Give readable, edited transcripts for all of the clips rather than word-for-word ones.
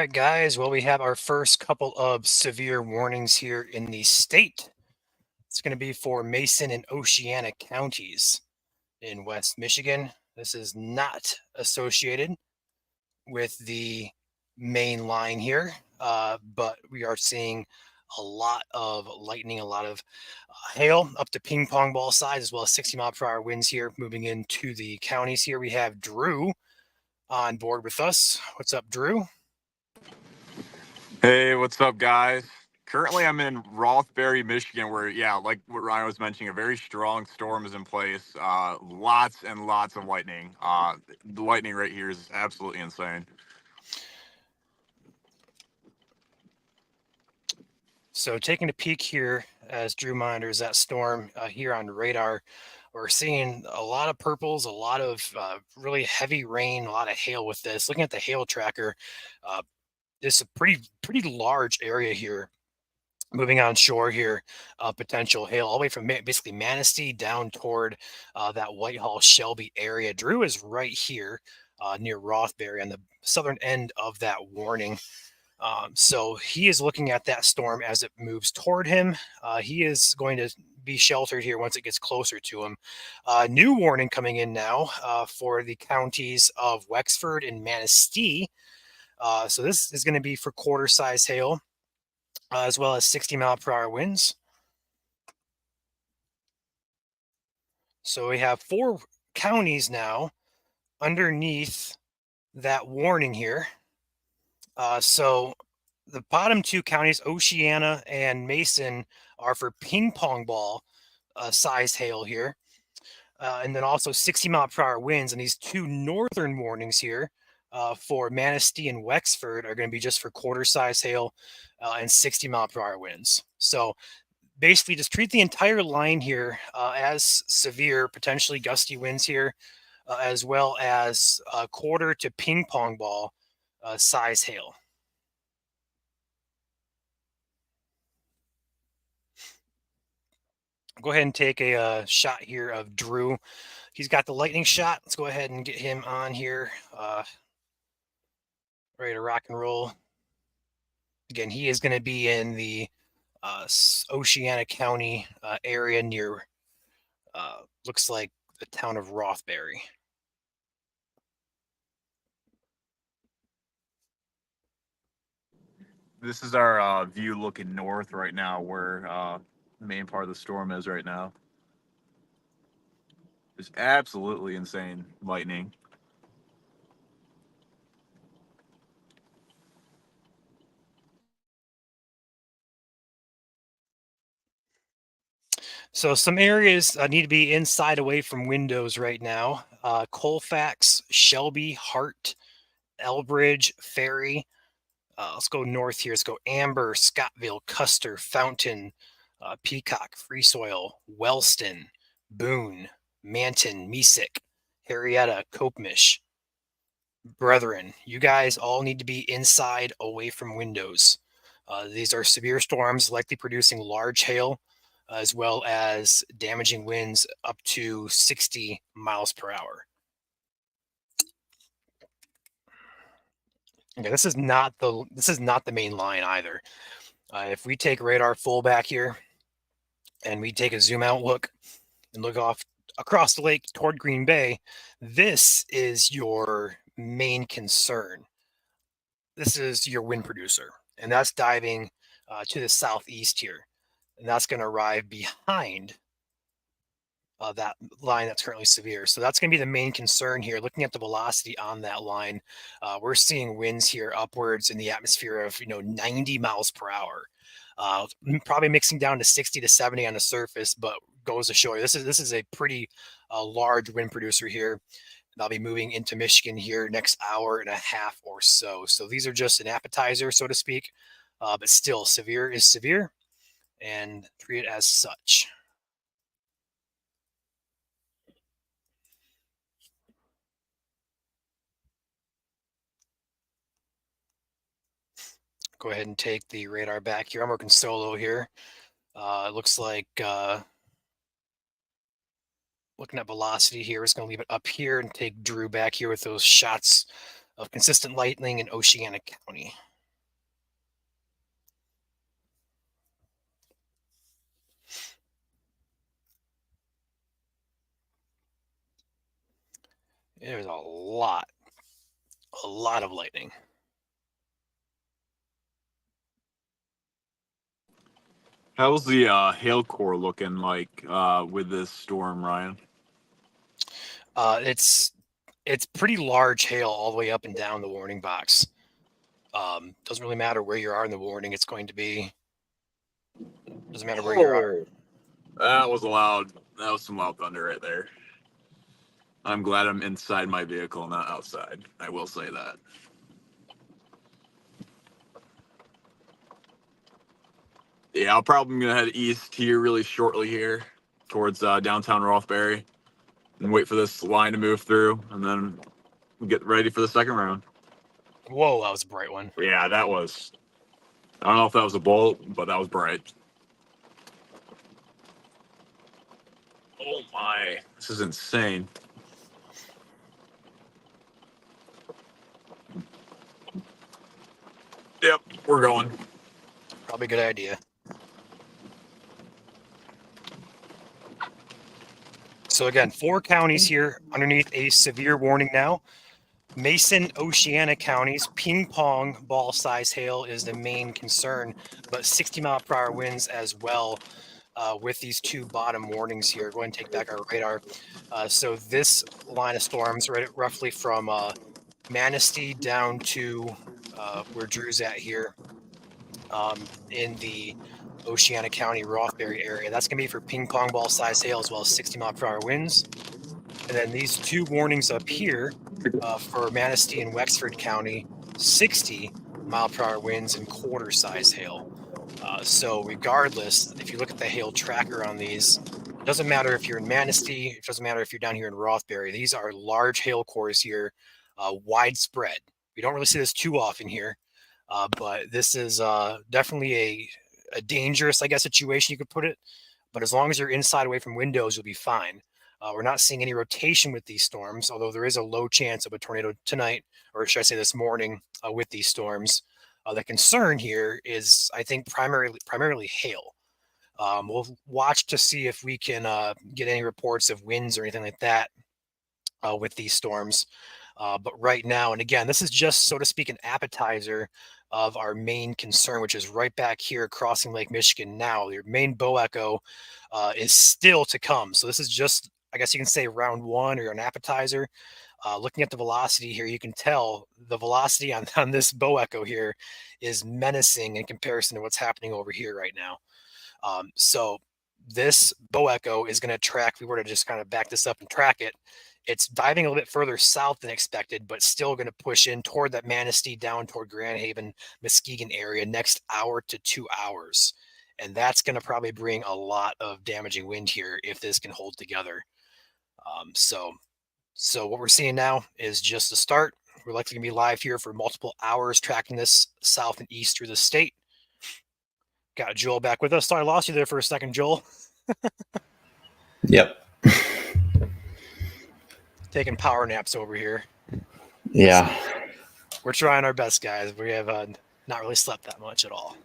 right, guys. Well, we have our first couple of severe warnings here in the state. It's going to be for Mason and Oceana counties in West Michigan. This is not associated with the main line here, but we are seeing a lot of lightning, a lot of hail up to ping pong ball size, as well as 60-mile-per-hour winds here moving into the counties here. We have Drew on board with us. What's up, Drew? Hey, what's up, guys? Currently, I'm in Rothbury, Michigan, where, yeah, like what Ryan was mentioning, a very strong storm is in place. Lots and lots of lightning. The lightning right here is absolutely insane. So taking a peek here as Drew monitors that storm here on radar, we're seeing a lot of purples, a lot of really heavy rain, a lot of hail with this. Looking at the hail tracker, uh, it's a pretty large area here. Moving on shore here, potential hail all the way from basically Manistee down toward that Whitehall Shelby area. Drew is right here near Rothbury on the southern end of that warning. So he is looking at that storm as it moves toward him. He is going to be sheltered here once it gets closer to him. New warning coming in now for the counties of Wexford and Manistee. So this is going to be for quarter-size hail, as well as 60-mile-per-hour winds. So we have 4 counties now underneath that warning here. So the bottom 2 counties, Oceana and Mason, are for ping pong ball size hail here. And then also 60-mile-per-hour winds. And these 2 northern warnings here for Manistee and Wexford are going to be just for quarter-size hail and 60-mile-per-hour winds. So basically just treat the entire line here as severe, potentially gusty winds here, as well as quarter to ping pong ball size hail. Go ahead and take a shot here of Drew. He's got the lightning shot. Let's go ahead and get him on here. Ready to rock and roll. Again, he is going to be in the Oceana County area near, looks like the town of Rothbury. This is our view looking north right now, where the main part of the storm is right now. It's absolutely insane lightning. So some areas need to be inside away from windows right now. Colfax, Shelby, Hart, Elbridge, Ferry. Let's go north here. Let's go Amber, Scottville, Custer, Fountain, Peacock, Free Soil, Wellston, Boone, Manton, Mesick, Harrietta, Copemish. Brethren, you guys all need to be inside away from windows. These are severe storms likely producing large hail as well as damaging winds up to 60 miles per hour. Okay, this is not the main line either. If we take radar full back here and we take a zoom out look and look off across the lake toward Green Bay, this is your main concern. This is your wind producer, and that's diving to the southeast here, and that's going to arrive behind that line that's currently severe. So that's going to be the main concern here. Looking at the velocity on that line, we're seeing winds here upwards in the atmosphere of 90 miles per hour, probably mixing down to 60 to 70 on the surface, but goes ashore. This is a pretty large wind producer here. And I'll be moving into Michigan here next hour and a half or so. So these are just an appetizer, so to speak, but still severe is severe, and treat it as such. Go ahead and take the radar back here. I'm working solo here. It looks like looking at velocity here, it's going to leave it up here and take Drew back here with those shots of consistent lightning in Oceana County. There's a lot of lightning. How's the hail core looking like with this storm, Ryan? It's pretty large hail all the way up and down the warning box. Doesn't really matter where you are in the warning. It's going to be. Doesn't matter where you are. That was loud. That was some loud thunder right there. I'm glad I'm inside my vehicle, not outside. I will say that. Yeah, I'll probably gonna head east here really shortly here towards downtown Rothbury and wait for this line to move through, and then get ready for the second round. Whoa, that was a bright one. Yeah, that was. I don't know if that was a bolt, but that was bright. Oh my, this is insane. Yep, we're going. Probably a good idea. So again, 4 counties here underneath a severe warning now. Mason, Oceana counties, ping pong ball size hail is the main concern, but 60-mile-per-hour winds as well with these 2 bottom warnings here. Go ahead and take back our radar. So this line of storms, right, roughly from Manistee down to where Drew's at here in the Oceana County, Rothbury area. That's going to be for ping pong ball size hail as well as 60-mile-per-hour winds. And then these 2 warnings up here for Manistee and Wexford County, 60-mile-per-hour winds and quarter-size hail. So regardless, if you look at the hail tracker on these, it doesn't matter if you're in Manistee, it doesn't matter if you're down here in Rothbury. These are large hail cores here, widespread. We don't really see this too often here, but this is definitely a dangerous, I guess, situation you could put it. But as long as you're inside away from windows, you'll be fine. We're not seeing any rotation with these storms, although there is a low chance of a tornado tonight, or should I say this morning, with these storms. The concern here is, I think, primarily hail. We'll watch to see if we can get any reports of winds or anything like that with these storms. But right now, and again, this is just, so to speak, an appetizer of our main concern, which is right back here crossing Lake Michigan now. Your main bow echo is still to come. So this is just, I guess you can say, round 1 or an appetizer. Looking at the velocity here, you can tell the velocity on this bow echo here is menacing in comparison to what's happening over here right now. So this bow echo is going to track, if we were to just kind of back this up and track it, it's diving a little bit further south than expected, but still going to push in toward that Manistee, down toward Grand Haven, Muskegon area next hour to 2 hours. And that's going to probably bring a lot of damaging wind here if this can hold together. So what we're seeing now is just a start. We're likely going to be live here for multiple hours, tracking this south and east through the state. Got Joel back with us. Sorry, I lost you there for a second, Joel. Yep. Taking power naps over here. Yeah. We're trying our best, guys. We have not really slept that much at all.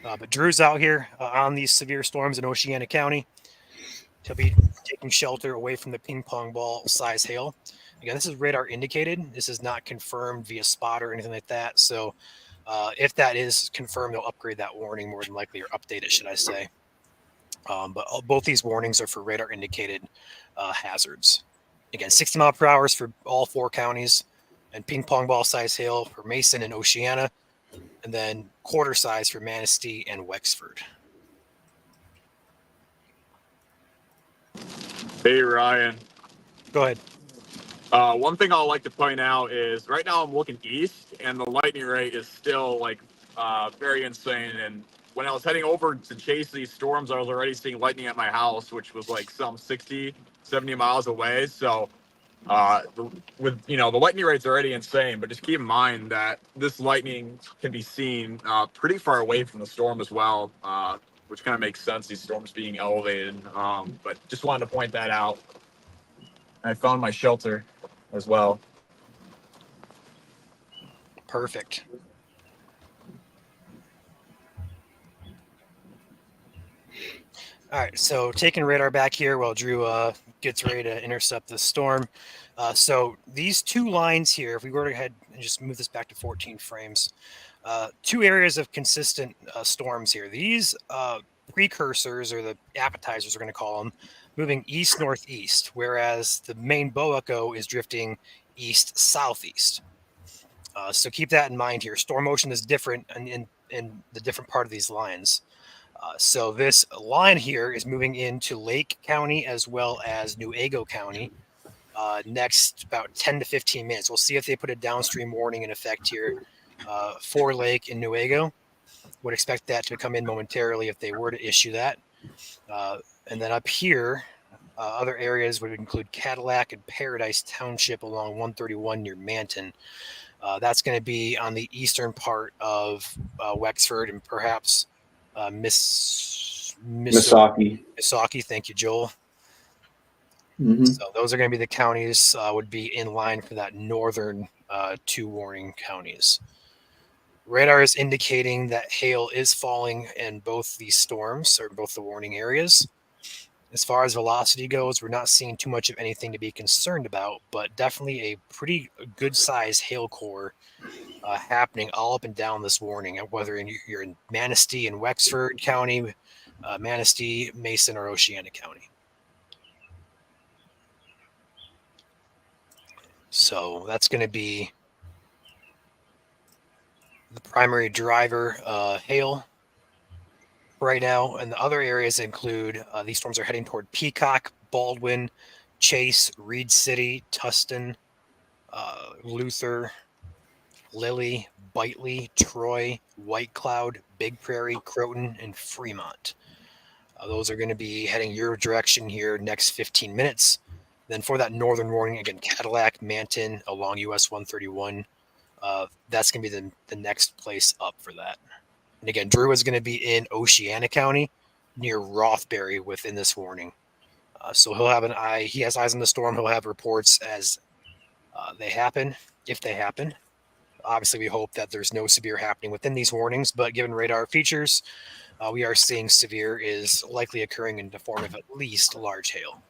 But Drew's out here on these severe storms in Oceana County. He'll be taking shelter away from the ping pong ball size hail. Again, this is radar indicated. This is not confirmed via spot or anything like that. So if that is confirmed, they'll upgrade that warning more than likely, or update it, should I say. But both these warnings are for radar indicated hazards. Again, 60 mile per hour for all 4 counties, and ping pong ball size hail for Mason and Oceana, and then quarter size for Manistee and Wexford. Hey, Ryan. Go ahead. One thing I'd like to point out is right now I'm looking east, and the lightning rate is still like very insane. And when I was heading over to chase these storms, I was already seeing lightning at my house, which was like some 60, 70 miles away. So with the lightning rate's already insane, but just keep in mind that this lightning can be seen pretty far away from the storm as well, which kind of makes sense, these storms being elevated. But just wanted to point that out. I found my shelter as well. Perfect. All right, so taking radar back here while Drew gets ready to intercept the storm. So these two lines here, if we go ahead and just move this back to 14 frames, two areas of consistent storms here. These precursors, or the appetizers, we're going to call them, moving east-northeast, whereas the main boeco is drifting east-southeast. So keep that in mind here. Storm motion is different in the different part of these lines. So this line here is moving into Lake County as well as Newaygo County next about 10 to 15 minutes. We'll see if they put a downstream warning in effect here for Lake and Newaygo. Would expect that to come in momentarily if they were to issue that. And then up here, other areas would include Cadillac and Paradise Township along 131 near Manton. That's going to be on the eastern part of Wexford and perhaps Misaki. Thank you, Joel. Mm-hmm. So those are going to be the counties would be in line for that northern two warning counties. Radar is indicating that hail is falling in both these storms, or both the warning areas. As far as velocity goes, we're not seeing too much of anything to be concerned about, but definitely a pretty good size hail core happening all up and down this warning, whether you're in Manistee and Wexford County, Manistee, Mason, or Oceana County. So that's going to be the primary driver, hail right now. And the other areas include these storms are heading toward Peacock, Baldwin, Chase, Reed City, Tustin, Luther, Lilly, Bitely, Troy, White Cloud, Big Prairie, Croton, and Fremont. Those are going to be heading your direction here next 15 minutes. Then for that northern warning, again, Cadillac, Manton, along US 131. That's going to be the next place up for that. And again, Drew is going to be in Oceana County near Rothbury within this warning. So he'll have an eye. He has eyes on the storm. He'll have reports as they happen, if they happen. Obviously, we hope that there's no severe happening within these warnings, but given radar features, we are seeing severe is likely occurring in the form of at least large hail.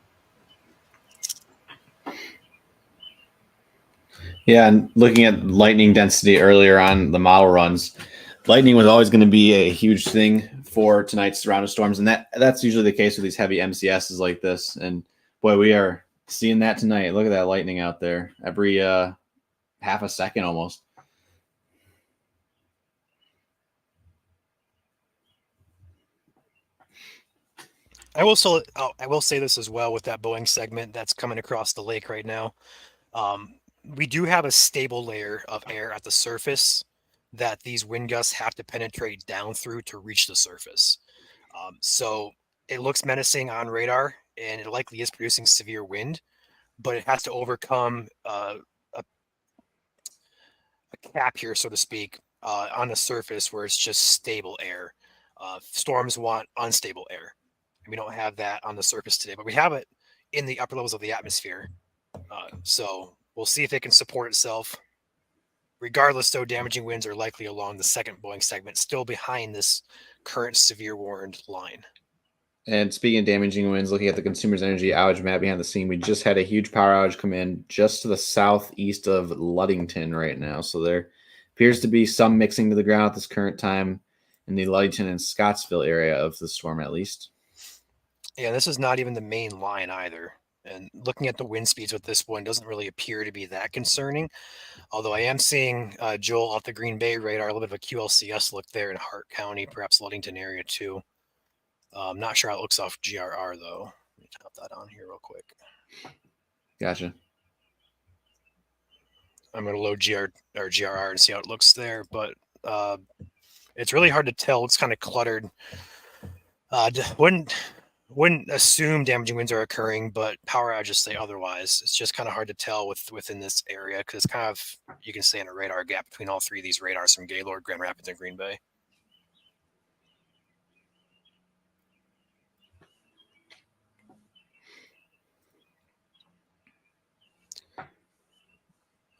Yeah, and looking at lightning density earlier on the model runs, lightning was always going to be a huge thing for tonight's round of storms, and that's usually the case with these heavy MCSs like this. And boy, we are seeing that tonight. Look at that lightning out there every half a second almost. I will say this as well with that Boeing segment that's coming across the lake right now. We do have a stable layer of air at the surface that these wind gusts have to penetrate down through to reach the surface. So it looks menacing on radar, and it likely is producing severe wind, but it has to overcome a cap here, so to speak, on the surface where it's just stable air. Storms want unstable air. And we don't have that on the surface today, but we have it in the upper levels of the atmosphere. So we'll see if it can support itself. Regardless, though, damaging winds are likely along the second Boeing segment, still behind this current severe warned line. And speaking of damaging winds, looking at the Consumers Energy outage map behind the scene, we just had a huge power outage come in just to the southeast of Ludington right now. So there appears to be some mixing to the ground at this current time in the Ludington and Scottsville area of the storm, at least. Yeah, this is not even the main line either. And looking at the wind speeds with this one doesn't really appear to be that concerning. Although I am seeing Joel off the Green Bay radar, a little bit of a QLCS look there in Hart County, perhaps Ludington area too. I'm not sure how it looks off GRR though. Let me top that on here real quick. Gotcha. I'm going to load GRR and see how it looks there, but it's really hard to tell. It's kind of cluttered. Wouldn't assume damaging winds are occurring, but power outages say otherwise. It's just kind of hard to tell within this area because it's kind of, you can say, in a radar gap between all three of these radars from Gaylord, Grand Rapids, and Green Bay.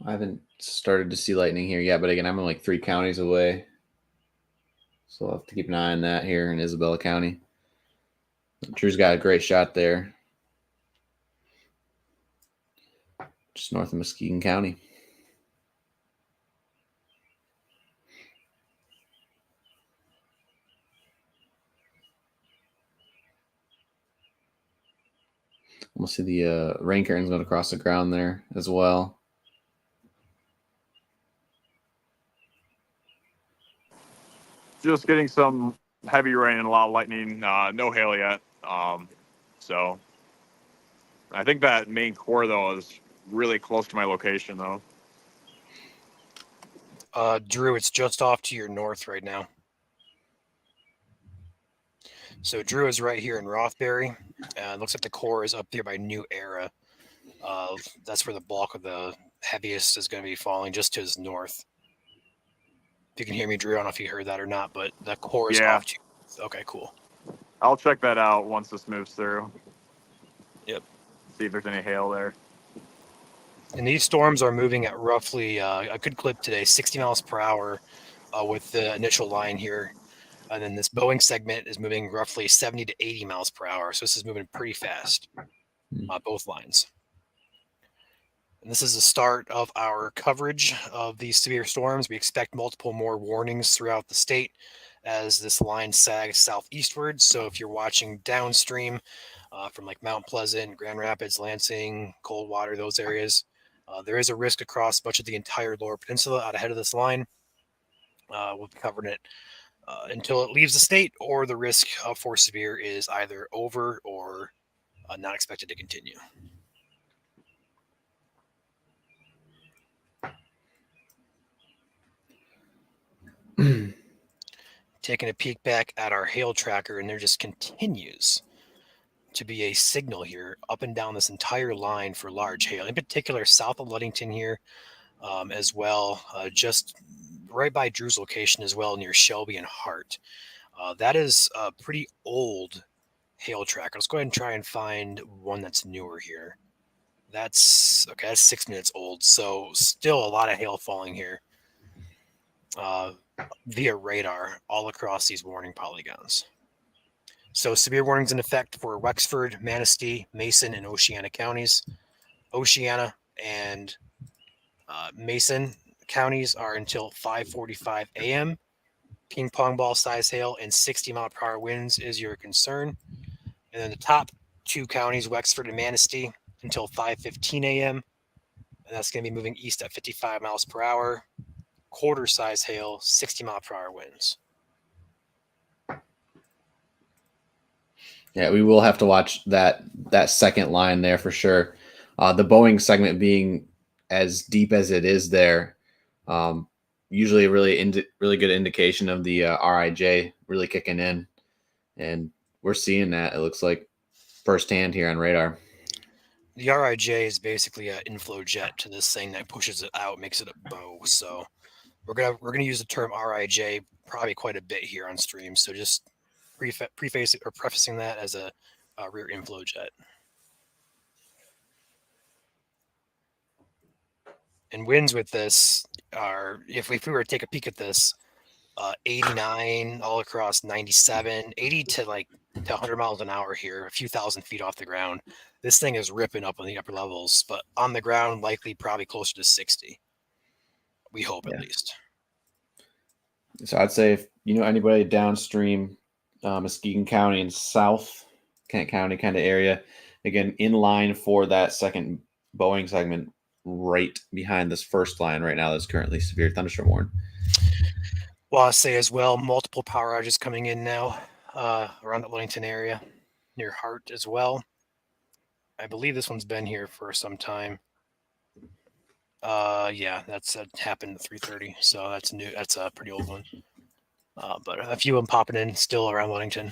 I haven't started to see lightning here yet, but again, I'm in like 3 counties away. So I'll have to keep an eye on that here in Isabella County. Drew's got a great shot there. just north of Muskegon County. We'll see the rain curtains going across the ground there as well. Just getting some heavy rain and a lot of lightning. No hail yet. So I think that main core though is really close to my location though. Drew, it's just off to your north right now. So Drew is right here in Rothbury. Looks like the core is up there by New Era. That's where the bulk of the heaviest is going to be falling, just to his north. If you can hear me, Drew, I don't know if you heard that or not, but the core is off to. Okay, cool. I'll check that out once this moves through. Yep. See if there's any hail there. And these storms are moving at roughly a good clip today, 60 miles per hour with the initial line here. And then this Boeing segment is moving roughly 70 to 80 miles per hour. So this is moving pretty fast, both lines. And this is the start of our coverage of these severe storms. We expect multiple more warnings throughout the state as this line sags southeastward. So if you're watching downstream from like Mount Pleasant, Grand Rapids, Lansing, Coldwater, those areas, there is a risk across much of the entire lower peninsula out ahead of this line. We'll be covering it until it leaves the state, or the risk for severe is either over or not expected to continue. Taking a peek back at our hail tracker, and there just continues to be a signal here up and down this entire line for large hail, in particular south of Ludington here as well, just right by Drew's location as well, near Shelby and Hart. That is a pretty old hail tracker. Let's go ahead and try and find one that's newer here. That's 6 minutes old, so still a lot of hail falling here via radar all across these warning polygons. So severe warnings in effect for Wexford, Manistee, Mason, and Oceana counties. Oceana and Mason counties are until 5:45 a.m. Ping pong ball size hail and 60 mile per hour winds is your concern. And then the top two counties, Wexford and Manistee, until 5:15 a.m. And that's going to be moving east at 55 miles per hour. Quarter size hail, 60 mile per hour winds. Yeah, we will have to watch that second line there for sure. The Boeing segment being as deep as it is there, usually a really good indication of the RIJ really kicking in, and we're seeing that. It looks like firsthand here on radar. The RIJ is basically an inflow jet to this thing that pushes it out, makes it a bow. So we're gonna use the term RIJ probably quite a bit here on stream. So just prefacing that as a rear inflow jet. And winds with this are, if we were to take a peek at this, 89 all across 97, 80 to 100 miles an hour here, a few thousand feet off the ground. This thing is ripping up on the upper levels, but on the ground, likely probably closer to 60. We hope at least. So I'd say if you know anybody downstream, Muskegon County and South Kent County kind of area, again, in line for that second Boeing segment, right behind this first line right now that's currently severe thunderstorm warned. Well, I say as well, multiple power outages coming in now around the Ludington area, near Hart as well. I believe this one's been here for some time. Yeah, that's happened at 3:30, so that's new. That's a pretty old one. But a few of them popping in still around Ludington.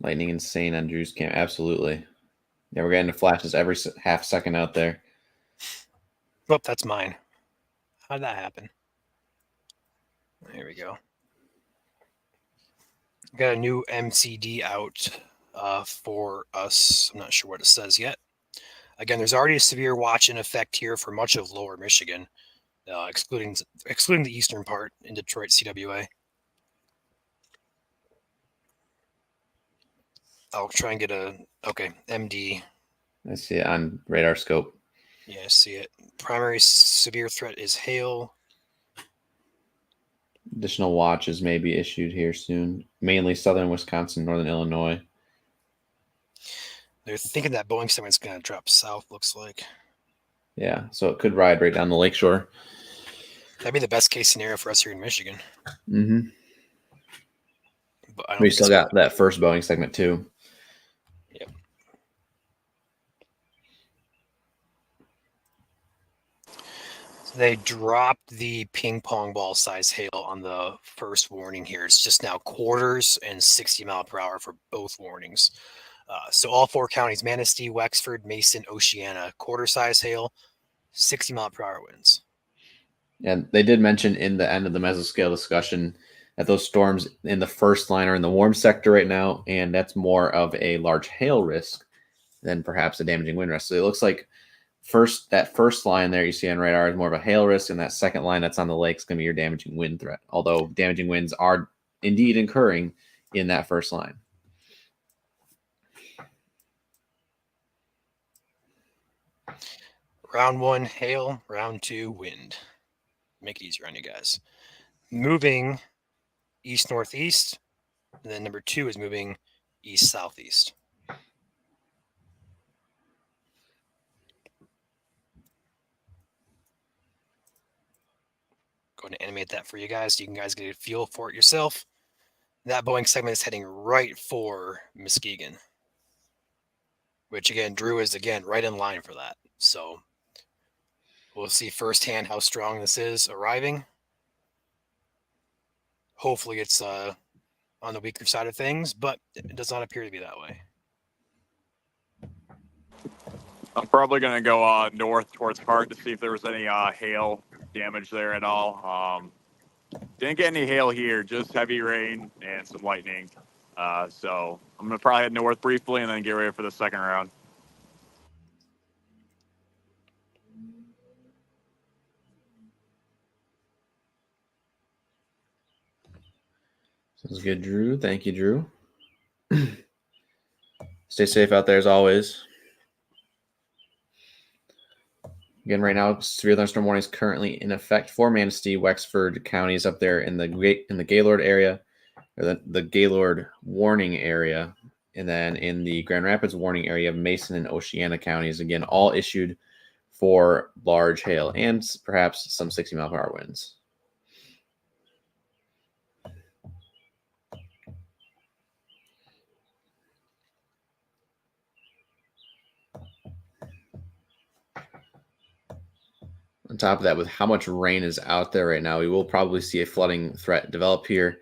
Lightning insane on Drew's camp. Absolutely. Yeah, we're getting the flashes every half second out there. Oh, that's mine. How did that happen? There we go. Got a new MCD out for us. I'm not sure what it says yet. Again, there's already a severe watch in effect here for much of lower Michigan, excluding the eastern part in Detroit, CWA. I'll try and get okay, MD. I see it on radar scope. Yeah, I see it. Primary severe threat is hail. Additional watches may be issued here soon, mainly southern Wisconsin, northern Illinois. They're thinking that Boeing segment's going to drop south, looks like. Yeah, so it could ride right down the lakeshore. That'd be the best case scenario for us here in Michigan. Mm-hmm. But I don't We think still got that first Boeing segment too. Yep. So they dropped the ping pong ball size hail on the first warning here. It's just now quarters and 60 mile per hour for both warnings. So all 4 counties, Manistee, Wexford, Mason, Oceana, quarter size hail, 60 mile per hour winds. And they did mention in the end of the mesoscale discussion that those storms in the first line are in the warm sector right now, and that's more of a large hail risk than perhaps a damaging wind risk. So it looks like that first line there you see on radar is more of a hail risk, and that second line that's on the lake is going to be your damaging wind threat. Although damaging winds are indeed occurring in that first line. Round 1, hail. Round 2, wind. Make it easier on you guys. Moving east-northeast. And then number 2 is moving east-southeast. Going to animate that for you guys so you guys get a feel for it yourself. That Boeing segment is heading right for Muskegon, which again, Drew is again right in line for that. So we'll see firsthand how strong this is arriving. Hopefully it's on the weaker side of things, but it does not appear to be that way. I'm probably going to go north towards Hart to see if there was any hail damage there at all. Didn't get any hail here, just heavy rain and some lightning. So I'm going to probably head north briefly and then get ready for the second round. Sounds good, Drew. Thank you, Drew. Stay safe out there as always. Again, right now, severe thunderstorm warning is currently in effect for Manistee, Wexford counties up there in the Gaylord area, or the Gaylord warning area, and then in the Grand Rapids warning area of Mason and Oceana counties. Again, all issued for large hail and perhaps some 60 mile per hour winds. On top of that, with how much rain is out there right now, we will probably see a flooding threat develop here.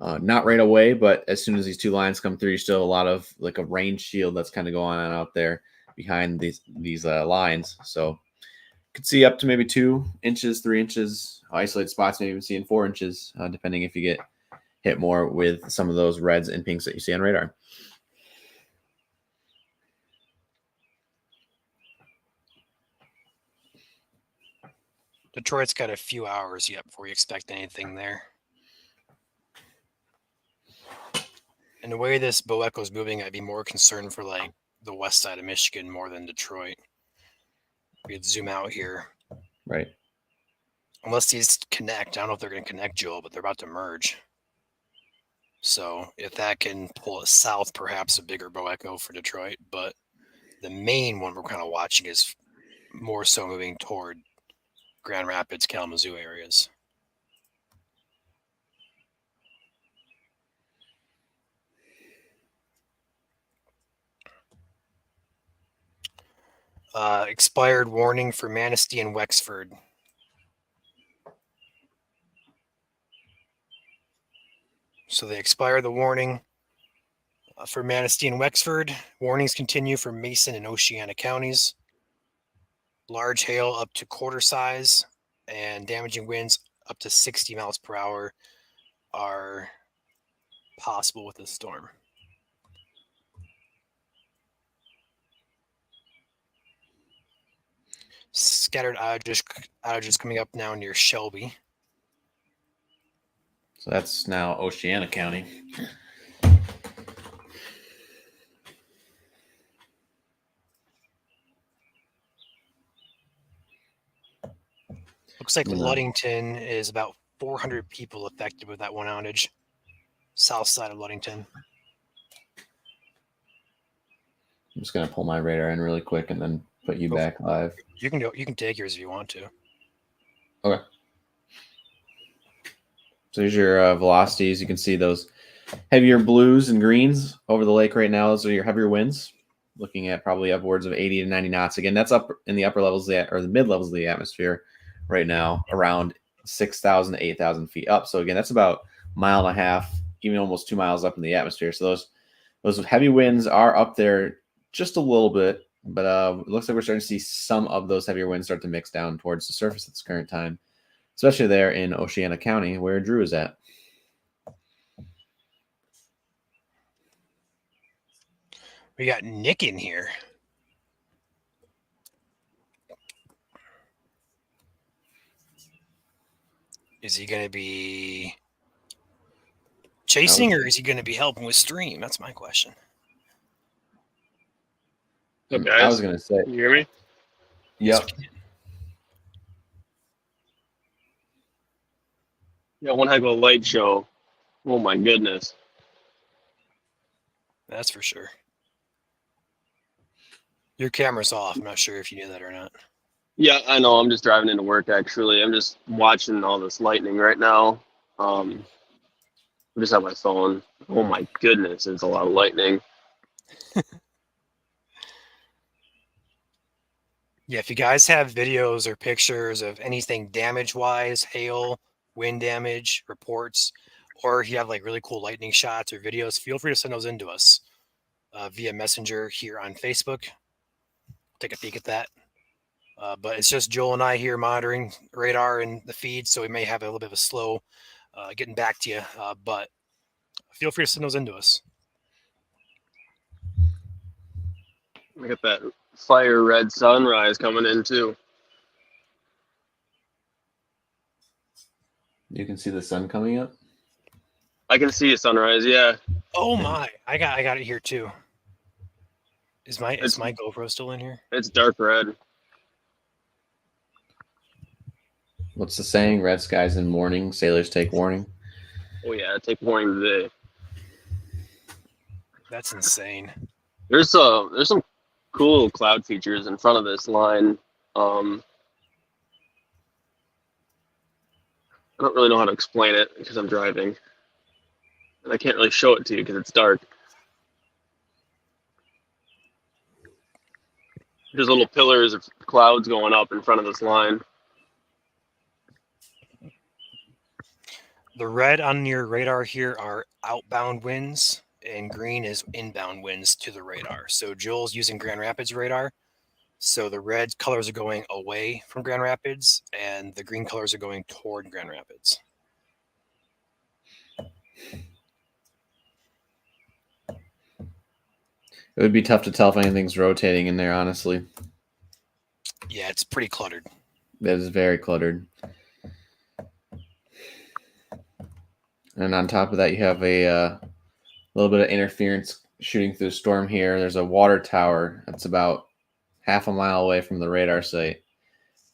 Not right away, but as soon as these 2 lines come through, you still have a lot of like a rain shield that's kind of going on out there behind these lines. So you could see up to maybe 2 inches, 3 inches, isolated spots, maybe even seeing 4 inches, depending if you get hit more with some of those reds and pinks that you see on radar. Detroit's got a few hours yet before you expect anything there. And the way this Boeco is moving, I'd be more concerned for like the west side of Michigan more than Detroit. We'd zoom out here. Right. Unless these connect. I don't know if they're going to connect, Joel, but they're about to merge. So if that can pull us south, perhaps a bigger Boeco for Detroit. But the main one we're kind of watching is more so moving toward Grand Rapids, Kalamazoo areas. Expired warning for Manistee and Wexford. So they expire the warning for Manistee and Wexford. Warnings continue for Mason and Oceana counties. Large hail up to quarter size and damaging winds up to 60 miles per hour are possible with this storm. Scattered outages coming up now near Shelby. So that's now Oceana County. Looks like No. Ludington is about 400 people affected with that one outage. South side of Ludington. I'm just gonna pull my radar in really quick and then put you back live. You can take yours if you want to. Okay. So here's your velocities. You can see those heavier blues and greens over the lake right now. Those are your heavier winds. Looking at probably upwards of 80 to 90 knots. Again, that's up in the upper levels or the mid levels of the atmosphere right now, around 6,000 to 8,000 feet up. So again, that's about a mile and a half, even almost 2 miles up in the atmosphere. So those heavy winds are up there just a little bit, but it looks like we're starting to see some of those heavier winds start to mix down towards the surface at this current time, especially there in Oceana County where Drew is at. We got Nick in here. Is he going to be chasing or is he going to be helping with stream? That's my question. What's up, guys? I was going to say. Can you hear me? Yep. Yeah, one heck of a light show. Oh my goodness. That's for sure. Your camera's off. I'm not sure if you knew that or not. Yeah, I know. I'm just driving into work, actually. I'm just watching all this lightning right now. I just have my phone. Oh my goodness, it's a lot of lightning. Yeah, if you guys have videos or pictures of anything damage-wise, hail, wind damage, reports, or if you have like really cool lightning shots or videos, feel free to send those in to us via Messenger here on Facebook. Take a peek at that. But it's just Joel and I here monitoring radar and the feed, so we may have a little bit of a slow getting back to you. But feel free to send those in to us. Look at that fire red sunrise coming in too. You can see the sun coming up. I can see a sunrise, yeah. Oh my! I got it here too. Is my GoPro still in here? It's dark red. What's the saying? Red skies in morning, sailors take warning. Oh yeah, take warning today. That's insane. There's some cool cloud features in front of this line. I don't really know how to explain it because I'm driving. And I can't really show it to you because it's dark. There's little pillars of clouds going up in front of this line. The red on your radar here are outbound winds, and green is inbound winds to the radar. So Joel's using Grand Rapids radar. So the red colors are going away from Grand Rapids, and the green colors are going toward Grand Rapids. It would be tough to tell if anything's rotating in there, honestly. Yeah, it's pretty cluttered. That is very cluttered. And on top of that, you have a little bit of interference shooting through the storm here. There's a water tower that's about half a mile away from the radar site,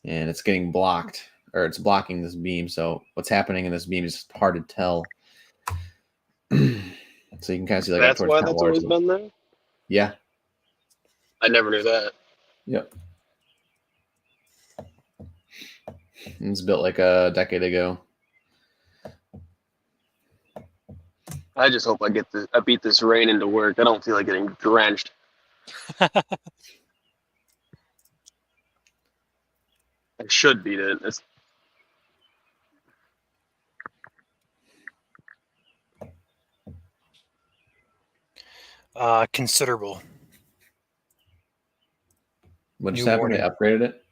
and it's getting blocked, or it's blocking this beam. So what's happening in this beam is hard to tell. So you can kind of see like that's why that's always been there? Yeah. I never knew that. Yep. It's built like a decade ago. I just hope I beat this rain into work. I don't feel like getting drenched. I should beat it. Considerable. What just happened? They upgraded it?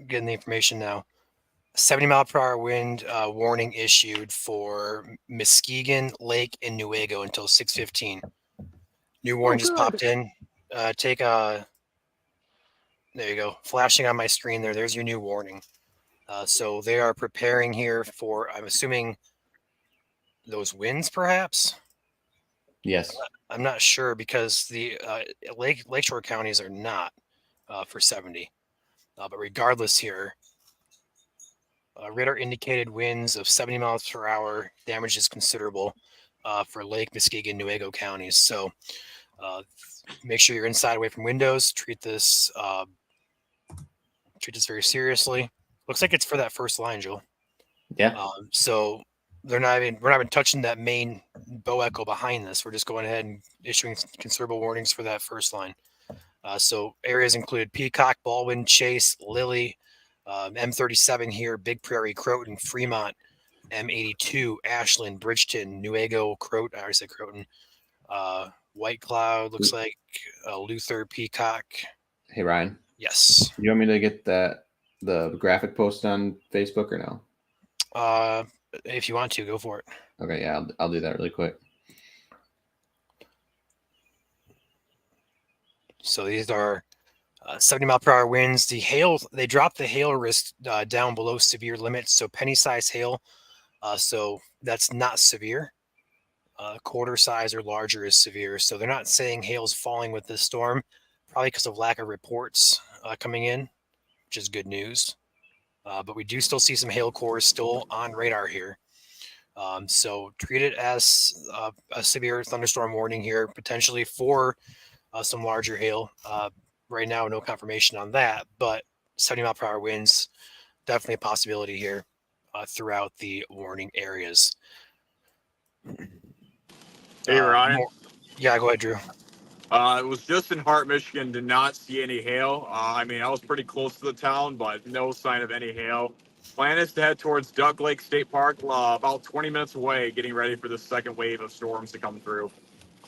Getting the information now. 70-mile-per-hour wind warning issued for Muskegon, Lake, and Newaygo until 6:15. New warning just popped in. There you go. Flashing on my screen there. There's your new warning. So they are preparing here for, I'm assuming, those winds, perhaps? Yes. I'm not sure because the lakeshore counties are not for 70. But regardless here, Radar indicated winds of 70 miles per hour. Damage is considerable for Lake Muskegon, Nuevo counties. So make sure you're inside, away from windows. Treat this very seriously. Looks like it's for that first line, Joel. Yeah. So we're not even touching that main bow echo behind this. We're just going ahead and issuing considerable warnings for that first line. So areas include Peacock, Baldwin, Chase, Lilly, M37 here, Big Prairie, Croton, Fremont, M82, Ashland, Bridgeton, Nuevo, Croton. I already said Croton. White Cloud looks like Luther, Peacock. Hey, Ryan. Yes. You want me to get the graphic post on Facebook or no? If you want to, go for it. Okay, yeah, I'll do that really quick. So these are 70-mile-per-hour winds. The hail, they dropped the hail risk down below severe limits. So penny-size hail. So that's not severe. Quarter size or larger is severe. So they're not saying hail's falling with this storm, probably because of lack of reports coming in, which is good news. But we do still see some hail cores still on radar here. So treat it as a severe thunderstorm warning here, potentially for some larger hail. Right now, no confirmation on that, but 70-mile-per-hour winds, definitely a possibility here throughout the warning areas. Hey, Ryan. Yeah, go ahead, Drew. It was just in Hart, Michigan. Did not see any hail. I mean, I was pretty close to the town, but no sign of any hail. Plan is to head towards Duck Lake State Park, about 20 minutes away, getting ready for the second wave of storms to come through.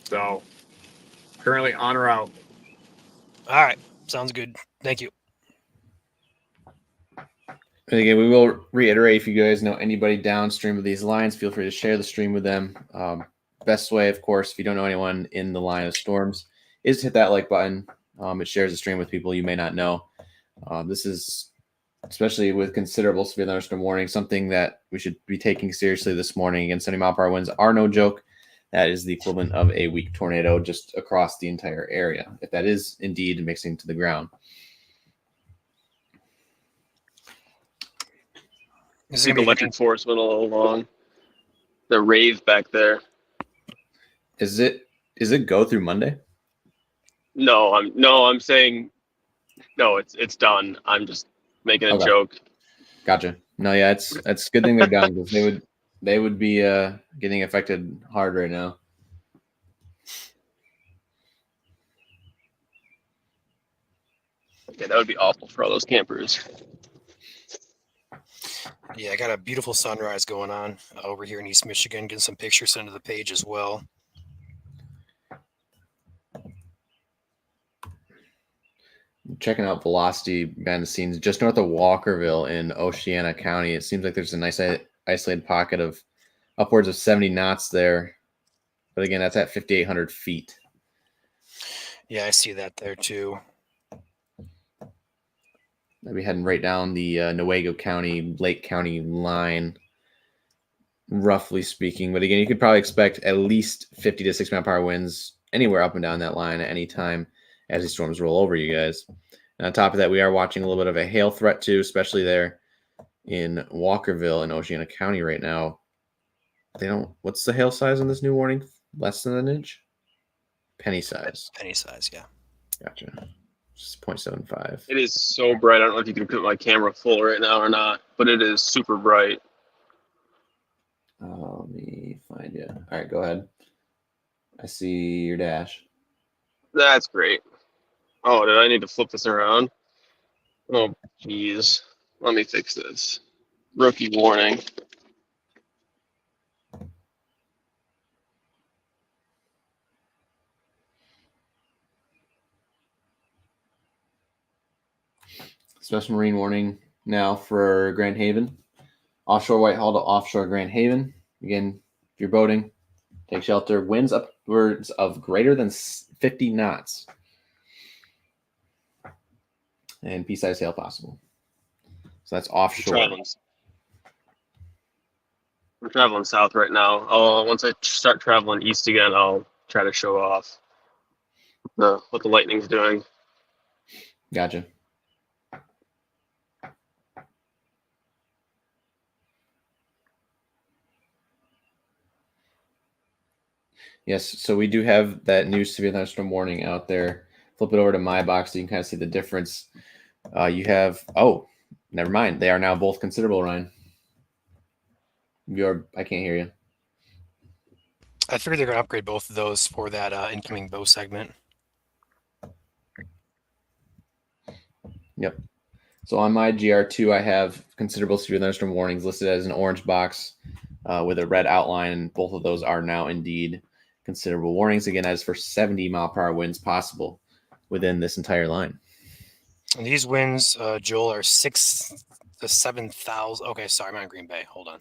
So, currently en route. All right, sounds good. Thank you. And again, we will reiterate, if you guys know anybody downstream of these lines, feel free to share the stream with them. Best way, of course, if you don't know anyone in the line of storms, is to hit that like button. It shares the stream with people you may not know. This is, especially with considerable severe thunderstorm warning, something that we should be taking seriously this morning. Again, 70-mile-per-hour winds are no joke. That is the equivalent of a weak tornado just across the entire area, if that is indeed mixing to the ground. See the electric force went a little long. The rave back there. Is it go through Monday? No, I'm saying no, it's done. I'm just making a joke. Gotcha. No, yeah, it's a good thing they're done, because they would be getting affected hard right now. Yeah, that would be awful for all those campers. Yeah, I got a beautiful sunrise going on over here in East Michigan. Getting some pictures sent to the page as well. Checking out velocity behind the scenes just north of Walkerville in Oceana County. It seems like there's a nice isolated pocket of upwards of 70 knots there. But again, that's at 5,800 feet. Yeah, I see that there too. I'll be heading right down the Nuevo County, Lake County line, roughly speaking. But again, you could probably expect at least 50 to 60-mile-per-hour winds anywhere up and down that line at any time as these storms roll over you guys. And on top of that, we are watching a little bit of a hail threat too, especially there in Walkerville in Oceana County right now. What's the hail size in this new warning? Less than an inch? Penny size. Penny size, yeah. Gotcha. Just 0.75. It is so bright. I don't know if you can put my camera full right now or not, but it is super bright. Let me find you. All right, go ahead. I see your dash. That's great. Oh, did I need to flip this around? Oh, jeez. Let me fix this. Rookie warning. Special Marine warning now for Grand Haven. Offshore Whitehall to offshore Grand Haven. Again, if you're boating, take shelter. Winds upwards of greater than 50 knots. And pea-sized hail possible. So that's offshore. We're traveling south right now. Once I start traveling east again, I'll try to show off what the lightning's doing. Gotcha. Yes, so we do have that new severe thunderstorm warning out there. Flip it over to my box so you can kind of see the difference. You have, oh, never mind. They are now both considerable, Ryan. I can't hear you. I figured they're going to upgrade both of those for that incoming bow segment. Yep. So on my GR2, I have considerable severe thunderstorm warnings listed as an orange box with a red outline, and both of those are now indeed considerable warnings. Again, as for 70-mile-per-hour winds possible within this entire line. And these winds, Joel, are 6 to 7,000. Okay, sorry, I'm on Green Bay. Hold on.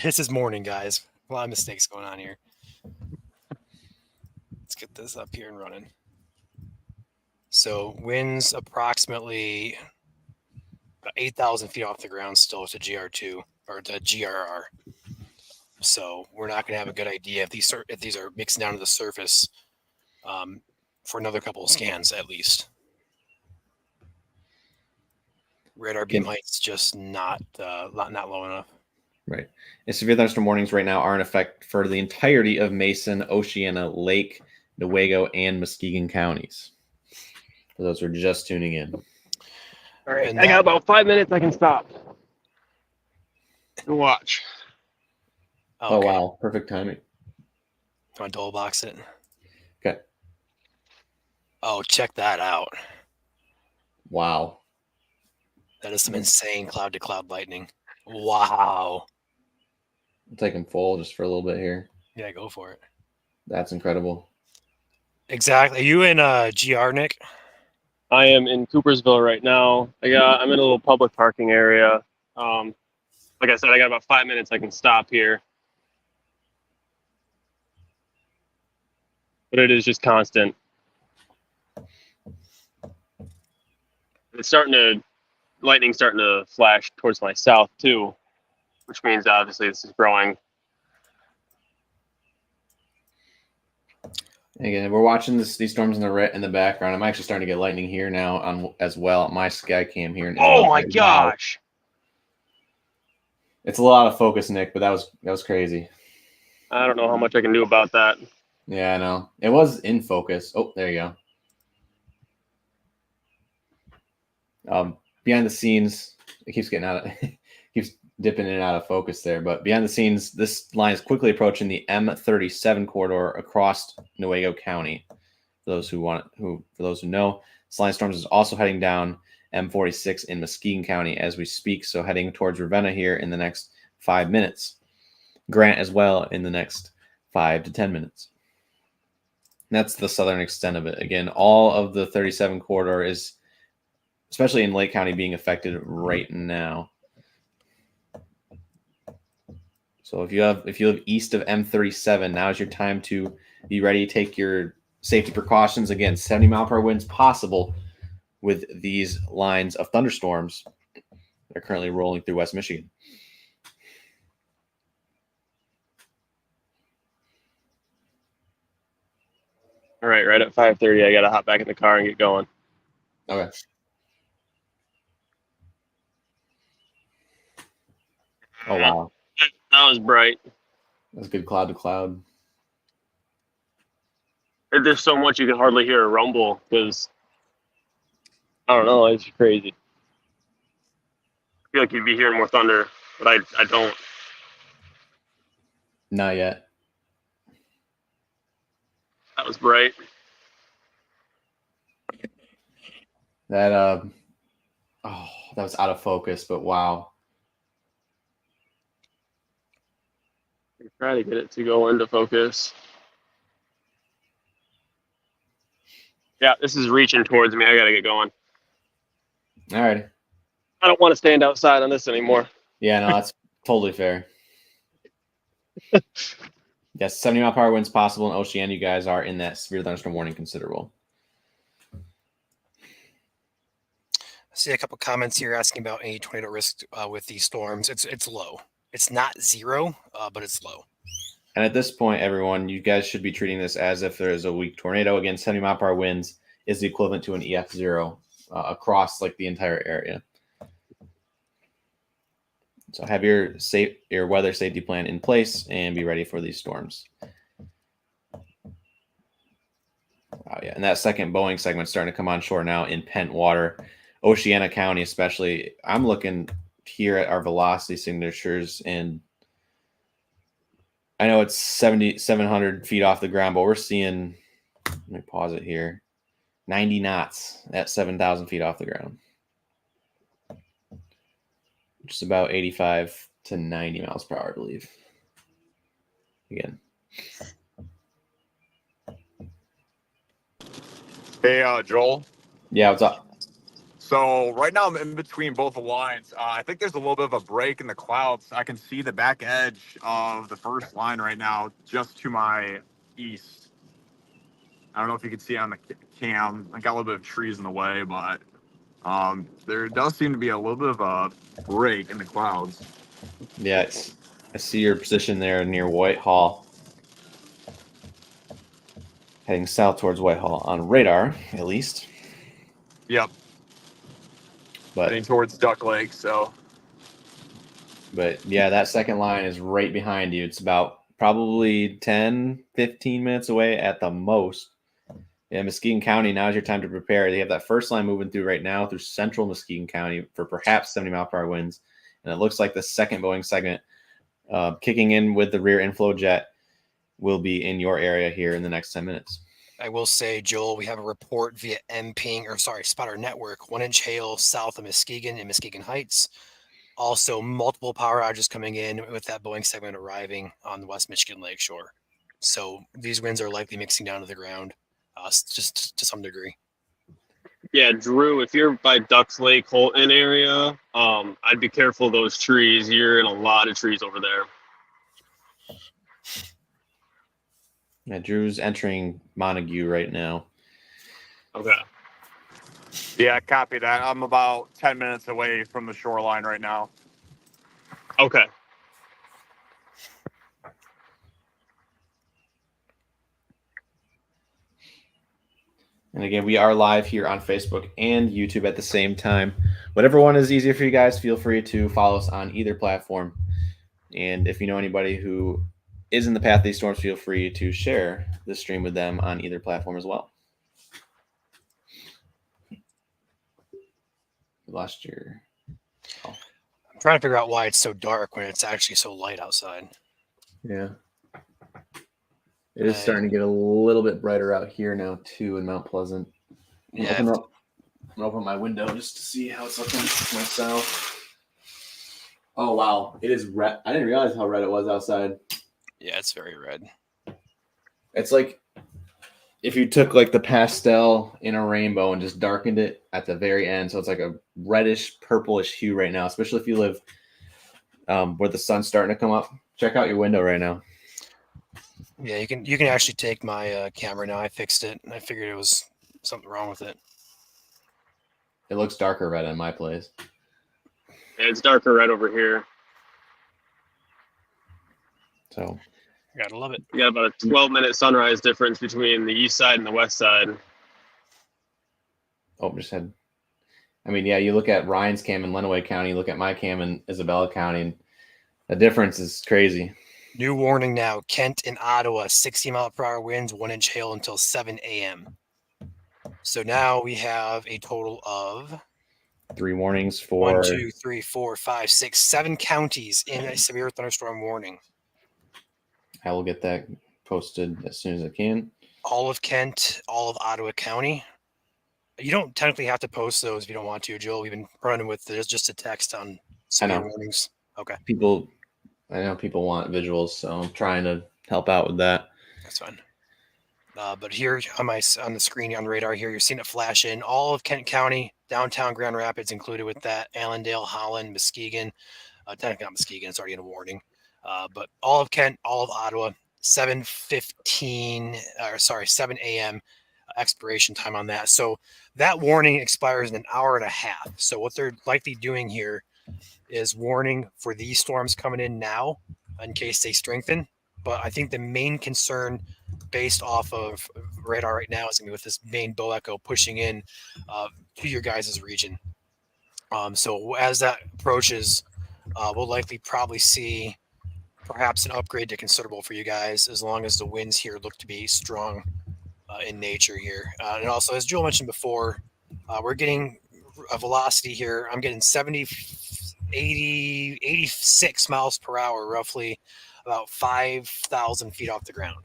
This is morning, guys. A lot of mistakes going on here. Let's get this up here and running. So winds approximately 8,000 feet off the ground still to GR2 or to GRR. So we're not going to have a good idea if these are mixing down to the surface for another couple of scans at least. Radar beam height's just not low enough. Right. And severe thunderstorm warnings right now are in effect for the entirety of Mason, Oceana, Lake, Newaygo, and Muskegon counties. For those who are just tuning in. All right, I got about 5 minutes. I can stop and watch. Okay. Oh, wow. Perfect timing. Want to double box it? Okay. Oh, check that out. Wow. That is some insane cloud-to-cloud lightning. Wow. I'll take them full just for a little bit here. Yeah, go for it. That's incredible. Exactly. Are you in GR, Nick? I am in Coopersville right now. I'm in a little public parking area. Like I said, I got about 5 minutes. I can stop here. But it is just constant. Lightning's starting to flash towards my south too, which means obviously this is growing. Again, we're watching these storms in the background. I'm actually starting to get lightning here now as well. My sky cam here. Oh my gosh! It's a lot of focus, Nick, but that was crazy. I don't know how much I can do about that. Yeah, I know. It was in focus. Oh, there you go. Behind the scenes, it keeps getting out of keeps dipping in and out of focus there. But behind the scenes, this line is quickly approaching the M37 corridor across Newaygo County. For those who know, this line of storms is also heading down M46 in Muskegon County as we speak. So heading towards Ravenna here in the next 5 minutes. Grant as well in the next 5 to 10 minutes. And that's the southern extent of it. Again, all of the 37 corridor is, especially in Lake County, being affected right now. So if you live east of M37, now is your time to be ready to take your safety precautions. Again, 70-mile-per-hour winds possible with these lines of thunderstorms that are currently rolling through West Michigan. All right, right at 5:30, I got to hop back in the car and get going. Okay. Oh, wow. That was bright. That's good cloud to cloud. There's so much you can hardly hear a rumble because, I don't know, it's crazy. I feel like you'd be hearing more thunder, but I don't. Not yet. That was bright. That was out of focus, but wow. Try to get it to go into focus. Yeah, this is reaching towards me. I got to get going. All right. I don't want to stand outside on this anymore. Yeah, no, that's totally fair. Yes, 70-mile-per-hour winds possible in Oceana. You guys are in that severe thunderstorm warning considerable. I see a couple comments here asking about any tornado risk with these storms. It's low. It's not zero, but it's low. And at this point, everyone, you guys should be treating this as if there is a weak tornado. Again, 70-mile-per-hour winds is the equivalent to an EF0 across like the entire area. So have your weather safety plan in place and be ready for these storms. Oh yeah, and that second Boeing segment starting to come on shore now in Pent Water, Oceana County especially. I'm looking here at our velocity signatures, and I know it's 7,700 feet off the ground, but we're seeing, let me pause it here, 90 knots at 7,000 feet off the ground, which is about 85 to 90 miles per hour, I believe. Again. Hey, Joel. Yeah, what's up? So right now I'm in between both the lines. I think there's a little bit of a break in the clouds. I can see the back edge of the first line right now, just to my east. I don't know if you can see on the cam. I got a little bit of trees in the way, but there does seem to be a little bit of a break in the clouds. Yeah, I see your position there near Whitehall. Heading south towards Whitehall on radar, at least. Yep. But Heading towards Duck Lake, so. But yeah, that second line is right behind you. It's about probably 10, 15 minutes away at the most. Yeah, Muskegon County, now is your time to prepare. They have that first line moving through right now through central Muskegon County for perhaps 70-mile-per-hour winds. And it looks like the second Boeing segment kicking in with the rear inflow jet will be in your area here in the next 10 minutes. I will say, Joel, we have a report via Spotter Network, 1-inch hail south of Muskegon in Muskegon Heights. Also, multiple power outages coming in with that Boeing segment arriving on the West Michigan Lakeshore. So these winds are likely mixing down to the ground, just to some degree. Yeah, Drew, if you're by Ducks Lake, Holton area, I'd be careful of those trees. You're in a lot of trees over there. Yeah, Drew's entering Montague right now. Okay. Yeah, copy that. I'm about 10 minutes away from the shoreline right now. Okay. And again, we are live here on Facebook and YouTube at the same time. Whatever one is easier for you guys, feel free to follow us on either platform. And if you know anybody who is in the path of these storms, feel free to share the stream with them on either platform as well. Last year. I'm trying to figure out why it's so dark when it's actually so light outside. Yeah. It is starting to get a little bit brighter out here now, too, in Mount Pleasant. I'm going to open my window just to see how it's looking myself. Oh, wow. It is red. I didn't realize how red it was outside. Yeah, it's very red. It's like if you took like the pastel in a rainbow and just darkened it at the very end. So it's like a reddish, purplish hue right now, especially if you live where the sun's starting to come up. Check out your window right now. Yeah, you can actually take my camera now. I fixed it, and I figured it was something wrong with it. It looks darker red in my place. Yeah, it's darker red over here. So Gotta love it. You got about a 12-minute sunrise difference between the east side and the west side. Yeah, you look at Ryan's cam in Lenawee County, you look at my cam in Isabella County, and the difference is crazy. New warning now. Kent and Ottawa, 60-mile-per-hour winds, 1-inch hail until 7 a.m. So now we have a total of 3 warnings for 1, 2, 3, 4, 5, 6, 7 counties in a severe thunderstorm warning. I will get that posted as soon as I can. All of Kent, all of Ottawa County. You don't technically have to post those if you don't want to, Joel. We've been running with just a text on severe warnings. Okay. I know people want visuals, so I'm trying to help out with that. That's fine. But here on the screen on the radar here, you're seeing it flash in. All of Kent County, downtown Grand Rapids included with that, Allendale, Holland, Muskegon. Technically not Muskegon, it's already in a warning. But all of Kent, all of Ottawa, 7 a.m. expiration time on that. So that warning expires in an hour and a half. So what they're likely doing here is warning for these storms coming in now in case they strengthen. But I think the main concern based off of radar right now is going to be with this main bow echo pushing in to your guys' region. So as that approaches we'll likely probably see perhaps an upgrade to considerable for you guys, as long as the winds here look to be strong in nature here. And also, as Joel mentioned before, we're getting a velocity here. I'm getting 70, 80, 86 miles per hour, roughly about 5,000 feet off the ground.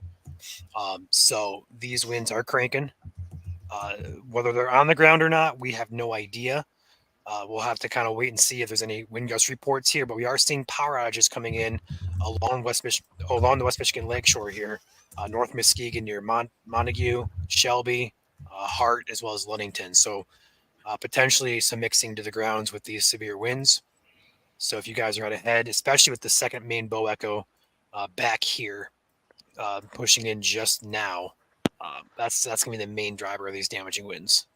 So these winds are cranking. Whether they're on the ground or not, we have no idea. We'll have to kind of wait and see if there's any wind gust reports here, but we are seeing power outages coming in along along the West Michigan Lakeshore here, North Muskegon near Montague, Shelby, Hart, as well as Ludington. So potentially some mixing to the grounds with these severe winds. So if you guys are out ahead, especially with the second main bow echo back here, pushing in just now, that's going to be the main driver of these damaging winds.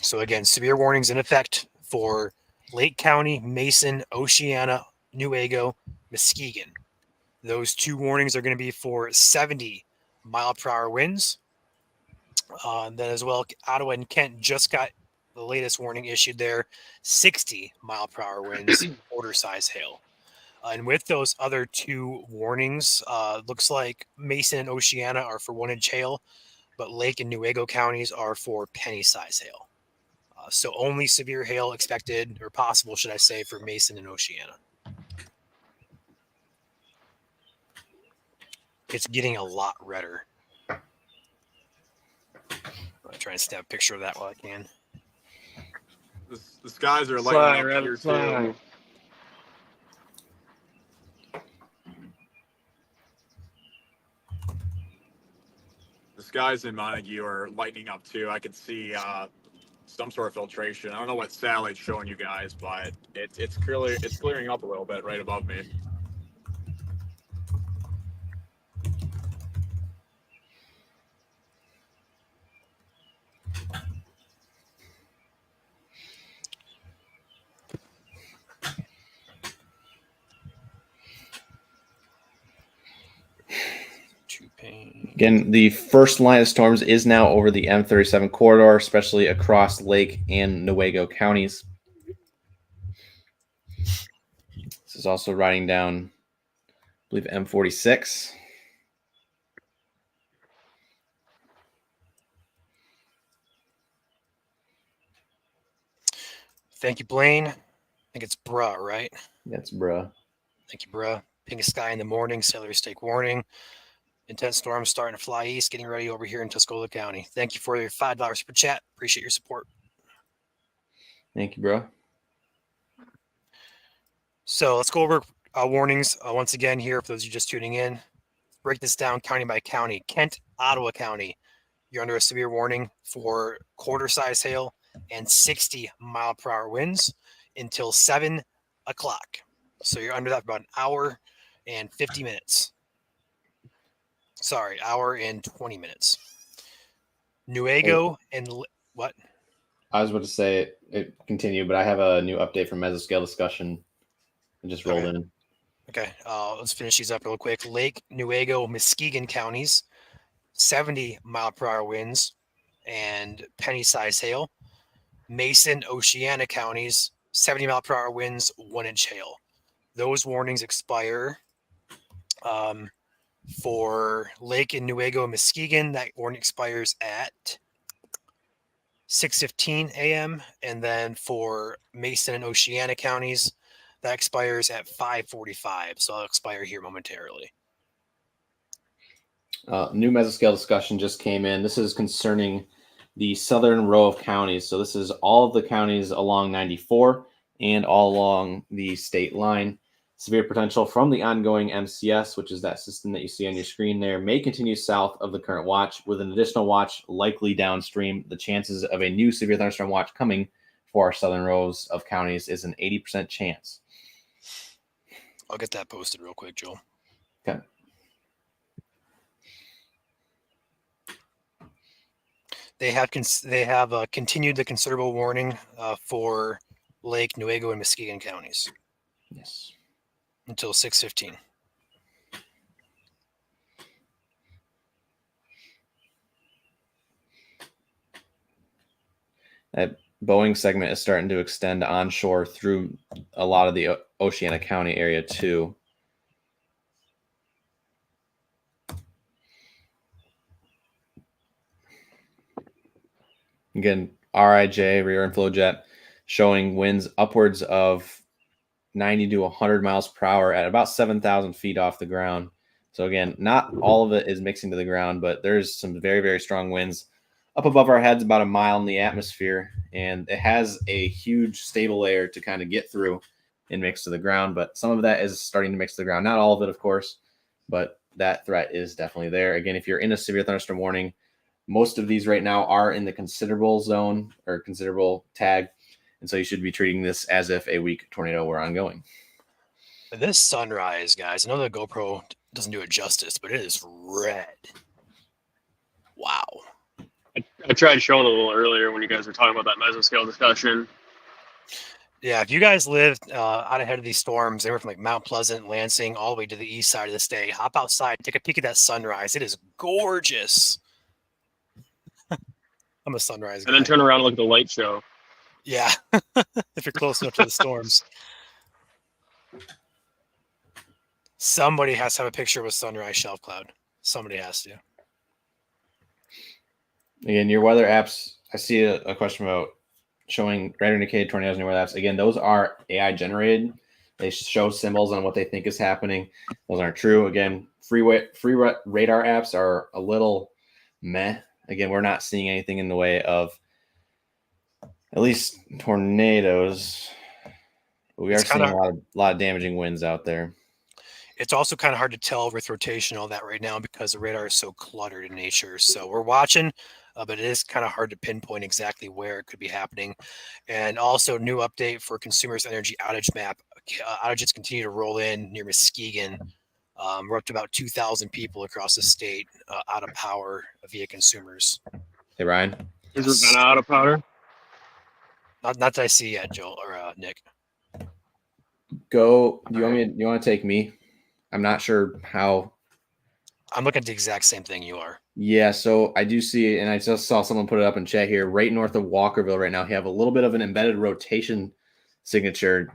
So again, severe warnings in effect for Lake County, Mason, Oceana, Newaygo, Muskegon. Those two warnings are going to be for 70 mile per hour winds. Then as well, Ottawa and Kent just got the latest warning issued there, 60 mile per hour winds, order size hail. And with those other two warnings, looks like Mason and Oceana are for 1-inch hail, but Lake and Newaygo counties are for penny size hail. So only severe hail expected, or possible, should I say, for Mason and Oceana. It's getting a lot redder. I'll try and snap a picture of that while I can. The skies are lighting up here too. The skies in Montague are lightening up too. I can see some sort of filtration. I don't know what satellite's showing you guys, but it's clearing up a little bit right above me. Again, the first line of storms is now over the M37 corridor, especially across Lake and Newaygo counties. This is also riding down, I believe, M46. Thank you, Blaine. I think it's bruh, right? That's bruh. Thank you, bruh. Pink sky in the morning, sailor stake warning. Intense storm starting to fly east, getting ready over here in Tuscola County. Thank you for your $5 super chat. Appreciate your support. Thank you, bro. So let's go over warnings once again here for those of you just tuning in. Break this down county by county. Kent, Ottawa County, you're under a severe warning for quarter size hail and 60 mile per hour winds until 7 o'clock. So you're under that for about an hour and 50 minutes. Sorry, hour and 20 minutes. Newaygo and what? I was about to say it continue, but I have a new update from Mesoscale discussion. It just rolled in. Okay, let's finish these up real quick. Lake, Newaygo, Muskegon counties, 70 mile per hour winds and penny size hail. Mason, Oceana counties, 70 mile per hour winds, 1-inch hail. Those warnings expire for Lake and Newaygo, Muskegon. That warning expires at 6:15 a.m. And then for Mason and Oceana counties, that expires at 5:45. So I'll expire here momentarily. New mesoscale discussion just came in. This is concerning the southern row of counties. So this is all of the counties along 94 and all along the state line. Severe potential from the ongoing MCS, which is that system that you see on your screen there, may continue south of the current watch, with an additional watch likely downstream. The chances of a new severe thunderstorm watch coming for our southern rows of counties is an 80% chance. I'll get that posted real quick, Joel. Okay. They have continued the considerable warning for Lake, Newaygo, and Muskegon counties. Yes. Until 6:15. Boeing segment is starting to extend onshore through a lot of the Oceana County area too. Again, RIJ, rear inflow jet, showing winds upwards of 90 to 100 miles per hour at about 7,000 feet off the ground. So again, not all of it is mixing to the ground, but there's some very, very strong winds up above our heads, about a mile in the atmosphere. And it has a huge stable layer to kind of get through and mix to the ground. But some of that is starting to mix to the ground. Not all of it, of course, but that threat is definitely there. Again, if you're in a severe thunderstorm warning, most of these right now are in the considerable zone or considerable tag. And so you should be treating this as if a weak tornado were ongoing. This sunrise, guys, I know the GoPro doesn't do it justice, but it is red. Wow. I tried showing a little earlier when you guys were talking about that mesoscale discussion. Yeah, if you guys live out ahead of these storms, they were from like Mount Pleasant, Lansing, all the way to the east side of the state. Hop outside, take a peek at that sunrise. It is gorgeous. I'm a sunrise guy. And then turn around and look at the light show. Yeah, if you're close enough to the storms. Somebody has to have a picture of a sunrise shelf cloud. Somebody has to. Again, your weather apps, I see a question about showing radar indicated tornadoes in your weather apps. Again, those are AI generated. They show symbols on what they think is happening. Those aren't true. Again, free radar apps are a little meh. Again, we're not seeing anything in the way of at least tornadoes. But we are seeing a lot of damaging winds out there. It's also kind of hard to tell with rotation and all that right now because the radar is so cluttered in nature. So we're watching, but it is kind of hard to pinpoint exactly where it could be happening. And also, new update for Consumers Energy outage map. Outages continue to roll in near Muskegon. We're up to about 2,000 people across the state out of power via consumers. Hey, Ryan. Is Ravenna out of powder? Not that I see yet, Joel or Nick. Go. Do you want to take me? I'm not sure how. I'm looking at the exact same thing you are. Yeah, so I do see, and I just saw someone put it up in chat here, right north of Walkerville right now. You have a little bit of an embedded rotation signature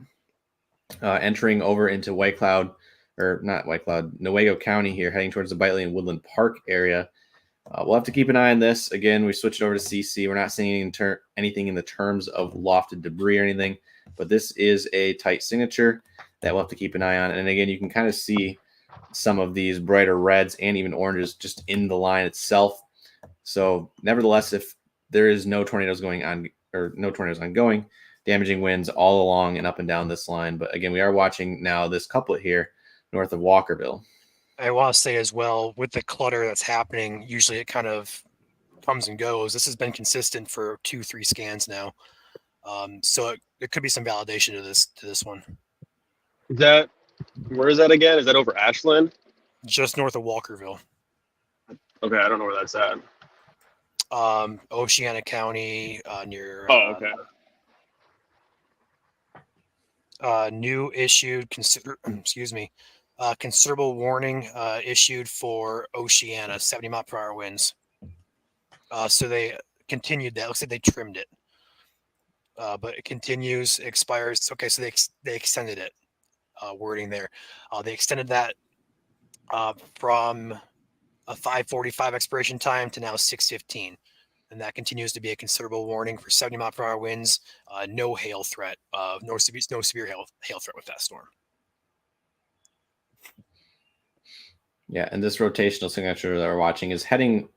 entering over into White Cloud, or not White Cloud, Newaygo County here, heading towards the Bitely and Woodland Park area. We'll have to keep an eye on this. Again, we switched over to CC. We're not seeing anything in the terms of lofted debris or anything, but this is a tight signature that we'll have to keep an eye on. And again, you can kind of see some of these brighter reds and even oranges just in the line itself. So nevertheless, if there is no tornadoes going on or no tornadoes ongoing, damaging winds all along and up and down this line. But again, we are watching now this couplet here north of Walkerville. I want to say as well, with the clutter that's happening, usually it kind of comes and goes. This has been consistent for 2-3 scans now. So it could be some validation to this one. Where is that again? Is that over Ashland? Just north of Walkerville. Okay, I don't know where that's at. Oceana County near. Oh, okay. New issued considerable warning issued for Oceana, 70 mile per hour winds. So they continued that. Looks like they trimmed it, but it continues, expires. Okay, so they extended it. Wording there, they extended that from a 5:45 expiration time to now 6:15, and that continues to be a considerable warning for 70 mile per hour winds. No hail threat, no severe hail threat with that storm. Yeah, and this rotational signature that we're watching is heading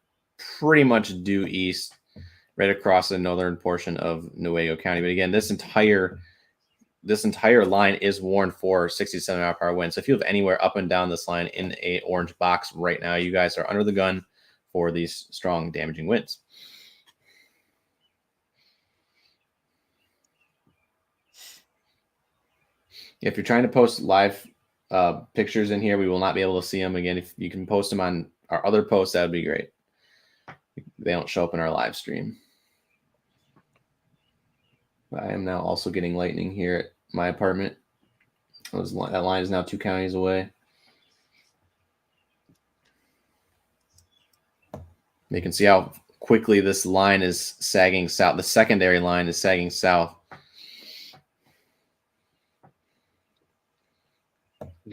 pretty much due east, right across the northern portion of Newaygo County. But again, this entire line is warned for 67 mile per hour winds. So if you have anywhere up and down this line in a orange box right now, you guys are under the gun for these strong damaging winds. If you're trying to post live pictures in here, we will not be able to see them. Again, if you can post them on our other posts, that would be great. They don't show up in our live stream. I am now also getting lightning here at my apartment. That line is now 2 counties away. You can see how quickly this line is sagging south. The secondary line is sagging south.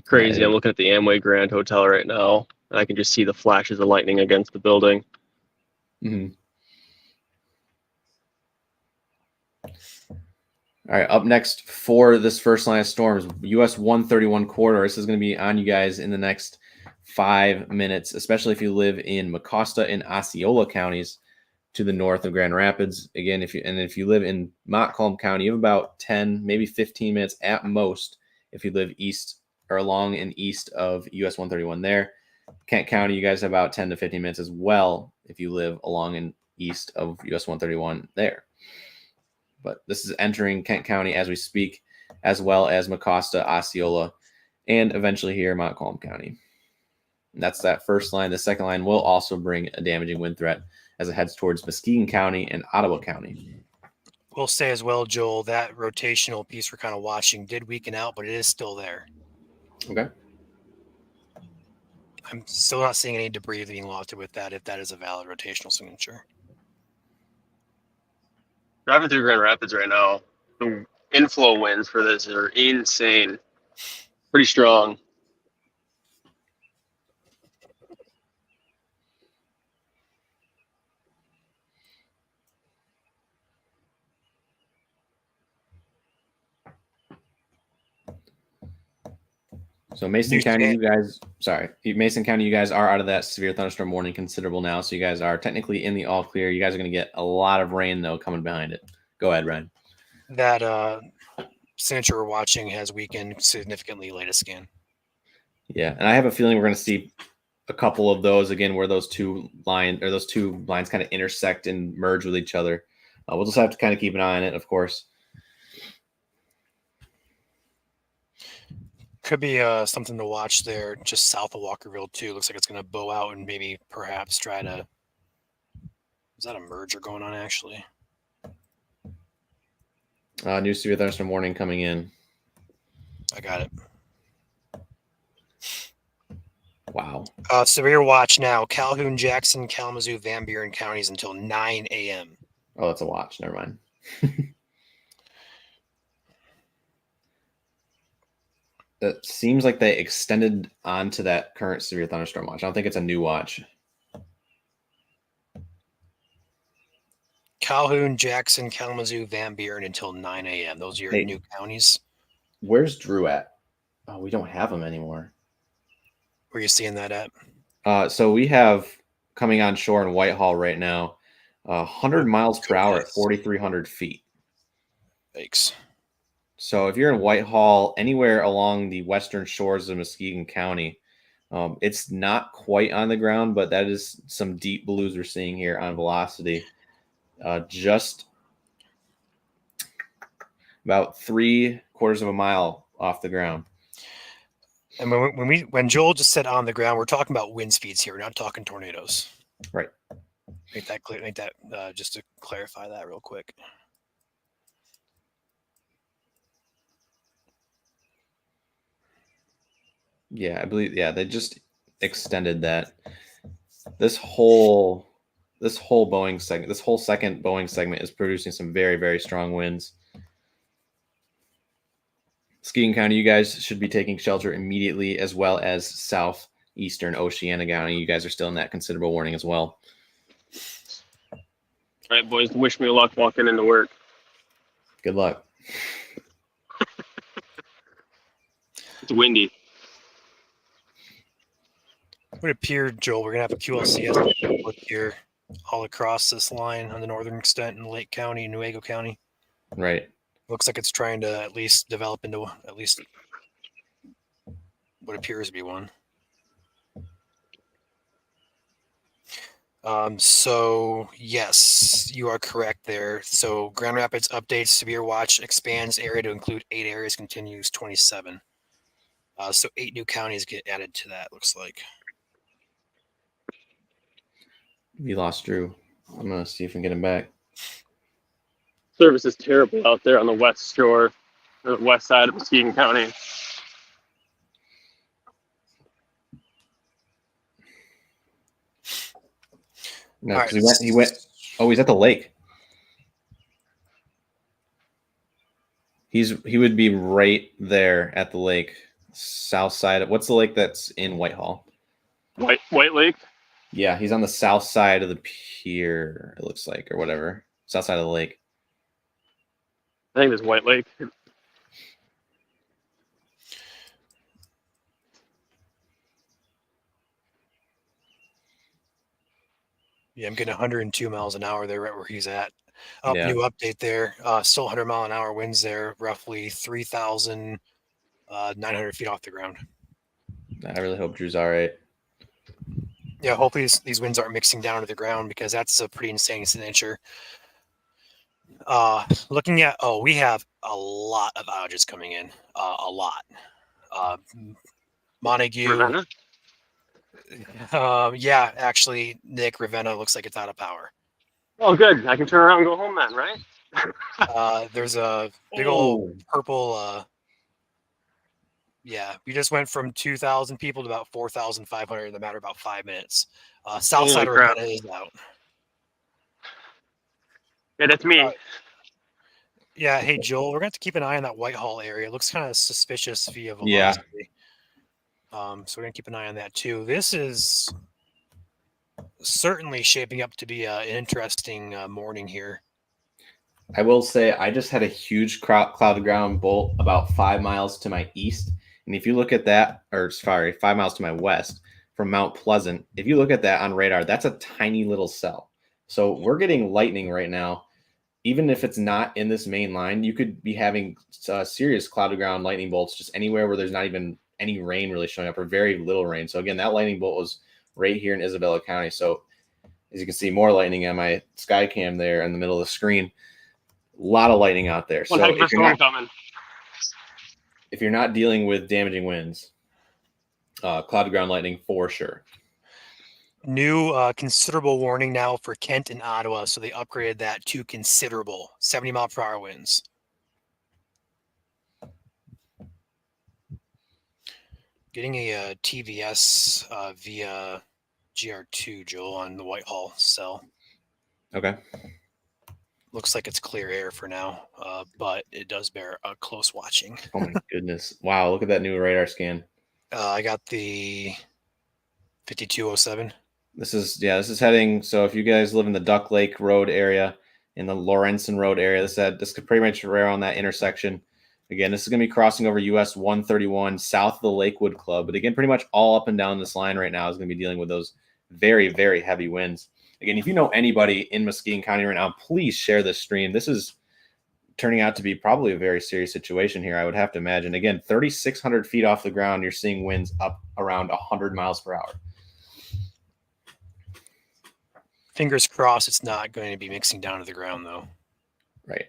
Crazy. I'm looking at the Amway Grand Hotel right now, and I can just see the flashes of lightning against the building. Mm-hmm. All right, up next for this first line of storms, US 131 corridor. This is going to be on you guys in the next 5 minutes, especially if you live in Mecosta and Osceola counties to the north of Grand Rapids. Again, if you live in Montcalm County, you have about 10, maybe 15 minutes at most if you live east or along and east of US 131 there. Kent County, you guys have about 10 to 15 minutes as well if you live along and east of US 131 there. But this is entering Kent County as we speak, as well as Mecosta, Osceola, and eventually here Montcalm County. And that's that first line. The second line will also bring a damaging wind threat as it heads towards Muskegon County and Ottawa County. We'll say as well, Joel, that rotational piece we're kind of watching did weaken out, but it is still there. Okay. I'm still not seeing any debris being lofted with that, if that is a valid rotational signature. Driving through Grand Rapids right now, the inflow winds for this are insane. Pretty strong. So Mason County, you guys are out of that severe thunderstorm warning considerable now. So you guys are technically in the all clear. You guys are going to get a lot of rain, though, coming behind it. Go ahead, Ryan. That signature we're watching has weakened significantly latest scan. Yeah, and I have a feeling we're going to see a couple of those again where those two lines kind of intersect and merge with each other. We'll just have to kind of keep an eye on it, of course. Could be something to watch there just south of Walkerville, too. Looks like it's going to bow out and maybe perhaps try to... Is that a merger going on, actually? New severe thunderstorm warning coming in. I got it. Wow. Severe watch now. Calhoun, Jackson, Kalamazoo, Van Buren counties until 9 a.m. Oh, that's a watch. Never mind. It seems like they extended onto that current severe thunderstorm watch. I don't think it's a new watch. Calhoun, Jackson, Kalamazoo, Van Buren until 9 a.m. Those are your new counties. Where's Drew at? Oh, we don't have him anymore. Where are you seeing that at? So we have coming on shore in Whitehall right now, 100 miles per hour at 4,300 feet. Thanks. So if you're in Whitehall, anywhere along the western shores of Muskegon County, it's not quite on the ground, but that is some deep blues we're seeing here on velocity. Just about 3/4 of a mile off the ground. And when Joel just said on the ground, we're talking about wind speeds here. We're not talking tornadoes. Right. Make that clear. Just to clarify that real quick. Yeah, I believe. Yeah, they just extended that. This whole Boeing segment, this whole second Boeing segment is producing some very, very strong winds. Muskegon County, you guys should be taking shelter immediately, as well as southeastern Oceana County. You guys are still in that considerable warning as well. All right, boys, wish me luck walking into work. Good luck. It's windy. It would appear, Joel, we're going to have a QLCS look here all across this line on the northern extent in Lake County and Nuevo County. Right. Looks like it's trying to at least develop into at least what appears to be one. So yes, you are correct there. So Grand Rapids updates severe watch expands area to include 8 areas, continues 27. So 8 new counties get added to that, looks like. We lost Drew. I'm going to see if we can get him back. Service is terrible out there on the west shore, or the west side of Muskegon County. No, All because right. he went. Oh, he's at the lake. He would be right there at the lake, south side. What's the lake that's in Whitehall? White Lake. Yeah, he's on the south side of the pier. It looks like, or whatever, south side of the lake. I think it's White Lake. Yeah, I'm getting 102 miles an hour there, right where he's at. Yeah. New update there. Still 100-mile-an-hour winds there, roughly 3,900 feet off the ground. I really hope Drew's all right. Yeah, hopefully these winds aren't mixing down to the ground because that's a pretty insane signature. Looking at, we have a lot of outages coming in. A lot. Montague. Ravenna? Yeah, actually, Nick, Ravenna looks like it's out of power. Oh, good. I can turn around and go home then, right? There's a big old purple. Yeah, we just went from 2,000 people to about 4,500 in the matter of about 5 minutes. South Holy side of crap. Ravenna is out. Yeah, that's me. Yeah, hey Joel, we're going to have to keep an eye on that Whitehall area. It looks kind of suspicious via velocity. Yeah. So we're going to keep an eye on that too. This is certainly shaping up to be an interesting morning here. I will say I just had a huge cloud ground bolt about 5 miles to my east. And if you look at that, or sorry, 5 miles to my west from Mount Pleasant, if you look at that on radar, that's a tiny little cell. So we're getting lightning right now. Even if it's not in this main line, you could be having serious cloud to ground lightning bolts just anywhere where there's not even any rain really showing up or very little rain. So again, that lightning bolt was right here in Isabella County. So as you can see, more lightning on my sky cam there in the middle of the screen. A lot of lightning out there. One So heck of a storm coming. if you're not dealing with damaging winds, cloud to ground lightning for sure. New considerable warning now for Kent and Ottawa. So they upgraded that to considerable 70-mile-per-hour winds. Getting a TVS via GR2, Joel, on the Whitehall cell. Okay. Looks like it's clear air for now, but it does bear a close watching. Oh my goodness. Wow. Look at that new radar scan. I got the 5207. This is heading. So if you guys live in the Duck Lake Road area, in the Lawrenson Road area, this could pretty much right on that intersection. Again, this is going to be crossing over US 131 south of the Lakewood Club. But again, pretty much all up and down this line right now is going to be dealing with those very, very heavy winds. Again, if you know anybody in Muskegon County right now, please share this stream. This is turning out to be probably a very serious situation here, I would have to imagine. Again, 3,600 feet off the ground, you're seeing winds up around 100 miles per hour. Fingers crossed it's not going to be mixing down to the ground, though. Right.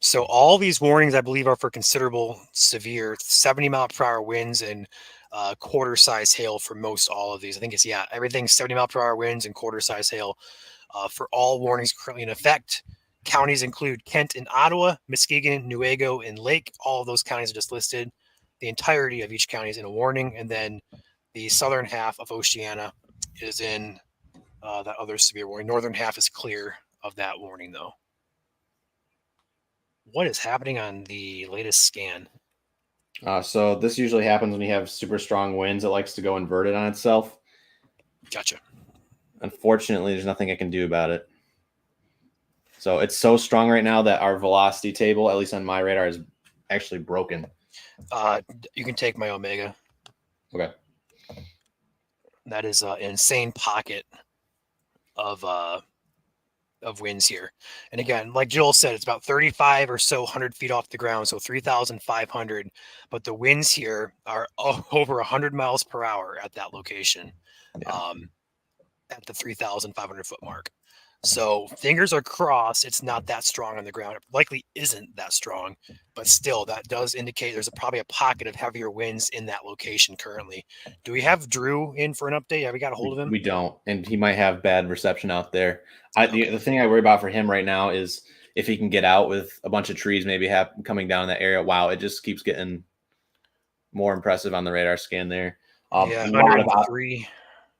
So all these warnings, I believe, are for considerable severe 70-mile-per-hour winds and quarter-size hail for most all of these. I think it's, everything's 70-mile-per-hour winds and quarter-size hail for all warnings currently in effect. Counties include Kent and Ottawa, Muskegon, Newaygo, and Lake. All of those counties are just listed. The entirety of each county is in a warning, and then the southern half of Oceana is in that other severe warning. Northern half is clear of that warning, though. What is happening on the latest scan? So this usually happens when you have super strong winds. It likes to go inverted on itself. Gotcha. Unfortunately, there's nothing I can do about it. So it's so strong right now that our velocity table, at least on my radar, is actually broken. You can take my Omega. Okay. That is an insane pocket of winds here. And again, like Joel said, it's about 35 or so 100 feet off the ground, so 3,500. But the winds here are over 100 miles per hour at that location, at the 3,500 foot mark. So fingers are crossed it's not that strong on the ground. It likely isn't that strong, but still that does indicate there's probably a pocket of heavier winds in that location currently. Do we have Drew in for an update? Have we got a hold of him? We don't, and he might have bad reception out there. The thing I worry about for him right now is if he can get out with a bunch of trees maybe coming down in that area. Wow, it just keeps getting more impressive on the radar scan there. 103.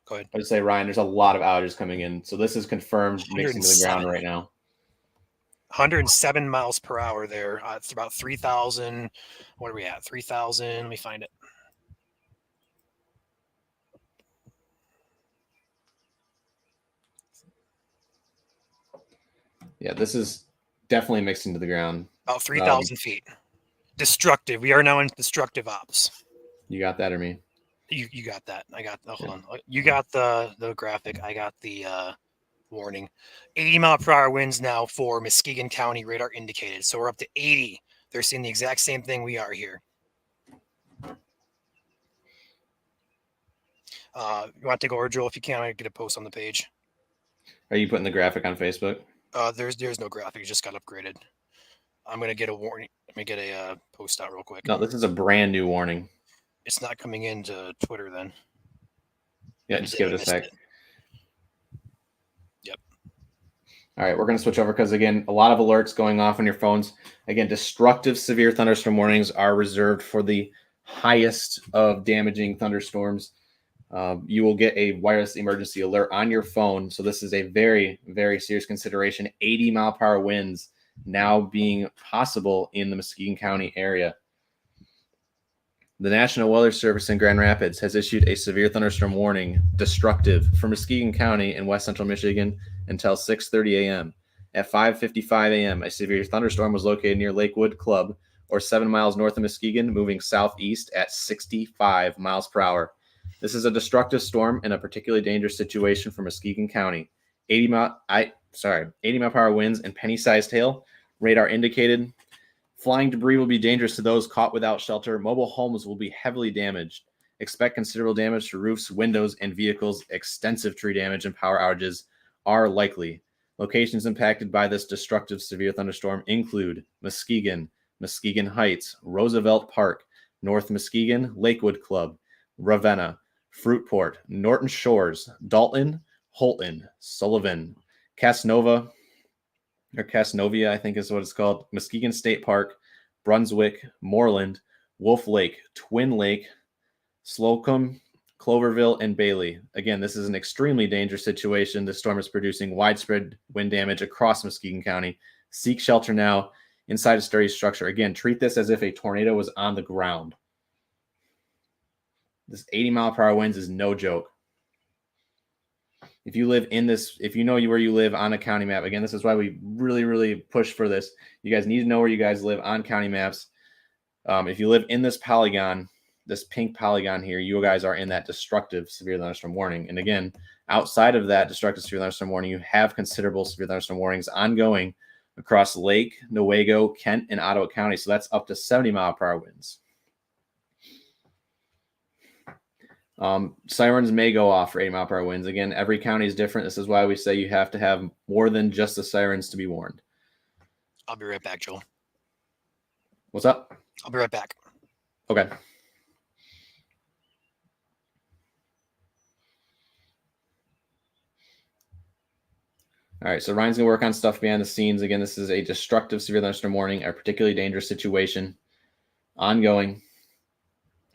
Go ahead. I would say, Ryan, there's a lot of outages coming in. So this is confirmed mixing to the ground 107. right now. 107 miles per hour there. It's about 3,000. What are we at? 3,000. Let me find it. Yeah, this is definitely mixing to the ground. About 3,000 feet. Destructive. We are now in destructive ops. You got that or me? You got that. I got. Hold on. You got the graphic. I got the warning. 80-mile-per-hour winds now for Muskegon County radar indicated. So we're up to 80. They're seeing the exact same thing we are here. You want to take over, Joel? If you can, I get a post on the page. Are you putting the graphic on Facebook? There's no graphic. It just got upgraded. I'm gonna get a warning. Let me get a post out real quick. No, this is a brand new warning. It's not coming into Twitter then. Yeah, just give it a sec. Yep. All right, we're going to switch over because, again, a lot of alerts going off on your phones. Again, destructive severe thunderstorm warnings are reserved for the highest of damaging thunderstorms. You will get a wireless emergency alert on your phone. So this is a very, very serious consideration. 80-mile-per-hour winds now being possible in the Muskegon County area. The National Weather Service in Grand Rapids has issued a severe thunderstorm warning, destructive, for Muskegon County in west central Michigan until 6:30 a.m. At 5:55 a.m., a severe thunderstorm was located near Lakewood Club, or 7 miles north of Muskegon, moving southeast at 65 miles per hour. This is a destructive storm and a particularly dangerous situation for Muskegon County. 80-mile-per-hour winds and penny-sized hail. Radar indicated. Flying debris will be dangerous to those caught without shelter. Mobile homes will be heavily damaged. Expect considerable damage to roofs, windows, and vehicles. Extensive tree damage and power outages are likely. Locations impacted by this destructive severe thunderstorm include Muskegon, Muskegon Heights, Roosevelt Park, North Muskegon, Lakewood Club, Ravenna, Fruitport, Norton Shores, Dalton, Holton, Sullivan, Casnova, or Casnovia, I think is what it's called, Muskegon State Park, Brunswick, Moreland, Wolf Lake, Twin Lake, Slocum, Cloverville, and Bailey. Again, this is an extremely dangerous situation. The storm is producing widespread wind damage across Muskegon County. Seek shelter now inside a sturdy structure. Again, treat this as if a tornado was on the ground. This 80-mile-per-hour winds is no joke. If you live in this, if you know where you live on a county map, again, this is why we really, really push for this. You guys need to know where you guys live on county maps. If you live in this polygon, this pink polygon here, you guys are in that destructive severe thunderstorm warning. And again, outside of that destructive severe thunderstorm warning, you have considerable severe thunderstorm warnings ongoing across Lake, Newaygo, Kent, and Ottawa County. So that's up to 70-mile-per-hour winds. Sirens may go off for 80-mile-per-hour winds. Again, every county is different. This is why we say you have to have more than just the sirens to be warned. I'll be right back, Joel. What's up? I'll be right back. Okay. All right, so Ryan's going to work on stuff behind the scenes. Again, this is a destructive severe thunderstorm warning, a particularly dangerous situation, ongoing.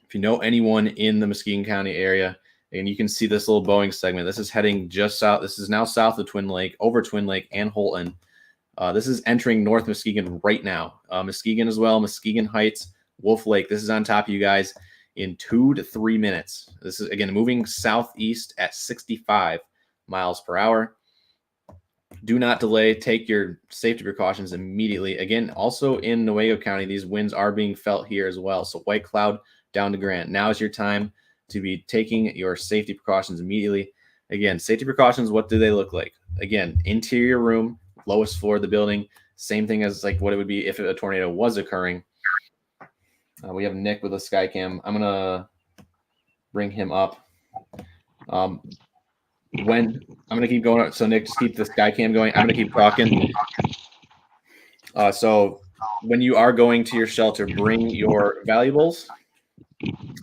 If you know anyone in the Muskegon County area, and you can see this little Boeing segment, this is heading just south. This is now south of Twin Lake, over Twin Lake and Holton. This is entering North Muskegon right now. Muskegon as well, Muskegon Heights, Wolf Lake. This is on top of you guys in 2 to 3 minutes. This is, again, moving southeast at 65 miles per hour. Do not delay. Take your safety precautions immediately. Again, also in Newaygo County, these winds are being felt here as well. So White Cloud down to Grant. Now is your time to be taking your safety precautions immediately. Again, safety precautions, what do they look like? Again, interior room, lowest floor of the building. Same thing as like what it would be if a tornado was occurring. We have Nick with a Skycam. I'm going to bring him up. I'm going to keep going. So Nick, just keep the Skycam going. I'm going to keep talking. So when you are going to your shelter, bring your valuables.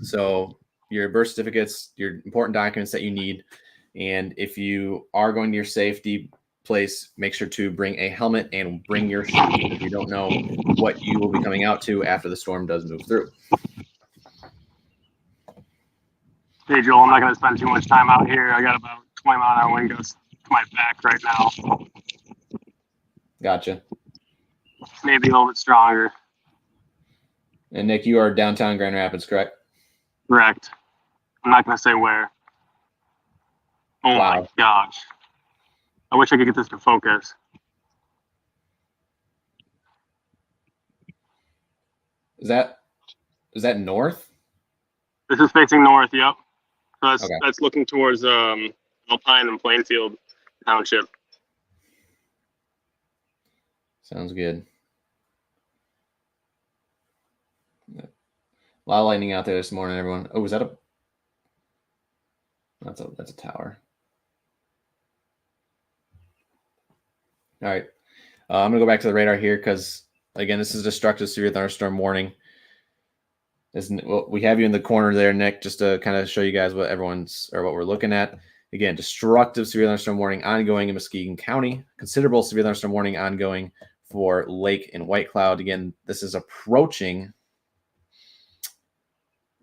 So your birth certificates, your important documents that you need. And if you are going to your safety place, make sure to bring a helmet and bring your shoes because you don't know what you will be coming out to after the storm does move through. Hey, Joel, I'm not going to spend too much time out here. I got about 20-mile-an-hour wind gusts to my back right now. Gotcha. Maybe a little bit stronger. And Nick, you are downtown Grand Rapids, correct? Correct. I'm not going to say where. Oh, Wow. my gosh. I wish I could get this to focus. Is that north? This is facing north, yep. So Okay. that's looking towards Alpine and Plainfield Township. Sounds good. A lot of lightning out there this morning, everyone. Oh, is that a? That's a tower. All right. I'm gonna go back to the radar here because again, this is destructive severe thunderstorm warning. We have you in the corner there, Nick, just to kind of show you guys what we're looking at. Again, destructive severe thunderstorm warning ongoing in Muskegon County. Considerable severe thunderstorm warning ongoing for Lake and White Cloud. Again, this is approaching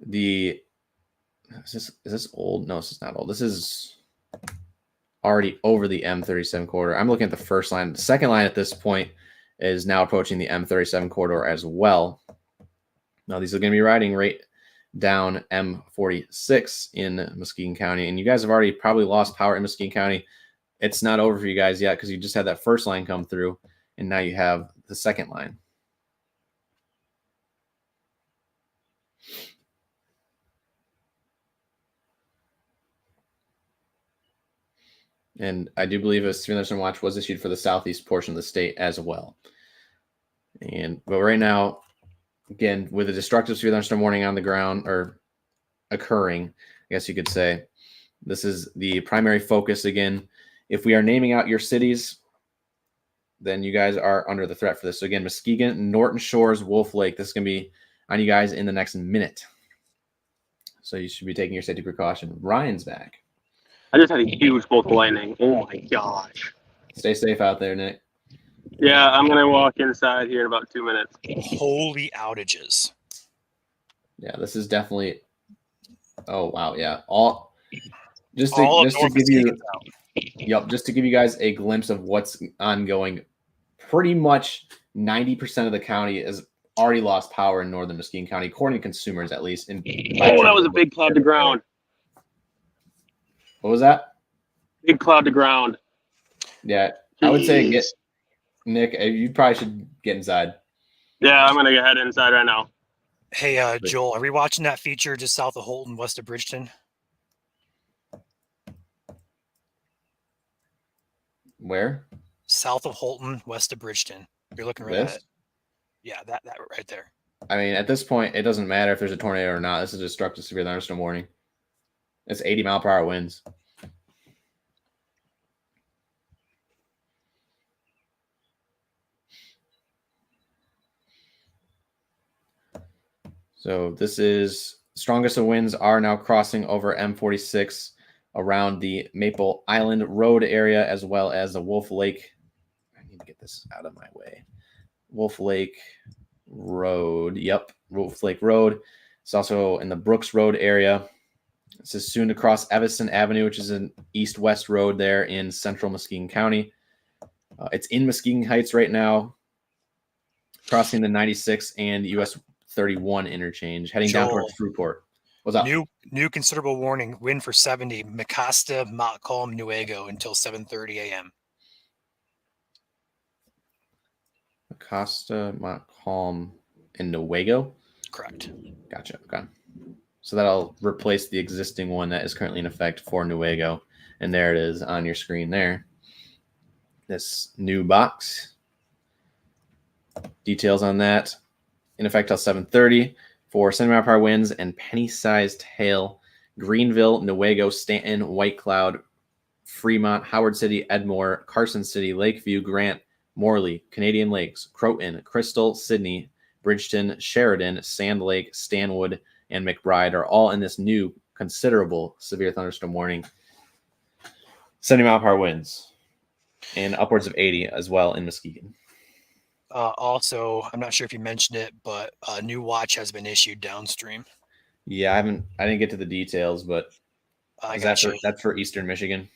the. Is this old? No, this is not old. This is already over the M37 corridor. I'm looking at the first line. The second line at this point is now approaching the M37 corridor as well. Now, these are going to be riding right down M46 in Muskegon County. And you guys have already probably lost power in Muskegon County. It's not over for you guys yet because you just had that first line come through, and now you have the second line. And I do believe a severe thunderstorm watch was issued for the southeast portion of the state as well. But right now, again, with a destructive severe thunderstorm warning on the ground or occurring, I guess you could say, this is the primary focus. Again, if we are naming out your cities, then you guys are under the threat for this. So again, Muskegon, Norton Shores, Wolf Lake. This is going to be on you guys in the next minute. So you should be taking your safety precaution. Ryan's back. I just had a huge bolt of lightning. Oh, my gosh. Stay safe out there, Nick. Yeah, I'm going to walk inside here in about 2 minutes. Holy outages. Yeah, this is definitely. Oh wow, yeah. Just to give you guys a glimpse of what's ongoing. Pretty much 90% of the county has already lost power in northern Muskegon County, according to consumers at least. That was a big cloud to ground. What was that? Big cloud to ground. Yeah, I would say Nick, you probably should get inside. Yeah, I'm gonna head inside right now. Hey, Joel, are we watching that feature just south of Holton, west of Bridgeton? Where? South of Holton, west of Bridgeton. You're looking right at it. Yeah, that right there. I mean, at this point, it doesn't matter if there's a tornado or not. This is a destructive severe thunderstorm warning. It's 80-mile-per-hour winds. So this is strongest of winds are now crossing over M46 around the Maple Island Road area, as well as the Wolf Lake. I need to get this out of my way. Wolf Lake Road. Yep, Wolf Lake Road. It's also in the Brooks Road area. This is soon to cross Evanston Avenue, which is an east-west road there in central Muskegon County. It's in Muskegon Heights right now, crossing the 96 and US 31 interchange, heading down towards Fruitport. What's up? New considerable warning. Wind for 70. Mecosta, Montcalm, Nuevo until 7:30 a.m. Mecosta, Montcalm, and Nuevo? Correct. Gotcha. Okay. So that'll replace the existing one that is currently in effect for Nuevo. And there it is on your screen there. This new box. Details on that. In effect till 7:30 for 70-mile-per-hour winds and penny-sized hail. Greenville, Nuevo, Stanton, White Cloud, Fremont, Howard City, Edmore, Carson City, Lakeview, Grant, Morley, Canadian Lakes, Croton, Crystal, Sydney, Bridgeton, Sheridan, Sand Lake, Stanwood, and McBride are all in this new considerable severe thunderstorm warning. 70-mile-per-hour winds and upwards of 80 as well in Muskegon. Also, I'm not sure if you mentioned it, but a new watch has been issued downstream. Yeah, I didn't get to the details, but I is got you. that's for Eastern Michigan?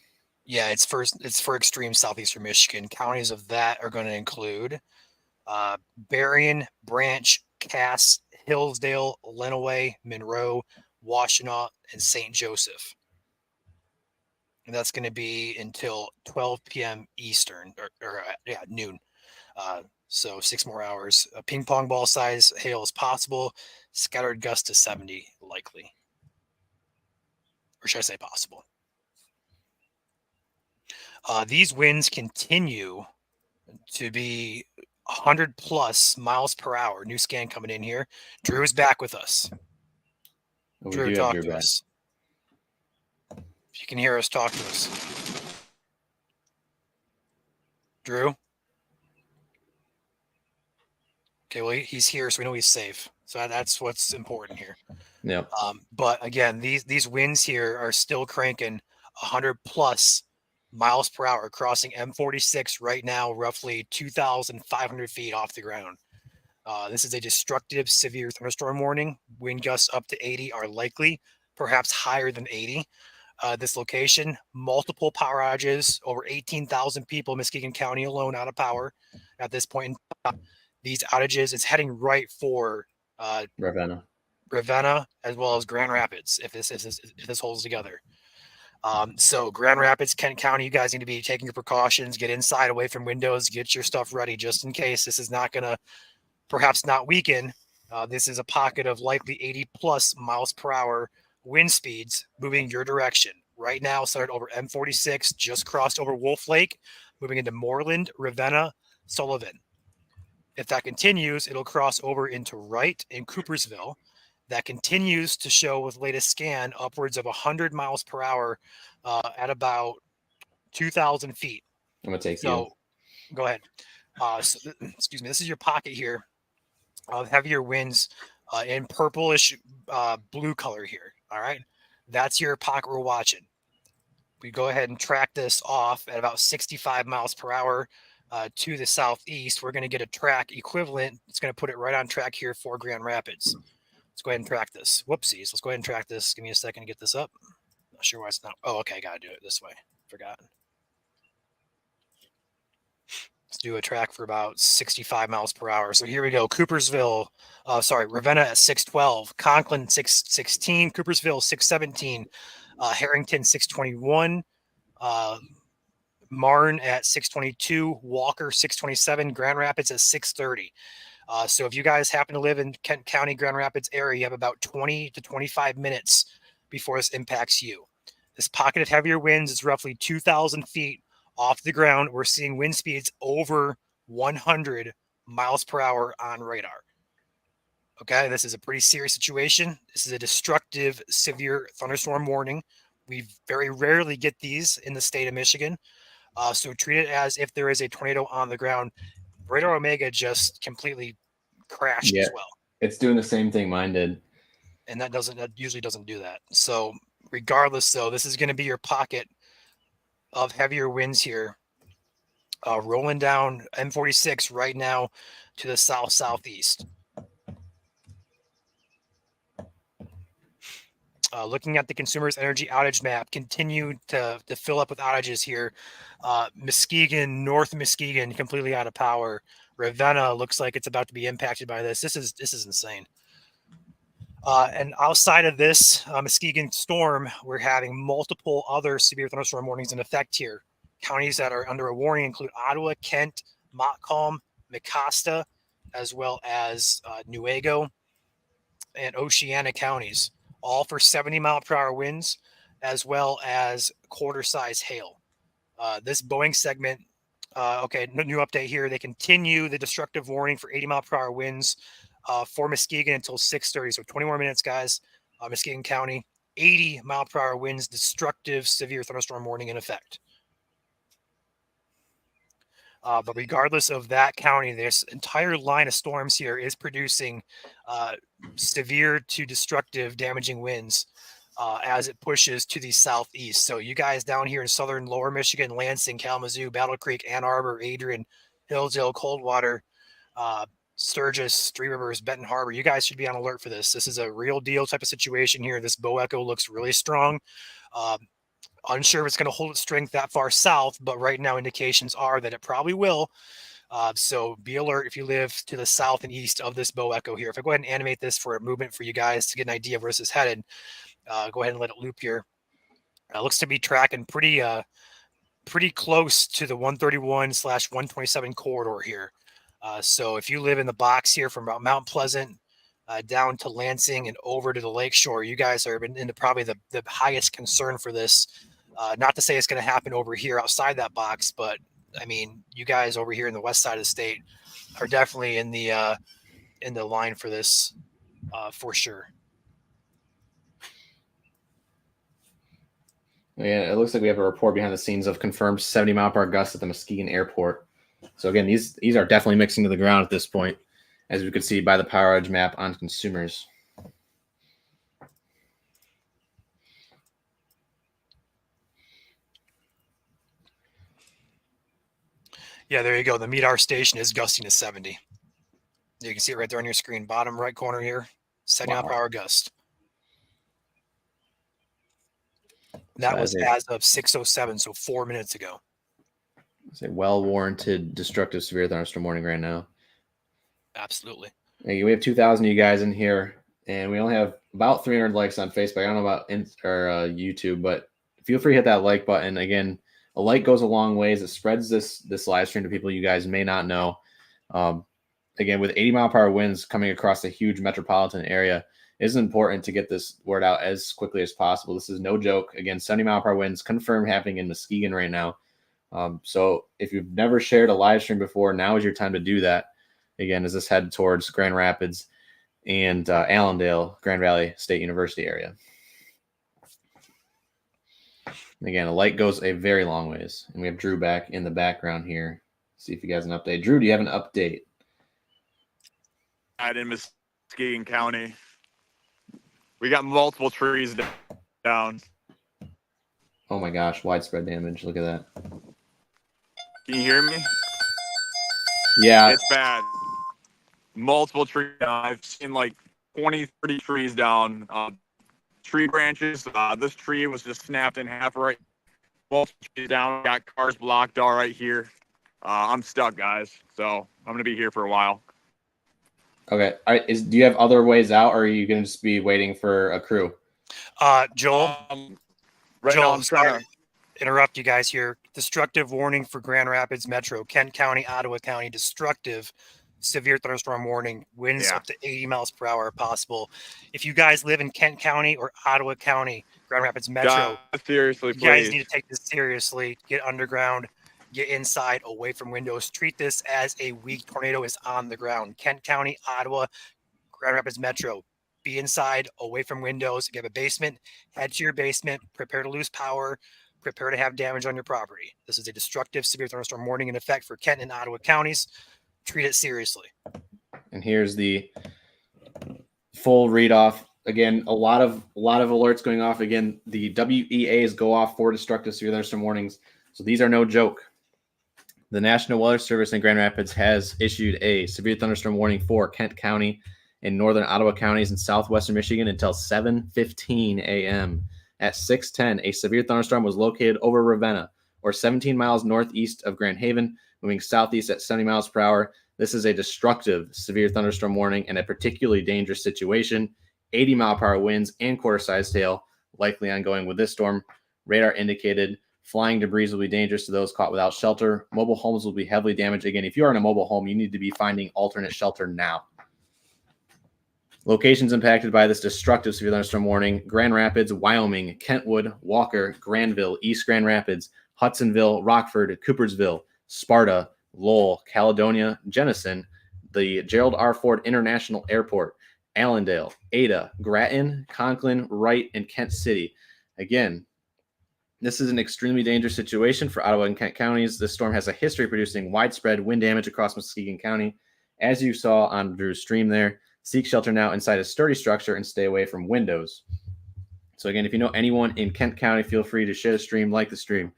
Yeah, it's for extreme southeastern Michigan. Counties of that are going to include Berrien, Branch, Cass, Hillsdale, Lenawee, Monroe, Washtenaw, and St. Joseph. And that's going to be until 12 p.m. Eastern, or noon. So 6 more hours. A ping pong ball size hail is possible. Scattered gusts to 70 likely. Or should I say possible? These winds continue to be 100 plus miles per hour. New scan coming in here. Drew is back with us. Oh, we Drew, do have talk Drew to back. us. If you can hear us, talk to us. Drew? Okay, well, he's here, so we know he's safe. So that's what's important here. Yep. But again, these winds here are still cranking 100 plus miles per hour, crossing M46 right now, roughly 2,500 feet off the ground. This is a destructive, severe thunderstorm warning. Wind gusts up to 80 are likely, perhaps higher than 80. This location, multiple power outages, over 18,000 people in Muskegon County alone out of power at this point in time. These outages, it's heading right for Ravenna. Ravenna as well as Grand Rapids if this holds together. So Grand Rapids, Kent County, you guys need to be taking your precautions, get inside away from windows, get your stuff ready just in case this is not going to perhaps not weaken. This is a pocket of likely 80 plus miles per hour wind speeds moving your direction. Right now, started over M46, just crossed over Wolf Lake, moving into Moreland, Ravenna, Sullivan. If that continues, it'll cross over into Wright and Coopersville. That continues to show with latest scan upwards of 100 miles per hour at about 2,000 feet. I'm gonna take So you. go ahead. Excuse me. This is your pocket here of heavier winds in purplish blue color here. All right. That's your pocket we're watching. We go ahead and track this off at about 65 miles per hour to the southeast. We're going to get a track equivalent. It's going to put it right on track here for Grand Rapids. Let's go ahead and track this. Whoopsies. Let's go ahead and track this. Give me a second to get this up. Not sure why it's not. Oh, okay. I got to do it this way. Forgot. Let's do a track for about 65 miles per hour. So here we go. Ravenna at 612, Conklin 616, Coopersville 617, Harrington 621, Marne at 622, Walker 627, Grand Rapids at 630. So if you guys happen to live in Kent County, Grand Rapids area, you have about 20 to 25 minutes before this impacts you. This pocket of heavier winds is roughly 2,000 feet off the ground. We're seeing wind speeds over 100 miles per hour on radar. Okay, this is a pretty serious situation. This is a destructive, severe thunderstorm warning. We very rarely get these in the state of Michigan. So treat it as if there is a tornado on the ground. Radar Omega just completely crashed as well. It's doing the same thing mine did. And that usually doesn't do that. So regardless, though, this is going to be your pocket of heavier winds here. Rolling down M46 right now to the southeast. Looking at the consumer's energy outage map, continue to fill up with outages here. Muskegon, North Muskegon, completely out of power. Ravenna looks like it's about to be impacted by this. This is insane. And outside of this Muskegon storm, we're having multiple other severe thunderstorm warnings in effect here. Counties that are under a warning include Ottawa, Kent, Montcalm, Mecosta, as well as Newaygo and Oceana counties, all for 70 mile per hour winds, as well as quarter size hail. This Boeing segment, new update here. They continue the destructive warning for 80 mile per hour winds for Muskegon until 6:30. So 20 more minutes, guys. Muskegon County, 80 mile per hour winds, destructive, severe thunderstorm warning in effect. But regardless of that county, this entire line of storms here is producing severe to destructive, damaging winds as it pushes to the southeast. So you guys down here in southern lower Michigan, Lansing, Kalamazoo, Battle Creek, Ann Arbor, Adrian, Hillsdale, Coldwater, Sturgis, Three Rivers, Benton Harbor, you guys should be on alert for this. This is a real deal type of situation here. This bow echo looks really strong. Unsure if it's going to hold its strength that far south, but right now indications are that it probably will. So be alert if you live to the south and east of this bow echo here. If I go ahead and animate this for a movement for you guys to get an idea of where this is headed, go ahead and let it loop here. Looks to be tracking pretty close to the 131/127 corridor here. So if you live in the box here from Mount Pleasant down to Lansing and over to the lakeshore, you guys are into probably the highest concern for this. Not to say it's going to happen over here outside that box, but I mean, you guys over here in the west side of the state are definitely in the line for this for sure. Yeah, it looks like we have a report behind the scenes of confirmed 70-mile-per-hour gusts at the Muskegon airport. So again, these are definitely mixing to the ground at this point, as we could see by the power outage map on consumers. Yeah, there you go. The MEDAR station is gusting to 70. You can see it right there on your screen, bottom right corner here, 70-mile-per-hour gust. That was as of 6:07, so 4 minutes ago. It's a well-warranted destructive severe thunderstorm warning right now. Absolutely. We have 2,000 of you guys in here, and we only have about 300 likes on Facebook. I don't know about YouTube, but feel free to hit that like button. Again, a like goes a long ways. It spreads this live stream to people you guys may not know. Again, with 80-mile-per-hour winds coming across a huge metropolitan area, it is important to get this word out as quickly as possible. This is no joke. Again, 70-mile-per-hour winds confirmed happening in Muskegon right now. So if you've never shared a live stream before, now is your time to do that. Again, as this head towards Grand Rapids and Allendale, Grand Valley State University area. Again, a light goes a very long ways. And we have Drew back in the background here. See if you guys have an update. Drew, do you have an update? In Muskegon County, we got multiple trees down. Oh my gosh, widespread damage. Look at that. Can you hear me? Yeah. It's bad. Multiple trees down. I've seen like 20, 30 trees down. Tree branches. This tree was just snapped in half right. Multiple trees down. Got cars blocked all right here. I'm stuck, guys. So I'm going to be here for a while. Okay. All right. Do you have other ways out, or are you going to just be waiting for a crew? Joel. Right Joel, now I'm trying to interrupt you guys here. Destructive warning for Grand Rapids Metro, Kent County, Ottawa County. Destructive severe thunderstorm warning. Winds up to 80 miles per hour possible. If you guys live in Kent County or Ottawa County, Grand Rapids Metro, seriously, you guys need to take this seriously. Get underground. Get inside, away from windows. Treat this as a weak tornado is on the ground. Kent County, Ottawa, Grand Rapids Metro. Be inside, away from windows. If you have a basement, head to your basement. Prepare to lose power. Prepare to have damage on your property. This is a destructive severe thunderstorm warning in effect for Kent and Ottawa counties. Treat it seriously. And here's the full read off. Again, a lot of alerts going off. Again, the WEAs go off for destructive severe thunderstorm warnings. So these are no joke. The National Weather Service in Grand Rapids has issued a severe thunderstorm warning for Kent County and northern Ottawa counties in southwestern Michigan until 7:15 a.m. At 6:10, a severe thunderstorm was located over Ravenna, or 17 miles northeast of Grand Haven, moving southeast at 70 miles per hour. This is a destructive severe thunderstorm warning and a particularly dangerous situation. 80-mile-per-hour winds and quarter-sized hail likely ongoing with this storm. Radar indicated flying debris will be dangerous to those caught without shelter. Mobile homes will be heavily damaged. Again, if you are in a mobile home, you need to be finding alternate shelter now. Locations impacted by this destructive severe thunderstorm warning: Grand Rapids, Wyoming, Kentwood, Walker, Granville, East Grand Rapids, Hudsonville, Rockford, Coopersville, Sparta, Lowell, Caledonia, Jenison, the Gerald R. Ford International Airport, Allendale, Ada, Grattan, Conklin, Wright, and Kent City. Again, this is an extremely dangerous situation for Ottawa and Kent counties. This storm has a history of producing widespread wind damage across Muskegon County. As you saw on Drew's stream there, seek shelter now inside a sturdy structure and stay away from windows. So again, if you know anyone in Kent County, feel free to share the stream, like the stream.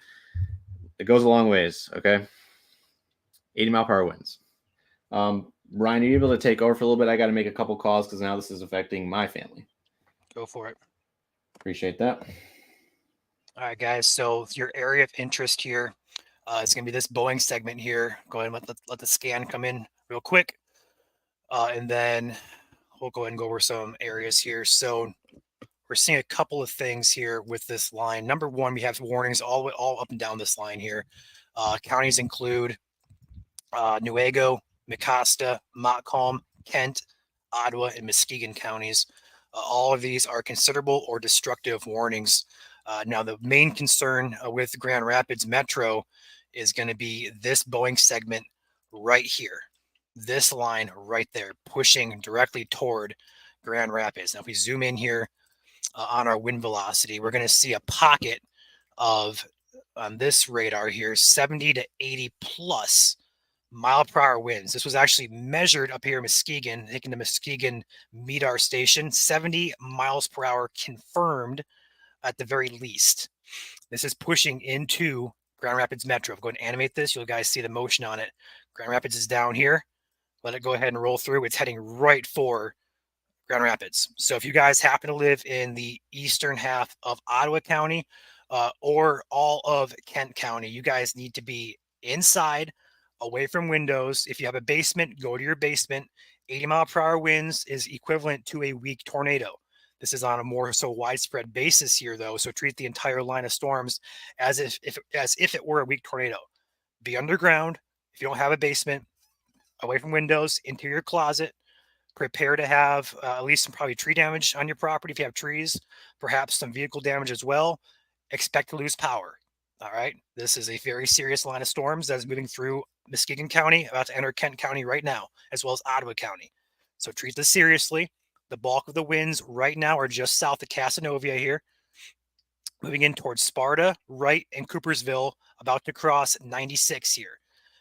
It goes a long ways, okay? 80-mile-per-hour winds. Ryan, are you able to take over for a little bit? I got to make a couple calls because now this is affecting my family. Go for it. Appreciate that. All right, guys. So your area of interest here is going to be this Boeing segment here. Go ahead and let the scan come in real quick. And then we'll go ahead and go over some areas here. So we're seeing a couple of things here with this line. Number one, we have warnings all up and down this line here. Counties include Newaygo, Mecosta, Montcalm, Kent, Ottawa, and Muskegon counties. All of these are considerable or destructive warnings. Now, the main concern with Grand Rapids Metro is going to be this Boeing segment right here. This line right there, pushing directly toward Grand Rapids. Now, if we zoom in here on our wind velocity, we're going to see a pocket of, on this radar here, 70 to 80 plus mile per hour winds. This was actually measured up here in Muskegon, taking the Muskegon MEDAR station, 70 miles per hour confirmed at the very least. This is pushing into Grand Rapids Metro. If I go and animate this, you'll guys see the motion on it. Grand Rapids is down here. Let it go ahead and roll through. It's heading right for Grand Rapids. So if you guys happen to live in the eastern half of Ottawa County or all of Kent County, you guys need to be inside, away from windows. If you have a basement, go to your basement. 80 mile per hour winds is equivalent to a weak tornado. This is on a more so widespread basis here, though. So treat the entire line of storms as if it were a weak tornado. Be underground. If you don't have a basement, away from windows, into your closet. Prepare to have at least some probably tree damage on your property if you have trees, perhaps some vehicle damage as well. Expect to lose power. All right. This is a very serious line of storms that is moving through Muskegon County, about to enter Kent County right now, as well as Ottawa County. So treat this seriously. The bulk of the winds right now are just south of Casanova here, moving in towards Sparta, Wright, and Coopersville, about to cross 96 here.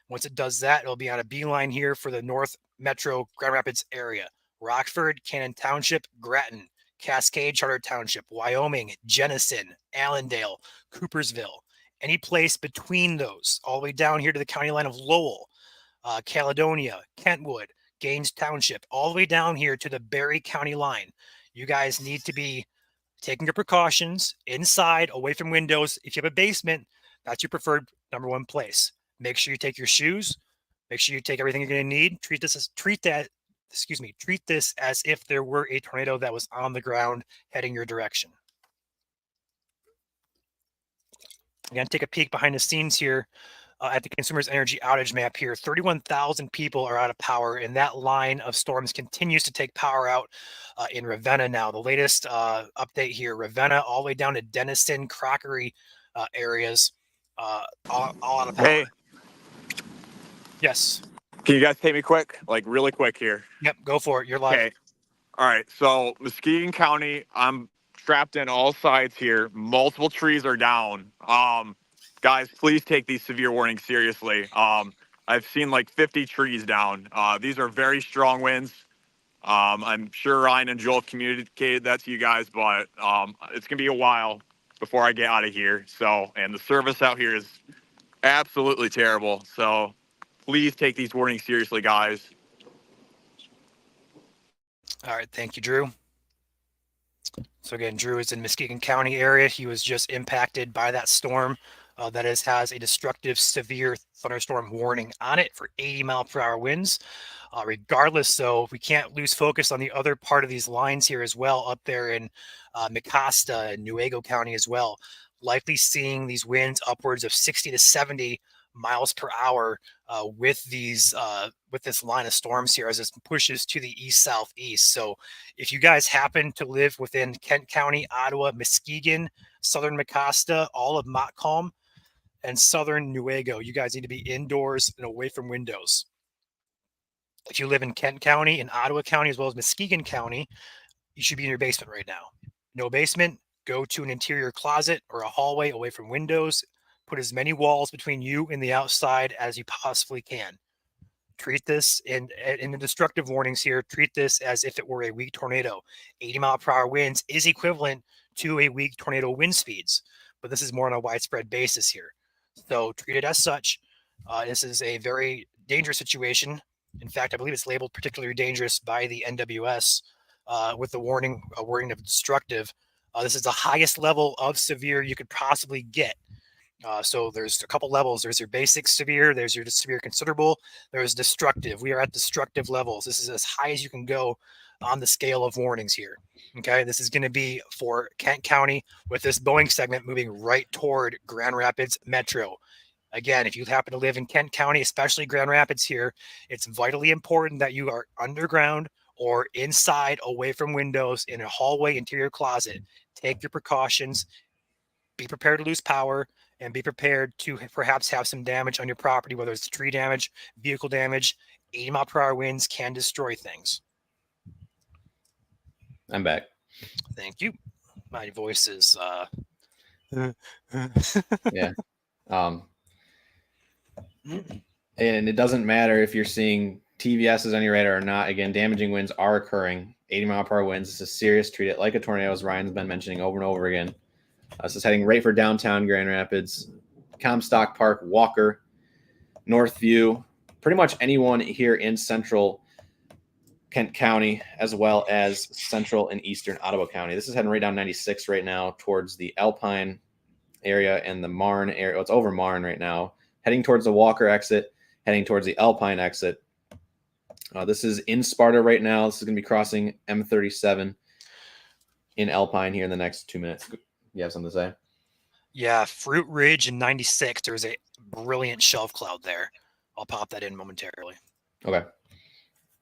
Once it does that, it'll be on a beeline here for the North Metro Grand Rapids area. Rockford, Cannon Township, Grattan, Cascade, Charter Township, Wyoming, Jenison, Allendale, Coopersville. Any place between those, all the way down here to the county line of Lowell, Caledonia, Kentwood, Gaines Township, all the way down here to the Barrie County line. You guys need to be taking your precautions inside, away from windows. If you have a basement, that's your preferred number one place. Make sure you take your shoes. Make sure you take everything you're going to need. Treat this as if there were a tornado that was on the ground heading your direction. Again, take a peek behind the scenes here at the Consumers Energy outage map here. 31,000 people are out of power, and that line of storms continues to take power out in Ravenna now. The latest update here, Ravenna all the way down to Denison, Crockery areas, all out of power. Hey. Yes. Can you guys take me quick? Like really quick here. Yep, go for it. You're live. Okay. All right. So Muskegon County, I'm trapped in all sides here. Multiple trees are down. Guys, please take these severe warnings seriously. I've seen like 50 trees down. These are very strong winds. I'm sure Ryan and Joel communicated that to you guys, but it's gonna be a while before I get out of here. So, and the service out here is absolutely terrible. So please take these warnings seriously, guys. All right. Thank you, Drew. So again, Drew is in Muskegon County area. He was just impacted by that storm that has a destructive severe thunderstorm warning on it for 80 mile per hour winds. Regardless, though, we can't lose focus on the other part of these lines here as well, up there in Mecosta and Newaygo County as well. Likely seeing these winds upwards of 60 to 70 miles per hour with this line of storms here as it pushes to the east southeast. So if you guys happen to live within Kent County, Ottawa, Muskegon, southern Mecosta, all of Montcalm, and southern Newaygo, you guys need to be indoors and away from windows. If you live in Kent County and Ottawa County as well as Muskegon County, you should be in your basement right now. No basement, go to an interior closet or a hallway away from windows. Put as many walls between you and the outside as you possibly can. Treat this, in the destructive warnings here, treat this as if it were a weak tornado. 80 mile per hour winds is equivalent to a weak tornado wind speeds, but this is more on a widespread basis here. So treat it as such. This is a very dangerous situation. In fact, I believe it's labeled particularly dangerous by the NWS with the warning, a warning of destructive. This is the highest level of severe you could possibly get. So there's a couple levels. There's your basic severe, there's your severe considerable, there's destructive. We are at destructive levels. This is as high as you can go on the scale of warnings here. Okay, this is going to be for Kent County with this Boeing segment moving right toward Grand Rapids Metro. Again, if you happen to live in Kent County, especially Grand Rapids here, it's vitally important that you are underground or inside, away from windows, in a hallway, interior closet. Take your precautions. Be prepared to lose power and be prepared to perhaps have some damage on your property, whether it's tree damage, vehicle damage. 80-mile-per-hour winds can destroy things. I'm back. Thank you. My voice is Yeah. And it doesn't matter if you're seeing TVSs on your radar or not. Again, damaging winds are occurring. 80-mile-per-hour winds. This is serious. Treat it like a tornado, as Ryan's been mentioning over and over again. This is heading right for downtown Grand Rapids, Comstock Park, Walker, Northview, pretty much anyone here in central Kent County, as well as central and eastern Ottawa County. This is heading right down 96 right now towards the Alpine area and the Marne area. Well, it's over Marne right now, heading towards the Walker exit, heading towards the Alpine exit. This is in Sparta right now. This is going to be crossing M37 in Alpine here in the next 2 minutes. You have something to say? Yeah, Fruit Ridge in 96. There's a brilliant shelf cloud there. I'll pop that in momentarily. Okay.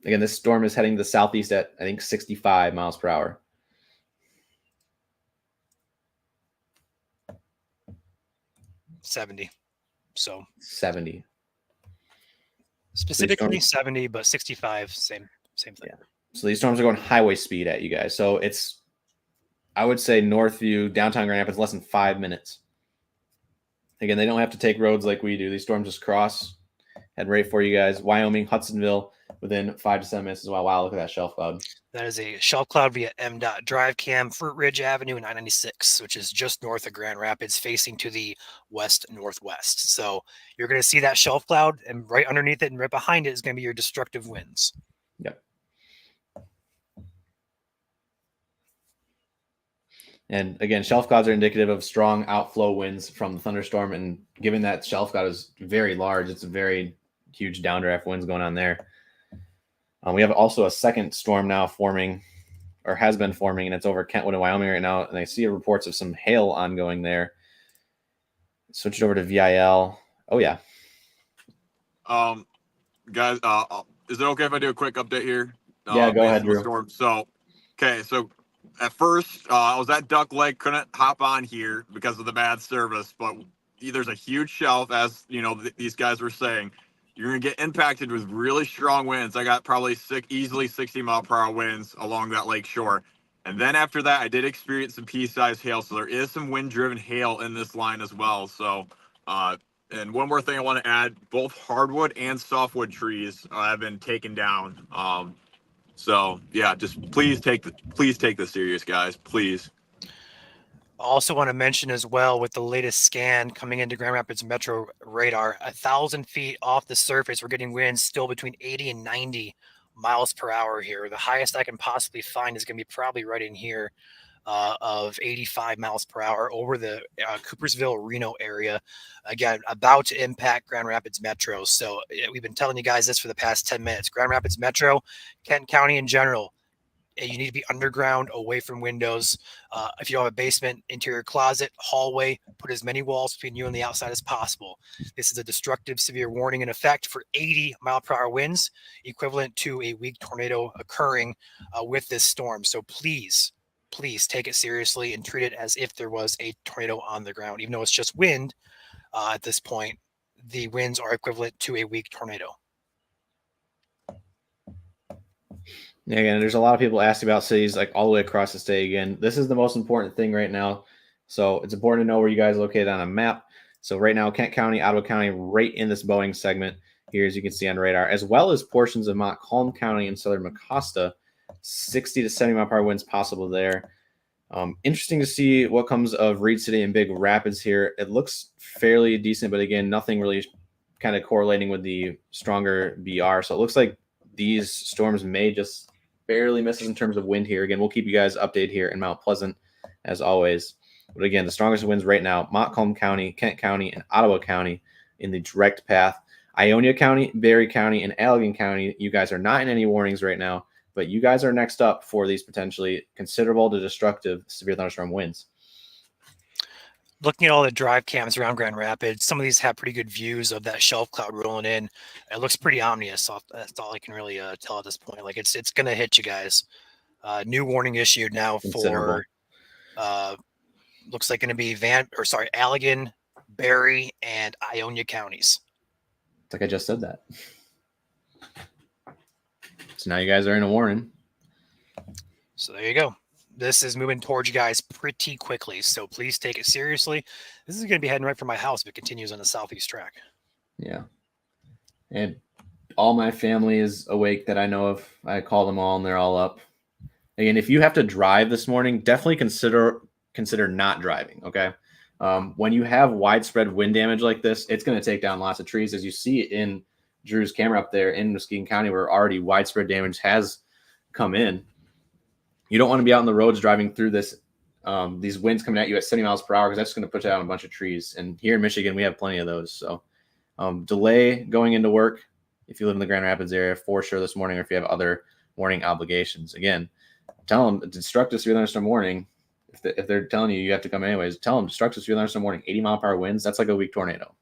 Again, this storm is heading to the southeast at, I think, 65 miles per hour. $70. So 70. Specifically 70, but 65, same thing. Yeah. So these storms are going highway speed at you guys. So it's, I would say, Northview, downtown Grand Rapids, less than 5 minutes. Again, they don't have to take roads like we do. These storms just cross, head right for you guys. Wyoming, Hudsonville, within 5 to 7 minutes as well. Wow, look at that shelf cloud. That is a shelf cloud via MDOT Drive Cam, Fruit Ridge Avenue and 996, which is just north of Grand Rapids, facing to the west-northwest. So you're going to see that shelf cloud, and right underneath it and right behind it is going to be your destructive winds. Yep. And again, shelf clouds are indicative of strong outflow winds from the thunderstorm. And given that shelf cloud is very large, it's a very huge downdraft winds going on there. We have also a second storm now forming, or has been forming, and it's over Kentwood and Wyoming right now. And I see reports of some hail ongoing there. Switch it over to VIL. Oh, yeah. Guys, is it okay if I do a quick update here? Yeah, go ahead, Drew. Storm. So at first, I was at Duck Lake, couldn't hop on here because of the bad service, but there's a huge shelf, as you know, these guys were saying. You're going to get impacted with really strong winds. I got probably easily 60-mile-per-hour winds along that lake shore. And then after that, I did experience some pea-sized hail, so there is some wind-driven hail in this line as well. So, and one more thing I want to add, both hardwood and softwood trees have been taken down. So yeah, just please take this serious, guys. Please. I also want to mention as well, with the latest scan coming into Grand Rapids Metro radar, 1,000 feet off the surface, we're getting winds still between 80 and 90 miles per hour here. The highest I can possibly find is going to be probably right in here of 85 miles per hour over the Coopersville, Reno area. Again, about to impact Grand Rapids Metro. So we've been telling you guys this for the past 10 minutes. Grand Rapids Metro, Kent County in general, you need to be underground, away from windows. If you don't have a basement, interior closet, hallway, put as many walls between you and the outside as possible. This is a destructive severe warning in effect for 80-mile-per-hour winds, equivalent to a weak tornado occurring with this storm. So please take it seriously and treat it as if there was a tornado on the ground. Even though it's just wind at this point, the winds are equivalent to a weak tornado. Again, there's a lot of people asking about cities like all the way across the state. Again, this is the most important thing right now. So it's important to know where you guys are located on a map. So right now, Kent County, Ottawa County, right in this Boeing segment here, as you can see on radar, as well as portions of Montcalm County and southern Mecosta, 60 to 70 mile per hour winds possible there. Interesting to see what comes of Reed City and Big Rapids here. It looks fairly decent, but again, nothing really kind of correlating with the stronger BR. So it looks like these storms may just barely miss us in terms of wind here. Again, we'll keep you guys updated here in Mount Pleasant as always. But again, the strongest winds right now, Montcalm County, Kent County, and Ottawa County in the direct path. Ionia County, Barry County, and Allegan County, you guys are not in any warnings right now, but you guys are next up for these potentially considerable to destructive severe thunderstorm winds. Looking at all the drive cams around Grand Rapids, some of these have pretty good views of that shelf cloud rolling in. It looks pretty ominous. So that's all I can really tell at this point. Like it's going to hit you guys. New warning issued now for looks like going to be Allegan, Barry, and Ionia counties. It's like I just said that. So now you guys are in a warning. So there you go. This is moving towards you guys pretty quickly, so please take it seriously. This is going to be heading right for my house if it continues on the southeast track. Yeah. And all my family is awake that I know of. I call them all, and they're all up. Again, if you have to drive this morning, definitely consider not driving, okay? When you have widespread wind damage like this, it's going to take down lots of trees. As you see in Drew's camera up there in Muskegon County, where already widespread damage has come in. You don't want to be out on the roads driving through this, these winds coming at you at 70 miles per hour, because that's going to put down a bunch of trees. And here in Michigan, we have plenty of those. So delay going into work if you live in the Grand Rapids area for sure this morning, or if you have other morning obligations. Again, tell them destructive severe thunderstorm warning. If they're telling you have to come anyways, tell them destructive severe thunderstorm warning, 80-mile-per-hour winds. That's like a weak tornado.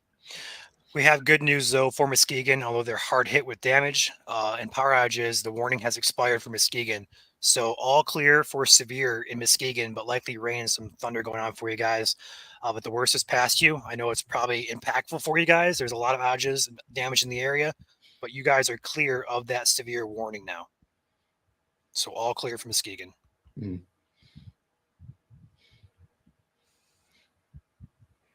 We have good news, though, for Muskegon. Although they're hard hit with damage and power outages, the warning has expired for Muskegon. So all clear for severe in Muskegon, but likely rain and some thunder going on for you guys. But the worst is past you. I know it's probably impactful for you guys. There's a lot of outages and damage in the area, but you guys are clear of that severe warning now. So all clear for Muskegon. Mm.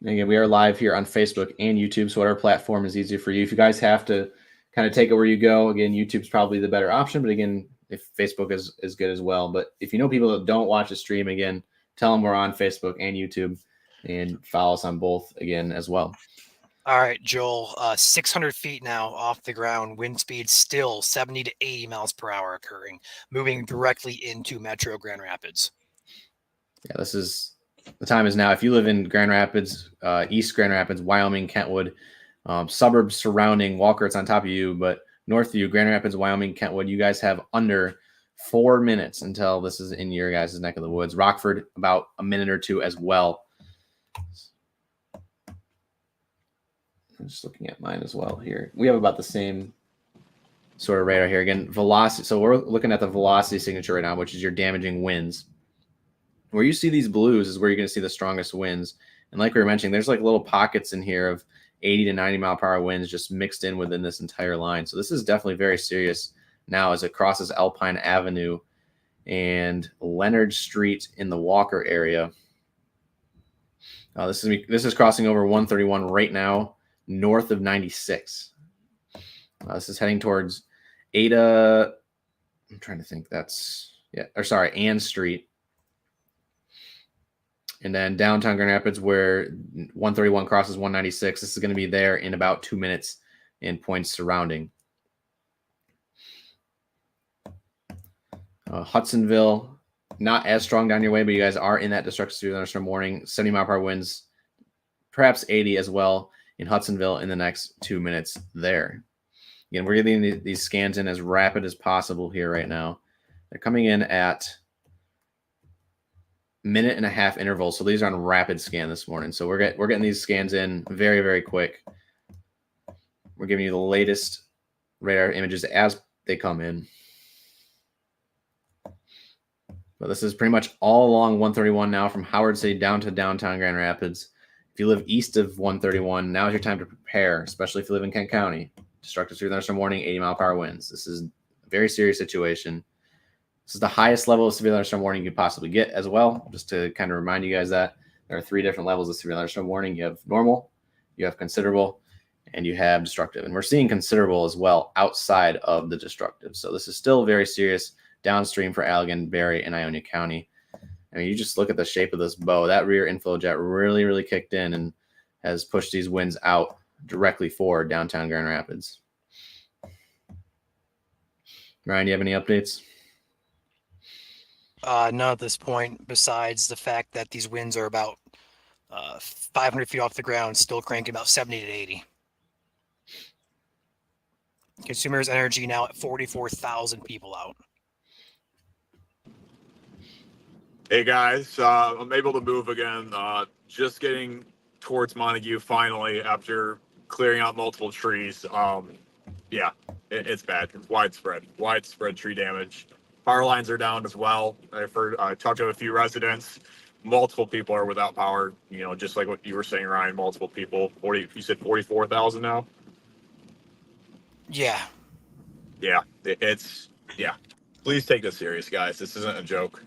Again, we are live here on Facebook and YouTube, so whatever platform is easier for you. If you guys have to kind of take it where you go, again, YouTube's probably the better option, but again, if Facebook is good as well. But if you know people that don't watch the stream, again, tell them we're on Facebook and YouTube, and follow us on both again as well. All right, Joel, 600 feet now off the ground, wind speed still 70 to 80 miles per hour occurring, moving directly into Metro Grand Rapids. Yeah, the time is now. If you live in Grand Rapids, East Grand Rapids, Wyoming, Kentwood, suburbs surrounding Walker, it's on top of you, but north of you, Grand Rapids, Wyoming, Kentwood, you guys have under 4 minutes until this is in your guys' neck of the woods. Rockford, about a minute or two as well. I'm just looking at mine as well here. We have about the same sort of radar here. Again, velocity. So we're looking at the velocity signature right now, which is your damaging winds. Where you see these blues is where you're going to see the strongest winds. And like we were mentioning, there's like little pockets in here of 80 to 90 mile per hour winds just mixed in within this entire line. So this is definitely very serious now as it crosses Alpine Avenue and Leonard Street in the Walker area. This is crossing over 131 right now, north of 96. This is heading towards Ada. I'm trying to think. Ann Street. And then downtown Grand Rapids, where 131 crosses 196. This is going to be there in about 2 minutes in points surrounding. Hudsonville, not as strong down your way, but you guys are in that destructive severe thunderstorm warning. 70 mile per hour winds, perhaps 80 as well in Hudsonville in the next 2 minutes there. Again, we're getting these scans in as rapid as possible here right now. They're coming in at minute and a half intervals. So these are on rapid scan this morning. So we're getting these scans in very, very quick. We're giving you the latest radar images as they come in. But this is pretty much all along 131 now, from Howard City down to downtown Grand Rapids. If you live east of 131, now is your time to prepare, especially if you live in Kent County. Destructive severe thunderstorm warning, 80 mile per hour winds. This is a very serious situation. This is the highest level of severe thunderstorm warning you could possibly get as well. Just to kind of remind you guys that there are 3 different levels of severe thunderstorm warning. You have normal, you have considerable, and you have destructive. And we're seeing considerable as well outside of the destructive. So this is still very serious downstream for Allegan, Barry, and Ionia County. I mean, you just look at the shape of this bow. That rear inflow jet really, really kicked in and has pushed these winds out directly for downtown Grand Rapids. Ryan, do you have any updates? None at this point, besides the fact that these winds are about 500 feet off the ground, still cranking about 70 to 80. Consumers energy now at 44,000 people out. Hey guys, I'm able to move again. Just getting towards Montague finally after clearing out multiple trees. Yeah, it's bad. It's widespread tree damage. Power lines are down as well. I talked to a few residents. Multiple people are without power. You know, just like what you were saying, Ryan. Multiple people. You said 44,000 now. Yeah. Yeah, it's yeah. Please take this serious, guys. This isn't a joke.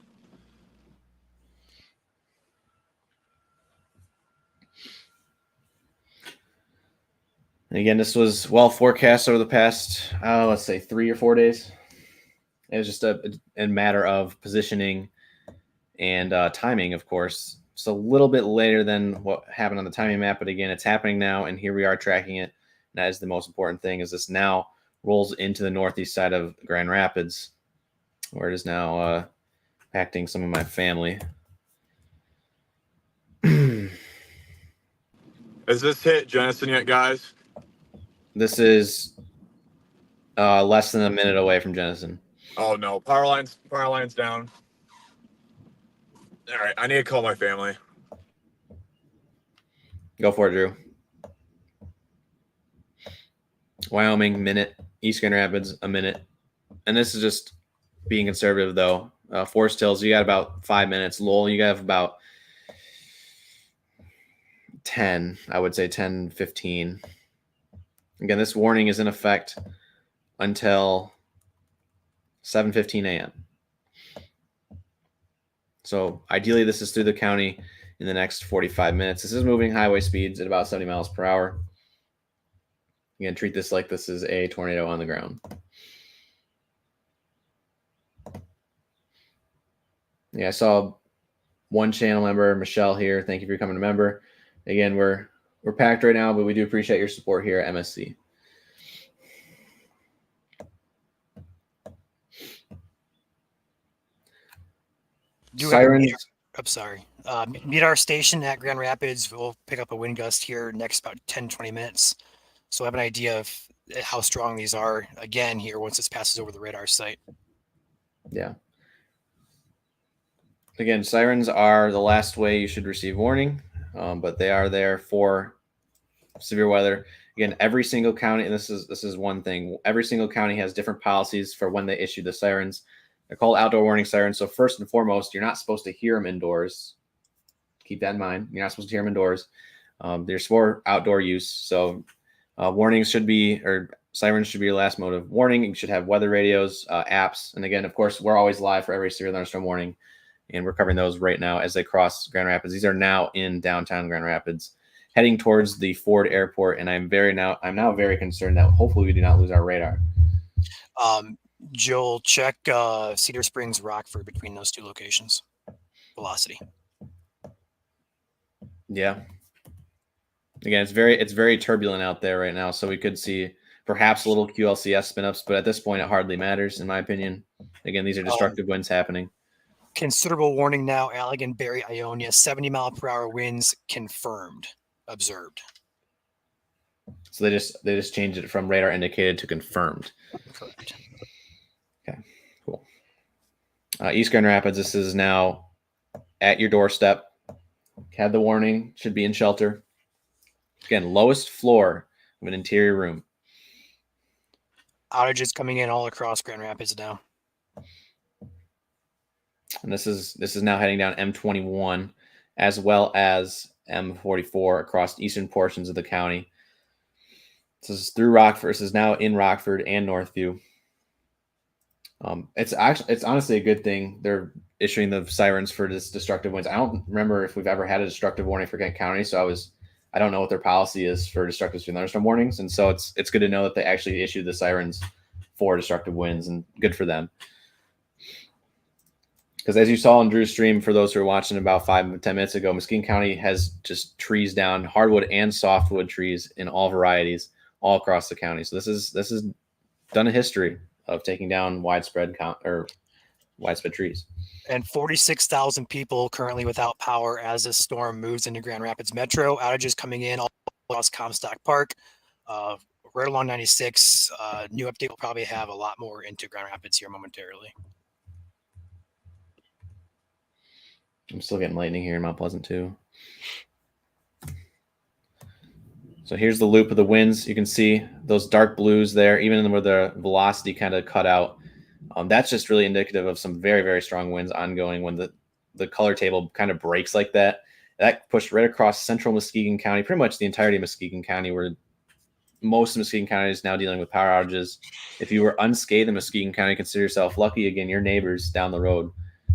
And again, this was well forecast over the past, let's say 3 or 4 days. It was just a matter of positioning and timing, of course. It's a little bit later than what happened on the timing map, but again, it's happening now, and here we are tracking it. And that is the most important thing, is this now rolls into the northeast side of Grand Rapids, where it is now impacting some of my family. Has this hit Jenison yet, guys? This is less than a minute away from Jenison. Oh no, power lines down. All right, I need to call my family. Go for it, Drew. Wyoming, minute. East Grand Rapids, a minute. And this is just being conservative, though. Forest Hills, you got about 5 minutes. Lowell, you got about 10, I would say 10, 15. Again, this warning is in effect until 7:15 a.m. So ideally, this is through the county in the next 45 minutes. This is moving highway speeds at about 70 miles per hour. Again, treat this like this is a tornado on the ground. Yeah, I saw one channel member, Michelle, here. Thank you for becoming a member. Again, we're packed right now, but we do appreciate your support here at MSC. Sirens. I'm sorry. Meet our station at Grand Rapids. We'll pick up a wind gust here next about 10, 20 minutes. So I have an idea of how strong these are again here once this passes over the radar site. Yeah. Again, sirens are the last way you should receive warning, but they are there for severe weather. Again, every single county, and this is one thing, every single county has different policies for when they issue the sirens. They're called outdoor warning sirens. So first and foremost, you're not supposed to hear them indoors. Keep that in mind. You're not supposed to hear them indoors. They're for outdoor use. So warnings should be, or sirens should be your last mode of warning. You should have weather radios, apps. And again, of course, we're always live for every severe thunderstorm warning. And we're covering those right now as they cross Grand Rapids. These are now in downtown Grand Rapids, heading towards the Ford Airport. And I'm now very concerned that hopefully we do not lose our radar. Joel, check Cedar Springs, Rockford between those two locations. Velocity. Yeah. Again, it's very turbulent out there right now, so we could see perhaps a little QLCS spin-ups, but at this point, it hardly matters, in my opinion. Again, these are destructive winds happening. Considerable warning now. Allegan, Barry, Ionia, 70-mile-per-hour winds confirmed, observed. So they just changed it from radar indicated to confirmed. Correct. Okay, cool. East Grand Rapids, this is now at your doorstep. Had the warning, should be in shelter. Again, lowest floor of an interior room. Outages coming in all across Grand Rapids now. And this is now heading down M21 as well as M44 across eastern portions of the county. This is through Rockford. This is now in Rockford and Northview. It's honestly a good thing they're issuing the sirens for this destructive winds. I don't remember if we've ever had a destructive warning for Kent County, so I don't know what their policy is for destructive thunderstorm warnings, and so it's good to know that they actually issued the sirens for destructive winds, and good for them. Because as you saw in Drew's stream, for those who are watching about 5 to 10 minutes ago, Muskegon County has just trees down, hardwood and softwood trees in all varieties, all across the county. So this is done a history of taking down widespread trees. And 46,000 people currently without power as this storm moves into Grand Rapids Metro. Outages coming in all across Comstock Park, right along 96. New update will probably have a lot more into Grand Rapids here momentarily. I'm still getting lightning here in Mount Pleasant too. So here's the loop of the winds. You can see those dark blues there, even where the velocity kind of cut out. That's just really indicative of some very, very strong winds ongoing when the color table kind of breaks like that. That pushed right across central Muskegon County, pretty much the entirety of Muskegon County, where most of Muskegon County is now dealing with power outages. If you were unscathed in Muskegon County, consider yourself lucky. Again, your neighbors down the road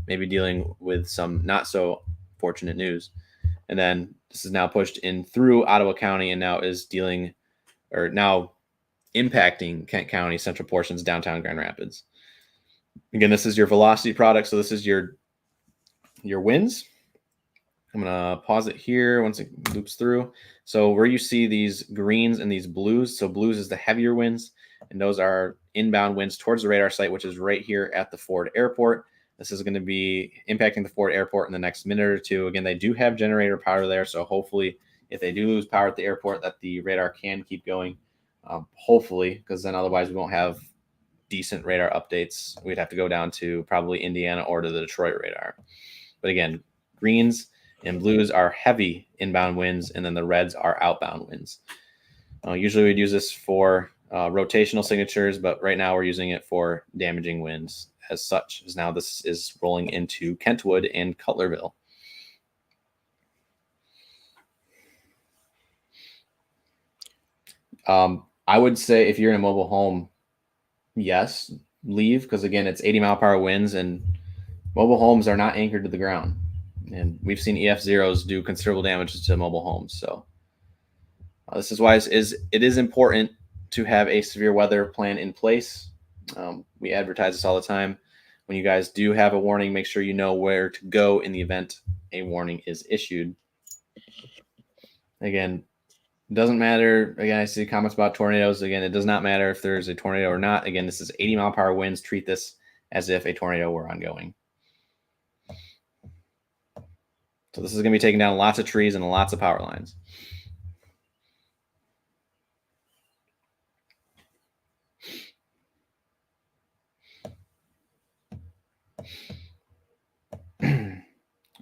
may be dealing with some not so fortunate news. And then this is now pushed in through Ottawa County and now is impacting Kent County, central portions, downtown Grand Rapids. Again, this is your velocity product. So this is your winds. I'm going to pause it here once it loops through. So where you see these greens and these blues, so blues is the heavier winds, and those are inbound winds towards the radar site, which is right here at the Ford Airport. This is going to be impacting the Ford Airport in the next minute or two. Again, they do have generator power there, so hopefully if they do lose power at the airport, that the radar can keep going, hopefully, because then otherwise we won't have decent radar updates. We'd have to go down to probably Indiana or to the Detroit radar. But again, greens and blues are heavy inbound winds, and then the reds are outbound winds. Usually we'd use this for rotational signatures, but right now we're using it for damaging winds as such, as now this is rolling into Kentwood and Cutlerville. I would say if you're in a mobile home, yes, leave, because again, it's 80-mile-per-hour winds, and mobile homes are not anchored to the ground. And we've seen EF0s do considerable damage to mobile homes. So this is why it is important to have a severe weather plan in place. We advertise this all the time. When you guys do have a warning, make sure you know where to go in the event a warning is issued. Again, it doesn't matter. Again, I see comments about tornadoes. Again, it does not matter if there's a tornado or not. Again, this is 80-mile-per-hour winds. Treat this as if a tornado were ongoing. So this is going to be taking down lots of trees and lots of power lines.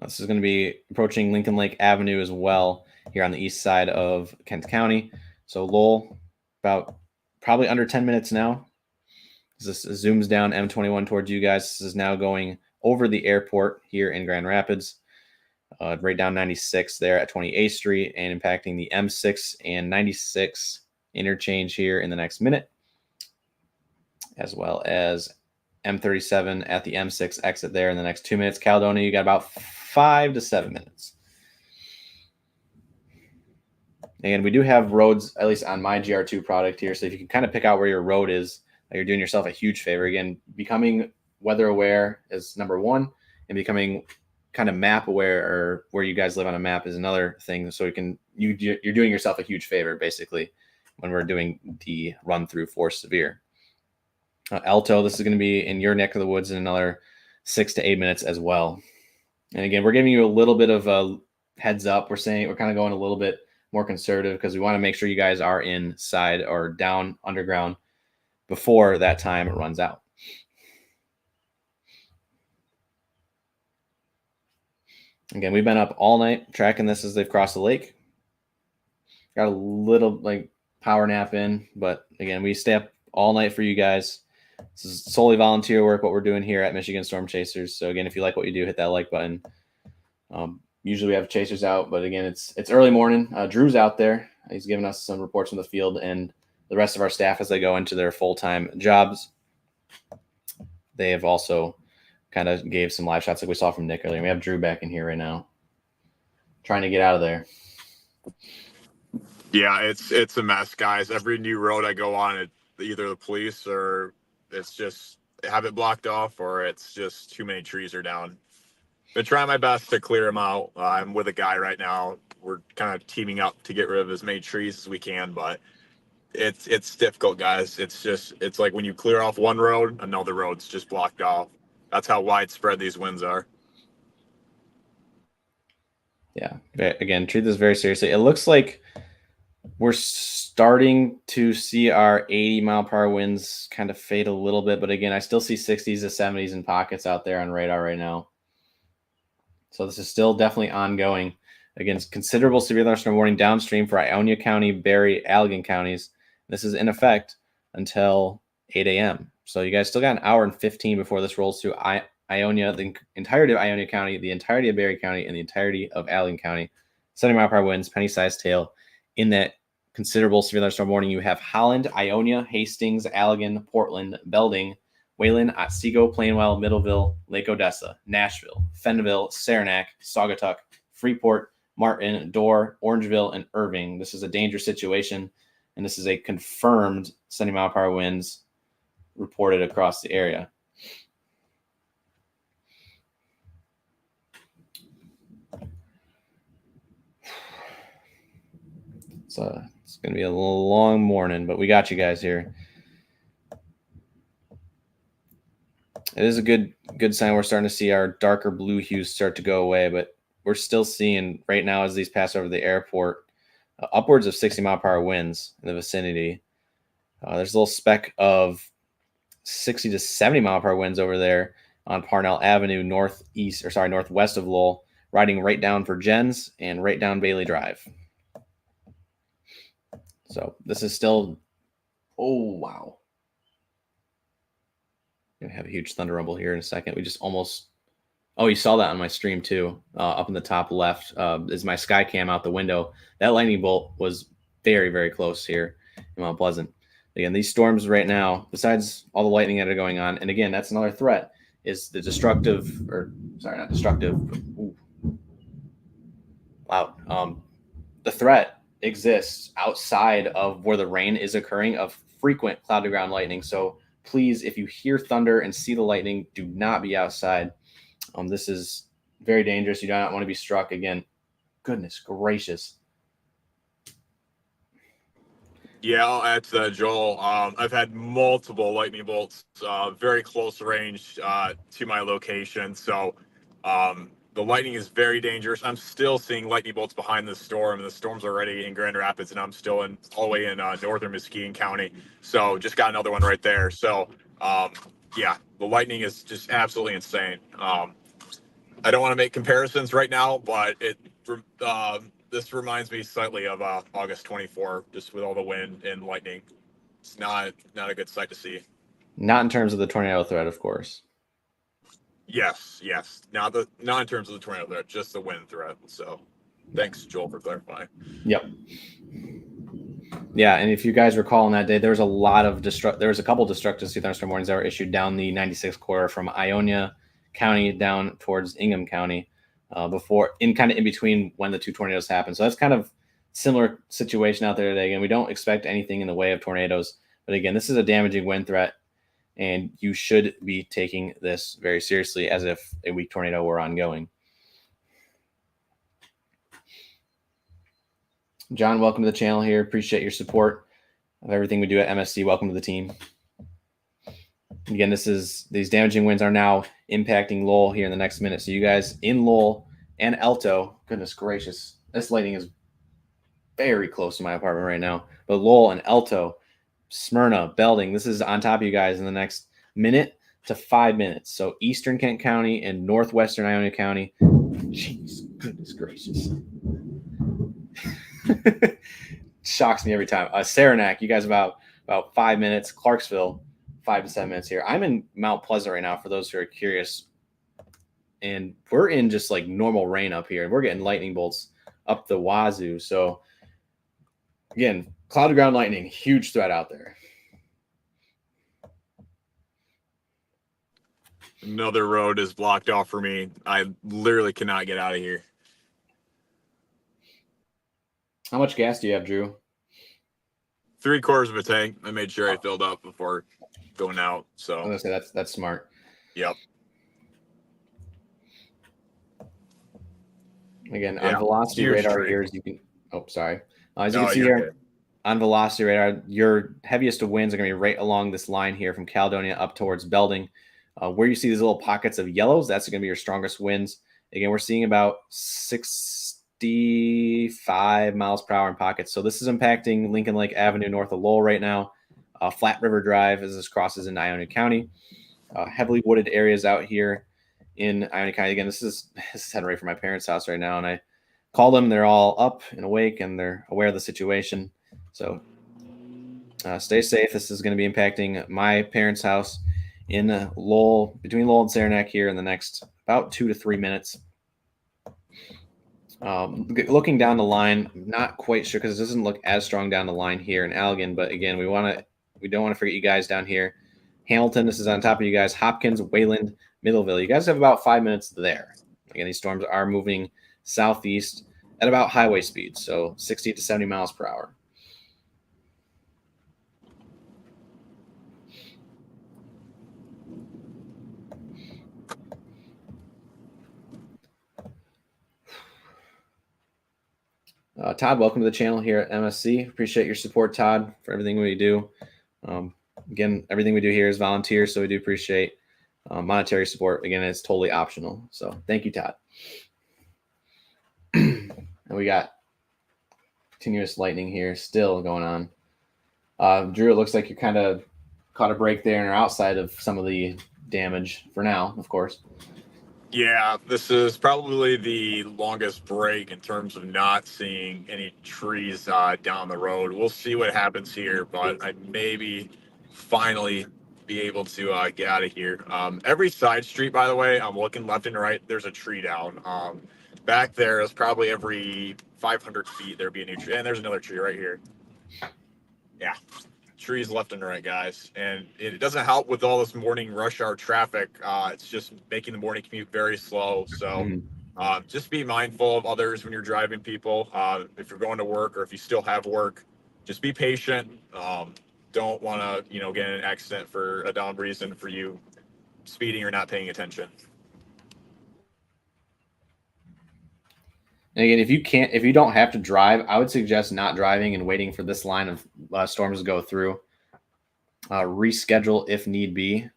This is going to be approaching Lincoln Lake Avenue as well here on the east side of Kent County. So Lowell, about probably under 10 minutes now. As this zooms down M21 towards you guys, this is now going over the airport here in Grand Rapids, right down 96 there at 28th Street, and impacting the M6 and 96 interchange here in the next minute, as well as M37 at the M6 exit there in the next 2 minutes. Caledonia, you got about 5 to 7 minutes. And we do have roads, at least on my GR2 product here. So if you can kind of pick out where your road is, you're doing yourself a huge favor. Again, becoming weather aware is number one, and becoming kind of map aware, or where you guys live on a map, is another thing. So you're doing yourself a huge favor, basically, when we're doing the run through for severe. Alto, this is going to be in your neck of the woods in another 6 to 8 minutes as well. And again, we're giving you a little bit of a heads up. We're saying we're kind of going a little bit more conservative because we want to make sure you guys are inside or down underground before that time it runs out. Again, we've been up all night tracking this as they've crossed the lake. Got a little power nap in, but again, we stay up all night for you guys. This is solely volunteer work, what we're doing here at Michigan Storm Chasers. So again, if you like what you do, hit that like button. Usually we have chasers out, but again, it's early morning. Drew's out there. He's giving us some reports from the field, and the rest of our staff, as they go into their full-time jobs, they have also kind of gave some live shots like we saw from Nick earlier. We have Drew back in here right now, trying to get out of there. Yeah, it's a mess, guys. Every new road I go on, either the police or it's just have it blocked off, or it's just too many trees are down. Been trying my best to clear them out. I'm with a guy right now. We're kind of teaming up to get rid of as many trees as we can, but it's difficult, guys. It's like when you clear off one road, another road's just blocked off. That's how widespread these winds are. Yeah. Again, treat this very seriously. It looks like we're starting to see our 80-mile-per-hour winds kind of fade a little bit, but again, I still see 60s to 70s in pockets out there on radar right now. So this is still definitely ongoing. Again, considerable severe thunderstorm warning downstream for Ionia County, Berry, Allegan counties. This is in effect until 8 a.m. So you guys still got an hour and 15 before this rolls through Ionia, the entirety of Ionia County, the entirety of Berry County, and the entirety of Allegan County. 70-mile-per-hour winds, penny-sized tail. In that considerable severe thunderstorm warning, you have Holland, Ionia, Hastings, Allegan, Portland, Belding, Wayland, Otsego, Plainwell, Middleville, Lake Odessa, Nashville, Fentonville, Saranac, Saugatuck, Freeport, Martin, Dorr, Orangeville, and Irving. This is a dangerous situation, and this is a confirmed 70-mile-per-hour winds reported across the area. So it's going to be a long morning, but we got you guys here. It is a good sign. We're starting to see our darker blue hues start to go away, but we're still seeing right now as these pass over the airport upwards of 60-mile-per-hour winds in the vicinity. There's a little speck of 60 to 70-mile-per-hour winds over there on Parnell Avenue, northwest of Lowell, riding right down for Jens and right down Bailey Drive. So this is still, oh, wow. Gonna have a huge thunder rumble here in a second. We just almost, oh, you saw that on my stream too. Up in the top left is my sky cam out the window. That lightning bolt was very, very close here in Mount Pleasant. Again, these storms right now, besides all the lightning that are going on, and again, that's another threat, is the not destructive. Ooh, loud. The threat exists outside of where the rain is occurring of frequent cloud to ground lightning. So please, if you hear thunder and see the lightning, do not be outside. This is very dangerous. You do not want to be struck again. Goodness gracious. Yeah, I'll add to that, Joel. I've had multiple lightning bolts very close range to my location. So the lightning is very dangerous. I'm still seeing lightning bolts behind the storm. The storm's already in Grand Rapids, and I'm still all the way in northern Muskegon County. So just got another one right there. So yeah, the lightning is just absolutely insane. I don't want to make comparisons right now, but this reminds me slightly of August 24, just with all the wind and lightning. It's not a good sight to see. Not in terms of the tornado threat, of course. Yes. Not in terms of the tornado threat, just the wind threat. So, thanks, Joel, for clarifying. Yep. Yeah, and if you guys recall on that day, there was a couple destructive thunderstorm warnings that were issued down the 96 corridor from Ionia County down towards Ingham County. In between when the two tornadoes happened. So that's kind of similar situation out there today. Again, we don't expect anything in the way of tornadoes, but again, this is a damaging wind threat, and you should be taking this very seriously as if a weak tornado were ongoing. John, welcome to the channel here. Appreciate your support of everything we do at MSC. Welcome to the team. Again, these damaging winds are now impacting Lowell here in the next minute. So you guys in Lowell and Alto, goodness gracious, this lighting is very close to my apartment right now. But Lowell and Alto, Smyrna, Belding, this is on top of you guys in the next minute to 5 minutes. So eastern Kent County and northwestern Ionia County. Jeez, goodness gracious. Shocks me every time. Saranac, you guys about 5 minutes. Clarksville, 5 to 7 minutes here. I'm in Mount Pleasant right now, for those who are curious. And we're in just like normal rain up here. We're getting lightning bolts up the wazoo. So again, cloud to ground lightning, huge threat out there. Another road is blocked off for me. I literally cannot get out of here. How much gas do you have, Drew? 3/4 of a tank. I made sure I filled up before going out. I So was gonna say that's smart. yep. Again, Yeah. on velocity Huge radar tree. here, as you can. Oh, sorry. As you No, can see you're here, good. on velocity radar, your heaviest of winds are going to be right along this line here from Caledonia up towards Belding. Where you see these little pockets of yellows, that's going to be your strongest winds. Again, we're seeing about 65 miles per hour in pockets. So this is impacting Lincoln Lake Avenue north of Lowell right now. Flat River Drive as this crosses into Ionia County. Heavily wooded areas out here in Ionia County. Again, this is heading right from my parents' house right now, and I call them. They're all up and awake, and they're aware of the situation. So stay safe. This is going to be impacting my parents' house in Lowell, between Lowell and Saranac here in the next about 2 to 3 minutes. Looking down the line, I'm not quite sure because it doesn't look as strong down the line here in Allegan. But again, we don't want to forget you guys down here. Hamilton, this is on top of you guys. Hopkins, Wayland, Middleville. You guys have about 5 minutes there. Again, these storms are moving southeast at about highway speed, so 60 to 70 miles per hour. Todd, welcome to the channel here at MSC. Appreciate your support, Todd, for everything we do. Again, everything we do here is volunteer, so we do appreciate monetary support. Again, it's totally optional. So thank you, Todd. And we got continuous lightning here still going on. Drew, it looks like you kind of caught a break there and are outside of some of the damage for now, of course. Yeah, this is probably the longest break in terms of not seeing any trees down the road. We'll see what happens here, but I maybe finally be able to get out of here. Every side street, by the way, I'm looking left and right, there's a tree down. Back there is probably every 500 feet there'd be a new tree. And there's another tree right here. Yeah. Trees left and right, guys, and it doesn't help with all this morning rush hour traffic. It's just making the morning commute very slow. So just be mindful of others when you're driving, people. If you're going to work or if you still have work, just be patient. Don't want to get in an accident for a dumb reason for you speeding or not paying attention. And again, if you don't have to drive, I would suggest not driving and waiting for this line of storms to go through. Reschedule if need be.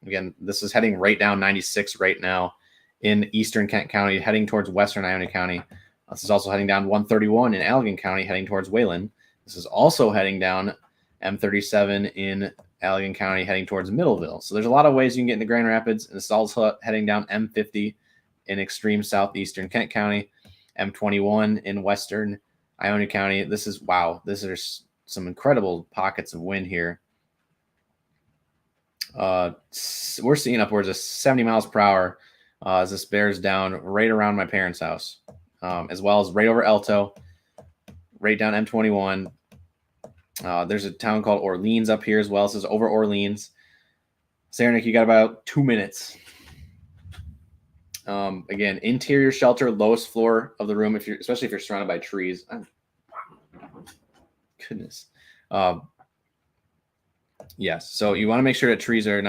Again, this is heading right down 96 right now in eastern Kent County, heading towards western Ionia County. This is also heading down 131 in Allegan County, heading towards Wayland. This is also heading down M37 in Allegan County, heading towards Middleville. So there's a lot of ways you can get into Grand Rapids, and it's also heading down M50 in extreme southeastern Kent County, M21 in western Ionia County. This is There's some incredible pockets of wind here. We're seeing upwards of 70 miles per hour as this bears down right around my parents' house, as well as right over Alto, right down M21. There's a town called Orleans up here as well. This is over Orleans. Saranac, you got about 2 minutes. Again, interior shelter, lowest floor of the room, especially if you're surrounded by trees. Goodness. Yes. So you want to make sure that trees are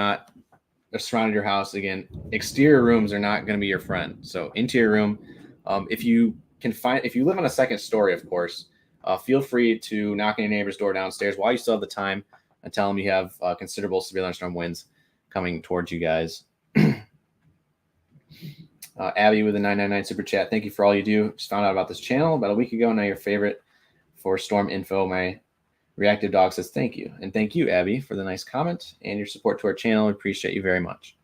surrounded your house. Again, exterior rooms are not going to be your friend. So interior room, if you live on a second story, of course, feel free to knock on your neighbor's door downstairs while you still have the time and tell them you have considerable severe thunderstorm winds coming towards you guys. Abby with a 999 super chat. Thank you for all you do. Just found out about this channel about a week ago. Now your favorite for storm info. My reactive dog says thank you. And thank you, Abby, for the nice comment and your support to our channel. We appreciate you very much.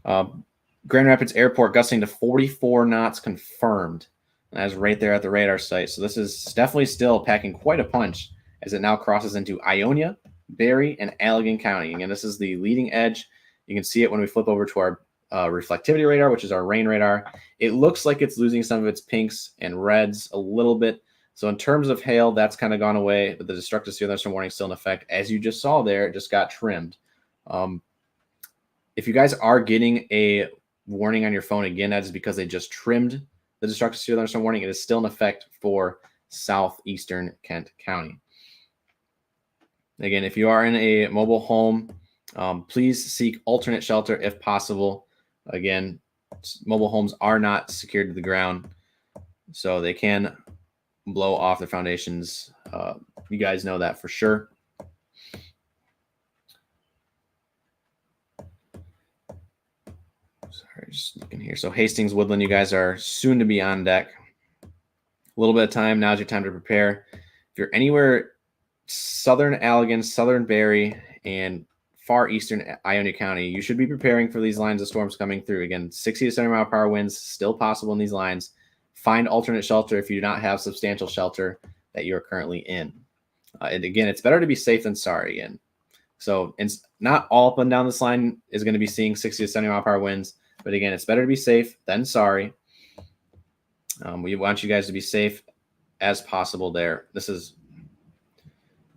Grand Rapids Airport gusting to 44 knots confirmed. And that's right there at the radar site. So this is definitely still packing quite a punch as it now crosses into Ionia, Berry, and Allegan County. Again, this is the leading edge. You can see it when we flip over to our reflectivity radar, which is our rain radar. It looks like it's losing some of its pinks and reds a little bit. So in terms of hail, that's kind of gone away, but the destructive severe thunderstorm warning is still in effect. As you just saw there, it just got trimmed. If you guys are getting a warning on your phone, again, that is because they just trimmed the destructive severe thunderstorm warning. It is still in effect for southeastern Kent County. Again, if you are in a mobile home, please seek alternate shelter if possible. Again, mobile homes are not secured to the ground, so they can blow off their foundations. You guys know that for sure. Sorry, just looking here. So Hastings, Woodland, you guys are soon to be on deck. A little bit of time. Now's your time to prepare. If you're anywhere southern Allegan, southern Barry, and far eastern Ionia County, you should be preparing for these lines of storms coming through. Again, 60 to 70 mile per hour winds still possible in these lines. Find alternate shelter if you do not have substantial shelter that you are currently in. And again, it's better to be safe than sorry. Again, so it's not all up and down this line is going to be seeing 60 to 70 mile per hour winds. But again, it's better to be safe than sorry. We want you guys to be safe as possible there. This is,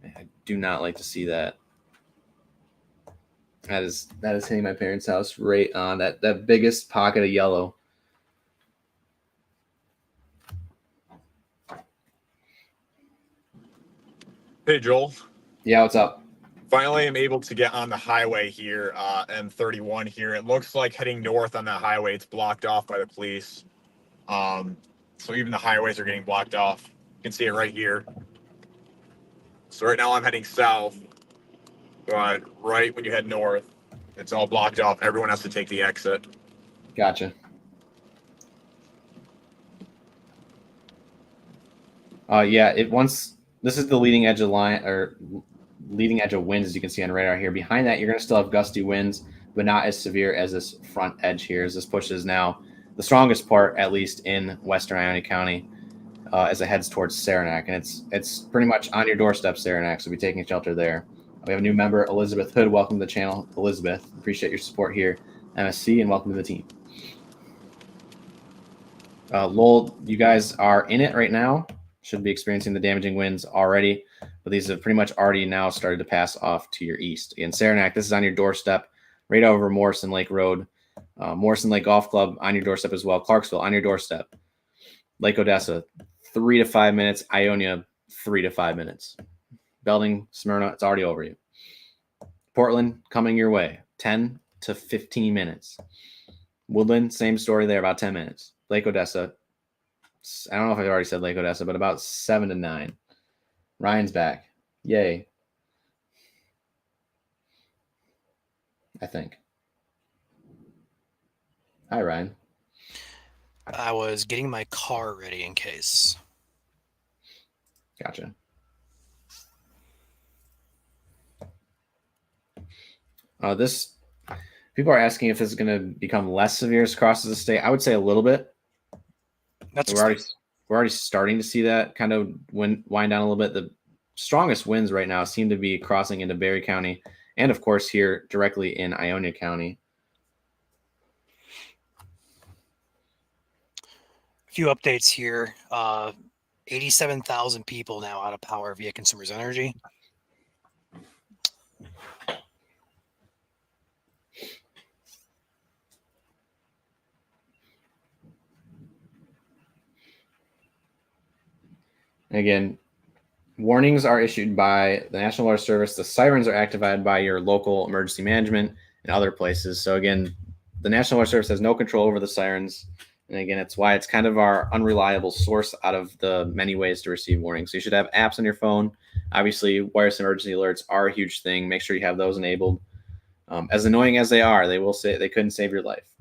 I do not like to see that. That is hitting my parents' house right on that biggest pocket of yellow. Hey, Joel. Yeah, what's up? Finally, I'm able to get on the highway here, M31 here. It looks like heading north on that highway, it's blocked off by the police. So even the highways are getting blocked off. You can see it right here. So right now I'm heading south, but right when you head north, it's all blocked off. Everyone has to take the exit. Gotcha. Yeah, this is the leading edge of line or leading edge of winds, as you can see on radar here. Behind that, you're going to still have gusty winds, but not as severe as this front edge here, as this pushes now the strongest part, at least in western Ionia County, as it heads towards Saranac. And it's pretty much on your doorstep, Saranac, so be taking shelter there. We have a new member, Elizabeth Hood. Welcome to the channel, Elizabeth. Appreciate your support here, MSC, and welcome to the team. Lowell, you guys are in it right now. Should be experiencing the damaging winds already, but these have pretty much already now started to pass off to your east. Again, Saranac, this is on your doorstep, right over Morrison Lake Road. Morrison Lake Golf Club on your doorstep as well. Clarksville on your doorstep. Lake Odessa, 3 to 5 minutes. Ionia, 3 to 5 minutes. Belding, Smyrna, it's already over you. Portland, coming your way, 10 to 15 minutes. Woodland, same story there, about 10 minutes. Lake Odessa, I don't know if I already said Lake Odessa, but about 7 to 9. Ryan's back. Yay. I think. Hi, Ryan. I was getting my car ready in case. Gotcha. This people are asking if this is going to become less severe as crosses the state. I would say a little bit. We're already starting to see that kind of wind down a little bit. The strongest winds right now seem to be crossing into Barry County, and of course here directly in Ionia County. A few updates here. 87,000 people now out of power via Consumers Energy. Again, warnings are issued by the National Weather Service. The sirens are activated by your local emergency management and other places. So again, the National Weather Service has no control over the sirens. And again, it's why it's kind of our unreliable source out of the many ways to receive warnings. So you should have apps on your phone. Obviously, wireless emergency alerts are a huge thing. Make sure you have those enabled. As annoying as they are, they will say they couldn't save your life.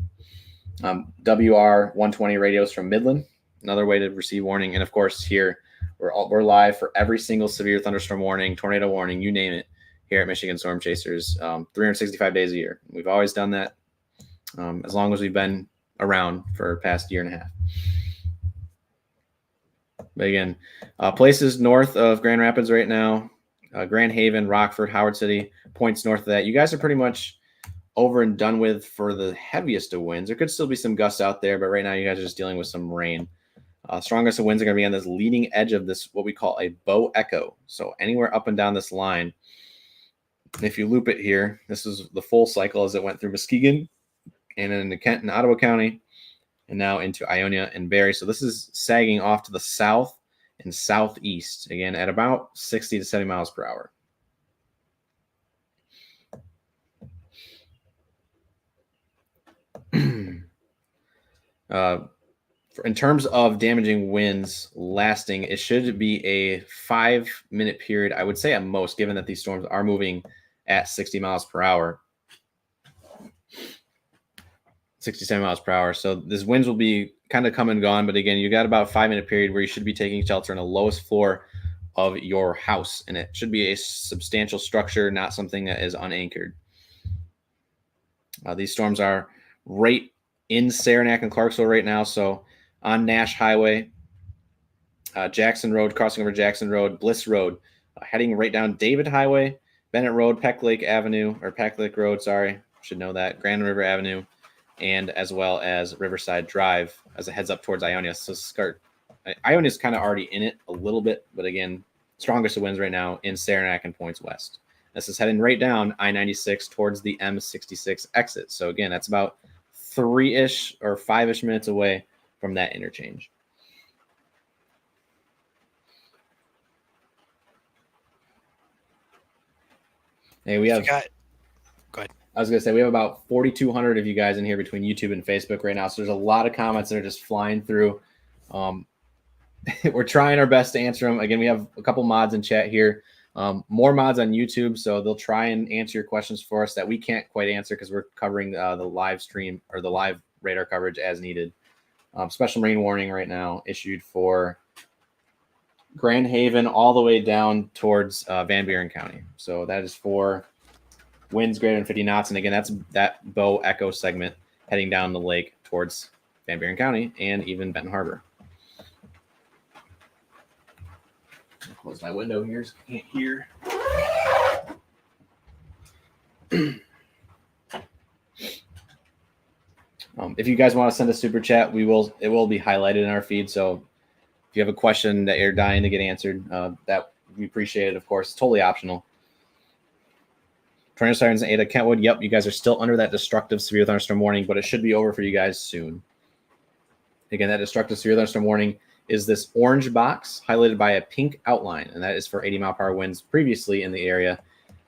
WR 120 radios from Midland, another way to receive warning. And of course, here we're live for every single severe thunderstorm warning, tornado warning, you name it, here at Michigan Storm Chasers, 365 days a year. We've always done that as long as we've been around for the past year and a half. But again, places north of Grand Rapids right now, Grand Haven, Rockford, Howard City, points north of that. You guys are pretty much over and done with for the heaviest of winds. There could still be some gusts out there, but right now you guys are just dealing with some rain. Strongest of winds are going to be on this leading edge of this, what we call a bow echo. So anywhere up and down this line, if you loop it here, this is the full cycle as it went through Muskegon and then into Kent and Ottawa County, and now into Ionia and Barry. So this is sagging off to the south and southeast, again, at about 60 to 70 miles per hour. In terms of damaging winds lasting, it should be a 5-minute period, I would say at most, given that these storms are moving at 60 miles per hour. 67 miles per hour. So this winds will be kind of come and gone. But again, you got about a 5-minute period where you should be taking shelter on the lowest floor of your house. And it should be a substantial structure, not something that is unanchored. These storms are right in Saranac and Clarksville right now. So on Nash Highway, Jackson Road, crossing over Jackson Road, Bliss Road, heading right down David Highway, Bennett Road, Peck Lake Road, should know that, Grand River Avenue, and as well as Riverside Drive as it heads up towards Ionia. So Ionia is kind of already in it a little bit, but again, strongest of winds right now in Saranac and points west. This is heading right down I-96 towards the M66 exit. So again, that's about 3-ish or 5-ish minutes away from that interchange. Hey, we have. Go ahead. I was gonna say we have about 4,200 of you guys in here between YouTube and Facebook right now. So there's a lot of comments that are just flying through. We're trying our best to answer them. Again, we have a couple mods in chat here. More mods on YouTube, so they'll try and answer your questions for us that we can't quite answer because we're covering the live stream or the live radar coverage as needed. Special marine warning right now issued for Grand Haven all the way down towards Van Buren County. So that is for winds greater than 50 knots. And again, that's that Bow Echo segment heading down the lake towards Van Buren County and even Benton Harbor. I'll close my window here so I can't hear. If you guys want to send a super chat, it will be highlighted in our feed. So if you have a question that you're dying to get answered, that we appreciate it, of course. It's totally optional. Tornado Sirens and Ada Kentwood. Yep, you guys are still under that destructive severe thunderstorm warning, but it should be over for you guys soon. Again, that destructive severe thunderstorm warning is this orange box highlighted by a pink outline, and that is for 80-mile-per-hour winds previously in the area.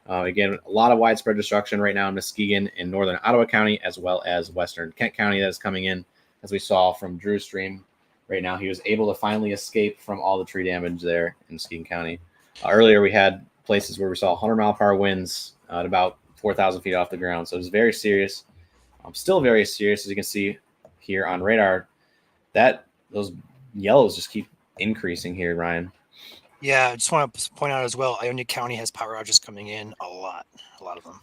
Again, a lot of widespread destruction right now in Muskegon and northern Ottawa County, as well as western Kent County that is coming in, as we saw from Drew's stream. Right now, he was able to finally escape from all the tree damage there in Muskegon County. Earlier, we had places where we saw 100-mile-per-hour winds at about 4,000 feet off the ground. So it was very serious. Still very serious, as you can see here on radar. Those yellows just keep increasing here, Ryan. Yeah, I just want to point out as well, Ionia County has power outages coming in a lot of them.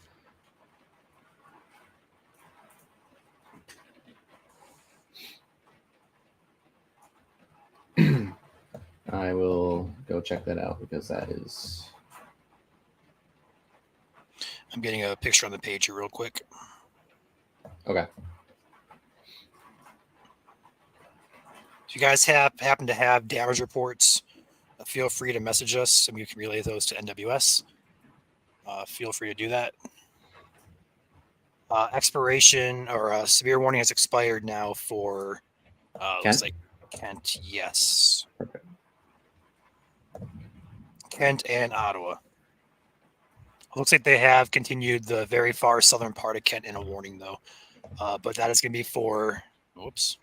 I will go check that out because that is. I'm getting a picture on the page here real quick. Okay. If you guys happen to have damage reports, feel free to message us and we can relay those to NWS. Feel free to do that. Expiration or severe warning has expired now for looks like Kent. Yes. Perfect. Kent and Ottawa. Looks like they have continued the very far southern part of Kent in a warning though. But that is going to be for, whoops.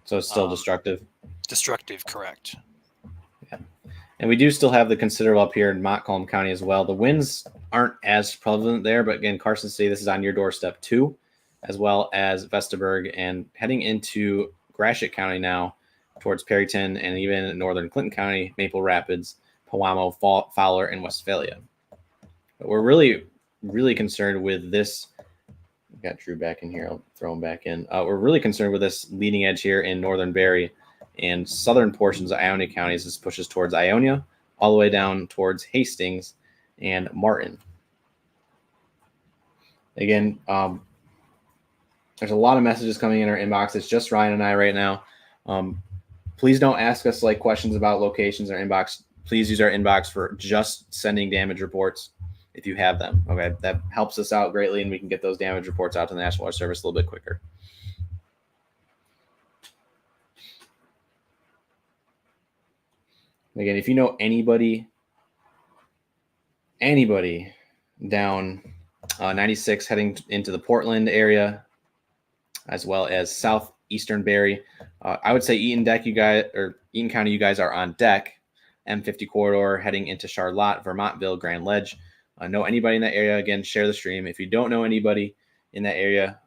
So it's still destructive? Destructive, correct. Yeah. And we do still have the considerable up here in Montcalm County as well. The winds aren't as prevalent there, but again, Carson City, this is on your doorstep too, as well as Vestaburg and heading into Gratiot County now towards Perryton and even northern Clinton County, Maple Rapids, Powamo, Fowler, and Westphalia. But we're really, really concerned with this. We've got Drew back in here. I'll throw him back in. We're really concerned with this leading edge here in northern Barrie and southern portions of Ionia County as this pushes towards Ionia, all the way down towards Hastings and Martin. Again, there's a lot of messages coming in our inbox. It's just Ryan and I right now. Please don't ask us like questions about locations or inbox. Please use our inbox for just sending damage reports if you have them. Okay, that helps us out greatly, and we can get those damage reports out to the National Weather Service a little bit quicker. Again, if you know anybody down 96 heading into the Portland area, as well as eastern Barrie. I would say Eaton County, you guys are on deck. M50 corridor heading into Charlotte, Vermontville, Grand Ledge. Know anybody in that area? Again, share the stream. If you don't know anybody in that area,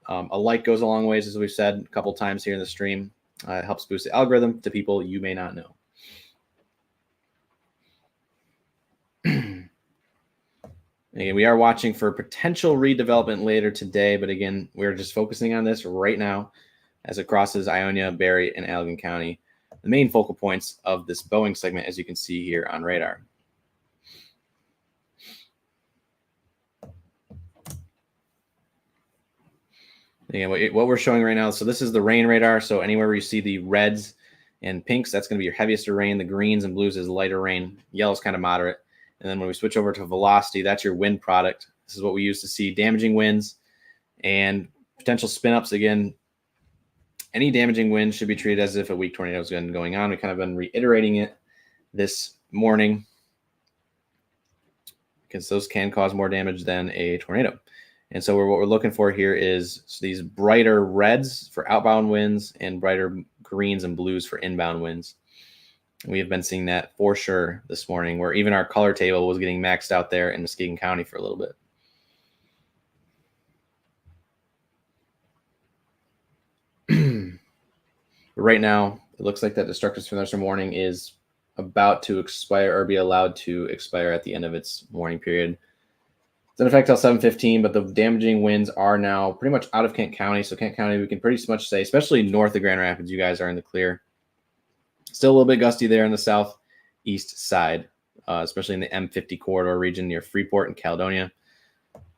a like goes a long ways, as we've said a couple times here in the stream. It helps boost the algorithm to people you may not know. Again, we are watching for potential redevelopment later today, but again, we're just focusing on this right now as it crosses Ionia, Barrie, and Allegan County. The main focal points of this Boeing segment, as you can see here on radar. Again, what we're showing right now, so this is the rain radar. So anywhere where you see the reds and pinks, that's going to be your heaviest rain. The greens and blues is lighter rain. Yellow is kind of moderate. And then when we switch over to velocity, that's your wind product. This is what we use to see damaging winds and potential spin-ups. Again, any damaging wind should be treated as if a weak tornado is going on. We kind of been reiterating it this morning because those can cause more damage than a tornado. And so what we're looking for here is these brighter reds for outbound winds and brighter greens and blues for inbound winds. We have been seeing that for sure this morning, where even our color table was getting maxed out there in Muskegon County for a little bit. Right now, it looks like that destructive thunderstorm warning is about to expire or be allowed to expire at the end of its warning period. It's in effect till 7:15, but the damaging winds are now pretty much out of Kent County. So Kent County, we can pretty much say, especially north of Grand Rapids, you guys are in the clear. Still a little bit gusty there on the southeast side, especially in the M50 corridor region near Freeport and Caledonia.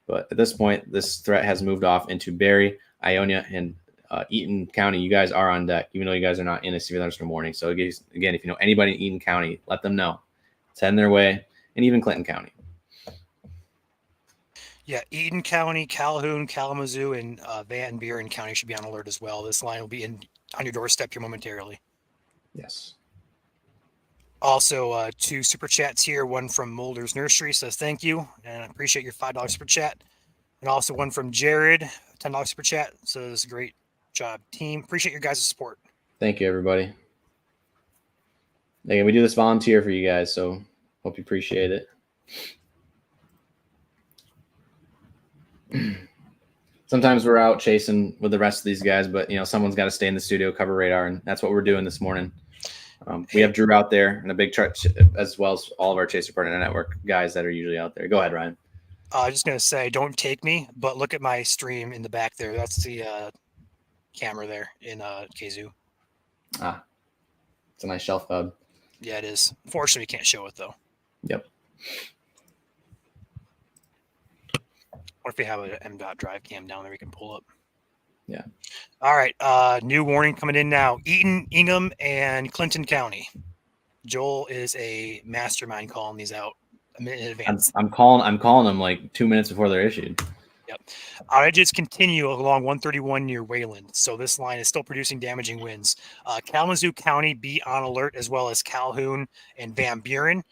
But at this point, this threat has moved off into Barrie, Ionia, and Eaton County. You guys are on deck, even though you guys are not in a severe thunderstorm warning. So again, if you know anybody in Eaton County, let them know. It's heading their way, and even Clinton County. Yeah, Eaton County, Calhoun, Kalamazoo, and Van Buren County should be on alert as well. This line will be on your doorstep here momentarily. Yes. Also, 2 super chats here. One from Mulder's Nursery says thank you, and I appreciate your $5 super chat. And also one from Jared, $10 super chat. Says great job, team. Appreciate your guys' support. Thank you, everybody. Again, we do this volunteer for you guys, so hope you appreciate it. Sometimes we're out chasing with the rest of these guys, but someone's got to stay in the studio, cover radar, and that's what we're doing this morning. We have Drew out there and a big truck, as well as all of our Chaser Partner Network guys that are usually out there. Go ahead, Ryan. I was just going to say, don't take me, but look at my stream in the back there. That's the camera there in Kazoo. Ah, it's a nice shelf hub. Yeah, it is. Unfortunately, we can't show it, though. Yep. What if we have an M.dot drive cam down there we can pull up? Yeah. All right. New warning coming in now. Eaton, Ingham, and Clinton County. Joel is a mastermind calling these out a minute in advance. I'm calling them like 2 minutes before they're issued. Yep. Outages continue along 131 near Wayland. So this line is still producing damaging winds. Kalamazoo County be on alert, as well as Calhoun and Van Buren,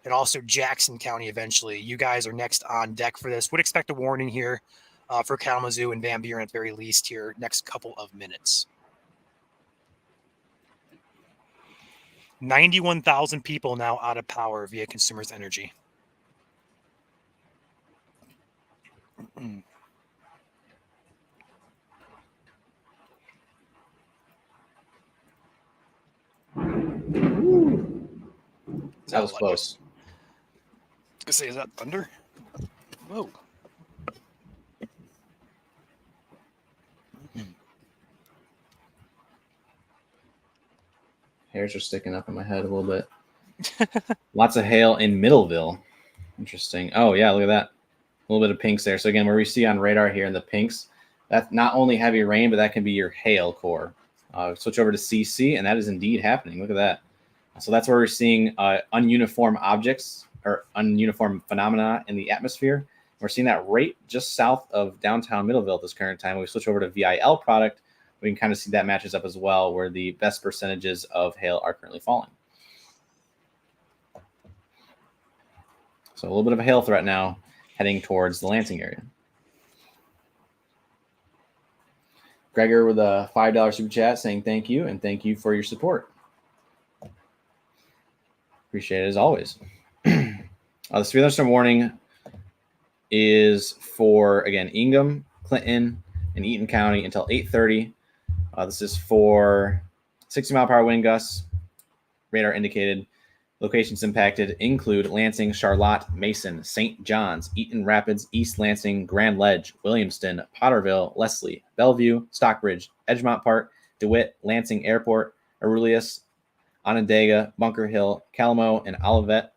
and also Jackson County eventually. You guys are next on deck for this. Would expect a warning here for Kalamazoo and Van Buren at the very least here next couple of minutes. 91,000 people now out of power via Consumers Energy. That was close. I was gonna say, is that thunder? Whoa. Hairs are sticking up in my head a little bit. Lots of hail in Middleville. Interesting. Oh, yeah, look at that. A little bit of pinks there. So again, where we see on radar here in the pinks, that's not only heavy rain, but that can be your hail core. Switch over to CC, and that is indeed happening. Look at that. So that's where we're seeing ununiform objects or ununiform phenomena in the atmosphere. We're seeing that right just south of downtown Middleville at this current time. When we switch over to VIL product, we can kind of see that matches up as well, where the best percentages of hail are currently falling. So a little bit of a hail threat now heading towards the Lansing area. Gregor with a $5 super chat saying thank you and thank you for your support. Appreciate it as always. The severe thunderstorm warning is for, again, Ingham, Clinton, and Eaton County until 8:30. This is for 60-mile-per-hour wind gusts. Radar indicated. Locations impacted include Lansing, Charlotte, Mason, St. John's, Eaton Rapids, East Lansing, Grand Ledge, Williamston, Potterville, Leslie, Bellevue, Stockbridge, Edgemont Park, DeWitt, Lansing Airport, Aurelius, Onondaga, Bunker Hill, Calamo, and Olivet.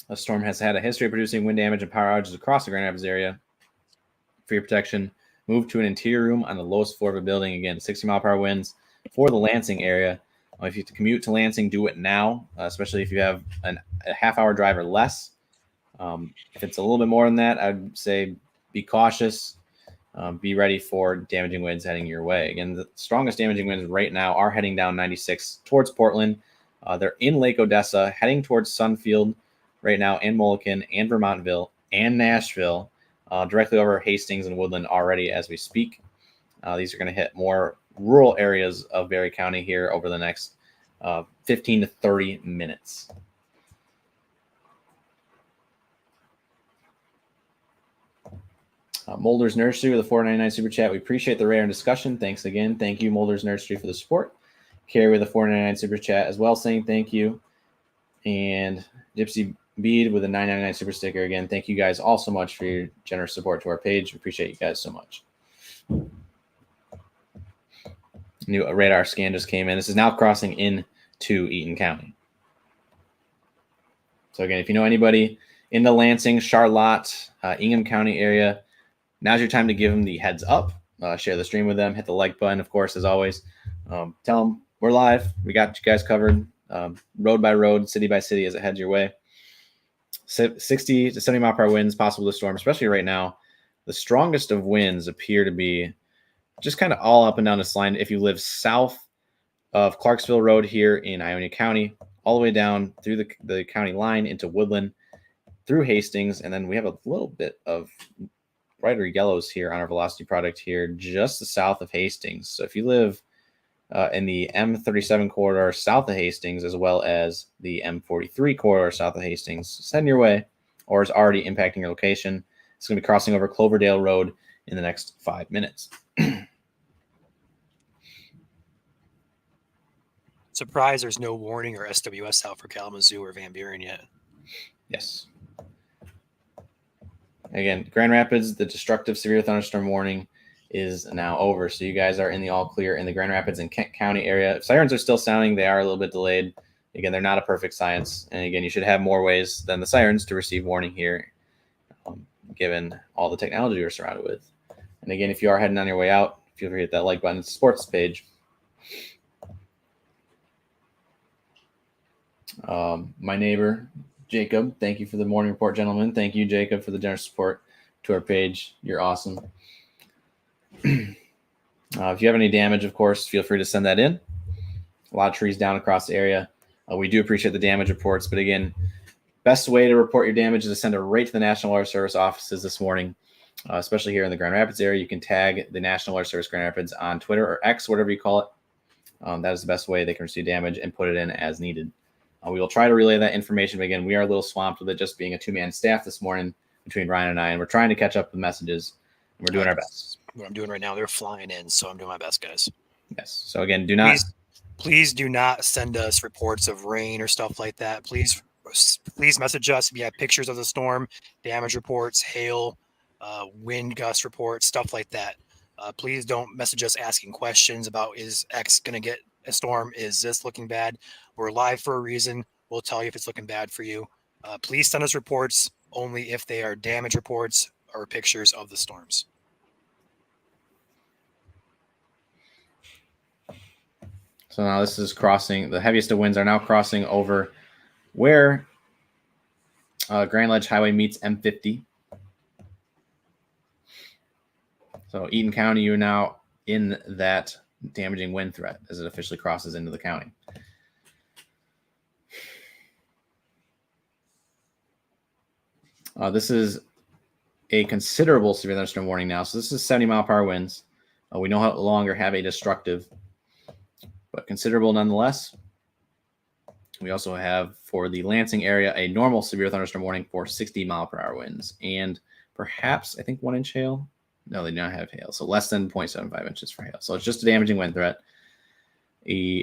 The storm has had a history of producing wind damage and power outages across the Grand Rapids area. For your protection, move to an interior room on the lowest floor of a building. Again, 60-mile-per-hour winds for the Lansing area. If you have to commute to Lansing, do it now, especially if you have a half-hour drive or less. If it's a little bit more than that, I'd say be cautious. Be ready for damaging winds heading your way. Again, the strongest damaging winds right now are heading down 96 towards Portland. They're in Lake Odessa, heading towards Sunfield right now, and Mulliken, and Vermontville, and Nashville, directly over Hastings and Woodland already as we speak. These are going to hit more rural areas of Berry County here over the next 15 to 30 minutes. Mulder's Nursery with a $4.99 super chat. We appreciate the rare discussion. Thanks again. Thank you, Mulder's Nursery, for the support. Carrie with a $4.99 super chat as well, saying thank you. And Gypsy Bead with a $9.99 super sticker. Again, thank you guys all so much for your generous support to our page. We appreciate you guys so much. New radar scan just came in. This is now crossing into Eaton County. So again, if you know anybody in the Lansing, Charlotte, Ingham County area, now's your time to give them the heads up. Share the stream with them. Hit the like button, of course, as always. Tell them we're live. We got you guys covered, road by road, city by city as it heads your way. 60 to 70 mile per hour winds possible this storm, especially right now. The strongest of winds appear to be just kind of all up and down this line. If you live south of Clarksville Road here in Ionia County, all the way down through the county line into Woodland, through Hastings, and then we have a little bit of brighter yellows here on our velocity product here just south of Hastings. So if you live in the M37 corridor south of Hastings, as well as the M43 corridor south of Hastings, send your way, or is already impacting your location. It's going to be crossing over Cloverdale Road in the next 5 minutes. Surprised there's no warning or SWS out for Kalamazoo or Van Buren yet. Yes. Again, Grand Rapids, the destructive severe thunderstorm warning is now over. So you guys are in the all clear in the Grand Rapids and Kent County area. If sirens are still sounding, they are a little bit delayed. Again, they're not a perfect science. And again, you should have more ways than the sirens to receive warning here, given all the technology we're surrounded with. And again, if you are heading on your way out, feel free to hit that like button. It's the sports page. My neighbor, Jacob, thank you for the morning report, gentlemen. Thank you, Jacob, for the generous support to our page. You're awesome. If you have any damage, of course, feel free to send that in. A lot of trees down across the area. We do appreciate the damage reports. But again, best way to report your damage is to send it right to the National Weather Service offices this morning, especially here in the Grand Rapids area. You can tag the National Weather Service Grand Rapids on Twitter or X, whatever you call it. That is the best way they can receive damage and put it in as needed. We will try to relay that information. But again, we are a little swamped with it just being a two-man staff this morning between Ryan and I, and we're trying to catch up with messages. And we're doing our best. What I'm doing right now, they're flying in, so I'm doing my best, guys. Yes. So again, Please do not send us reports of rain or stuff like that. Please message us if you have pictures of the storm, damage reports, hail, wind gust reports, stuff like that. Please don't message us asking questions about is X going to get a storm? Is this looking bad? We're live for a reason. We'll tell you if it's looking bad for you. Please send us reports only if they are damage reports or pictures of the storms. So now this is crossing. The heaviest of winds are now crossing over where Grand Ledge Highway meets M50. So Eaton County, you're now in that damaging wind threat as it officially crosses into the county. This is a considerable severe thunderstorm warning now. So this is 70 mile per hour winds We no longer have a destructive, but considerable nonetheless. We also have for the Lansing area a normal severe thunderstorm warning for 60-mile-per-hour winds and perhaps, I think, 1-inch hail. No, they do not have hail, so less than 0.75 inches for hail. So it's just a damaging wind threat.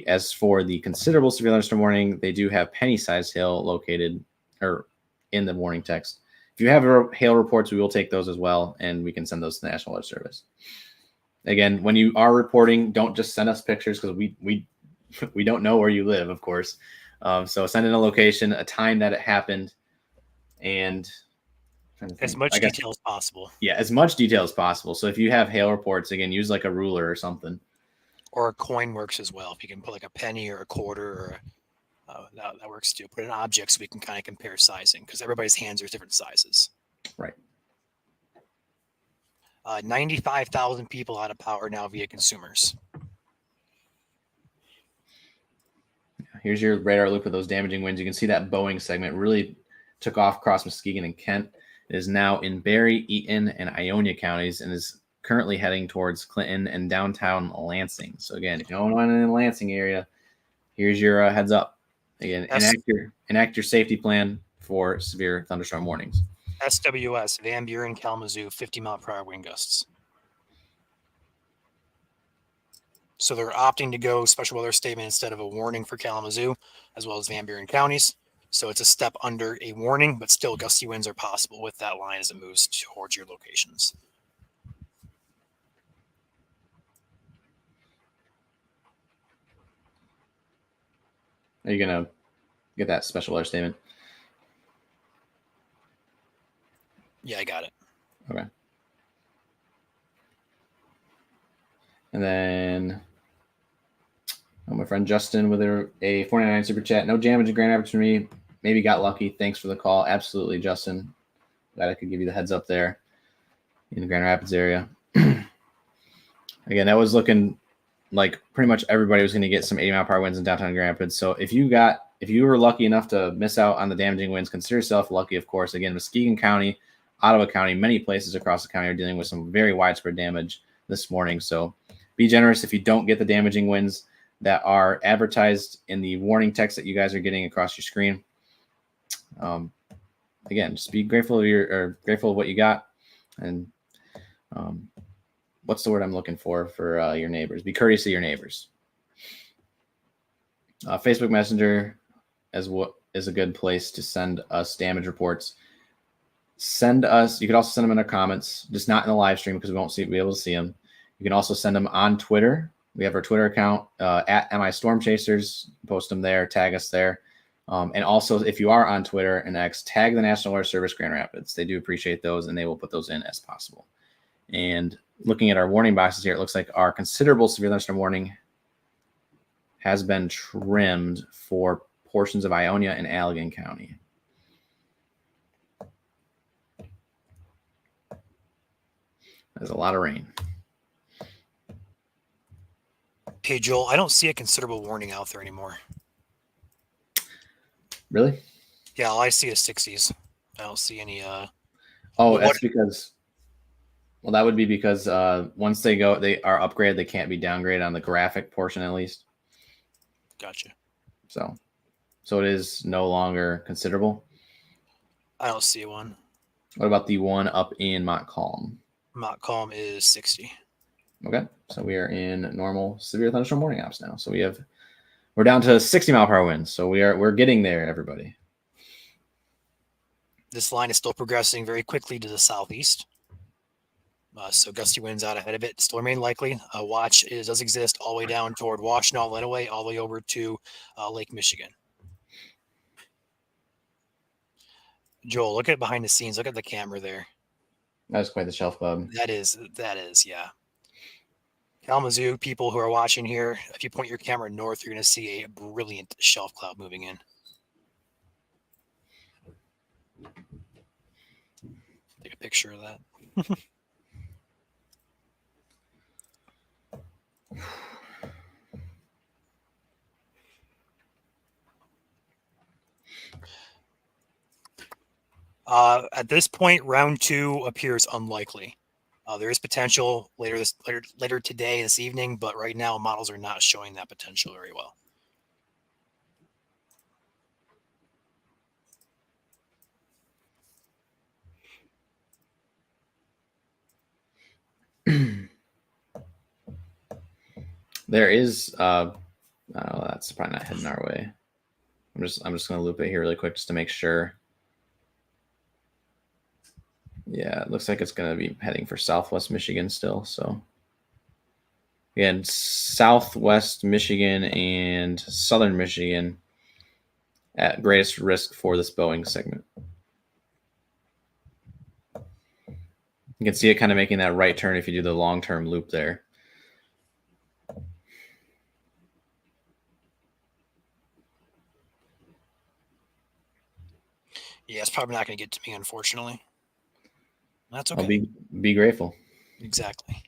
As for the considerable severe thunderstorm warning, they do have penny-sized hail located or in the warning text. If you have hail reports, we will take those as well, and we can send those to the National Weather Service. Again, when you are reporting, don't just send us pictures because we don't know where you live, of course. So send in a location, a time that it happened, and as much detail as possible. Yeah, as much detail as possible. So if you have hail reports, again, use like a ruler or something. Or a coin works as well. If you can put like a penny or a quarter, or that works too. Put an object so we can kind of compare sizing because everybody's hands are different sizes. Right. 95,000 people out of power now via consumers. Here's your radar loop of those damaging winds. You can see that Boeing segment really took off across Muskegon and Kent. It is now in Berry, Eaton, and Ionia counties and is currently heading towards Clinton and downtown Lansing. So again, if you don't want in the Lansing area, here's your heads up. Again, enact your safety plan for severe thunderstorm warnings. SWS, Van Buren, Kalamazoo, 50-mile-per-hour wind gusts. So they're opting to go special weather statement instead of a warning for Kalamazoo, as well as Van Buren counties. So it's a step under a warning, but still gusty winds are possible with that line as it moves towards your locations. Are you going to get that special weather statement? Yeah, I got it. Okay. And then my friend Justin with a 49 super chat. No damage in Grand Rapids for me. Maybe got lucky. Thanks for the call. Absolutely, Justin. Glad I could give you the heads up there in the Grand Rapids area. Again, that was looking like pretty much everybody was going to get some 80-mile-per-hour winds in downtown Grand Rapids. So if you were lucky enough to miss out on the damaging winds, consider yourself lucky, of course. Again, Muskegon County, Ottawa County, many places across the county are dealing with some very widespread damage this morning. So be generous if you don't get the damaging winds that are advertised in the warning text that you guys are getting across your screen. Again, just be grateful of what you got, and what's the word I'm looking for your neighbors? Be courteous to your neighbors. Facebook Messenger is a good place to send us damage reports. You could also send them in the comments, just not in the live stream because we won't be able to see them. You can also send them on Twitter. We have our Twitter account at MI Storm Chasers. Post them there, tag us there. And also, if you are on Twitter and X, tag the National Weather Service Grand Rapids. They do appreciate those, and they will put those in as possible. And looking at our warning boxes here, it looks like our considerable severe thunderstorm warning has been trimmed for portions of Ionia and Allegan County. There's a lot of rain. Hey, Joel, I don't see a considerable warning out there anymore. Really? Yeah, all I see is 60s. I don't see any. That's because. Well, that would be because once they are upgraded, they can't be downgraded on the graphic portion at least. Gotcha. So it is no longer considerable. I don't see one. What about the one up in Montcalm? Montcalm is 60. Okay, so we are in normal severe thunderstorm warning ops now. So we're down to 60-mile-per-hour winds. So we're getting there, everybody. This line is still progressing very quickly to the southeast. So gusty winds out ahead of it still remain likely. Watch does exist all the way down toward Washtenaw, Lenawee, all the way over to Lake Michigan. Joel, look at behind the scenes. Look at the camera there. That was quite the shelf club. That is, yeah. Kalamazoo, people who are watching here, if you point your camera north, you're going to see a brilliant shelf cloud moving in. Take a picture of that. At this point, round 2 appears unlikely. There is potential later today, this evening, but right now models are not showing that potential very well. There is that's probably not heading our way. I'm just going to loop it here really quick just to make sure. Yeah, it looks like it's going to be heading for Southwest Michigan still. So again, Southwest Michigan and Southern Michigan at greatest risk for this Boeing segment. You can see it kind of making that right turn if you do the long-term loop there. Yeah, it's probably not going to get to me, unfortunately. That's okay. I'll be grateful. Exactly.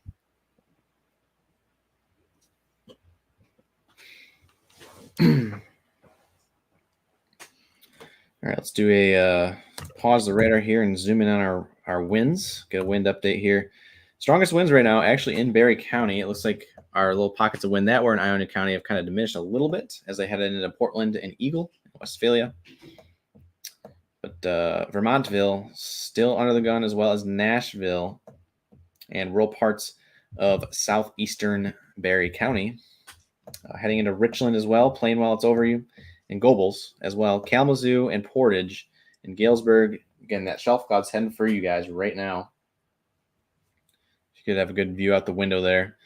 All right, let's do a pause the radar here and zoom in on our winds. Get a wind update here. Strongest winds right now actually in Berry County. It looks like our little pockets of wind that were in Ionia County have kind of diminished a little bit as they headed into Portland and Eagle, Westphalia. But Vermontville still under the gun, as well as Nashville and rural parts of southeastern Berry County. Heading into Richland as well, playing while it's over you, and Gobles as well. Kalamazoo and Portage and Galesburg. Again, that shelf cloud's heading for you guys right now. You could have a good view out the window there.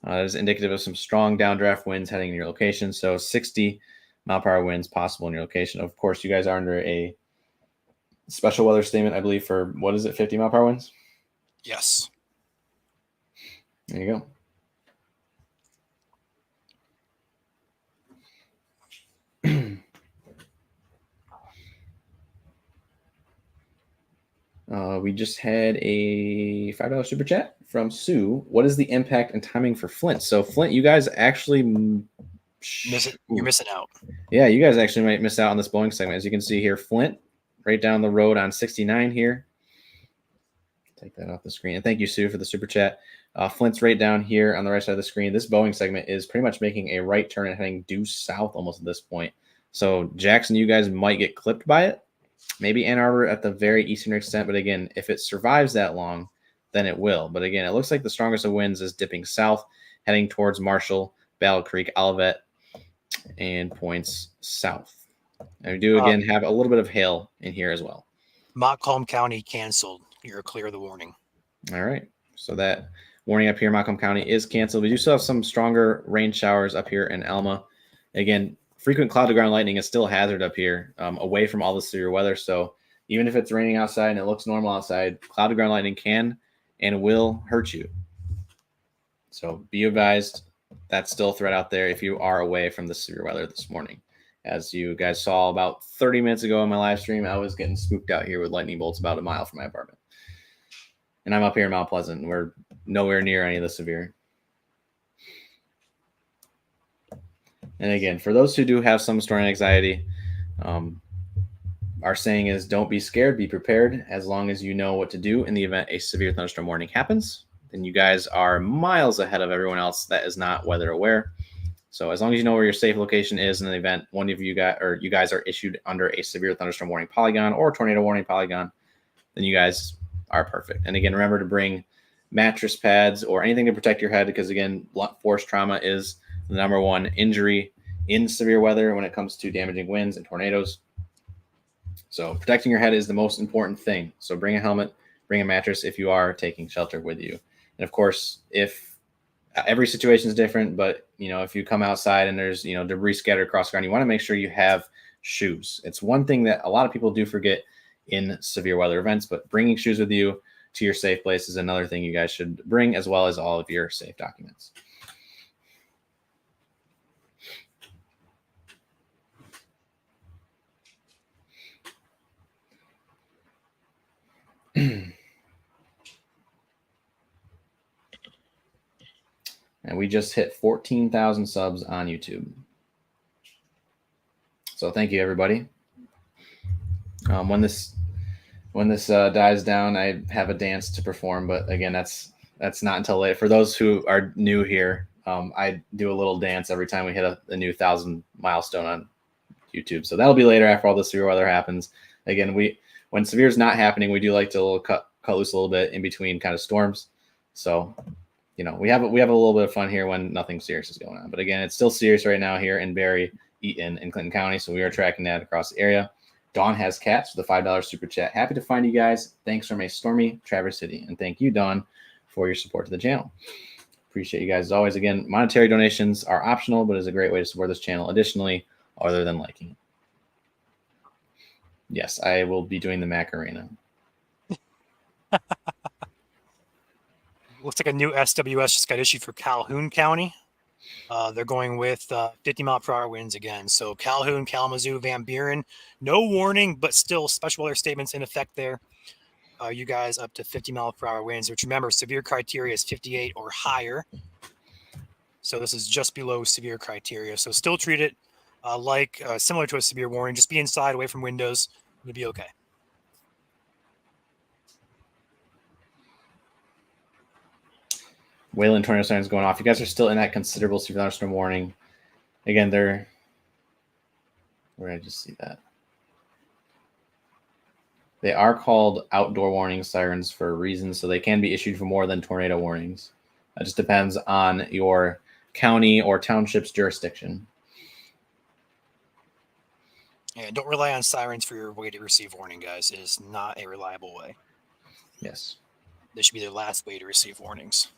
That is indicative of some strong downdraft winds heading in your location. So 60 mile per hour winds possible in your location. Of course, you guys are under a special weather statement, I believe, for what is it, 50 mile per hour winds? Yes. There you go. We just had a $5 super chat from Sue. What is the impact and timing for Flint? So Flint, you guys actually You're missing out. Yeah, you guys actually might miss out on this Boeing segment. As you can see here, Flint, right down the road on 69 here. Take that off the screen. And thank you, Sue, for the super chat. Flint's right down here on the right side of the screen. This Boeing segment is pretty much making a right turn and heading due south almost at this point. So Jackson, you guys might get clipped by it. Maybe Ann Arbor at the very eastern extent. But again, if it survives that long, then it will. But again, it looks like the strongest of winds is dipping south, heading towards Marshall, Battle Creek, Olivet, and points south. And we do again have a little bit of hail in here as well. Montcalm County canceled. You're clear of the warning. All right. So that warning up here in Montcalm County is canceled. We do still have some stronger rain showers up here in Elma. Again, frequent cloud to ground lightning is still a hazard up here, away from all the severe weather. So even if it's raining outside and it looks normal outside, cloud to ground lightning can and will hurt you. So be advised, that's still a threat out there if you are away from the severe weather this morning. As you guys saw about 30 minutes ago in my live stream, I was getting spooked out here with lightning bolts about a mile from my apartment. And I'm up here in Mount Pleasant, and we're nowhere near any of the severe. And again, for those who do have some storm anxiety, our saying is don't be scared, be prepared. As long as you know what to do in the event a severe thunderstorm warning happens, then you guys are miles ahead of everyone else that is not weather aware. So as long as you know where your safe location is in the event one of you guys are issued under a severe thunderstorm warning polygon or tornado warning polygon, then you guys are perfect. And again, remember to bring mattress pads or anything to protect your head, because again, blunt force trauma is the number one injury in severe weather when it comes to damaging winds and tornadoes. So protecting your head is the most important thing. So bring a helmet, bring a mattress if you are taking shelter with you. And of course, if every situation is different, but if you come outside and there's debris scattered across the ground, you want to make sure you have shoes. It's one thing that a lot of people do forget in severe weather events, but bringing shoes with you to your safe place is another thing you guys should bring, as well as all of your safe documents. And we just hit 14,000 subs on YouTube. So thank you, everybody. When this dies down, I have a dance to perform. But again, that's that's not until late. For those who are new here, I do a little dance every time we hit a new 1,000 milestone on YouTube. So that'll be later after all the severe weather happens. Again, when severe is not happening, we do like to cut loose a little bit in between kind of storms. So, we have a little bit of fun here when nothing serious is going on. But again, it's still serious right now here in Barry, Eaton, and Clinton County. So we are tracking that across the area. Dawn has cats with a $5 super chat. Happy to find you guys. Thanks from a stormy Traverse City. And thank you, Dawn, for your support to the channel. Appreciate you guys as always. Again, monetary donations are optional, but is a great way to support this channel additionally, other than liking. Yes, I will be doing the Macarena. Looks like a new SWS just got issued for Calhoun County. They're going with 50-mile-per-hour winds again. So Calhoun, Kalamazoo, Van Buren, no warning, but still special weather statements in effect there. You guys up to 50-mile-per-hour winds, which remember, severe criteria is 58 or higher. So this is just below severe criteria. So still treat it like similar to a severe warning. Just be inside, away from windows. You'll be okay. Wayland tornado sirens going off. You guys are still in that considerable severe thunderstorm warning. Again, where did I just see that? They are called outdoor warning sirens for a reason, so they can be issued for more than tornado warnings. It just depends on your county or township's jurisdiction. And don't rely on sirens for your way to receive warning, guys. It is not a reliable way. Yes. This should be their last way to receive warnings.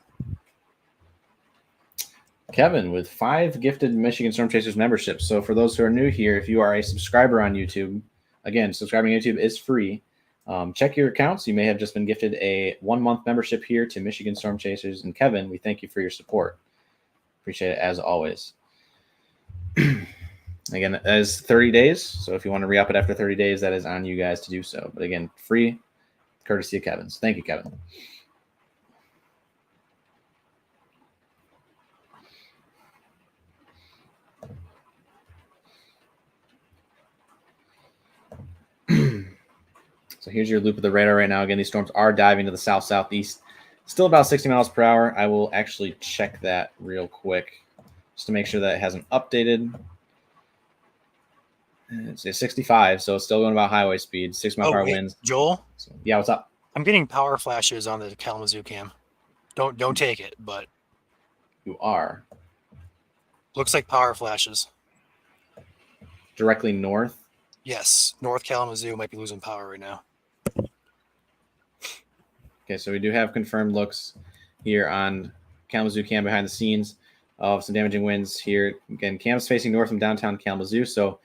Kevin with 5 gifted Michigan Storm Chasers memberships. So for those who are new here, if you are a subscriber on YouTube, again, subscribing to YouTube is free. Check your accounts. You may have just been gifted a 1-month membership here to Michigan Storm Chasers. And Kevin, we thank you for your support. Appreciate it as always. Again, that is 30 days. So if you want to re-up it after 30 days, that is on you guys to do so. But again, free, courtesy of Kevin's. Thank you, Kevin. So here's your loop of the radar right now. Again, these storms are diving to the south-southeast. Still about 60 miles per hour. I will actually check that real quick just to make sure that it hasn't updated. It's 65, so it's still going about highway speed. 6 mile per hour winds. Joel? So, yeah, what's up? I'm getting power flashes on the Kalamazoo cam. Don't take it, but You are looks like power flashes. directly north. Yes, North Kalamazoo might be losing power right now. Okay, so we do have confirmed looks here on Kalamazoo cam behind the scenes of some damaging winds here. Again, cam's facing north from downtown Kalamazoo, so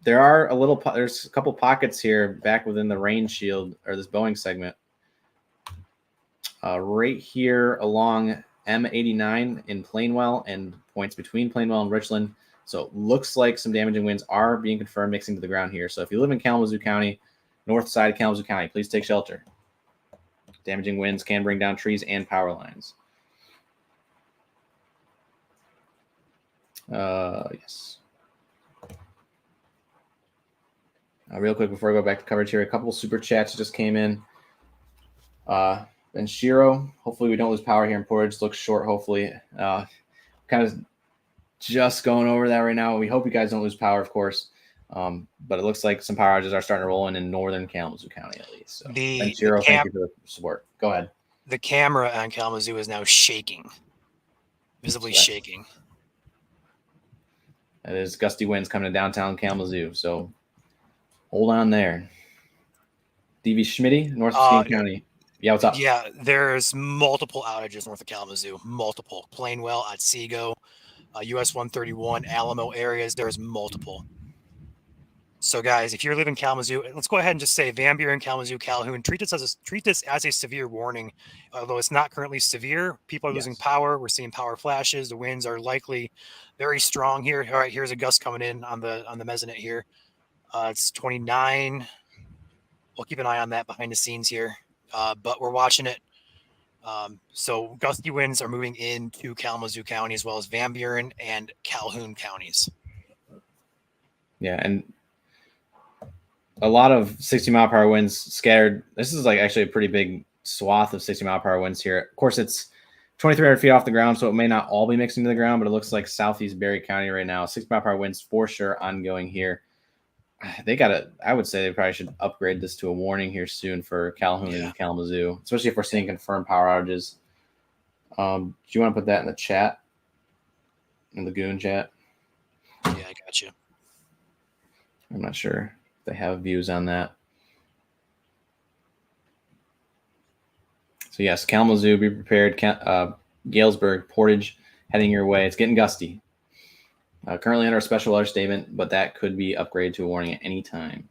there are there's a couple pockets here back within the rain shield or this Boeing segment. Right here along M89 in Plainwell and points between Plainwell and Richland. So it looks like some damaging winds are being confirmed mixing to the ground here. So if you live in Kalamazoo County, north side of Kalamazoo County, please take shelter. Damaging winds can bring down trees and power lines. Yes. Real quick before I go back to coverage here, a couple super chats just came in. Ben Shiro, hopefully we don't lose power here in Portage. Looks short, hopefully. Kind of just going over that right now. We hope you guys don't lose power, of course. But it looks like some power outages are starting to roll in northern Kalamazoo County at least. So, Ben Shiro, thank you for the support. Go ahead. The camera on Kalamazoo is now shaking, visibly shaking. That is gusty winds coming to downtown Kalamazoo. So hold on there. DV Schmitty, North Muskegon County. Yeah, what's up? Yeah, there's multiple outages north of Kalamazoo. Multiple. Plainwell, Otsego, US 131, Alamo areas. There's multiple. So, guys, if you're living in Kalamazoo, let's go ahead and just say Van Buren, Kalamazoo, Calhoun. Treat this as a severe warning. Although it's not currently severe, people are losing power. We're seeing power flashes. The winds are likely very strong here. All right, here's a gust coming in on the mesonet here. It's 29. We'll keep an eye on that behind the scenes here, but we're watching it. So gusty winds are moving into Kalamazoo County as well as Van Buren and Calhoun counties. Yeah, and a lot of 60 mile per hour winds scattered. This is like actually a pretty big swath of 60 mile per hour winds here. Of course, it's 2,300 feet off the ground, so it may not all be mixing to the ground, but it looks like southeast Berry County right now. 6-mile-per-hour winds for sure ongoing here. They got to, I would say they probably should upgrade this to a warning here soon for Calhoun and Kalamazoo, especially if we're seeing confirmed power outages. Do you want to put that in the chat, in the Goon chat? Yeah, I got you. I'm not sure if they have views on that. So yes, Kalamazoo, be prepared. Galesburg, Portage, heading your way. It's getting gusty. Currently under a special alert statement, but that could be upgraded to a warning at any time.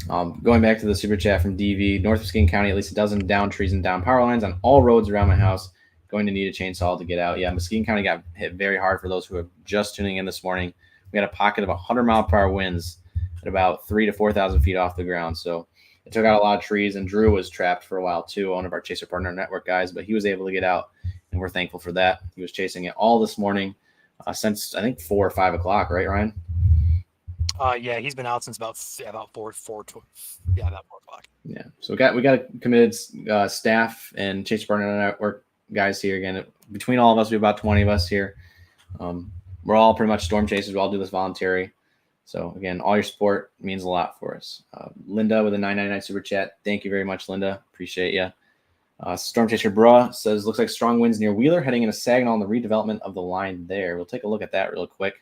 Going back to the super chat from DV, North Muskegon County, at least a dozen down trees and down power lines on all roads around my house. Going to need a chainsaw to get out. Yeah, Muskegon County got hit very hard for those who are just tuning in this morning. We had a pocket of 100-mile-per-hour winds at about 3,000 to 4,000 feet off the ground. So it took out a lot of trees, and Drew was trapped for a while too, one of our Chaser Partner Network guys, but he was able to get out, and we're thankful for that. He was chasing it all this morning since, I think, 4 or 5 o'clock, right, Ryan? Yeah, he's been out since about 4 o'clock. Yeah, so we got a committed staff and Chaser Partner Network guys here. Again, between all of us, we have about 20 of us here. We're all pretty much storm chasers. We all do this voluntary. So again, all your support means a lot for us. Linda with a $9.99 super chat. Thank you very much, Linda. Appreciate you. Storm Chaser Bruh says, looks like strong winds near Wheeler heading into Saginaw on the redevelopment of the line there. We'll take a look at that real quick.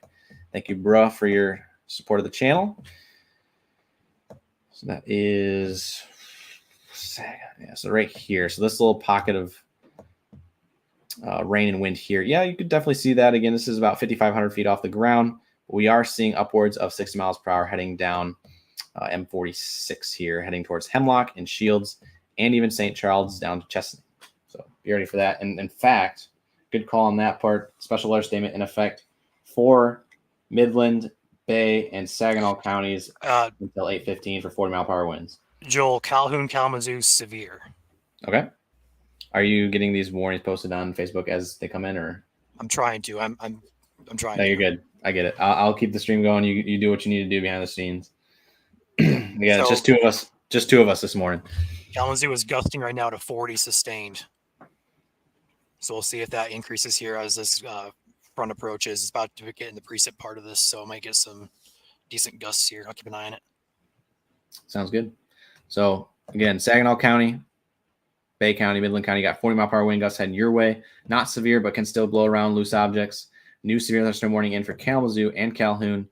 Thank you, Bruh, for your support of the channel. So that is Saginaw. Yeah, so right here. So this little pocket of rain and wind here. Yeah, you could definitely see that. Again, this is about 5,500 feet off the ground. We are seeing upwards of 60 miles per hour heading down M46 here, heading towards Hemlock and Shields, and even St. Charles down to Chesaning. So be ready for that. And in fact, good call on that part. Special alert statement in effect for Midland, Bay, and Saginaw counties until 8:15 for 40-mile-per-hour winds. Joel, Calhoun, Kalamazoo, severe. Okay. Are you getting these warnings posted on Facebook as they come in, or? I'm trying to. I'm trying. No, you're good. I get it. I'll keep the stream going. You do what you need to do behind the scenes. Yeah, it's just two of us. Just two of us this morning. Kalamazoo is gusting right now to 40 sustained. So we'll see if that increases here as this front approaches. It's about to get in the precip part of this, so I might get some decent gusts here. I'll keep an eye on it. Sounds good. So again, Saginaw County, Bay County, Midland County got 40-mile-per-hour wind gusts heading your way. Not severe, but can still blow around loose objects. New severe thunderstorm warning in for Kalamazoo and Calhoun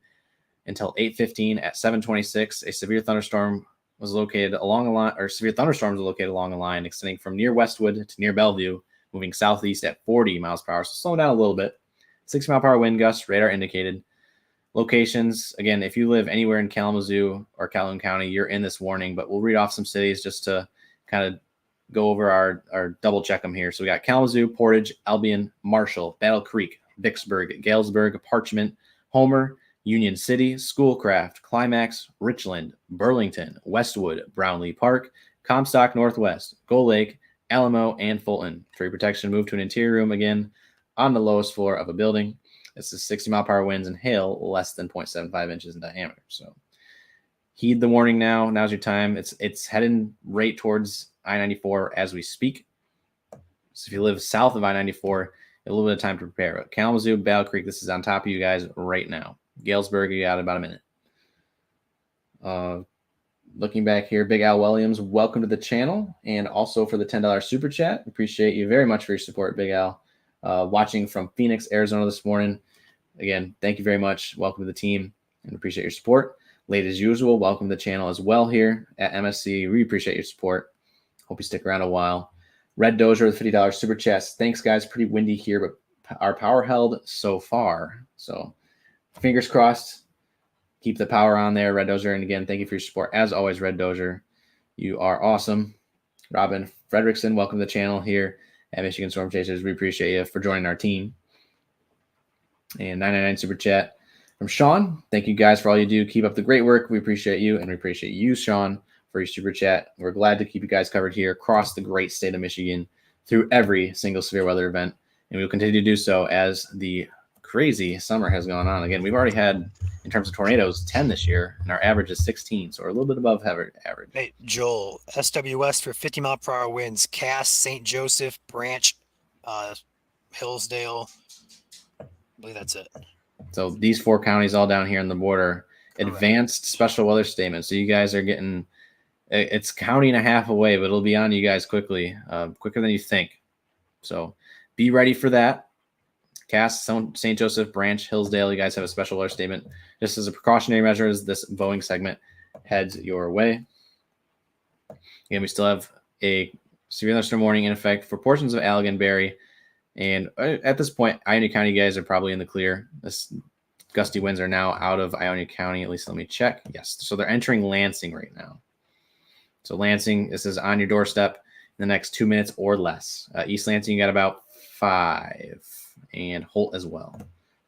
until 8:15 at 7:26. A severe thunderstorm was located along a line, or severe thunderstorms were located along a line extending from near Westwood to near Bellevue, moving southeast at 40 miles per hour. So slowing down a little bit. 60-mile-per-hour wind gusts, radar indicated. Locations, again, if you live anywhere in Kalamazoo or Calhoun County, you're in this warning, but we'll read off some cities just to kind of go over our double check them here. So we got Kalamazoo, Portage, Albion, Marshall, Battle Creek, Vicksburg, Galesburg, Parchment, Homer, Union City, Schoolcraft, Climax, Richland, Burlington, Westwood, Brownlee Park, Comstock Northwest, Gull Lake, Alamo, and Fulton. Tree protection moved to an interior room again on the lowest floor of a building. This is 60-mile-per-hour winds and hail less than 0.75 inches in diameter. So heed the warning now. Now's your time. It's heading right towards I-94 as we speak. So if you live south of I-94, a little bit of time to prepare. But Kalamazoo, Battle Creek, this is on top of you guys right now. Galesburg, you got about a minute. Looking back here, Big Al Williams, welcome to the channel, and also for the $10 super chat. Appreciate you very much for your support, Big Al. Watching from Phoenix, Arizona this morning. Again, thank you very much. Welcome to the team, and appreciate your support. Late as usual, welcome to the channel as well here at MSC. We appreciate your support. Hope you stick around a while. Red Dozier with $50 super chats. Thanks, guys. Pretty windy here, but our power held so far. So fingers crossed. Keep the power on there, Red Dozier. And again, thank you for your support. As always, Red Dozier, you are awesome. Robin Fredrickson, welcome to the channel here at Michigan Storm Chasers. We appreciate you for joining our team. And 999 super chat from Sean. Thank you guys for all you do. Keep up the great work. We appreciate you, and we appreciate you, Sean, for your super chat. We're glad to keep you guys covered here across the great state of Michigan through every single severe weather event. And we will continue to do so as the crazy summer has gone on. Again, we've already had, in terms of tornadoes, 10 this year, and our average is 16, so we're a little bit above average. Hey, Joel, SWS for 50-mile-per-hour winds, Cass, St. Joseph, Branch, Hillsdale. I believe that's it. So these 4 counties all down here on the border, Correct. advanced special weather statement. So you guys are getting, it's county and a half away, but it'll be on you guys quickly, quicker than you think. So be ready for that. Cass, St. Joseph, Branch, Hillsdale, you guys have a special weather statement. Just as a precautionary measure as this Boeing segment heads your way. Again, we still have a severe thunderstorm warning in effect for portions of Allegan, Berry, and at this point, Ionia County guys are probably in the clear. This gusty winds are now out of Ionia County. At least let me check. Yes, so they're entering Lansing right now. So Lansing, this is on your doorstep in the next 2 minutes or less. East Lansing, you got about 5, and Holt as well.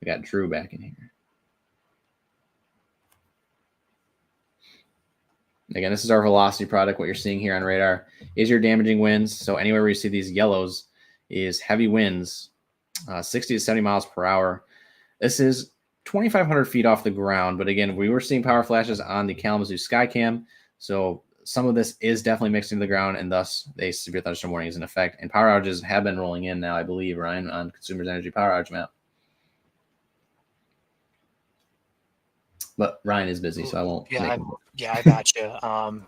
We got Drew back in here. Again, this is our velocity product. What you're seeing here on radar is your damaging winds. So anywhere where you see these yellows is heavy winds, 60 to 70 miles per hour. This is 2,500 feet off the ground. But again, we were seeing power flashes on the Kalamazoo Skycam. So some of this is definitely mixed into the ground, and thus a severe thunderstorm warning is in effect. And power outages have been rolling in now, I believe, Ryan, on Consumers Energy Power Outage map. But Ryan is busy, so I won't. I got you.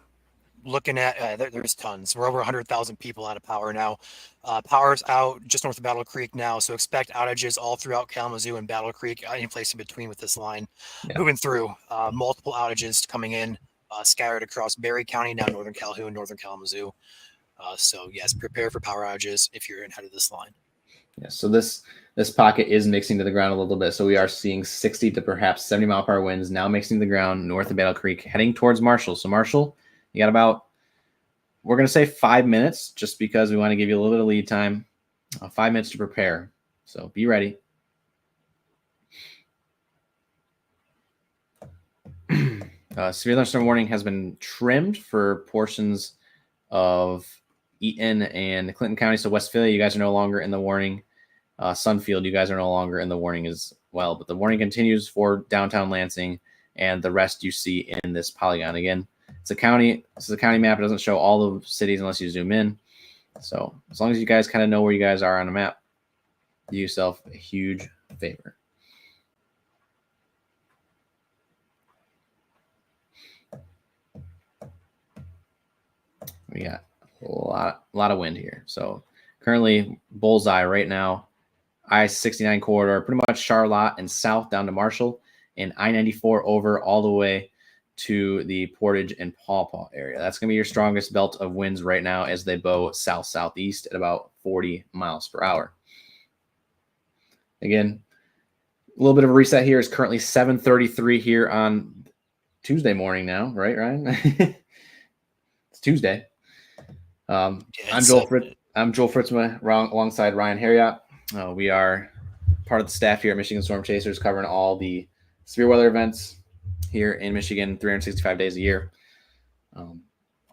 Looking at there's tons. We're over 100,000 people out of power now. Power's out just north of Battle Creek now, so expect outages all throughout Kalamazoo and Battle Creek, any place in between with this line. Yeah. Moving through, multiple outages coming in, scattered across Berry County, now northern Calhoun, northern Kalamazoo. So yes, prepare for power outages if you're head of this line. Yeah, so this pocket is mixing to the ground a little bit. So we are seeing 60 to perhaps 70 mile per hour winds now mixing to the ground north of Battle Creek, heading towards Marshall. So Marshall, you got about, we're going to say 5 minutes, just because we want to give you a little bit of lead time, 5 minutes to prepare. So be ready. Severe thunderstorm warning has been trimmed for portions of Eaton and Clinton County. So Westphalia, you guys are no longer in the warning. Sunfield, you guys are no longer in the warning as well. But the warning continues for downtown Lansing and the rest you see in this polygon. Again, it's a county. This is a county map. It doesn't show all the cities unless you zoom in. So as long as you guys kind of know where you guys are on the map, do yourself a huge favor. We got a lot of wind here. So currently bullseye right now, I-69 corridor, pretty much Charlotte and south down to Marshall, and I-94 over all the way to the Portage and Paw Paw area. That's going to be your strongest belt of winds right now as they bow south-southeast at about 40 miles per hour. Again, a little bit of a reset here. Is currently 7:33 here on Tuesday morning now, right, Ryan? It's Tuesday. I'm Joel Fritz. I'm Joel Fritzma, alongside Ryan Harriott. We are part of the staff here at Michigan Storm Chasers, covering all the severe weather events here in Michigan, 365 days a year.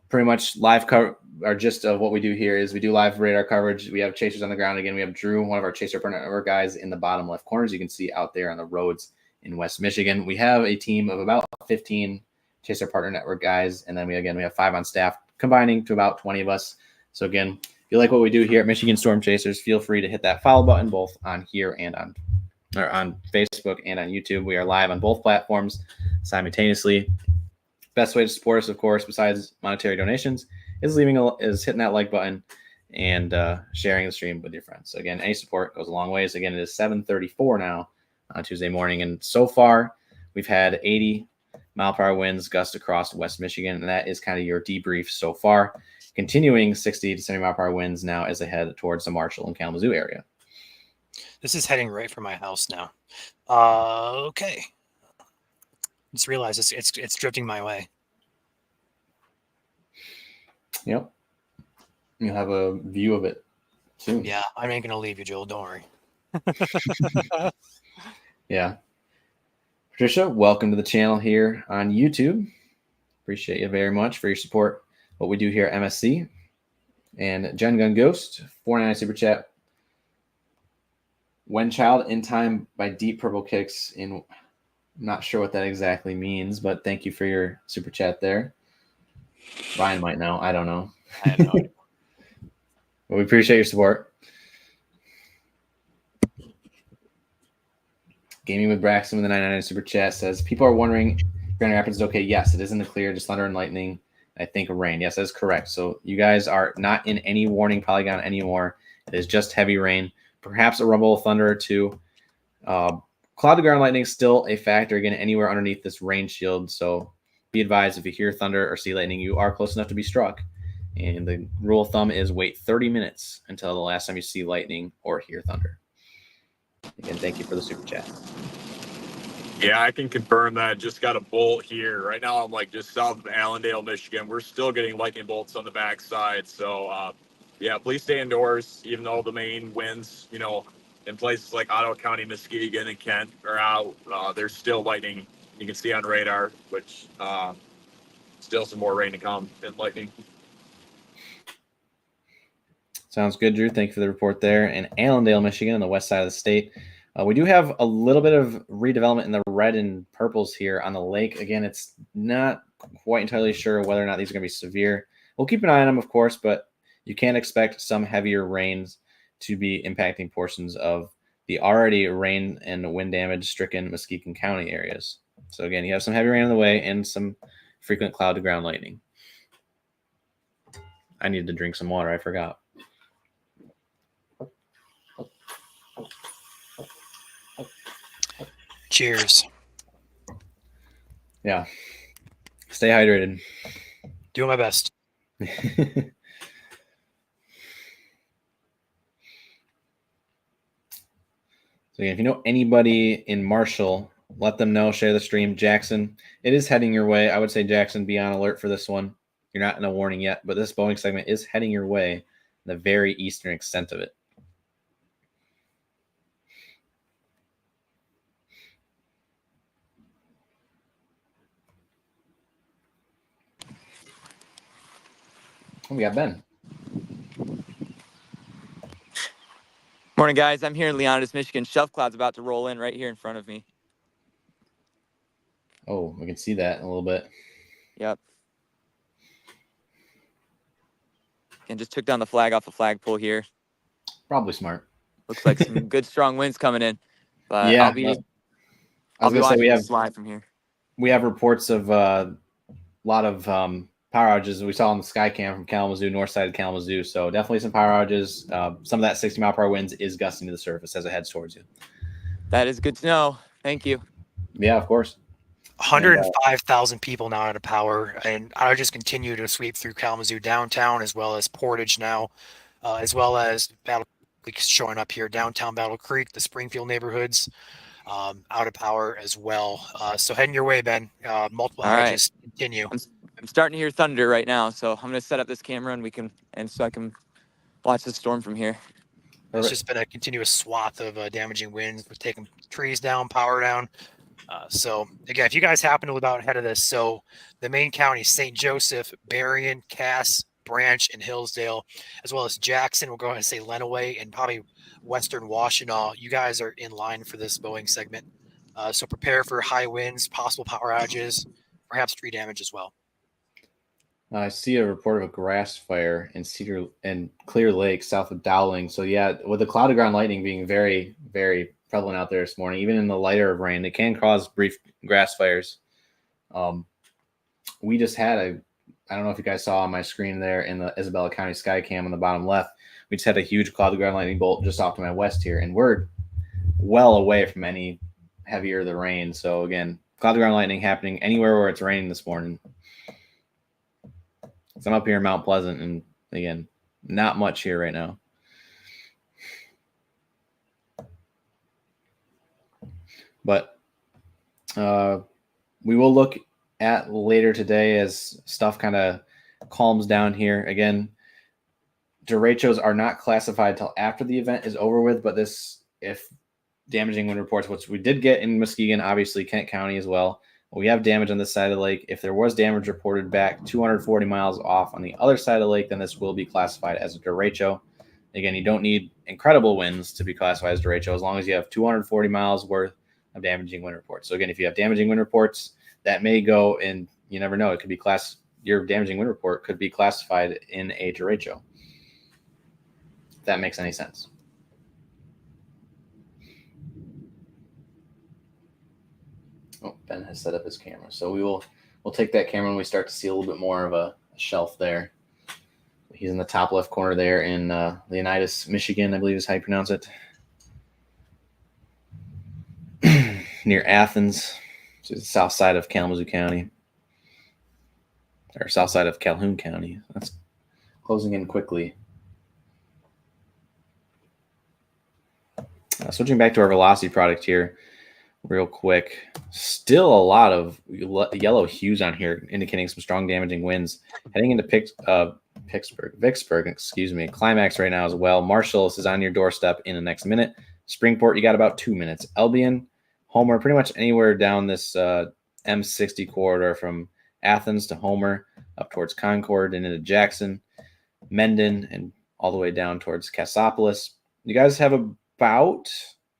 Pretty much live cover, or gist of what we do here is we do live radar coverage. We have chasers on the ground. Again, we have Drew, one of our Chaser Partner Network guys, in the bottom left corners. You can see out there on the roads in West Michigan. We have a team of about 15 Chaser Partner Network guys, and then we have 5 on staff, combining to about 20 of us. So again, if you like what we do here at Michigan Storm Chasers, feel free to hit that follow button both on here and on Facebook and on YouTube. We are live on both platforms simultaneously. Best way to support us, of course, besides monetary donations, is hitting that like button and sharing the stream with your friends. So again, any support goes a long ways. Again, it is 7:34 now on Tuesday morning, and so far we've had 80 mile per hour winds gust across West Michigan, and that is kind of your debrief so far. Continuing 60 to 70 mile per hour winds now as they head towards the Marshall and Kalamazoo area. This is heading right for my house now. Okay. Just realized it's drifting my way. Yep. You'll have a view of it soon. Yeah, I ain't gonna leave you, Joel. Don't worry. Yeah. Patricia, welcome to the channel here on YouTube. Appreciate you very much for your support. What we do here at MSC. And Gen Gun Ghost, $4.99 super chat. When child in time by deep purple kicks in. I'm not sure what that exactly means, but thank you for your super chat there. Ryan might know. I don't know. I have no idea. Well, we appreciate your support. Gaming with Braxton with the 99 super chat says, people are wondering if Grand Rapids is okay. Yes, it is in the clear, just thunder and lightning. I think rain. Yes, that's correct. So you guys are not in any warning polygon anymore. It is just heavy rain, perhaps a rumble of thunder or two. Cloud to ground lightning is still a factor, again, anywhere underneath this rain shield. So be advised, if you hear thunder or see lightning, you are close enough to be struck. And the rule of thumb is wait 30 minutes until the last time you see lightning or hear thunder. Again, thank you for the super chat. Yeah, I can confirm that. Just got a bolt here. Right now, I'm like just south of Allendale, Michigan. We're still getting lightning bolts on the backside. So, yeah, please stay indoors, even though the main winds, in places like Ottawa County, Muskegon, and Kent are out. There's still lightning you can see on radar, which still some more rain to come and lightning. Sounds good, Drew. Thank you for the report there. In Allendale, Michigan, on the west side of the state, we do have a little bit of redevelopment in the red and purples here on the lake. Again, it's not quite entirely sure whether or not these are going to be severe. We'll keep an eye on them, of course, but you can expect some heavier rains to be impacting portions of the already rain and wind damage stricken Muskegon County areas. So again, you have some heavy rain on the way and some frequent cloud to ground lightning. I needed to drink some water. I forgot. Cheers. Yeah. Stay hydrated. Doing my best. So again, if you know anybody in Marshall, let them know, share the stream. Jackson, it is heading your way. I would say, Jackson, be on alert for this one. You're not in a warning yet, but this Boeing segment is heading your way, the very eastern extent of it. We got Ben. Morning, guys. I'm here in Leonidas, Michigan. Shelf cloud's about to roll in right here in front of me. Oh, we can see that in a little bit. Yep. And just took down the flag off the flagpole here. Probably smart. Looks like some good strong winds coming in. But Yeah, I'll be I was gonna say watching this live from here. we have reports of a lot of power outages we saw on the Skycam from Kalamazoo, north side of Kalamazoo. So definitely some power outages. Some of that 60-mile-per-hour winds is gusting to the surface as it heads towards you. That is good to know. Thank you. Yeah, of course. 105,000 people now out of power, and outages continue to sweep through Kalamazoo downtown, as well as Portage now, as well as Battle Creek showing up here, downtown Battle Creek, the Springfield neighborhoods, out of power as well. So heading your way, Ben. Multiple outages continue. I'm starting to hear thunder right now, so I'm going to set up this camera so I can watch the storm from here. It's just been a continuous swath of damaging winds. We're taking trees down, power down. So again, if you guys happen to live out ahead of this, so the main counties, St. Joseph, Berrien, Cass, Branch, and Hillsdale, as well as Jackson, we'll go ahead and say Lenawee, and probably Western Washtenaw, you guys are in line for this Boeing segment. So prepare for high winds, possible power outages, perhaps tree damage as well. I see a report of a grass fire in Cedar and Clear Lake south of Dowling. So yeah, with the cloud to ground lightning being very, very prevalent out there this morning, even in the lighter of rain, it can cause brief grass fires. We just had I don't know if you guys saw on my screen there in the Isabella County Skycam on the bottom left, we just had a huge cloud to ground lightning bolt just off to my west here, and we're well away from any heavier the rain. So again, cloud to ground lightning happening anywhere where it's raining this morning. So I'm up here in Mount Pleasant, and again, not much here right now. But we will look at later today as stuff kind of calms down here. Again, derechos are not classified till after the event is over with, but this, if damaging wind reports, which we did get in Muskegon, obviously Kent County as well. We have damage on this side of the lake. If there was damage reported back 240 miles off on the other side of the lake, then this will be classified as a derecho. again, you don't need incredible winds to be classified as derecho as long as you have 240 miles worth of damaging wind reports. So again, if you have damaging wind reports, that may go in, you never know, it could be your damaging wind report could be classified in a derecho. If that makes any sense. Oh, Ben has set up his camera. So we'll take that camera when we start to see a little bit more of a shelf there. He's in the top left corner there in Leonidas, Michigan, I believe is how you pronounce it. Near Athens, so the south side of Kalamazoo County. Or south side of Calhoun County. That's closing in quickly. Switching back to our velocity product here real quick. Still a lot of yellow hues on here indicating some strong damaging winds. Heading into Vicksburg, excuse me. Climax right now as well. Marshall is on your doorstep in the next minute. Springport, you got about 2 minutes. Albion, Homer, pretty much anywhere down this M60 corridor from Athens to Homer, up towards Concord and into Jackson, Mendon, and all the way down towards Cassopolis. You guys have about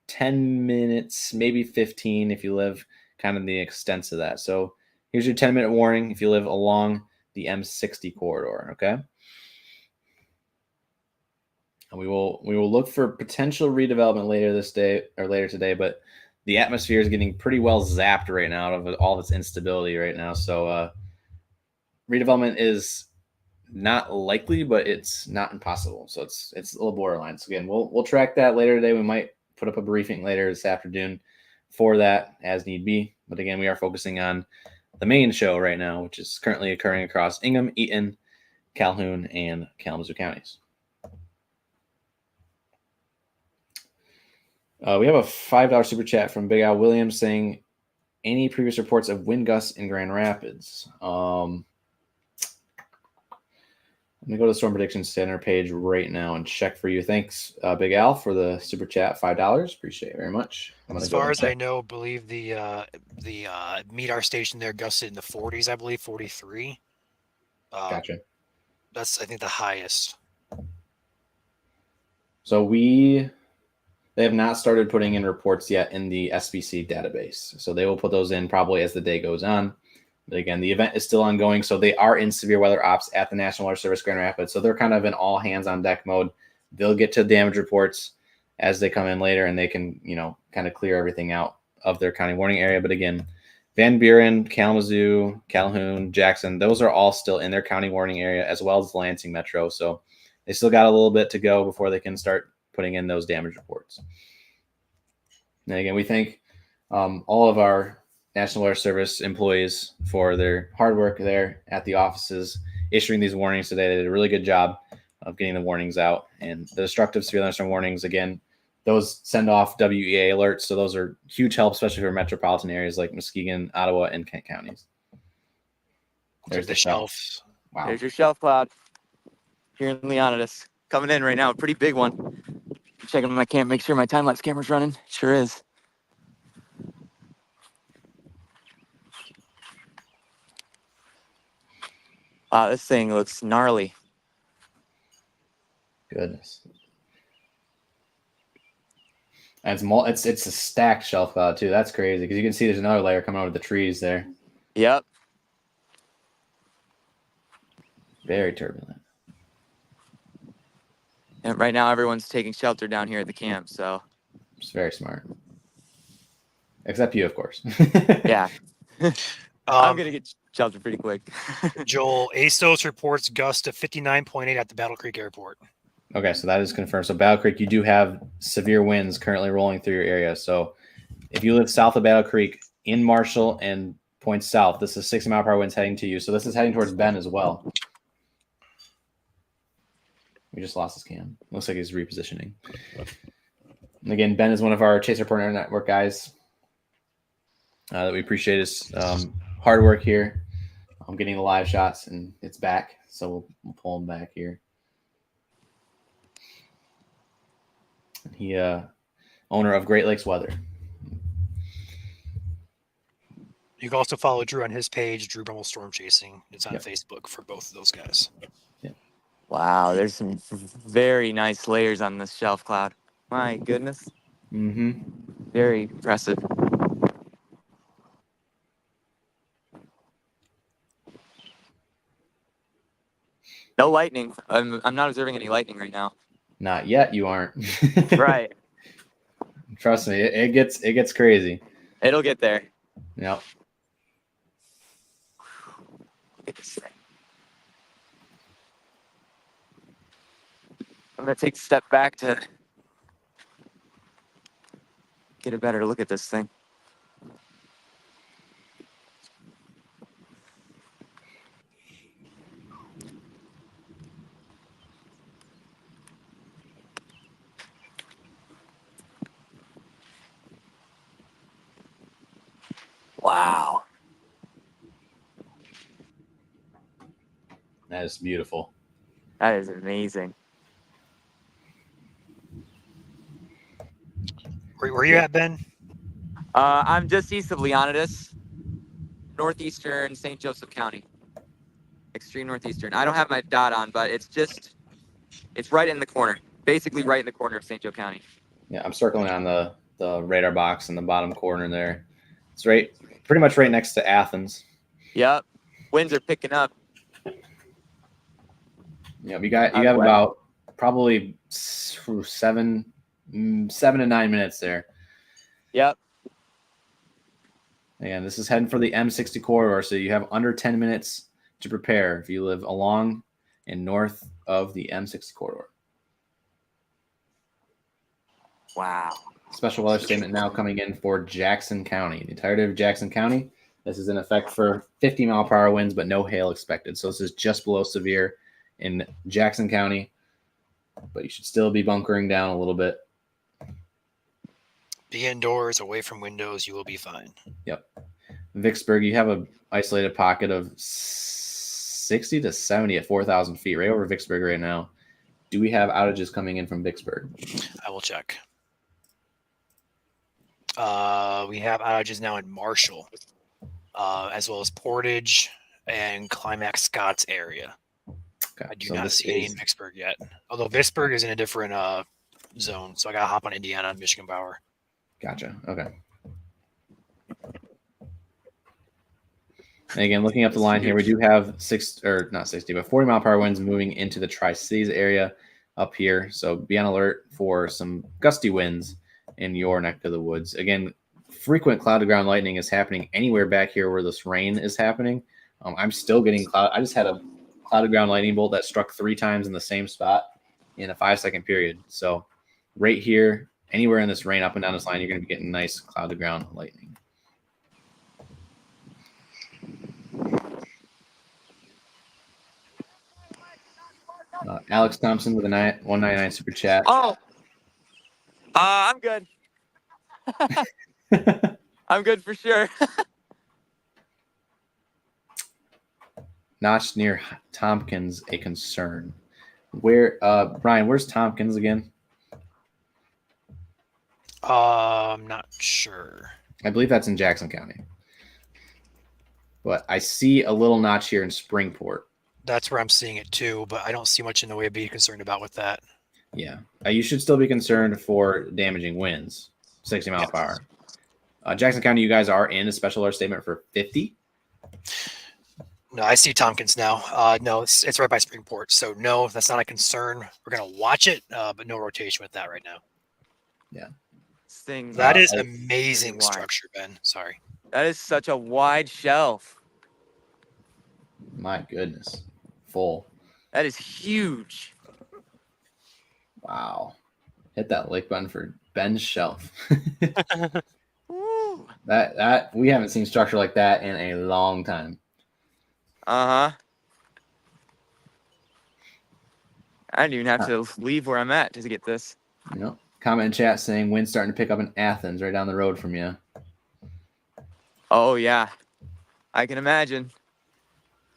10 minutes, maybe 15 if you live kind of the extent of that. So here's your 10-minute warning if you live along the M60 corridor, okay? And we will look for potential redevelopment later today, but the atmosphere is getting pretty well zapped right now out of all of its instability right now. So redevelopment is not likely, but it's not impossible. So it's a little borderline. So again, we'll track that later today. We might put up a briefing later this afternoon for that as need be. But again, we are focusing on the main show right now, which is currently occurring across Ingham, Eaton, Calhoun, and Kalamazoo counties. We have a $5 super chat from Big Al Williams saying, any previous reports of wind gusts in Grand Rapids? Let me go to the Storm Prediction Center page right now and check for you. Thanks, Big Al, for the super chat, $5. Appreciate it very much. As far as I know, believe the MEDAR station there gusted in the 40s, I believe, 43. Gotcha. That's, I think, the highest. So they have not started putting in reports yet in the SBC database. So they will put those in probably as the day goes on. But again, the event is still ongoing. So they are in severe weather ops at the National Weather Service Grand Rapids. So they're kind of in all hands on deck mode. They'll get to damage reports as they come in later, and they can, kind of clear everything out of their county warning area. But again, Van Buren, Kalamazoo, Calhoun, Jackson, those are all still in their county warning area, as well as the Lansing Metro. So they still got a little bit to go before they can start putting in those damage reports. And again, we thank all of our National Weather Service employees for their hard work there at the offices, issuing these warnings today. They did a really good job of getting the warnings out. And the destructive severe thunderstorm warnings, again, those send off WEA alerts. So those are huge help, especially for metropolitan areas like Muskegon, Ottawa, and Kent counties. There's the shelf. Wow. There's your shelf cloud here in Leonidas. Coming in right now, a pretty big one. Checking my camera, make sure my time-lapse camera's running. Sure is. Wow, this thing looks gnarly. Goodness. And it's a stacked shelf cloud too. That's crazy because you can see there's another layer coming over the trees there. Yep. Very turbulent. And right now everyone's taking shelter down here at the camp, so It's very smart. Except you, of course. yeah. I'm gonna get shelter pretty quick. Joel, ASOS reports gust of 59.8 at the Battle Creek Airport. Okay, so that is confirmed. So Battle Creek, you do have severe winds currently rolling through your area. So if you live south of Battle Creek in Marshall and points south, this is 60-mile-per-hour winds heading to you. So this is heading towards Ben as well. We just lost his cam. Looks like he's repositioning. And again, Ben is one of our Chaser Partner Network guys that we appreciate his hard work here. I'm getting the live shots, and it's back. So we'll pull him back here. He owner of Great Lakes Weather. You can also follow Drew on his page, Drew Brummel Storm Chasing. It's on Yep. Facebook for both of those guys. Yeah. Wow, there's some very nice layers on this shelf cloud. My goodness. Mm-hmm. Very impressive. No lightning. I'm not observing any lightning right now. Not yet. You aren't. Right. Trust me, it gets crazy. It'll get there. Yep. Look at this thing. I'm gonna take a step back to get a better look at this thing. Wow. That is beautiful. That is amazing. Where you at, Ben? I'm just east of Leonidas, northeastern St. Joseph County. Extreme northeastern. I don't have my dot on, but it's right in the corner. Basically right in the corner of St. Joe County. Yeah, I'm circling on the radar box in the bottom corner there. It's pretty much right next to Athens. Yep. Winds are picking up. Yeah, you have about probably 7 to 9 minutes there. Yep. And this is heading for the M60 corridor, so you have under 10 minutes to prepare if you live along and north of the M60 corridor. Wow. Special weather statement now coming in for Jackson County. The entirety of Jackson County. This is in effect for 50-mile-per-hour winds, but no hail expected. So this is just below severe in Jackson County, but you should still be bunkering down a little bit. Be indoors, away from windows. You will be fine. Yep. Vicksburg, you have an isolated pocket of 60 to 70 at 4,000 feet, right over Vicksburg right now. Do we have outages coming in from Vicksburg? I will check. We have outages now in Marshall, as well as Portage and Climax Scotts area. Okay, I do not see any in Vicksburg yet. Although Vicksburg is in a different zone, so I got to hop on Indiana and Michigan Power. Gotcha. Okay. And again, looking up the line here, we do have 40-mile-per-hour winds moving into the Tri-Cities area up here. So be on alert for some gusty winds in your neck of the woods. Again, frequent cloud-to-ground lightning is happening anywhere back here where this rain is happening. I'm still getting cloud. I just had a cloud-to-ground lightning bolt that struck 3 times in the same spot in a 5-second period. So right here, anywhere in this rain up and down this line, you're going to be getting nice cloud-to-ground lightning. Alex Thompson with a 199 super chat. Oh, I'm good. I'm good for sure. Notch near Tompkins, a concern. Brian, where's Tompkins again? I'm not sure. I believe that's in Jackson County. But I see a little notch here in Springport. That's where I'm seeing it too, but I don't see much in the way of being concerned about with that. Yeah. You should still be concerned for damaging winds, 60 miles per hour. Jackson County, you guys are in a special alert statement for 50. No, I see Tompkins now. No, it's right by Springport. So no, that's not a concern. We're going to watch it, but no rotation with that right now. Yeah. That is amazing structure, Ben. Sorry. That is such a wide shelf. My goodness. Full. That is huge. Wow. Hit that like button for Ben's shelf. Woo. That we haven't seen structure like that in a long time. Uh-huh. I didn't even have to leave where I'm at to get this. You know, comment in chat saying wind's starting to pick up in Athens right down the road from you. Oh, yeah. I can imagine.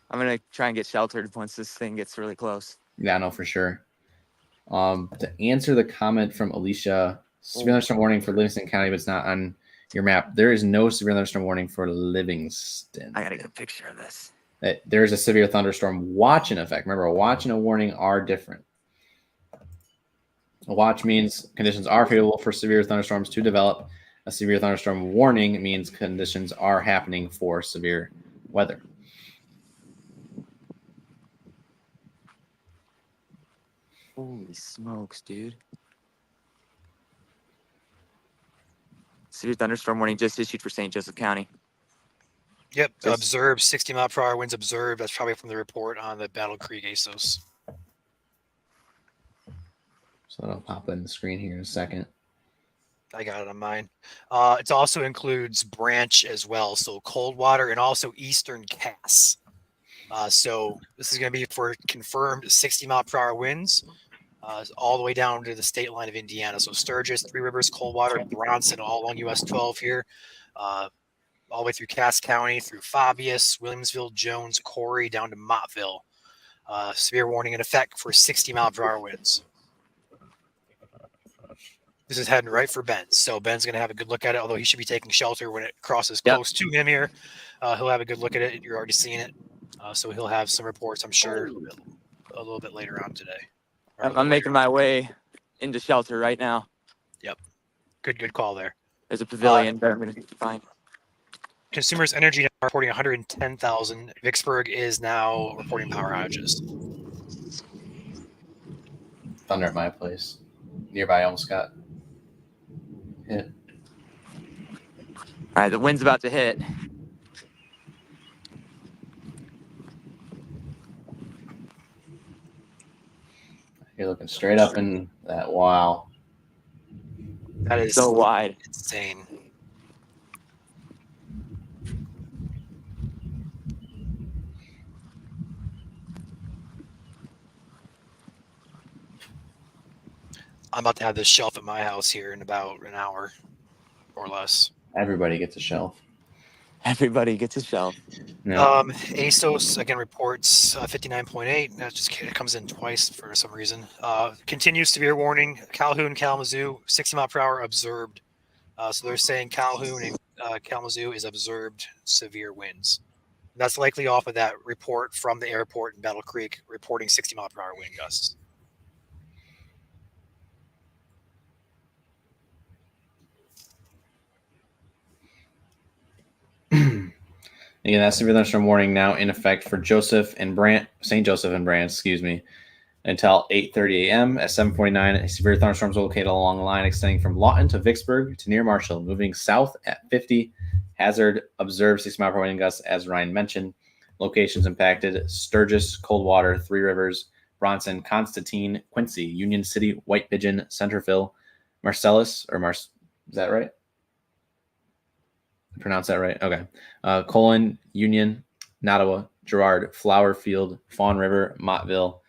I'm going to try and get sheltered once this thing gets really close. Yeah, no, for sure. To answer the comment from Alicia, severe thunderstorm warning for Livingston County, but it's not on your map. There is no severe thunderstorm warning for Livingston. I got to get a picture of this. that there's a severe thunderstorm watch in effect. Remember, a watch and a warning are different. A watch means conditions are favorable for severe thunderstorms to develop. A severe thunderstorm warning means conditions are happening for severe weather. Holy smokes, dude. Severe thunderstorm warning just issued for St. Joseph County. Yep, Just- observed 60-mile-per-hour winds observed. That's probably from the report on the Battle Creek ASOS. So that'll pop in the screen here in a second. I got it on mine. It also includes Branch as well, so Coldwater and also Eastern Cass. So this is going to be for confirmed 60-mile-per-hour winds all the way down to the state line of Indiana. So Sturgis, Three Rivers, Coldwater, Bronson, all along US 12 here. All the way through Cass County, through Fabius, Williamsville, Jones, Corey, down to Mottville. Severe warning in effect for 60-mile-per-hour winds. This is heading right for Ben. So Ben's going to have a good look at it, although he should be taking shelter when it crosses close to him here. He'll have a good look at it. You're already seeing it. So he'll have some reports, I'm sure, a little bit later on today. I'm making my way into shelter right now. Yep. Good call there. There's a pavilion that I'm going to find. Consumers Energy now reporting 110,000. Vicksburg is now reporting power outages. Thunder at my place. Nearby almost got hit. All right, the wind's about to hit. You're looking straight up in that. Wow. That is So wide. insane. I'm about to have this shelf at my house here in about an hour or less. Everybody gets a shelf. Everybody gets a shelf. No. ASOS again reports 59.8. That just it comes in twice for some reason. Continued severe warning. Calhoun, Kalamazoo, 60 mile per hour observed. So they're saying Calhoun and Kalamazoo is observed severe winds. That's likely off of that report from the airport in Battle Creek reporting 60 mile per hour wind gusts. Again, that severe thunderstorm warning now in effect for St. Joseph and Brant, until 8:30 a.m. At 7:49, a severe thunderstorm is located along the line extending from Lawton to Vicksburg to near Marshall, moving south at 50. Hazard observed 60 mile per hour wind gusts, as Ryan mentioned. Locations impacted: Sturgis, Coldwater, Three Rivers, Bronson, Constantine, Quincy, Union City, White Pigeon, Centerville, Marcellus, is that right? Pronounce that right? Okay. Colon, Union, Nottawa, Girard, Flower Field, Fawn River, Mottville,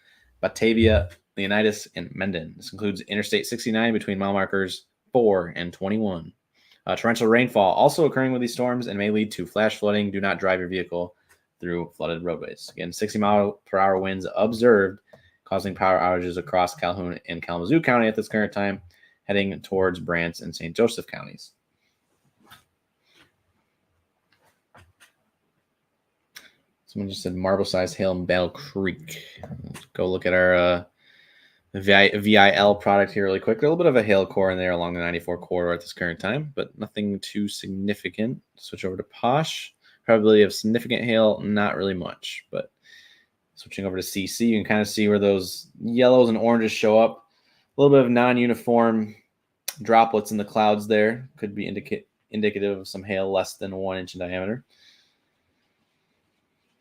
Batavia, Leonidas, and Mendon. This includes Interstate 69 between mile markers 4 and 21. Torrential rainfall also occurring with these storms and may lead to flash flooding. Do not drive your vehicle through flooded roadways. Again, 60 mile per hour winds observed, causing power outages across Calhoun and Kalamazoo County at this current time, heading towards Brant and St. Joseph counties. Someone just said marble-sized hail in Battle Creek. Let's go look at our VIL product here really quick. A little bit of a hail core in there along the 94 corridor at this current time, but nothing too significant. Switch over to Posh. Probability of significant hail, not really much. But switching over to CC, you can kind of see where those yellows and oranges show up. A little bit of non-uniform droplets in the clouds there. Could be indicative of some hail less than 1 inch in diameter.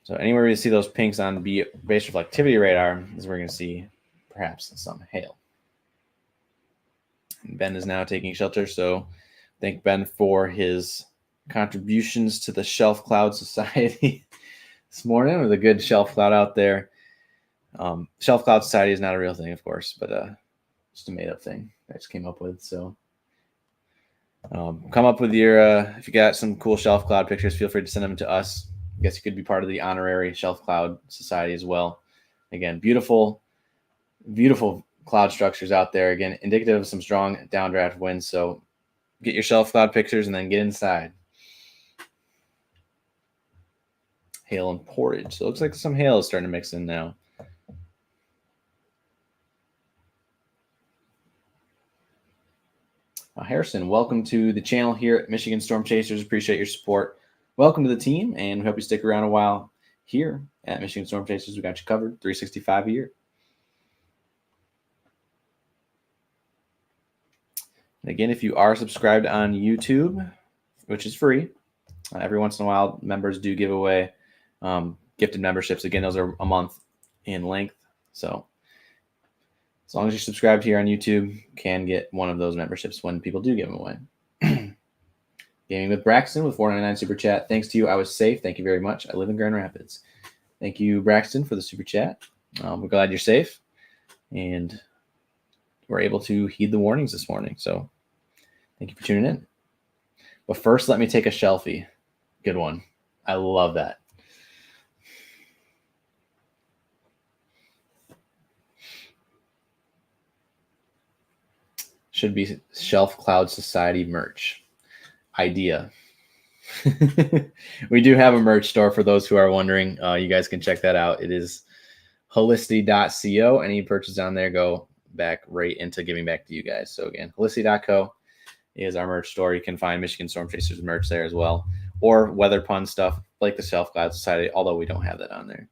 So anywhere you see those pinks on base reflectivity radar is where you're going to see perhaps some hail. And Ben is now taking shelter, so thank Ben for his contributions to the Shelf Cloud Society this morning with a good shelf cloud out there. Shelf Cloud Society is not a real thing, of course, but just a made-up thing I just came up with. So come up with your, if you got some cool Shelf Cloud pictures, feel free to send them to us. I guess you could be part of the honorary Shelf Cloud Society as well. Again, beautiful, beautiful cloud structures out there. Again, indicative of some strong downdraft winds. So get your Shelf Cloud pictures and then get inside. hail and portage. So it looks like some hail is starting to mix in now. Harrison, welcome to the channel here at Michigan Storm Chasers. Appreciate your support. Welcome to the team, and we hope you stick around a while here at Michigan Storm Chasers. We got you covered 365 a year. And again, if you are subscribed on YouTube, which is free, every once in a while, members do give away gifted memberships. Again, those are a month in length. So as long as you're subscribed here on YouTube, you can get one of those memberships when people do give them away. Gaming with Braxton with $4.99 super chat. Thanks to you, I was safe. Thank you very much. I live in Grand Rapids. Thank you, Braxton, for the super chat. We're glad you're safe, and we're able to heed the warnings this morning. So thank you for tuning in. But first, let me take a shelfie. Good one. I love that. Should be Shelf Cloud Society merch. Idea. We do have a merch store for those who are wondering. You guys can check that out. It is holisty.co. Any purchase on there go back right into giving back to you guys. So again, holisty.co is our merch store. You can find Michigan Storm Chasers merch there as well, or weather pun stuff like the Shelf Cloud Society, although we don't have that on there.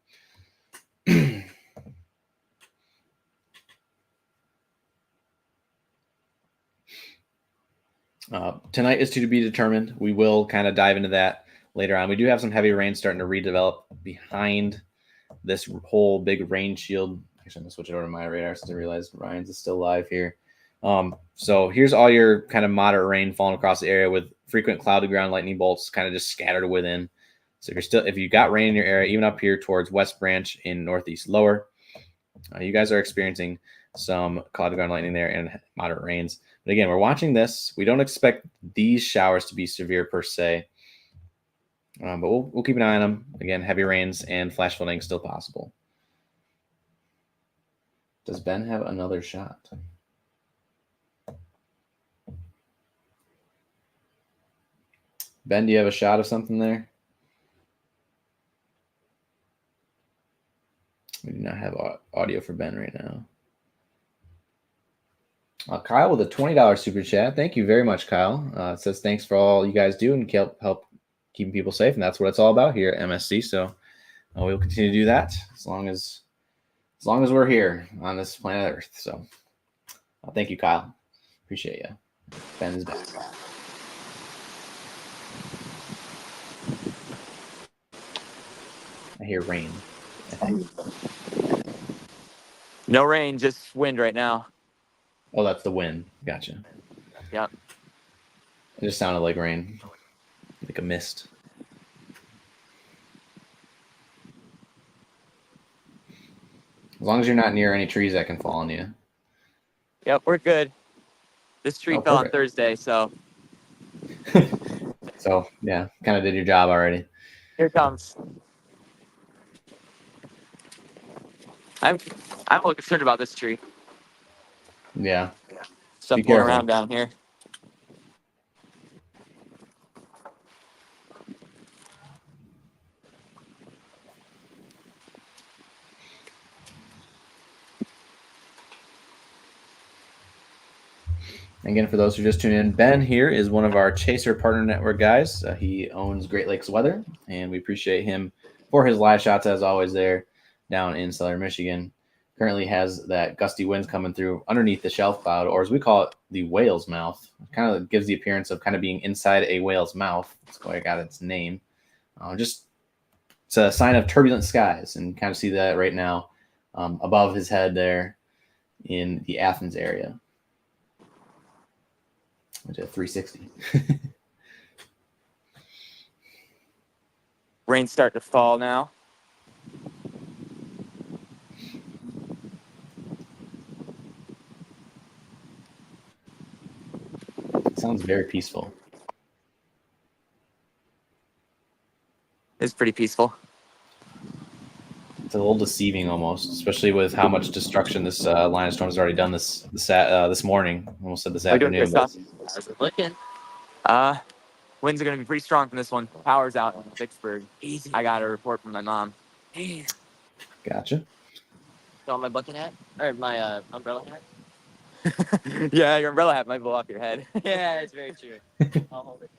Tonight is to be determined. We will kind of dive into that later on. We do have some heavy rain starting to redevelop behind this whole big rain shield. Actually, I'm going to switch it over to my radar since I realized Ryan's is still live here. So here's all your kind of moderate rain falling across the area with frequent cloud to ground lightning bolts kind of just scattered within. So if you got rain in your area, even up here towards West Branch in Northeast Lower, you guys are experiencing some cloud to ground lightning there and moderate rains. But again, we're watching this. We don't expect these showers to be severe per se, but we'll keep an eye on them. Again, heavy rains and flash flooding still possible. Does Ben have another shot? Ben, do you have a shot of something there? We do not have audio for Ben right now. Kyle with a $20 super chat. Thank you very much, Kyle. It says thanks for all you guys do and help keeping people safe, and that's what it's all about here at MSC. So we'll continue to do that as long as we're here on this planet Earth. So thank you, Kyle. Appreciate you. Ben is back. I hear rain. I think. No rain, just wind right now. Oh, that's the wind. Gotcha. Yep. It just sounded like rain, like a mist. As long as you're not near any trees that can fall on you. Yep, we're good. This tree fell on perfect. Thursday, so So yeah, kind of did your job already. here it comes. I'm a little concerned about this tree. Yeah. Stuff Be going careful. around down here. Again, for those who just tuned in, Ben here is one of our Chaser Partner Network guys. He owns Great Lakes Weather, and we appreciate him for his live shots as always there down in Southern Michigan. Currently has that gusty winds coming through underneath the shelf cloud, or as we call it, the whale's mouth. It kind of gives the appearance of kind of being inside a whale's mouth. That's why it got its name. It's a sign of turbulent skies, and kind of see that right now above his head there in the Athens area. Which is 360. Rain's starting to fall now. Sounds very peaceful. It's pretty peaceful. It's a little deceiving almost, especially with how much destruction this line of storm has already done this morning. Almost said this How you doing, afternoon. Christoph? How's it looking? Winds are going to be pretty strong from this one. Power's out in Vicksburg. Easy. I got a report from my mom. Gotcha. So my bucket hat? Or my umbrella hat? Yeah, your umbrella hat might blow off your head. Yeah, it's very true. I'll hold it.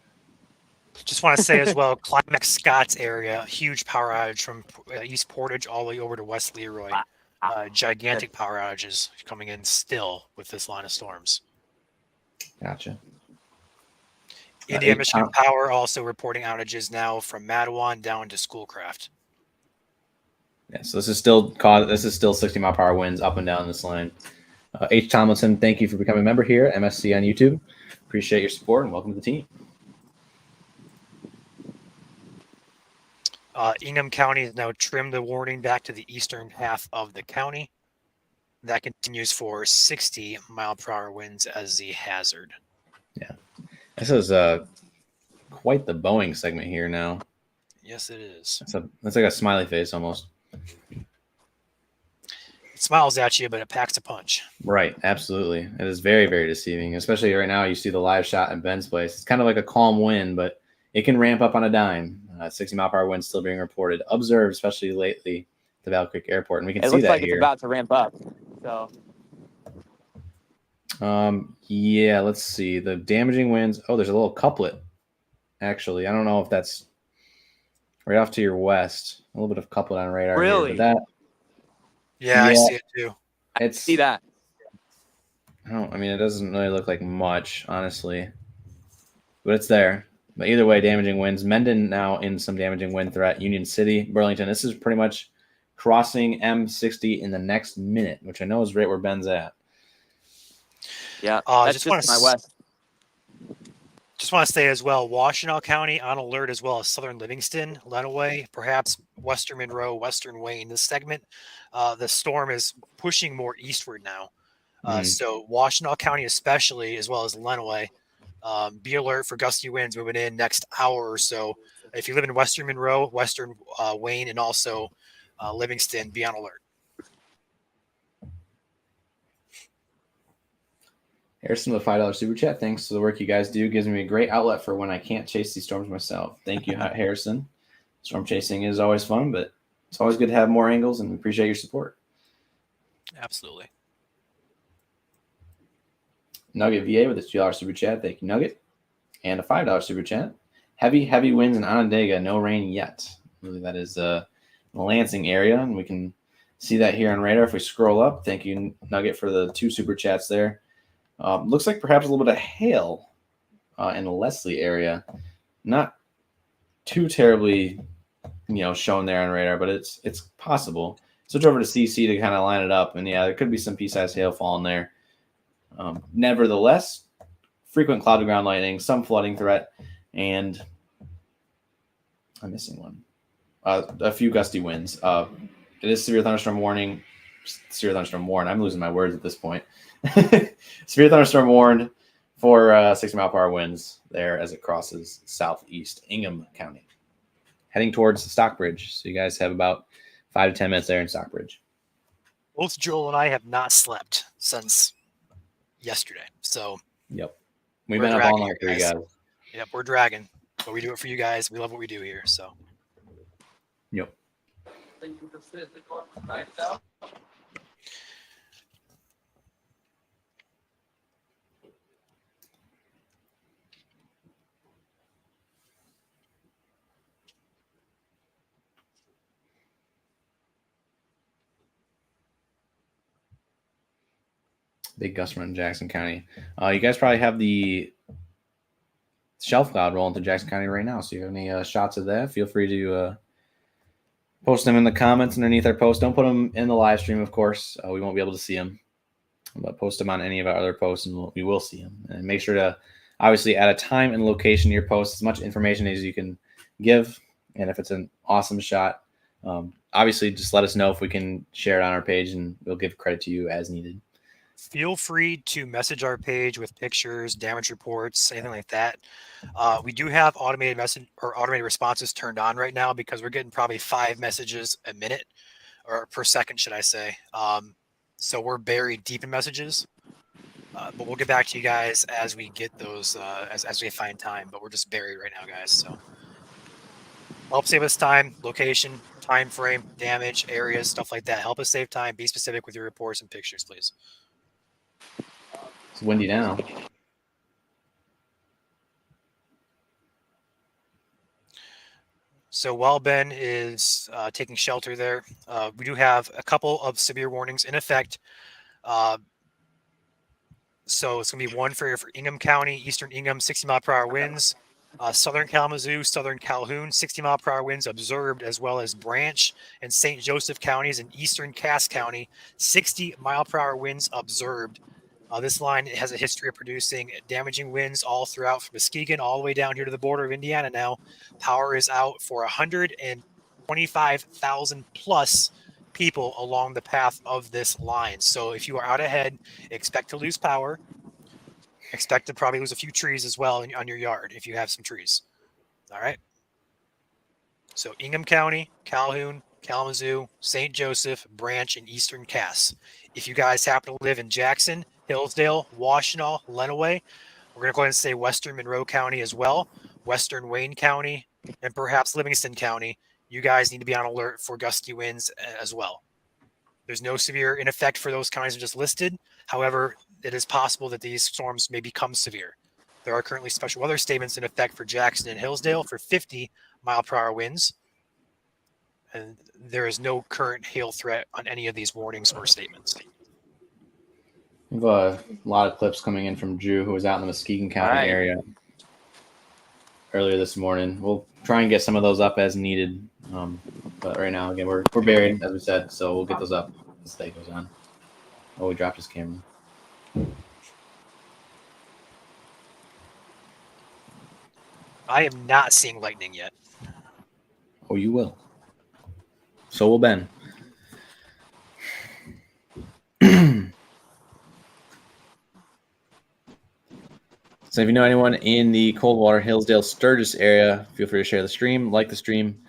Just want to say as well, Climax Scotts area, huge power outage from East Portage all the way over to West Leroy. Gigantic power outages coming in still with this line of storms. Gotcha. Indiana Michigan Power also reporting outages now from Madawan down to Schoolcraft. Yeah, so this is still 60-mile-per-hour winds up and down this line. H. Tomlinson, thank you for becoming a member here at MSC on YouTube. Appreciate your support and welcome to the team. Ingham County has now trimmed the warning back to the eastern half of the county. That continues for 60-mile-per-hour winds as the hazard. Yeah, this is quite the Boeing segment here now. Yes, it is. That's like a smiley face almost. It smiles at you, but it packs a punch. Right, absolutely. It is very, very deceiving, especially right now. You see the live shot in Ben's place. It's kind of like a calm wind, but it can ramp up on a dime. 60-mile-per-hour wind still being reported, observed, especially lately, at the Battle Creek Airport, and we can see that here. It looks like it's about to ramp up. So, yeah, let's see the damaging winds. Oh, there's a little couplet. Actually, I don't know if that's right off to your west. A little bit of couplet on radar. Really? Here, but yeah, I see it too. I see that. I mean, it doesn't really look like much, honestly, but it's there. But either way, damaging winds. Mendon now in some damaging wind threat. Union City, Burlington. This is pretty much crossing M60 in the next minute, which I know is right where Ben's at. Yeah, that's just my west. Just want to say as well, Washtenaw County on alert as well as Southern Livingston, Lenawee, perhaps Western Monroe, Western Wayne. This segment, the storm is pushing more eastward now. So Washtenaw County especially, as well as Lenawee, be alert for gusty winds moving in next hour or so. If you live in Western Monroe, Western Wayne, and also Livingston, be on alert. Harrison with $5 super chat. Thanks to the work you guys do. Gives me a great outlet for when I can't chase these storms myself. Thank you, Harrison. Storm chasing is always fun, but it's always good to have more angles, and we appreciate your support. Absolutely. Nugget VA with a $2 super chat. Thank you, Nugget. And a $5 super chat. Heavy winds in Onondaga. No rain yet. I believe that is the Lansing area, and we can see that here on radar if we scroll up. Thank you, Nugget, for the 2 super chats there. Looks like perhaps a little bit of hail in the Leslie area. Not too terribly, shown there on radar, but it's possible. Switch over to CC to kind of line it up, and yeah, there could be some pea-sized hail falling there. Nevertheless, frequent cloud-to-ground lightning, some flooding threat, and I'm missing one. A few gusty winds. It is severe thunderstorm warning. Severe thunderstorm warned. I'm losing my words at this point. Severe thunderstorm warned for 60-mile-per-hour winds there as it crosses southeast Ingham County, heading towards Stockbridge. So you guys have about 5 to 10 minutes there in Stockbridge. Both Joel and I have not slept since yesterday. So yep, we've been up all night for you guys. Yep, we're dragging, but we do it for you guys. We love what we do here. So yep. Big gust run in Jackson County. You guys probably have the shelf cloud rolling through Jackson County right now. So you have any shots of that? Feel free to post them in the comments underneath our post. Don't put them in the live stream, of course. We won't be able to see them. But post them on any of our other posts, and we will see them. And make sure to obviously add a time and location to your post, as much information as you can give. And if it's an awesome shot, obviously just let us know if we can share it on our page, and we'll give credit to you as needed. Feel free to message our page with pictures, damage reports, anything like that. We do have automated responses turned on right now because we're getting probably 5 messages a minute or per second, should I say. So we're buried deep in messages. But we'll get back to you guys as we get those, as we find time. But we're just buried right now, guys. So help save us time, location, time frame, damage, areas, stuff like that. Help us save time. Be specific with your reports and pictures, please. It's windy now. So while Ben is taking shelter there, we do have a couple of severe warnings in effect. So it's going to be one for Ingham County, Eastern Ingham, 60-mile-per-hour winds. Southern Kalamazoo, Southern Calhoun, 60-mile-per-hour winds observed, as well as Branch and St. Joseph counties and Eastern Cass County, 60-mile-per-hour winds observed. This line has a history of producing damaging winds all throughout from Muskegon all the way down here to the border of Indiana now. Power is out for 125,000 plus people along the path of this line. So if you are out ahead, expect to lose power. Expect to probably lose a few trees as well on your yard if you have some trees. All right. So Ingham County, Calhoun, Kalamazoo, St. Joseph, Branch, and Eastern Cass. If you guys happen to live in Jackson, Hillsdale, Washtenaw, Lenawee, we're going to go ahead and say Western Monroe County as well, Western Wayne County, and perhaps Livingston County. You guys need to be on alert for gusty winds as well. There's no severe in effect for those counties I just listed. However, it is possible that these storms may become severe. There are currently special weather statements in effect for Jackson and Hillsdale for 50-mile-per-hour winds. And there is no current hail threat on any of these warnings or statements. We have a lot of clips coming in from Drew, who was out in the Muskegon County area earlier this morning. We'll try and get some of those up as needed. But right now, again, we're buried, as we said, so we'll get those up as the day goes on. Oh, we dropped his camera. I am not seeing lightning yet. Oh, you will. So will Ben. So if you know anyone in the Coldwater, Hillsdale, Sturgis area, feel free to share the stream, like the stream,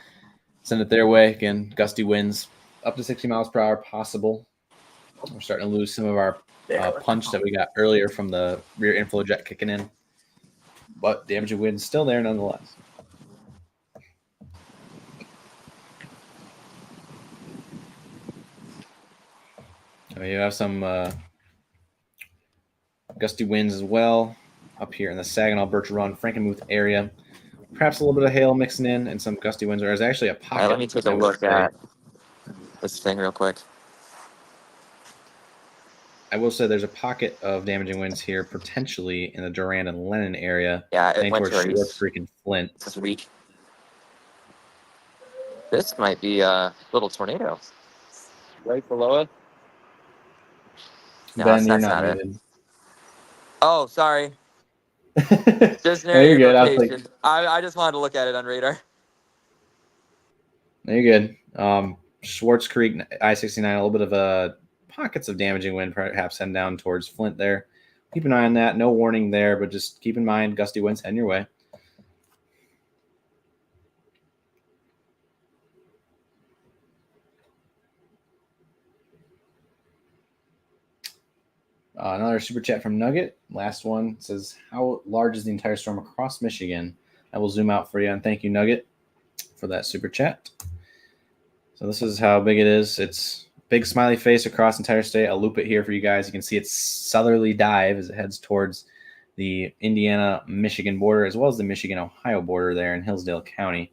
send it their way. Again, gusty winds up to 60 miles per hour possible. We're starting to lose some of our punch that we got earlier from the rear inflow jet kicking in. But damaging winds still there nonetheless. You have some gusty winds as well up here in the Saginaw, Birch Run, Frankenmuth area. Perhaps a little bit of hail mixing in and some gusty winds. There's actually a pocket. All right, let me take a look at this thing real quick. I will say there's a pocket of damaging winds here, potentially in the Durand and Lennon area. Yeah, it went towards to Schwartz Creek and Flint. this week. This might be a little tornado right below it. No, Ben, you're that's not not muted. it. Oh, sorry. Just No, you're good. I was like, I just wanted to look at it on radar. no, you're good. Schwartz Creek, I-69, a little bit of pockets of damaging wind, perhaps heading down towards Flint there. Keep an eye on that. No warning there, but just keep in mind gusty winds heading your way. Another super chat from Nugget. Last one says, how large is the entire storm across Michigan? I will zoom out for you, and thank you, Nugget, for that super chat. So this is how big it is. It's big smiley face across the entire state. I'll loop it here for you guys. You can see its southerly dive as it heads towards the Indiana-Michigan border, as well as the Michigan-Ohio border there in Hillsdale County.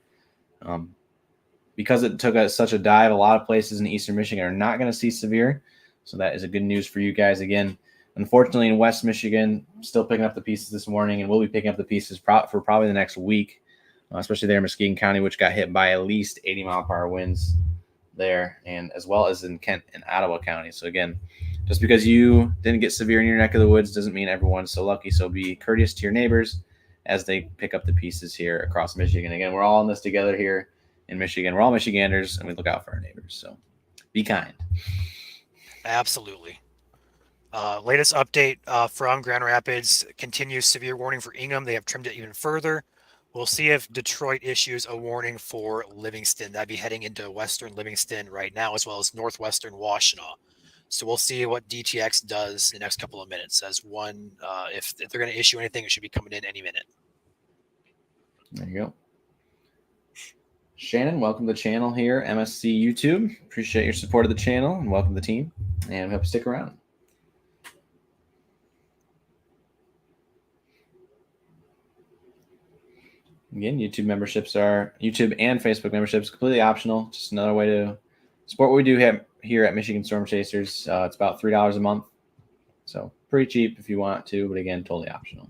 Because it took such a dive, a lot of places in eastern Michigan are not going to see severe. So that is a good news for you guys. Again, unfortunately, in West Michigan, still picking up the pieces this morning, and we'll be picking up the pieces for probably the next week, especially there in Muskegon County, which got hit by at least 80-mile-per-hour winds there, and as well as in Kent and Ottawa County. So again, just because you didn't get severe in your neck of the woods doesn't mean everyone's so lucky. So be courteous to your neighbors as they pick up the pieces here across Michigan. Again, we're all in this together here in Michigan. We're all Michiganders, and we look out for our neighbors. So be kind. Absolutely. Latest update from Grand Rapids continues severe warning for Ingham. They have trimmed it even further. We'll see if Detroit issues a warning for Livingston. That'd be heading into western Livingston right now, as well as northwestern Washtenaw. So we'll see what DTX does in the next couple of minutes. As one, if they're going to issue anything, it should be coming in any minute. There you go. Shannon, welcome to the channel here, MSC YouTube. Appreciate your support of the channel and welcome to the team. And we hope you stick around. Again, YouTube and Facebook memberships completely optional. Just another way to support what we do here at Michigan Storm Chasers. It's about $3 a month, so pretty cheap if you want to, but again, totally optional.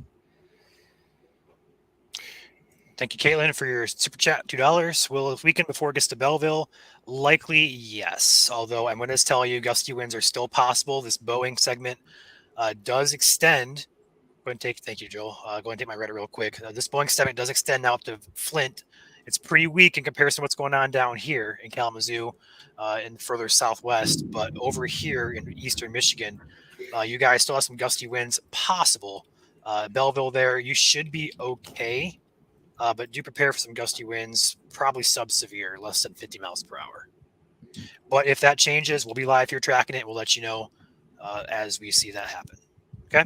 Thank you, Caitlin, for your super chat, $2. Will the weekend before it gets to Belleville? Likely, yes. Although I'm going to tell you, gusty winds are still possible. This Boeing segment does extend. Thank you, Joel. Go and take my Reddit real quick. This Boeing segment does extend now up to Flint. It's pretty weak in comparison to what's going on down here in Kalamazoo and further southwest. But over here in eastern Michigan, you guys still have some gusty winds possible. Belleville there, you should be okay. But do prepare for some gusty winds, probably sub-severe, less than 50 miles per hour. But if that changes, we'll be live here tracking it. We'll let you know as we see that happen. Okay?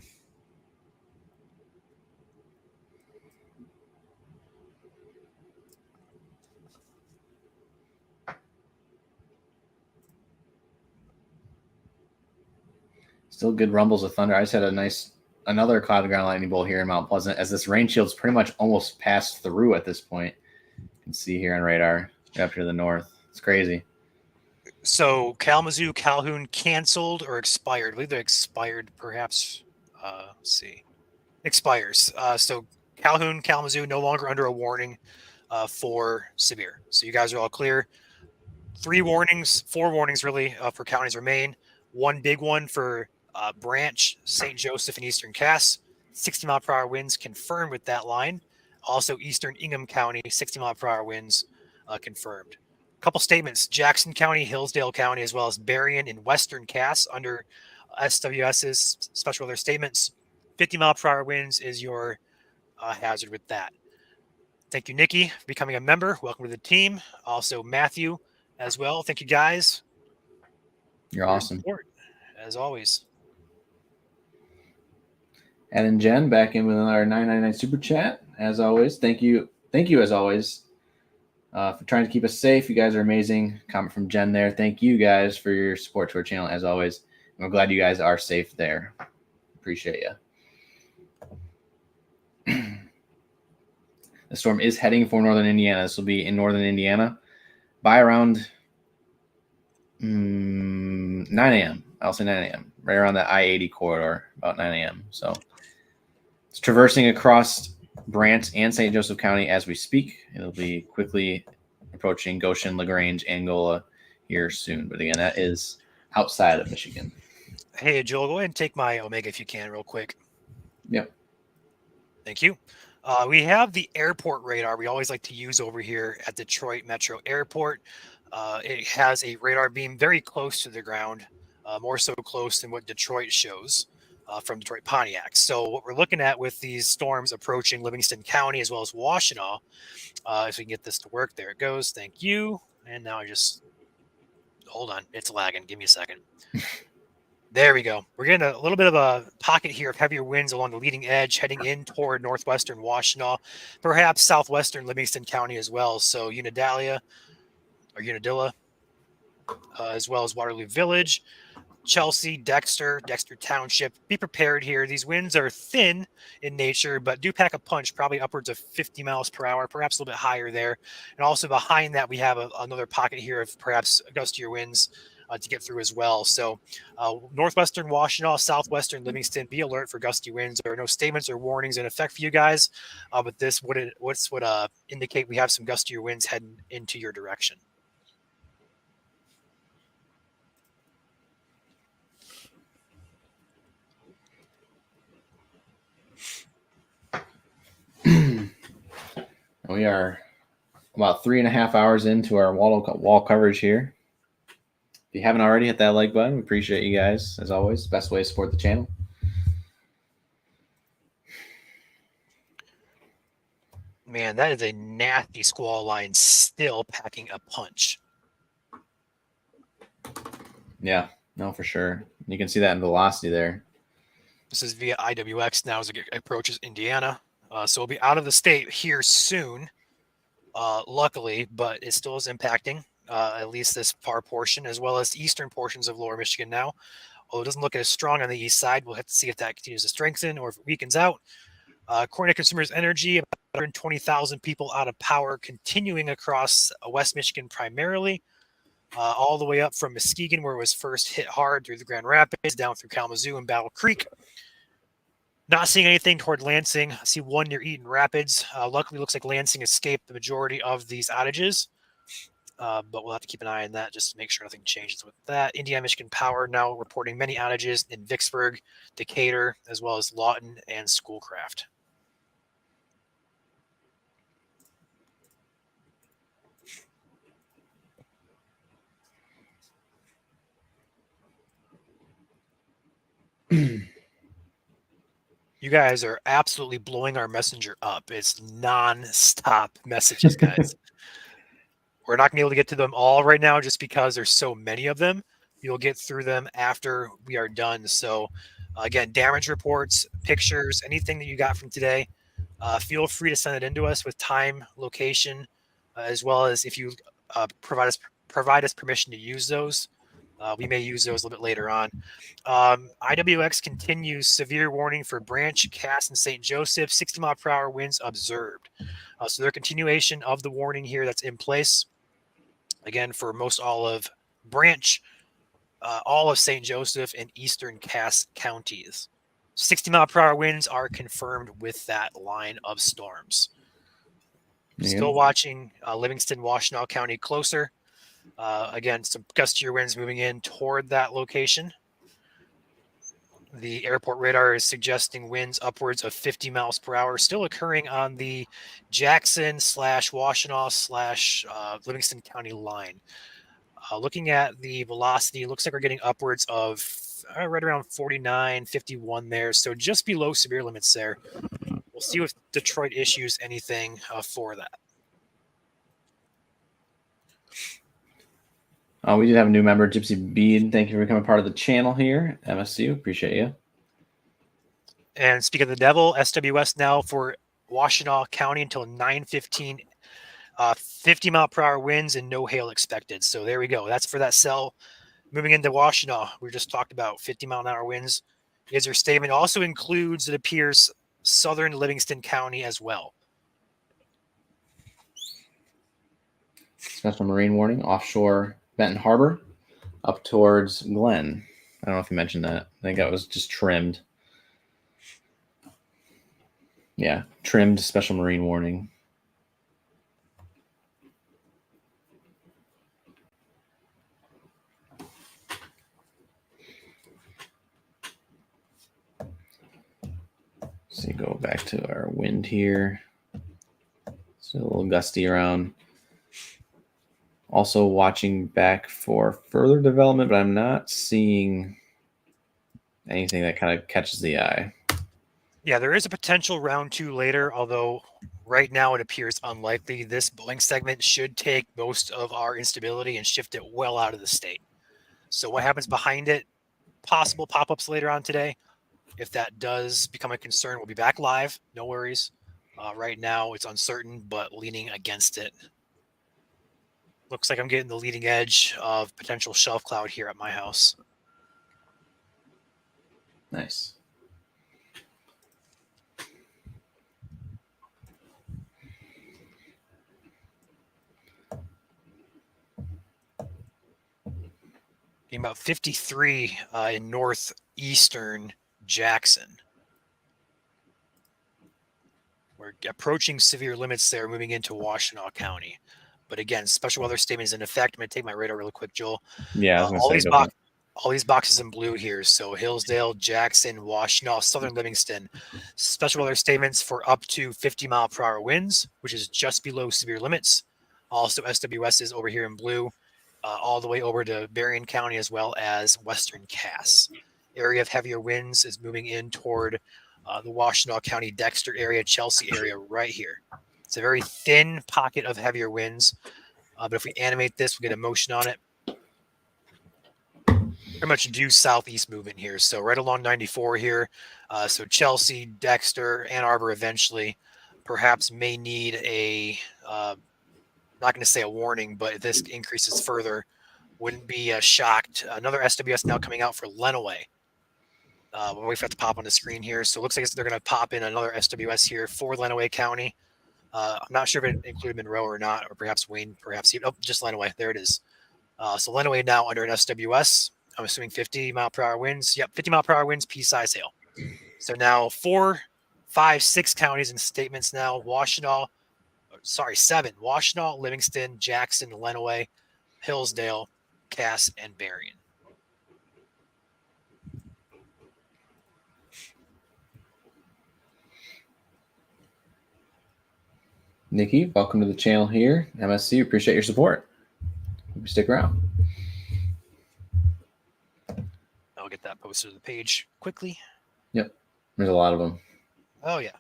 Still good rumbles of thunder. I just had another cloud ground lightning bolt here in Mount Pleasant as this rain shield's pretty much almost passed through at this point. You can see here on radar up to the north. It's crazy. So Kalamazoo, Calhoun canceled or expired. I believe they expired perhaps. Let's see. Expires. So Calhoun, Kalamazoo no longer under a warning for severe. So you guys are all clear. 4 warnings really for counties remain. One big one for Branch, St. Joseph, and Eastern Cass. 60-mile-per-hour winds confirmed with that line. Also, Eastern Ingham County, 60-mile-per-hour winds confirmed. A couple statements. Jackson County, Hillsdale County, as well as Berrien and Western Cass under SWS's special weather statements. 50-mile-per-hour winds is your hazard with that. Thank you, Nikki, for becoming a member. Welcome to the team. Also, Matthew as well. Thank you, guys. You're awesome. Support, as always. Ed and Jen back in with another $9.99 super chat. As always, thank you as always for trying to keep us safe. You guys are amazing. Comment from Jen there. Thank you guys for your support to our channel as always. And we're glad you guys are safe there. Appreciate you. The storm is heading for northern Indiana. This will be in northern Indiana by around 9 a.m. I'll say 9 a.m. Right around the I-80 corridor, about 9 a.m. So it's traversing across Brant and St. Joseph County as we speak. It'll be quickly approaching Goshen, LaGrange, Angola here soon. But again, that is outside of Michigan. Hey, Joel, go ahead and take my Omega if you can real quick. Yep. Thank you. We have the airport radar we always like to use over here at Detroit Metro Airport. It has a radar beam very close to the ground, more so close than what Detroit shows from Detroit Pontiac. So what we're looking at with these storms approaching Livingston County as well as Washtenaw, if we can get this to work, there it goes. Thank you. And now hold on. It's lagging. Give me a second. There we go. We're getting a little bit of a pocket here of heavier winds along the leading edge heading in toward northwestern Washtenaw, perhaps southwestern Livingston County as well. So Unadilla, as well as Waterloo Village, Chelsea, Dexter Township. Be prepared here. These winds are thin in nature, but do pack a punch, probably upwards of 50 miles per hour, perhaps a little bit higher there. And also behind that, we have another pocket here of perhaps gustier winds to get through as well. So northwestern Washtenaw, southwestern Livingston, be alert for gusty winds. There are no statements or warnings in effect for you guys, but this would indicate we have some gustier winds heading into your direction. We are about 3.5 hours into our wall coverage here. If you haven't already, hit that like button. We appreciate you guys, as always. Best way to support the channel. Man, that is a nasty squall line still packing a punch. Yeah, No, for sure. You can see that in velocity there. This is via IWX now as it approaches Indiana. So we'll be out of the state here soon, luckily, but it still is impacting at least this far portion, as well as the eastern portions of lower Michigan now. Although it doesn't look as strong on the east side, we'll have to see if that continues to strengthen or if it weakens out. According to Consumers Energy, about 120,000 people out of power, continuing across West Michigan primarily, all the way up from Muskegon, where it was first hit hard through the Grand Rapids, down through Kalamazoo and Battle Creek. Not seeing anything toward Lansing. I see one near Eaton Rapids. Luckily, looks like Lansing escaped the majority of these outages. But we'll have to keep an eye on that just to make sure nothing changes with that. Indiana Michigan Power now reporting many outages in Vicksburg, Decatur, as well as Lawton and Schoolcraft. You guys are absolutely blowing our messenger up. It's non-stop messages, guys. We're not going to be able to get to them all right now just because there's so many of them. You'll get through them after we are done. So, again, damage reports, pictures, anything that you got from today, feel free to send it in to us with time, location, as well as if you provide us permission to use those. We may use those a little bit later on. IWX continues severe warning for Branch, Cass, and St. Joseph. 60-mile-per-hour winds observed. So their continuation of the warning here that's in place. Again, for most all of Branch, all of St. Joseph, and eastern Cass counties. 60-mile-per-hour winds are confirmed with that line of storms. Still watching Livingston, Washtenaw County closer. Again, some gustier winds moving in toward that location. The airport radar is suggesting winds upwards of 50 miles per hour, still occurring on the Jackson/Washtenaw/Livingston County line. Looking at the velocity, looks like we're getting upwards of right around 49, 51 there. So just below severe limits there. We'll see if Detroit issues anything for that. We did have a new member, Gypsy Bead. Thank you for becoming part of the channel here. MSU, appreciate you. And speaking of the devil, SWS now for Washtenaw County until 9:15. 50-mile-per-hour winds and no hail expected. So there we go. That's for that cell. Moving into Washtenaw, we just talked about 50-mile-an-hour winds. Is your statement also includes, it appears, southern Livingston County as well. Special marine warning, offshore Benton Harbor, up towards Glen. I don't know if you mentioned that. I think that was just trimmed. Yeah, trimmed special marine warning. So you go back to our wind here. It's a little gusty around. Also watching back for further development, but I'm not seeing anything that kind of catches the eye. Yeah, there is a potential round 2 later, although right now it appears unlikely. This Boeing segment should take most of our instability and shift it well out of the state. So what happens behind it? Possible pop-ups later on today. If that does become a concern, we'll be back live. No worries. Right now it's uncertain, but leaning against it. Looks like I'm getting the leading edge of potential shelf cloud here at my house. Nice. Getting about 53 in northeastern Jackson. We're approaching severe limits there, moving into Washtenaw County. But again, special weather statement is in effect. I'm going to take my radar really quick, Joel. Yeah, I was going to say, all these boxes in blue here. So Hillsdale, Jackson, Washtenaw, southern Livingston. Special weather statements for up to 50-mile-per-hour winds, which is just below severe limits. Also, SWS is over here in blue, all the way over to Berrien County as well as western Cass. Area of heavier winds is moving in toward the Washtenaw County, Dexter area, Chelsea area right here. It's a very thin pocket of heavier winds. But if we animate this, we'll get a motion on it. pretty much due southeast movement here. So right along 94 here. So Chelsea, Dexter, Ann Arbor eventually perhaps may need a, not going to say a warning, but if this increases further, wouldn't be shocked. Another SWS now coming out for Lenawee. We'll wait for that to pop on the screen here. So it looks like they're going to pop in another SWS here for Lenawee County. I'm not sure if it included Monroe or not, or perhaps Wayne, perhaps even, just Lenawee. There it is. So Lenawee now under an SWS. I'm assuming 50 mile per hour winds. Yep, 50 mile per hour winds, pea-size hail. So now 4, 5, 6 counties and statements now. Seven. Washtenaw, Livingston, Jackson, Lenawee, Hillsdale, Cass, and Berrien. Nikki, welcome to the channel here. MSC, appreciate your support. Hope you stick around. I'll get that posted to the page quickly. Yep, there's a lot of them. Oh, yeah.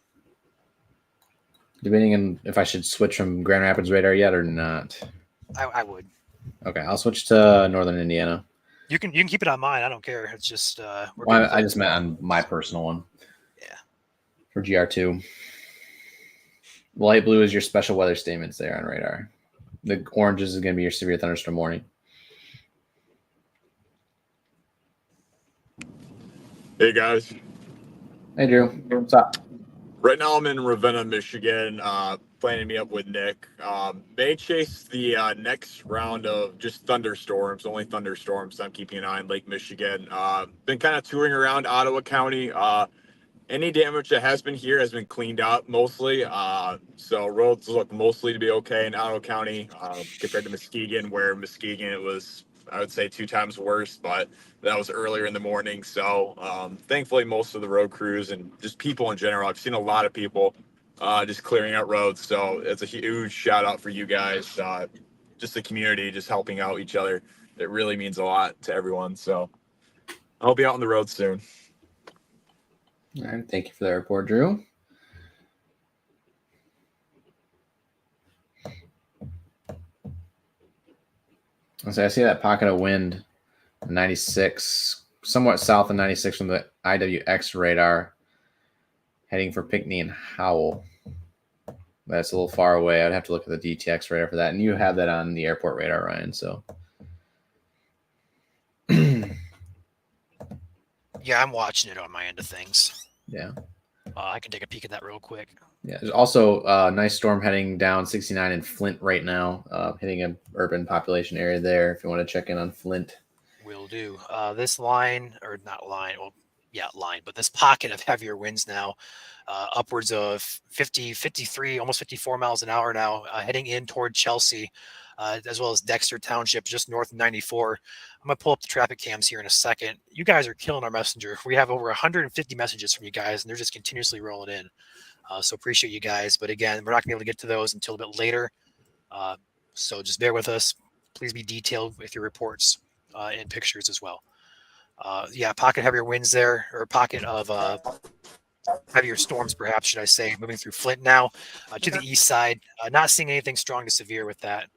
Debating on if I should switch from Grand Rapids radar yet or not. I would. Okay, I'll switch to Northern Indiana. You can keep it on mine. I don't care. It's just I just meant on my personal one. Yeah. For GR2. Light blue is your special weather statements there on radar. The oranges is going to be your severe thunderstorm warning. Hey guys. Hey Drew, what's up? Right now I'm in Ravenna, Michigan, planning to meet up with Nick. May chase the next round of just thunderstorms, only thunderstorms. I'm keeping an eye on Lake Michigan. Been kind of touring around Ottawa County. Any damage that has been here has been cleaned up mostly. So roads look mostly to be okay in Ottawa County compared to Muskegon, where Muskegon it was, I would say, 2 times worse, but that was earlier in the morning. So thankfully, most of the road crews and just people in general, I've seen a lot of people just clearing out roads. So it's a huge shout out for you guys, just the community, just helping out each other. It really means a lot to everyone. So I'll be out on the road soon. All right, thank you for that report, Drew. So I see that pocket of wind, 96, somewhat south of 96 from the IWX radar, heading for Pinckney and Howell. That's a little far away. I'd have to look at the DTX radar for that. And you have that on the airport radar, Ryan. So, yeah, I'm watching it on my end of things. Yeah. I can take a peek at that real quick. Yeah, there's also a nice storm heading down 69 in Flint right now, hitting an urban population area there. If you want to check in on Flint. Will do. This line, or not line, well, yeah, line, but this pocket of heavier winds now, upwards of 50, 53, almost 54 miles an hour now, heading in toward Chelsea, as well as Dexter Township, just north of 94. I'm going to pull up the traffic cams here in a second. You guys are killing our messenger. We have over 150 messages from you guys, and they're just continuously rolling in. So appreciate you guys. But again, we're not going to be able to get to those until a bit later. So just bear with us. Please be detailed with your reports and pictures as well. Yeah, pocket heavier winds there, or pocket of heavier storms, perhaps, should I say, moving through Flint now to the east side. Not seeing anything strong to severe with that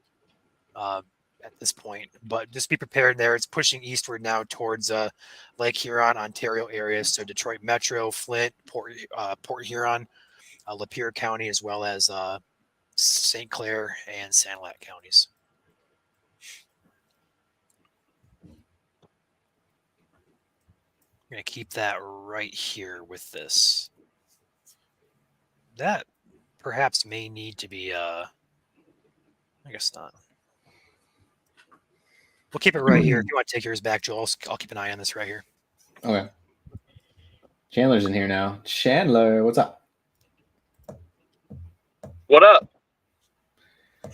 at this point, but just be prepared there. It's pushing eastward now towards Lake Huron, Ontario areas. So Detroit Metro, Flint, Port Huron, Lapeer County, as well as St. Clair and Sanilac counties. I'm going to keep that right here with this. That perhaps may need to be, I guess not. We'll keep it right here. If you want to take yours back, Joel, I'll keep an eye on this right here. Okay. Chandler's in here now. Chandler, what's up? What up?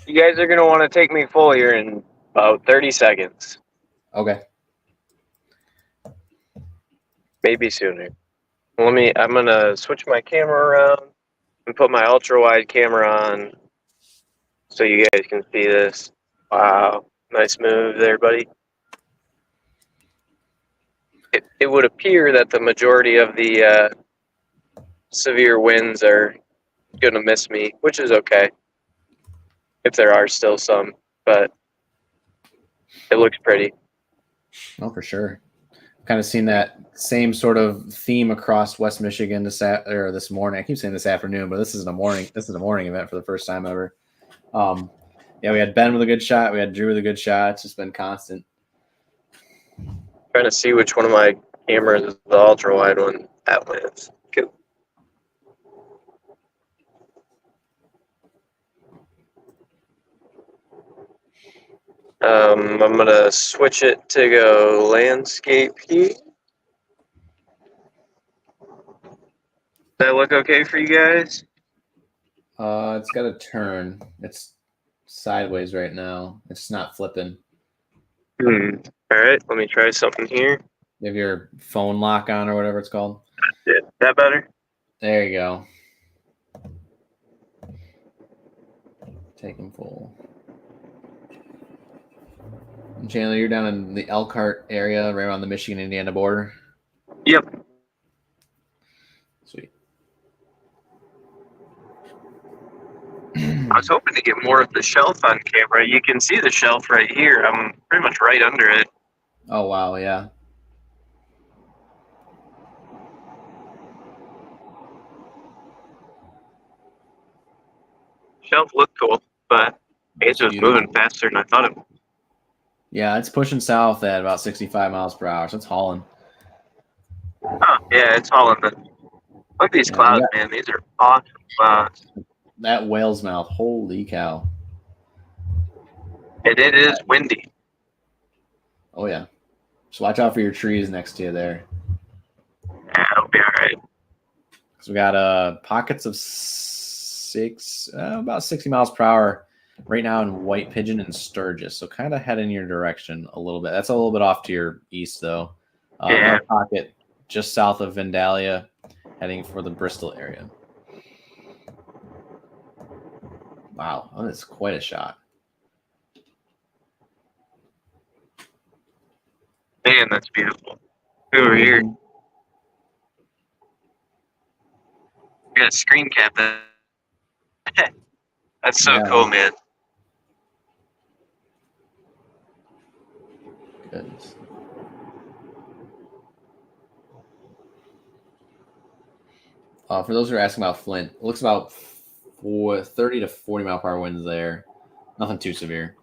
You guys are going to want to take me full here in about 30 seconds. Okay. Maybe sooner. I'm going to switch my camera around and put my ultra wide camera on so you guys can see this. Wow. Nice move there, buddy. It would appear that the majority of the severe winds are going to miss me, which is okay. If there are still some, but it looks pretty. Oh, for sure. Kind of seen that same sort of theme across West Michigan this morning. I keep saying this afternoon, but this is a morning event for the first time ever. Yeah, we had Ben with a good shot. We had Drew with a good shot. It's just been constant. Trying to see which one of my cameras is the ultra wide one. That one is. Cool. I'm gonna switch it to go landscape heat. Does that look okay for you guys? It's got a turn. It's sideways right now. It's not flipping. All right, let me try something here. You have your phone lock on or whatever it's called. Yeah, that better? There you go. Take them full. And Chandler, you're down in the Elkhart area, right around the Michigan-Indiana border. Yep. Sweet. I was hoping to get more of the shelf on camera. You can see the shelf right here. I'm pretty much right under it. Oh, wow, yeah. Shelf looked cool, but it was moving faster than I thought it would. Yeah, it's pushing south at about 65 miles per hour, so it's hauling. Oh, yeah, it's hauling. Look at these clouds, man. These are awesome clouds. That whale's mouth, holy cow. And it is windy. Oh, yeah. Just watch out for your trees next to you there. Yeah, it'll be all right. So we got pockets of about 60 miles per hour right now in White Pigeon and Sturgis. So kind of head in your direction a little bit. That's a little bit off to your east, though. Yeah. Another pocket just south of Vandalia, heading for the Bristol area. Wow, that is quite a shot. Man, that's beautiful. Over here. I got a screen cap. That's so cool, man. Goodness. For those who are asking about Flint, it looks about 30 to 40 mile per hour winds there. Nothing too severe.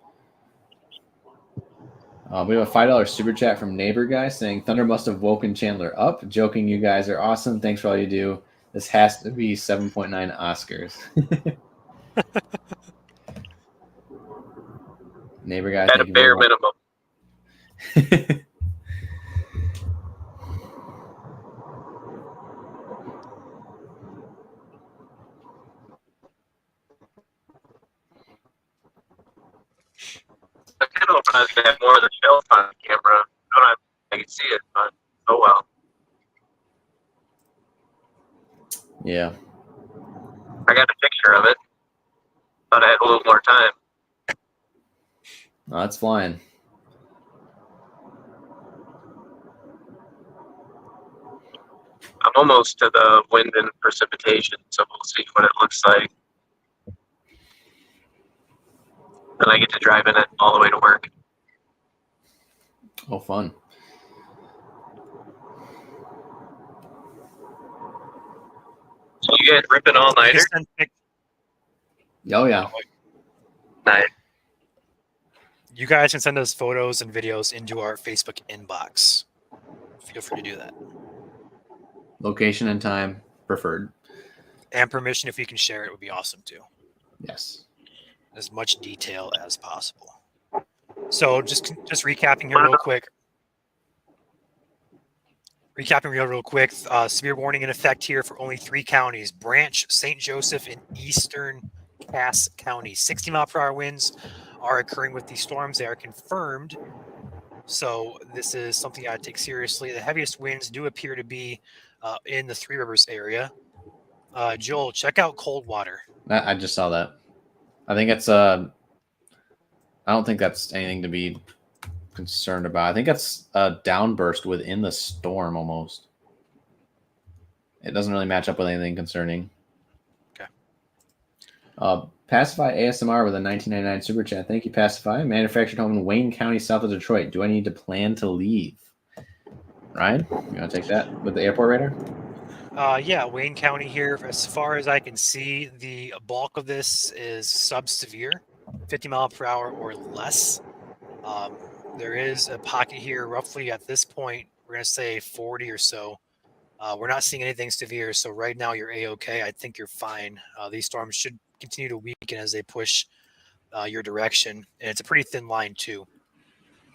We have a $5 super chat from Neighbor Guy saying, Thunder must have woken Chandler up. Joking, you guys are awesome. Thanks for all you do. This has to be 7.9 Oscars. Neighbor Guy, at a bare minimum. I kind of hope I can have more of the shelf on camera. I can see it, but oh well. Yeah. I got a picture of it. Thought I had a little more time. No, that's flying. I'm almost to the wind and precipitation, so we'll see what it looks like. Then I get to drive in it all the way to work. Oh, fun. So you guys ripping all-nighter? Oh, yeah. Nice. You guys can send us photos and videos into our Facebook inbox. Feel free to do that. Location and time preferred. And permission, if you can share it, would be awesome too. Yes. As much detail as possible. So just recapping here real quick. Real quick. Severe warning in effect here for only 3 counties: Branch, St. Joseph, and Eastern Cass County. 60 mile per hour winds are occurring with these storms. They are confirmed. So this is something I take seriously. The heaviest winds do appear to be in the Three Rivers area. Joel, check out Coldwater. I just saw that. I think it's I don't think that's anything to be concerned about. I think that's a downburst within the storm almost. It doesn't really match up with anything concerning. Okay. Pacify ASMR with a 1999 super chat. Thank you, Pacify. Manufactured home in Wayne County, south of Detroit. Do I need to plan to leave? Ryan, you want to take that with the airport radar? Yeah, Wayne County here. As far as I can see, the bulk of this is sub-severe, 50 mile per hour or less. There is a pocket here, roughly at this point, we're going to say 40 or so. We're not seeing anything severe, so right now you're A-OK. I think you're fine. These storms should continue to weaken as they push your direction, and it's a pretty thin line too.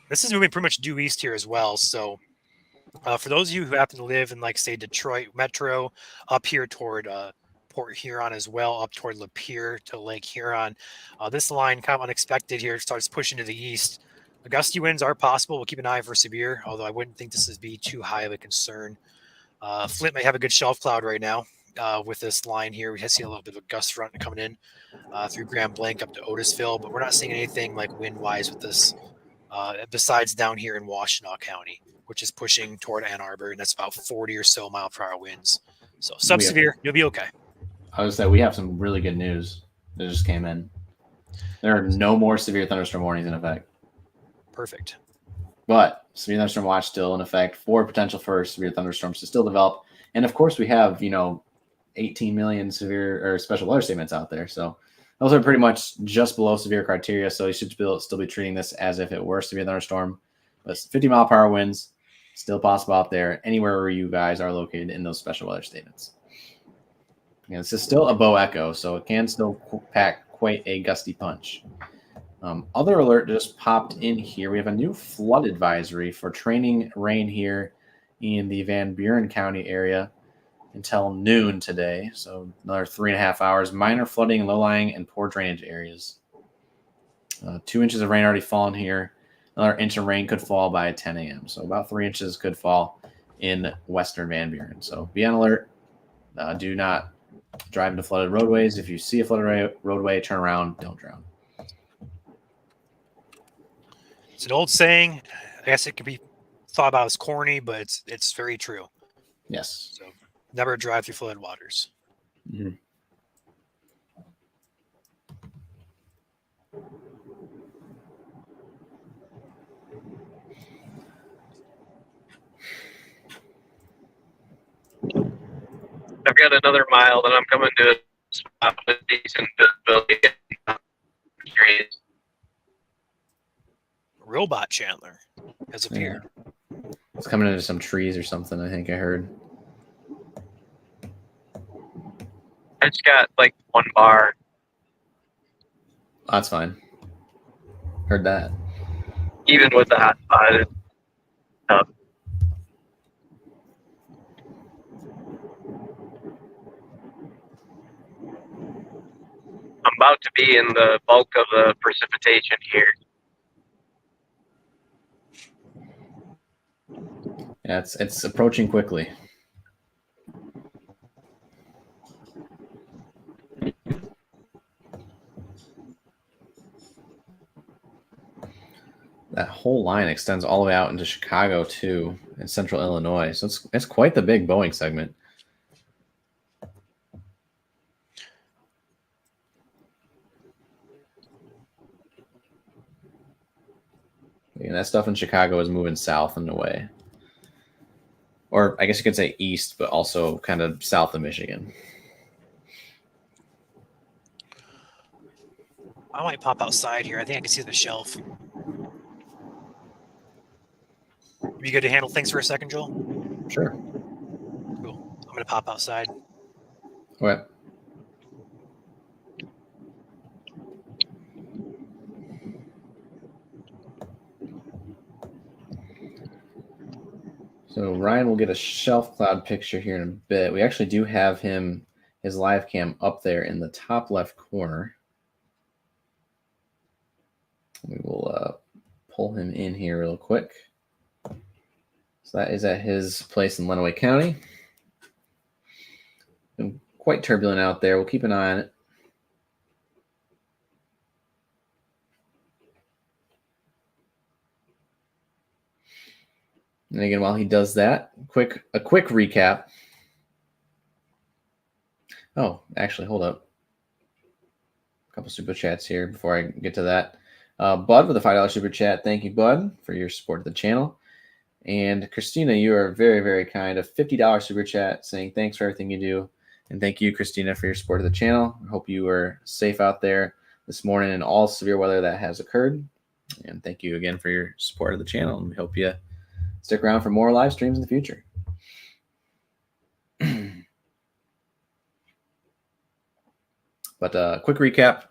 This is moving pretty much due east here as well, so for those of you who happen to live in, like, say, Detroit Metro, up here toward Port Huron as well, up toward Lapeer to Lake Huron, this line, kind of unexpected here, starts pushing to the east. The gusty winds are possible. We'll keep an eye for severe, although I wouldn't think this would be too high of a concern. Flint may have a good shelf cloud right now with this line here. We have seen a little bit of a gust front coming in through Grand Blanc up to Otisville, but we're not seeing anything like wind-wise with this besides down here in Washtenaw County, which is pushing toward Ann Arbor, and that's about 40 or so mile per hour winds. So sub-severe, you'll be okay. I would say we have some really good news that just came in. There are no more severe thunderstorm warnings in effect. Perfect. But severe thunderstorm watch still in effect for potential for severe thunderstorms to still develop. And of course, we have 18 million severe or special weather statements out there. So those are pretty much just below severe criteria. So you should still be treating this as if it were severe thunderstorm. But 50 mile per hour winds still possible out there anywhere where you guys are located in those special weather statements. And this is still a bow echo, so it can still pack quite a gusty punch. Other alert just popped in here. We have a new flood advisory for training rain here in the Van Buren County area until noon today. So another 3.5 hours. Minor flooding in low-lying and poor drainage areas. 2 inches of rain already fallen here. Another inch of rain could fall by 10 a.m. So about 3 inches could fall in western Van Buren. So be on alert. Do not drive into flooded roadways. If you see a flooded roadway, turn around. Don't drown. It's an old saying. I guess it could be thought about as corny, but it's very true. Yes. So never drive through flooded waters. Mm-hmm. I've got another mile that I'm coming to a spot with decent visibility. Robot Chandler has appeared. Yeah. It's coming into some trees or something, I think I heard. I just got like 1 bar. That's fine. Heard that. Even with the hot spot, it's tough. I'm about to be in the bulk of the precipitation here. Yeah, it's approaching quickly. That whole line extends all the way out into Chicago too, and central Illinois. So it's quite the big Boeing segment. And that stuff in Chicago is moving south and away. Or I guess you could say east, but also kind of south of Michigan. I might pop outside here. I think I can see the shelf. You good to handle things for a second, Joel? Sure. Cool. I'm going to pop outside. Okay. So Ryan will get a shelf cloud picture here in a bit. We actually do have his live cam up there in the top left corner. We will pull him in here real quick. So that is at his place in Lenawee County. Been quite turbulent out there. We'll keep an eye on it. And again, while he does that, a quick recap. Oh, actually, hold up. A couple super chats here before I get to that. Bud with a $5 super chat. Thank you, Bud, for your support of the channel. And Christina, you are very, very kind. A $50 super chat saying thanks for everything you do. And thank you, Christina, for your support of the channel. I hope you were safe out there this morning in all severe weather that has occurred. And thank you again for your support of the channel. And we hope you stick around for more live streams in the future. But quick recap.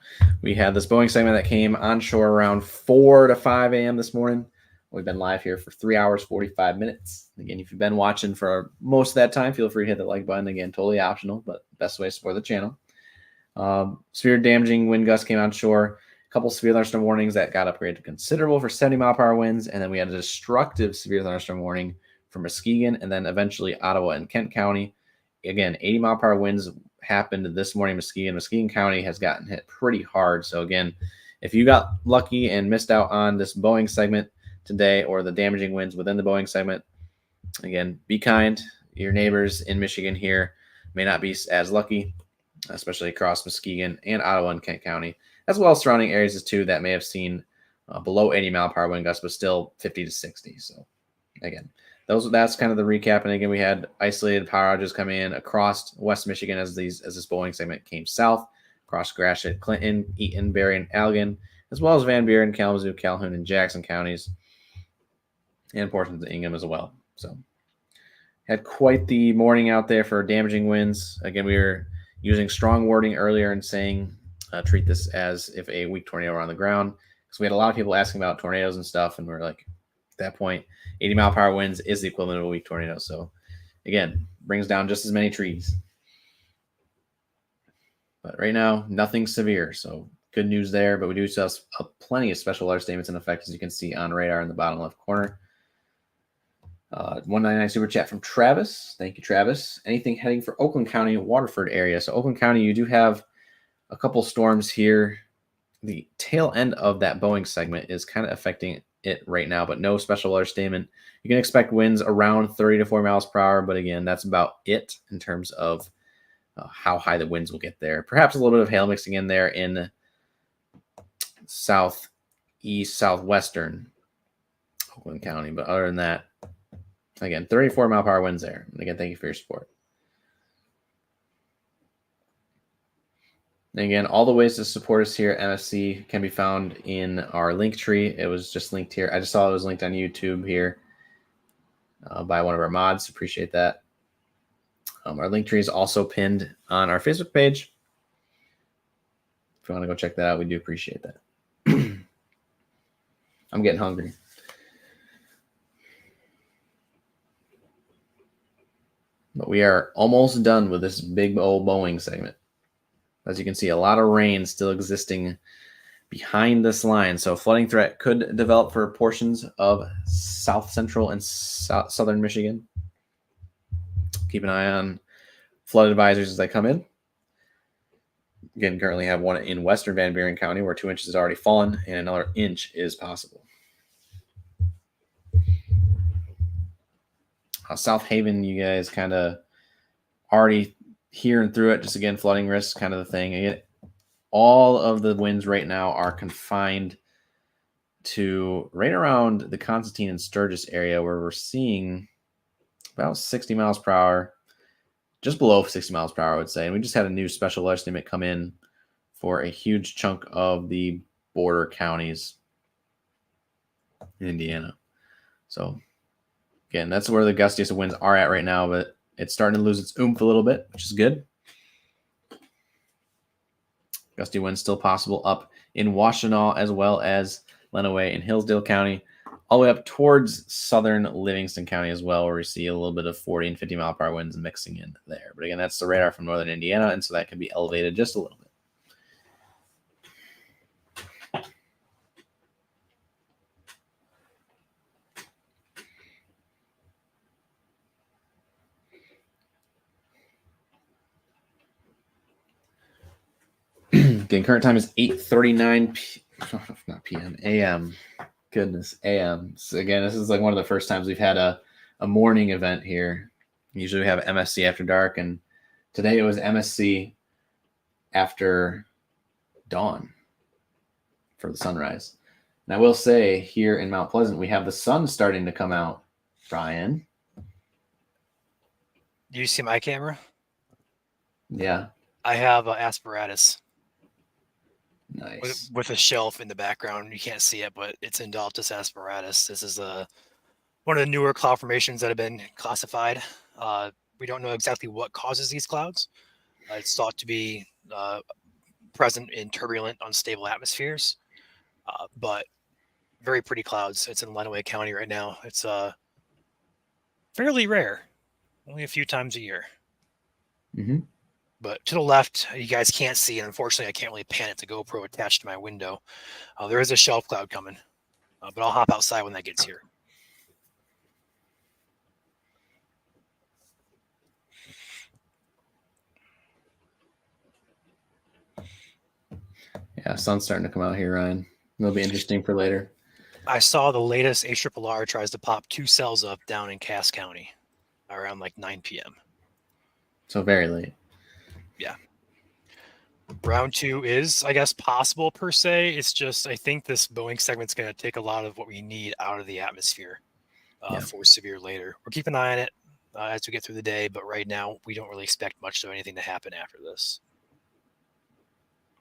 We had this Boeing segment that came onshore around 4 to 5 a.m. this morning. We've been live here for 3 hours, 45 minutes. Again, if you've been watching for most of that time, feel free to hit the like button. Again, totally optional, but best way to support the channel. Severe damaging wind gusts came onshore. A couple severe thunderstorm warnings that got upgraded to considerable for 70-mile-per-hour winds. And then we had a destructive severe thunderstorm warning for Muskegon and then eventually Ottawa and Kent County. Again, 80-mile-per-hour winds happened this morning. Muskegon County has gotten hit pretty hard. So again, if you got lucky and missed out on this Boeing segment today or the damaging winds within the Boeing segment, again, be kind. Your neighbors in Michigan here may not be as lucky, especially across Muskegon and Ottawa and Kent County, as well as surrounding areas too that may have seen below 80-mile-per-hour wind gusts, but still 50 to 60. So again, that's kind of the recap. And again, we had isolated power outages come in across West Michigan as this Boeing segment came south, across Gratiot, Clinton, Eaton, Berry, and Allegan, as well as Van Buren, Kalamazoo, Calhoun, and Jackson counties, and portions of Ingham as well. So had quite the morning out there for damaging winds. Again, we were using strong wording earlier and saying treat this as if a weak tornado were on the ground, because we had a lot of people asking about tornadoes and stuff, and we're like, at that point, 80-mile-per-hour winds is the equivalent of a weak tornado. So again, brings down just as many trees. But right now, nothing severe. So good news there. But we do still have plenty of special weather statements in effect, as you can see on radar in the bottom left corner. 199 super chat from Travis. Thank you, Travis. Anything heading for Oakland County, Waterford area? So Oakland County, you do have a couple storms here. The tail end of that Boeing segment is kind of affecting it right now, but no special weather statement. You can expect winds around 30 to 40 miles per hour, but again, that's about it in terms of how high the winds will get there. Perhaps a little bit of hail mixing in there in southeast, southwestern Oakland County, but other than that, again, 34-mile-per-hour winds there. And again, thank you for your support. And again, all the ways to support us here at MFC can be found in our link tree. It was just linked here. I just saw it was linked on YouTube here by one of our mods. Appreciate that. Our link tree is also pinned on our Facebook page. If you want to go check that out, we do appreciate that. I'm getting hungry. But we are almost done with this big old Boeing segment. As you can see, a lot of rain still existing behind this line. So flooding threat could develop for portions of south central and southern Michigan. Keep an eye on flood advisories as they come in. Again, currently have one in western Van Buren County where 2 inches has already fallen and another inch is possible. South Haven, you guys kind of already hearing through it. Just again, flooding risk kind of the thing. Again, all of the winds right now are confined to right around the Constantine and Sturgis area, where we're seeing about 60 miles per hour, just below 60 miles per hour, I would say. And we just had a new special weather statement come in for a huge chunk of the border counties in Indiana. So again, that's where the gustiest of winds are at right now, but it's starting to lose its oomph a little bit, which is good. Gusty winds still possible up in Washtenaw as well as Lenawee and Hillsdale County, all the way up towards southern Livingston County as well, where we see a little bit of 40 and 50 mile per hour winds mixing in there. But again, that's the radar from northern Indiana, and so that can be elevated just a little bit. Again, current time is 8:39 not p.m. a.m. Goodness, a.m. So again, this is like one of the first times we've had a morning event here. Usually we have MSC after dark, and today it was MSC after dawn for the sunrise. And I will say here in Mount Pleasant, we have the sun starting to come out Ryan. Do you see my camera? Yeah. I have a asperatus Nice. with a shelf in the background. You can't see it, but it's Indoptis asperatus. This is one of the newer cloud formations that have been classified. We don't know exactly what causes these clouds. It's thought to be present in turbulent, unstable atmospheres, but very pretty clouds. It's in Lenawee County right now. It's fairly rare, only a few times a year. Mm-hmm. But to the left, you guys can't see, and unfortunately, I can't really pan it to GoPro attached to my window. There is a shelf cloud coming, but I'll hop outside when that gets here. Yeah, sun's starting to come out here, Ryan. It'll be interesting for later. I saw the latest ARRR tries to pop 2 cells up down in Cass County around like 9 p.m. So very late. Yeah. Round 2 is, I guess, possible per se. It's just, I think this Boeing segment's going to take a lot of what we need out of the atmosphere for severe later. We're keeping an eye on it as we get through the day, but right now we don't really expect much of anything to happen after this.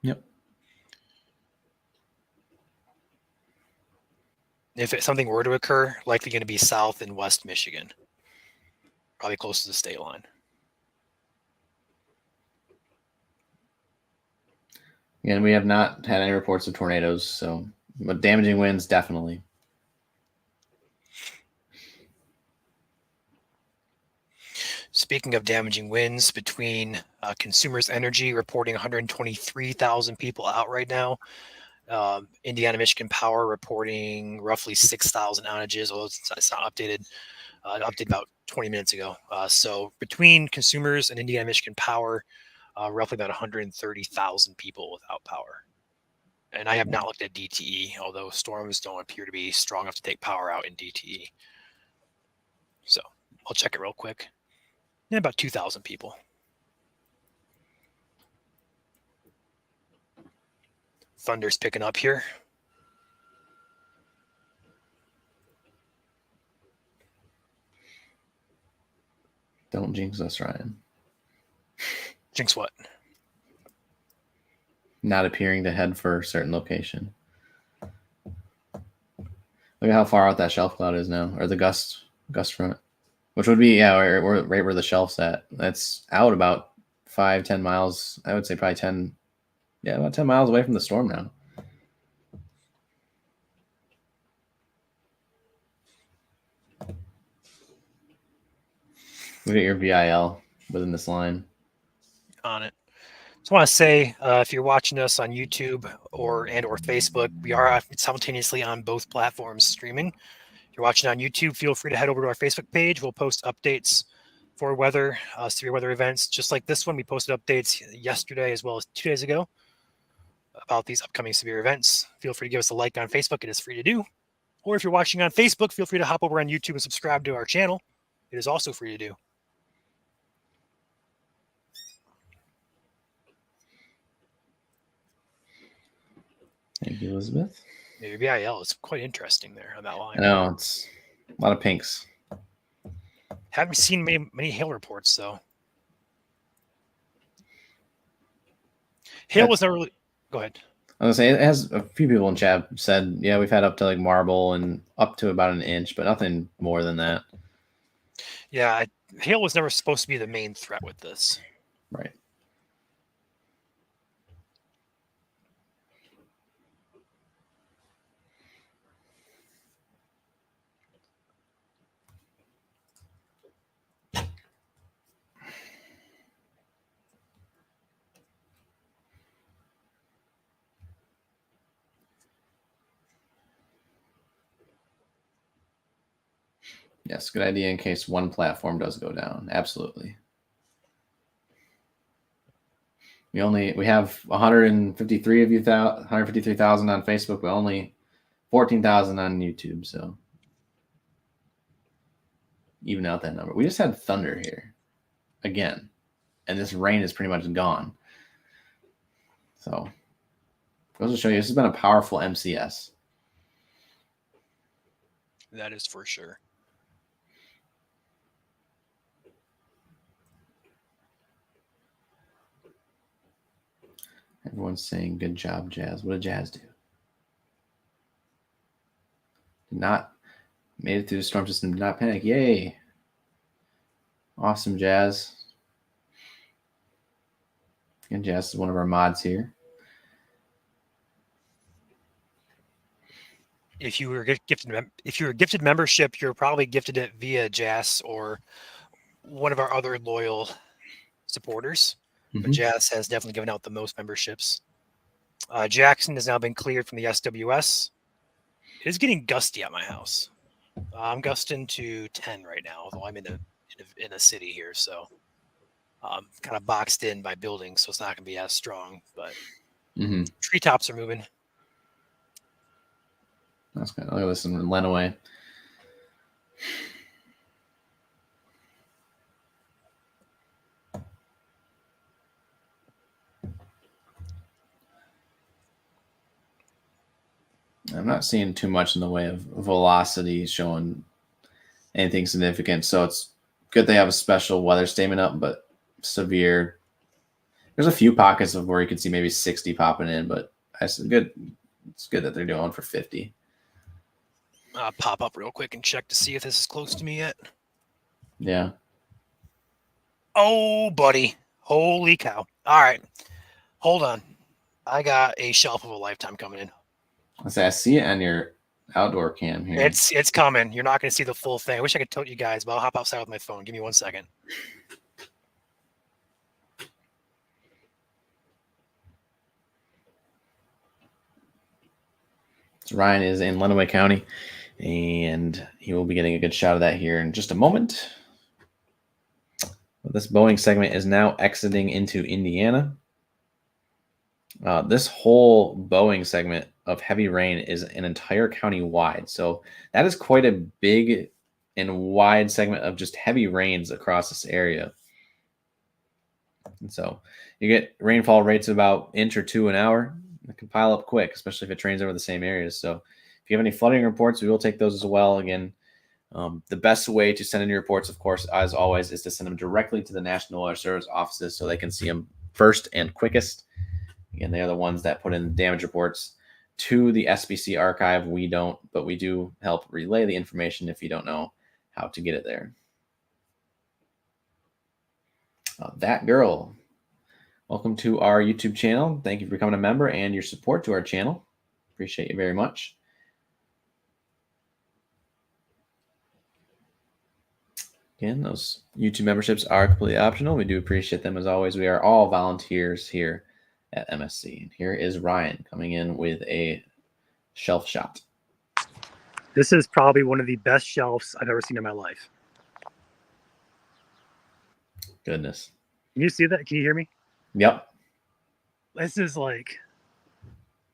Yep. If something were to occur, likely going to be south and west Michigan, probably close to the state line. And we have not had any reports of tornadoes, so but damaging winds definitely. Speaking of damaging winds, between Consumers Energy reporting 123,000 people out right now, Indiana Michigan Power reporting roughly 6,000 outages, although it's not updated. Updated about 20 minutes ago. So between Consumers and Indiana Michigan Power, roughly about 130,000 people without power. And I have not looked at DTE, although storms don't appear to be strong enough to take power out in DTE. So I'll check it real quick. Yeah, about 2,000 people. Thunder's picking up here. Don't jinx us, Ryan. Jinx what? Not appearing to head for a certain location. Look at how far out that shelf cloud is now, or the gust front, which would be we're right where the shelf's at. That's out about 5-10 miles. I would say probably 10. Yeah, about 10 miles away from the storm now. Look at your VIL within this line. On it. So I want to say, if you're watching us on YouTube or Facebook, we are simultaneously on both platforms streaming. If you're watching on YouTube, feel free to head over to our Facebook page. We'll post updates for weather, severe weather events, just like this one. We posted updates yesterday as well as 2 days ago about these upcoming severe events. Feel free to give us a like on Facebook. It is free to do. Or if you're watching on Facebook, feel free to hop over on YouTube and subscribe to our channel. It is also free to do. Thank you, Elizabeth. Your VIL is quite interesting there on that line. I know, it's a lot of pinks. Haven't seen many hail reports, though. Hail was never really... Go ahead. I was gonna say, it has a few people in chat said, yeah, we've had up to like marble and up to about an inch, but nothing more than that. Yeah, hail was never supposed to be the main threat with this. Right. Yes, good idea in case one platform does go down. Absolutely. We have 153 of you, 153,000 on Facebook, but only 14,000 on YouTube. So even out that number. We just had thunder here again, and this rain is pretty much gone. So goes to show you, this has been a powerful MCS. That is for sure. Everyone's saying good job, Jazz. What did Jazz do? Not made it through the storm system. Did not panic. Yay. Awesome, Jazz. And Jazz is one of our mods here. If you were gifted membership, you're probably gifted it via Jas or one of our other loyal supporters. But Jas has definitely given out the most memberships. Jackson has now been cleared from the SWS. It is getting gusty at my house. I'm gusting to 10 right now, although I'm in a city here, so kind of boxed in by buildings, so it's not going to be as strong. But treetops are moving. That's good. Look at this in Lenawee. I'm not seeing too much in the way of velocity showing anything significant. So it's good they have a special weather statement up, but severe. There's a few pockets of where you can see maybe 60 popping in, but it's good. It's good that they're doing for 50. Pop up real quick and check to see if this is close to me yet. Yeah. Oh, buddy. Holy cow. All right. Hold on. I got a shelf of a lifetime coming in. I see it on your outdoor cam here. It's coming. You're not going to see the full thing. I wish I could tell you guys, but I'll hop outside with my phone. Give me 1 second. So Ryan is in Lenawee County, and he will be getting a good shot of that here in just a moment. But this Boeing segment is now exiting into Indiana. This whole Boeing segment of heavy rain is an entire county wide. So that is quite a big and wide segment of just heavy rains across this area. And so you get rainfall rates of about inch or two an hour. It can pile up quick, especially if it trains over the same areas. So if you have any flooding reports, we will take those as well. Again, the best way to send in your reports, of course, as always, is to send them directly to the National Weather Service offices so they can see them first and quickest. Again, they are the ones that put in damage reports to the SBC archive. We don't, but we do help relay the information if you don't know how to get it there. That girl. Welcome to our YouTube channel. Thank you for becoming a member and your support to our channel. Appreciate you very much. Again, those YouTube memberships are completely optional. We do appreciate them as always. We are all volunteers here at MSC. And here is Ryan coming in with a shelf shot. This is probably one of the best shelves I've ever seen in my life. Goodness. Can you see that? Can you hear me? Yep. This is like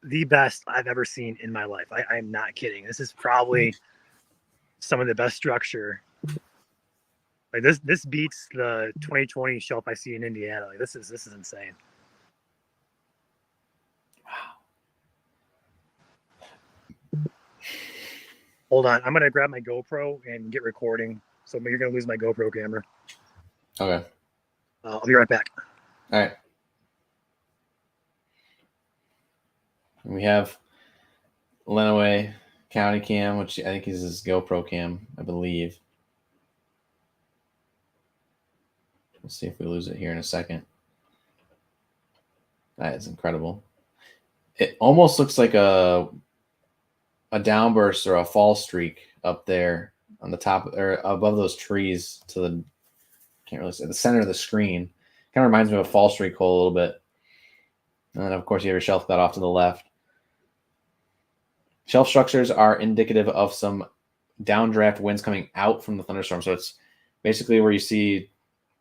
the best I've ever seen in my life. I'm not kidding. This is probably some of the best structure. Like this beats the 2020 shelf I see in Indiana. Like this is insane. Wow. Hold on. I'm gonna grab my GoPro and get recording. So you're gonna lose my GoPro camera. Okay. I'll be right back. All right. We have Lenawee County cam, which I think is his GoPro cam, I believe. We'll see if we lose it here in a second. That is incredible. It almost looks like a downburst or a fall streak up there on the top or above those trees to the, can't really say, the center of the screen. Kind of reminds me of a fall streak hole a little bit. And then, of course, you have your shelf cut off to the left. Shelf structures are indicative of some downdraft winds coming out from the thunderstorm. So it's basically where you see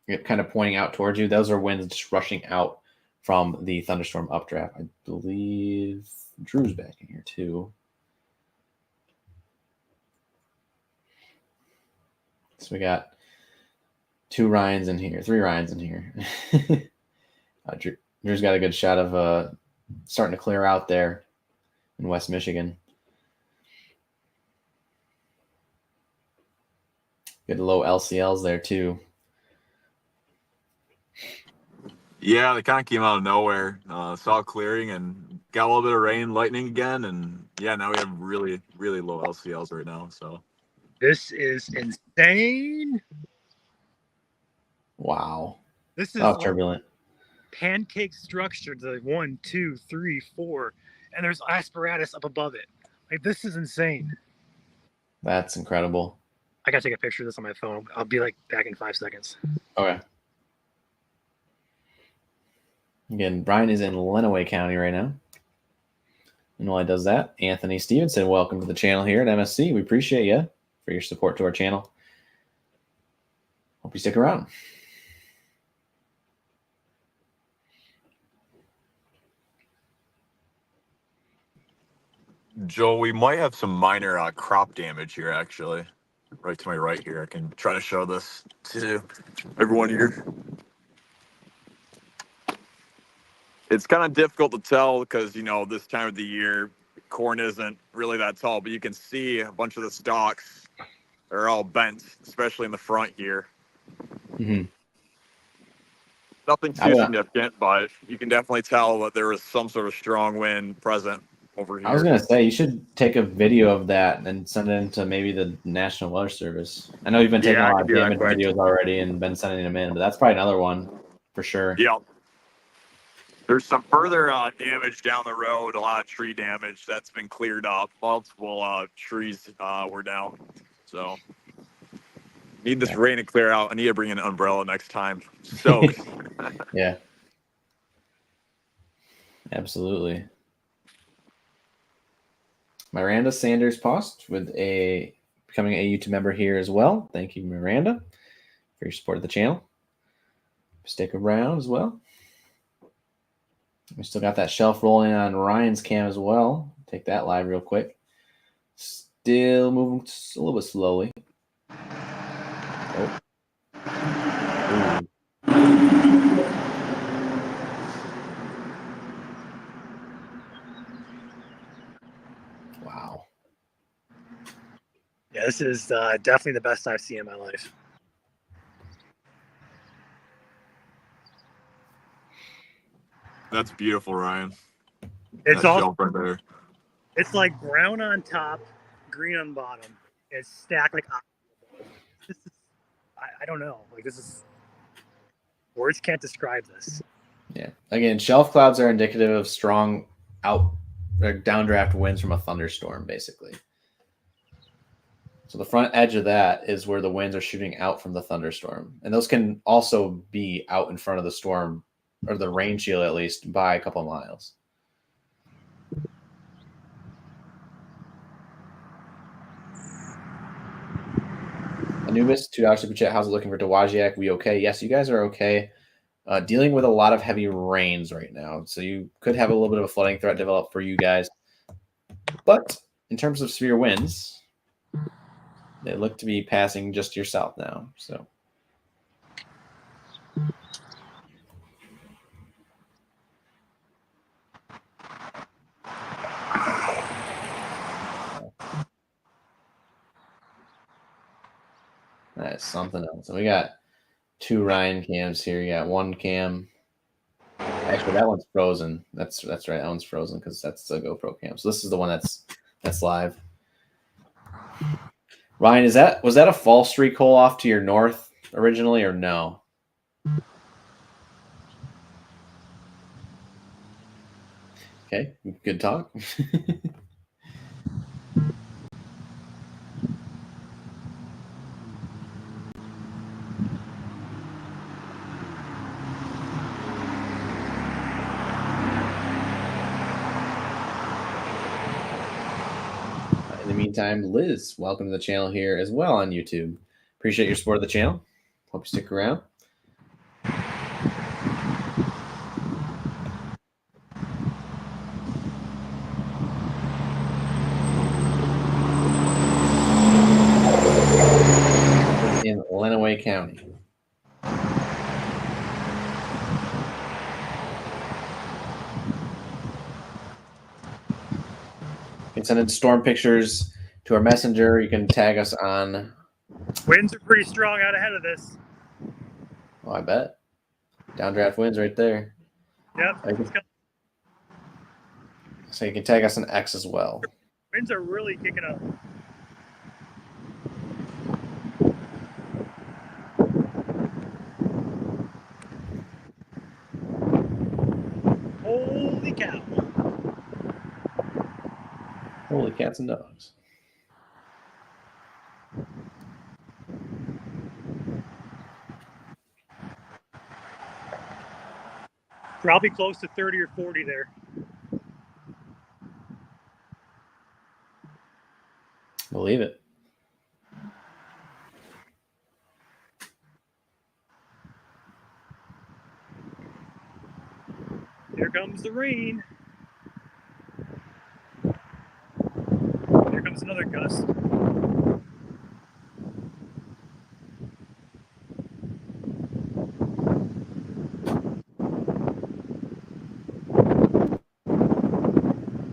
it kind of pointing out towards you. Those are winds just rushing out from the thunderstorm updraft. I believe Drew's back in here too. So we got three Ryans in here. Drew's got a good shot of starting to clear out there in West Michigan. Good low LCLs there too. Yeah, they kind of came out of nowhere. Saw clearing and got a little bit of rain, lightning again, and yeah, now we have really, really low LCLs right now. So This is insane. Wow. This is Oh, like turbulent. pancake structure to 1, 2, 3, 4, and there's asparagus up above it. Like, this is insane. That's incredible. I gotta take a picture of this on my phone. I'll be like back in 5 seconds. Okay. Again, Brian is in Lenawee County right now. And while he does that, Anthony Stevenson, welcome to the channel here at MSC. We appreciate you for your support to our channel. Hope you stick around. Joe, we might have some minor crop damage here, actually. Right to my right here. I can try to show this to everyone here. It's kind of difficult to tell because, you know, this time of the year, corn isn't really that tall, but you can see a bunch of the stalks are all bent, especially in the front here. Mm-hmm. Nothing too significant, but you can definitely tell that there was some sort of strong wind present over here. I was going to say, you should take a video of that and send it into maybe the National Weather Service. I know you've been taking a lot of damage videos already and been sending them in, but that's probably another one for sure. Yeah. There's some further damage down the road, a lot of tree damage that's been cleared up. Multiple trees were down. So need this rain to clear out. I need to bring an umbrella next time. Stoked. Yeah. Absolutely. Miranda Sanders Post with becoming a YouTube member here as well. Thank you, Miranda, for your support of the channel. Stick around as well. We still got that shelf rolling on Ryan's cam as well. Take that live real quick. Still moving a little bit slowly. Oh. Wow. Yeah, this is definitely the best I've seen in my life. That's beautiful, Ryan. It's all right there. It's like brown on top, green on bottom. It's stacked like this is, I don't know. Like, this is, words can't describe this. Yeah. Again, shelf clouds are indicative of strong downdraft winds from a thunderstorm, basically. So the front edge of that is where the winds are shooting out from the thunderstorm. And those can also be out in front of the storm, or the rain shield at least, by a couple miles. Anubis, $2 super chat. How's it looking for Dowagiac? We okay? Yes, you guys are okay. Dealing with a lot of heavy rains right now. So you could have a little bit of a flooding threat develop for you guys. But in terms of severe winds, they look to be passing just to your south now. So that is something else. So we got 2 Ryan cams here. You got 1 cam. Actually, that one's frozen. That's right. That one's frozen because that's a GoPro cam. So this is the one that's live. Ryan, was that a fall streak hole off to your north originally, or no? Okay, good talk. In the meantime, Liz, welcome to the channel here as well on YouTube. Appreciate your support of the channel. Hope you stick around. In Lenawee County. You can send in storm pictures to our messenger. You can tag us on. Winds are pretty strong out ahead of this. Oh, I bet. Downdraft winds right there. Yep. So you can tag us an X as well. Winds are really kicking up. Holy cow. Holy cats and dogs. Probably close to 30 or 40 there. Believe it. Here comes the rain. Here comes another gust.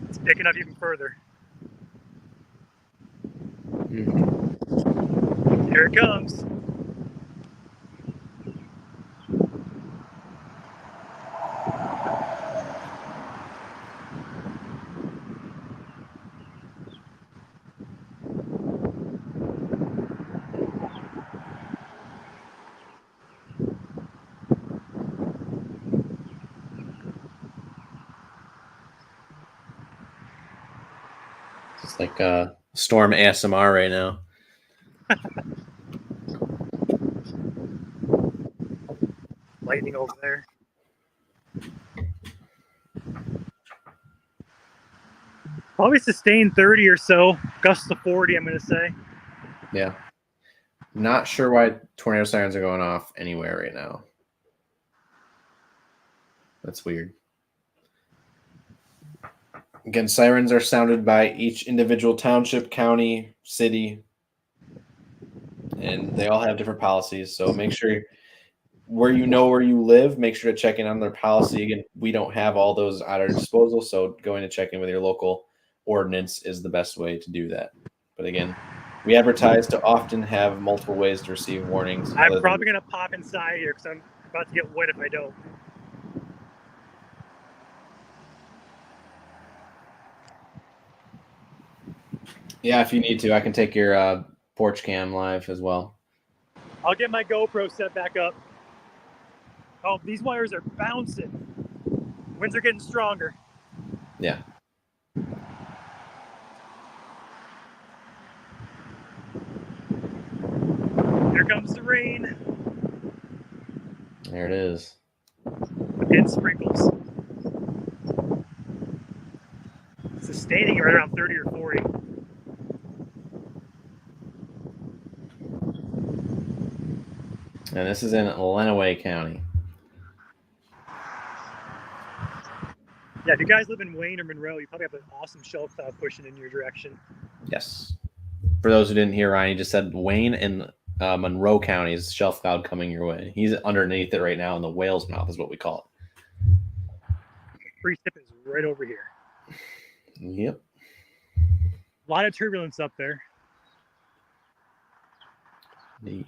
It's picking up even further. Here it comes. It's like storm ASMR right now. Lightning over there. Probably sustained 30 or so. Gusts to 40, I'm going to say. Yeah. Not sure why tornado sirens are going off anywhere right now. That's weird. Again, sirens are sounded by each individual township, county, city, and they all have different policies. So make sure where you live, make sure to check in on their policy. Again, we don't have all those at our disposal, so going to check in with your local ordinance is the best way to do that. But again, we advertise to often have multiple ways to receive warnings. I'm probably going to pop inside here because I'm about to get wet if I don't. Yeah, if you need to, I can take your porch cam live as well. I'll get my GoPro set back up. Oh, these wires are bouncing. Winds are getting stronger. Yeah. Here comes the rain. There it is. Again, sprinkles. Sustaining right around 30 or 40. And this is in Lenawee County. Yeah, if you guys live in Wayne or Monroe, you probably have an awesome shelf cloud pushing in your direction. Yes. For those who didn't hear, Ryan, he just said Wayne and Monroe counties, shelf cloud coming your way. He's underneath it right now in the whale's mouth is what we call Free tip is right over here. it. Yep. A lot of turbulence up there. Indeed.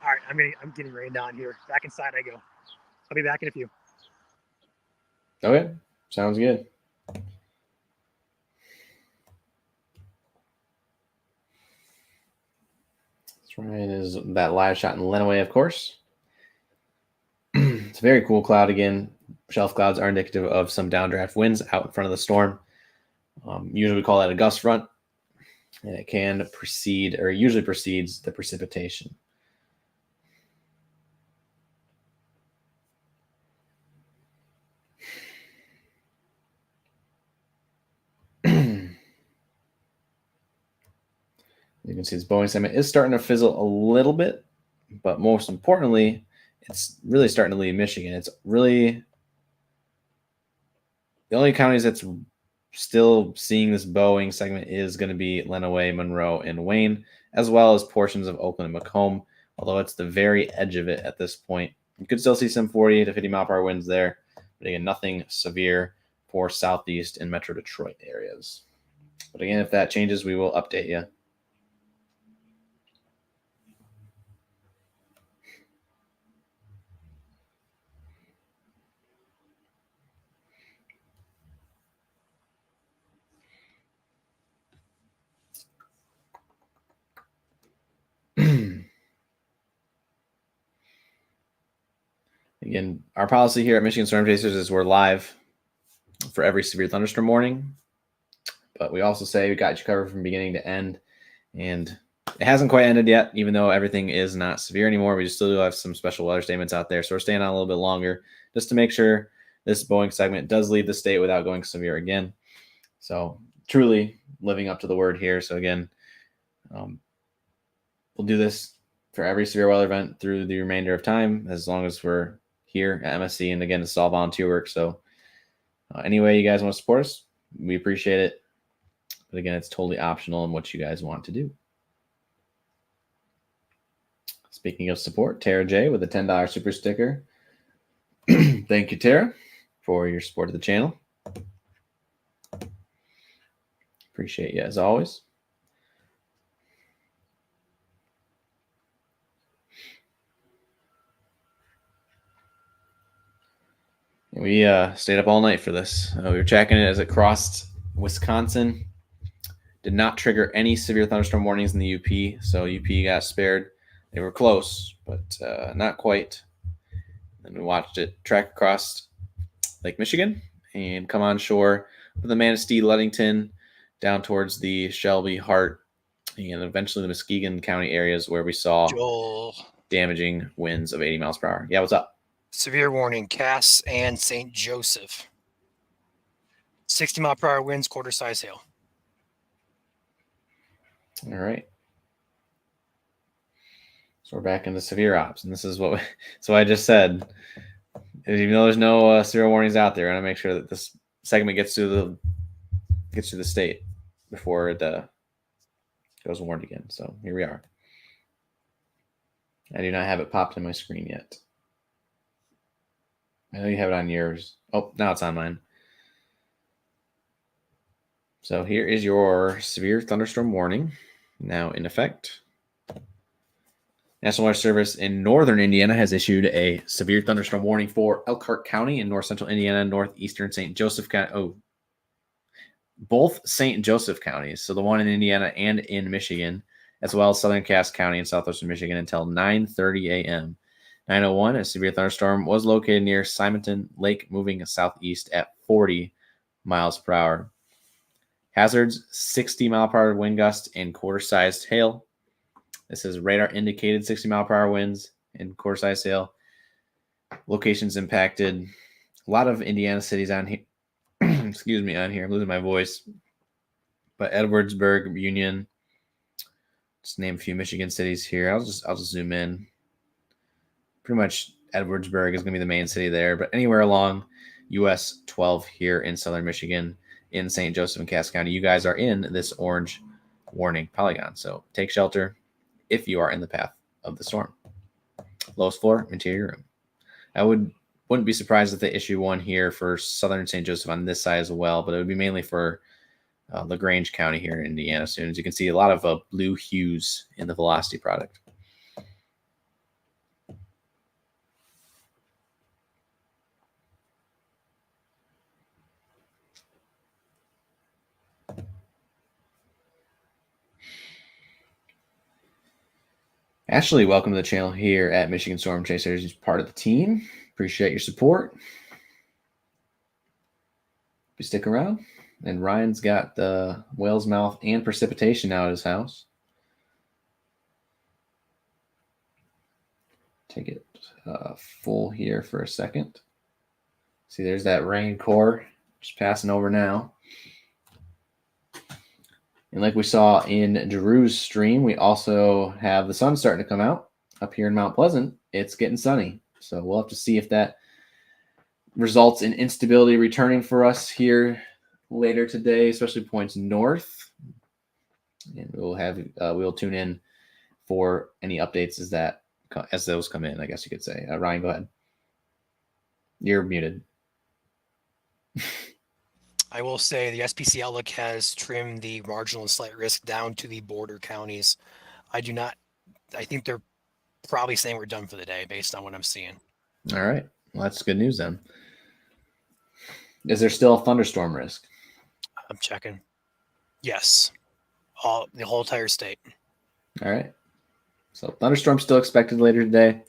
All right, I'm getting rained on here. Back inside I go. I'll be back in a few. Okay. Sounds good. Ryan is that live shot in Lenawee, of course. It's a very cool cloud again. Shelf clouds are indicative of some downdraft winds out in front of the storm. Usually we call that a gust front, and it can precede or usually precedes the precipitation. You can see this Boeing segment is starting to fizzle a little bit, but most importantly, it's really starting to leave Michigan. It's really the only counties that's still seeing this Boeing segment is going to be Lenawee, Monroe, and Wayne, as well as portions of Oakland and Macomb, although it's the very edge of it at this point. You could still see some 40 to 50 mile per hour winds there, but again, nothing severe for Southeast and Metro Detroit areas. But again, if that changes, we will update you. Again, our policy here at Michigan Storm Chasers is we're live for every severe thunderstorm warning, but we also say we got you covered from beginning to end, and it hasn't quite ended yet, even though everything is not severe anymore. We still do have some special weather statements out there, so we're staying on a little bit longer just to make sure this Boeing segment does leave the state without going severe again. So truly living up to the word here. So again, we'll do this for every severe weather event through the remainder of time, as long as we're here at MSC. And again, it's all volunteer work. So any way you guys want to support us, we appreciate it. But again, it's totally optional in what you guys want to do. Speaking of support, Tara J with a $10 super sticker. Thank you, Tara, for your support of the channel. Appreciate you as always. We stayed up all night for this. We were tracking it as it crossed Wisconsin. Did not trigger any severe thunderstorm warnings in the UP, so UP got spared. They were close, but not quite. And we watched it track across Lake Michigan and come on shore with the Manistee, Ludington, down towards the Shelby, Hart, and eventually the Muskegon County areas where we saw Joel, damaging winds of 80 miles per hour. Yeah, what's up? severe warning, Cass and St. Joseph. 60-mile-per-hour winds, quarter-size hail. All right. So we're back into severe ops, and this is what so I just said. Even though there's no severe warnings out there, I want to make sure that this segment gets to the state before it goes warned again. So here we are. I do not have it popped in my screen yet. I know you have it on yours. Oh, now it's on mine. So here is your severe thunderstorm warning now in effect. National Weather Service in northern Indiana has issued a severe thunderstorm warning for Elkhart County in north central Indiana, northeastern St. Joseph County. Oh, both St. Joseph counties. So the one in Indiana and in Michigan, as well as southern Cass County and southwestern Michigan until 9:30 a.m. 9:01, a severe thunderstorm was located near Simonton Lake, moving southeast at 40 miles per hour. Hazards, 60-mile-per-hour wind gusts and quarter-sized hail. This is radar-indicated 60-mile-per-hour winds and quarter-sized hail. Locations impacted. A lot of Indiana cities on here. Excuse me, on here. I'm losing my voice. But Edwardsburg, Union. Just name a few Michigan cities here. I'll just zoom in. Pretty much Edwardsburg is going to be the main city there, but anywhere along US 12 here in southern Michigan, in St. Joseph and Cass County, you guys are in this orange warning polygon. So take shelter if you are in the path of the storm. Lowest floor, interior room. I wouldn't be surprised if they issue one here for southern St. Joseph on this side as well, but it would be mainly for LaGrange County here in Indiana soon. As you can see, a lot of blue hues in the velocity product. Ashley, welcome to the channel here at Michigan Storm Chasers. He's part of the team. Appreciate your support. You stick around. And Ryan's got the whale's mouth and precipitation now at his house. Take it full here for a second. See, there's that rain core just passing over now. And like we saw in Drew's stream, we also have the sun starting to come out up here in Mount Pleasant. It's getting sunny. So we'll have to see if that results in instability returning for us here later today, especially points north. And we'll tune in for any updates as those come in, I guess you could say. Ryan, go ahead. You're muted. I will say the SPC outlook has trimmed the marginal and slight risk down to the border counties. I think they're probably saying we're done for the day based on what I'm seeing. All right. Well, that's good news then. Is there still a thunderstorm risk? I'm checking. Yes. The whole entire state. All right. So thunderstorm still expected later today.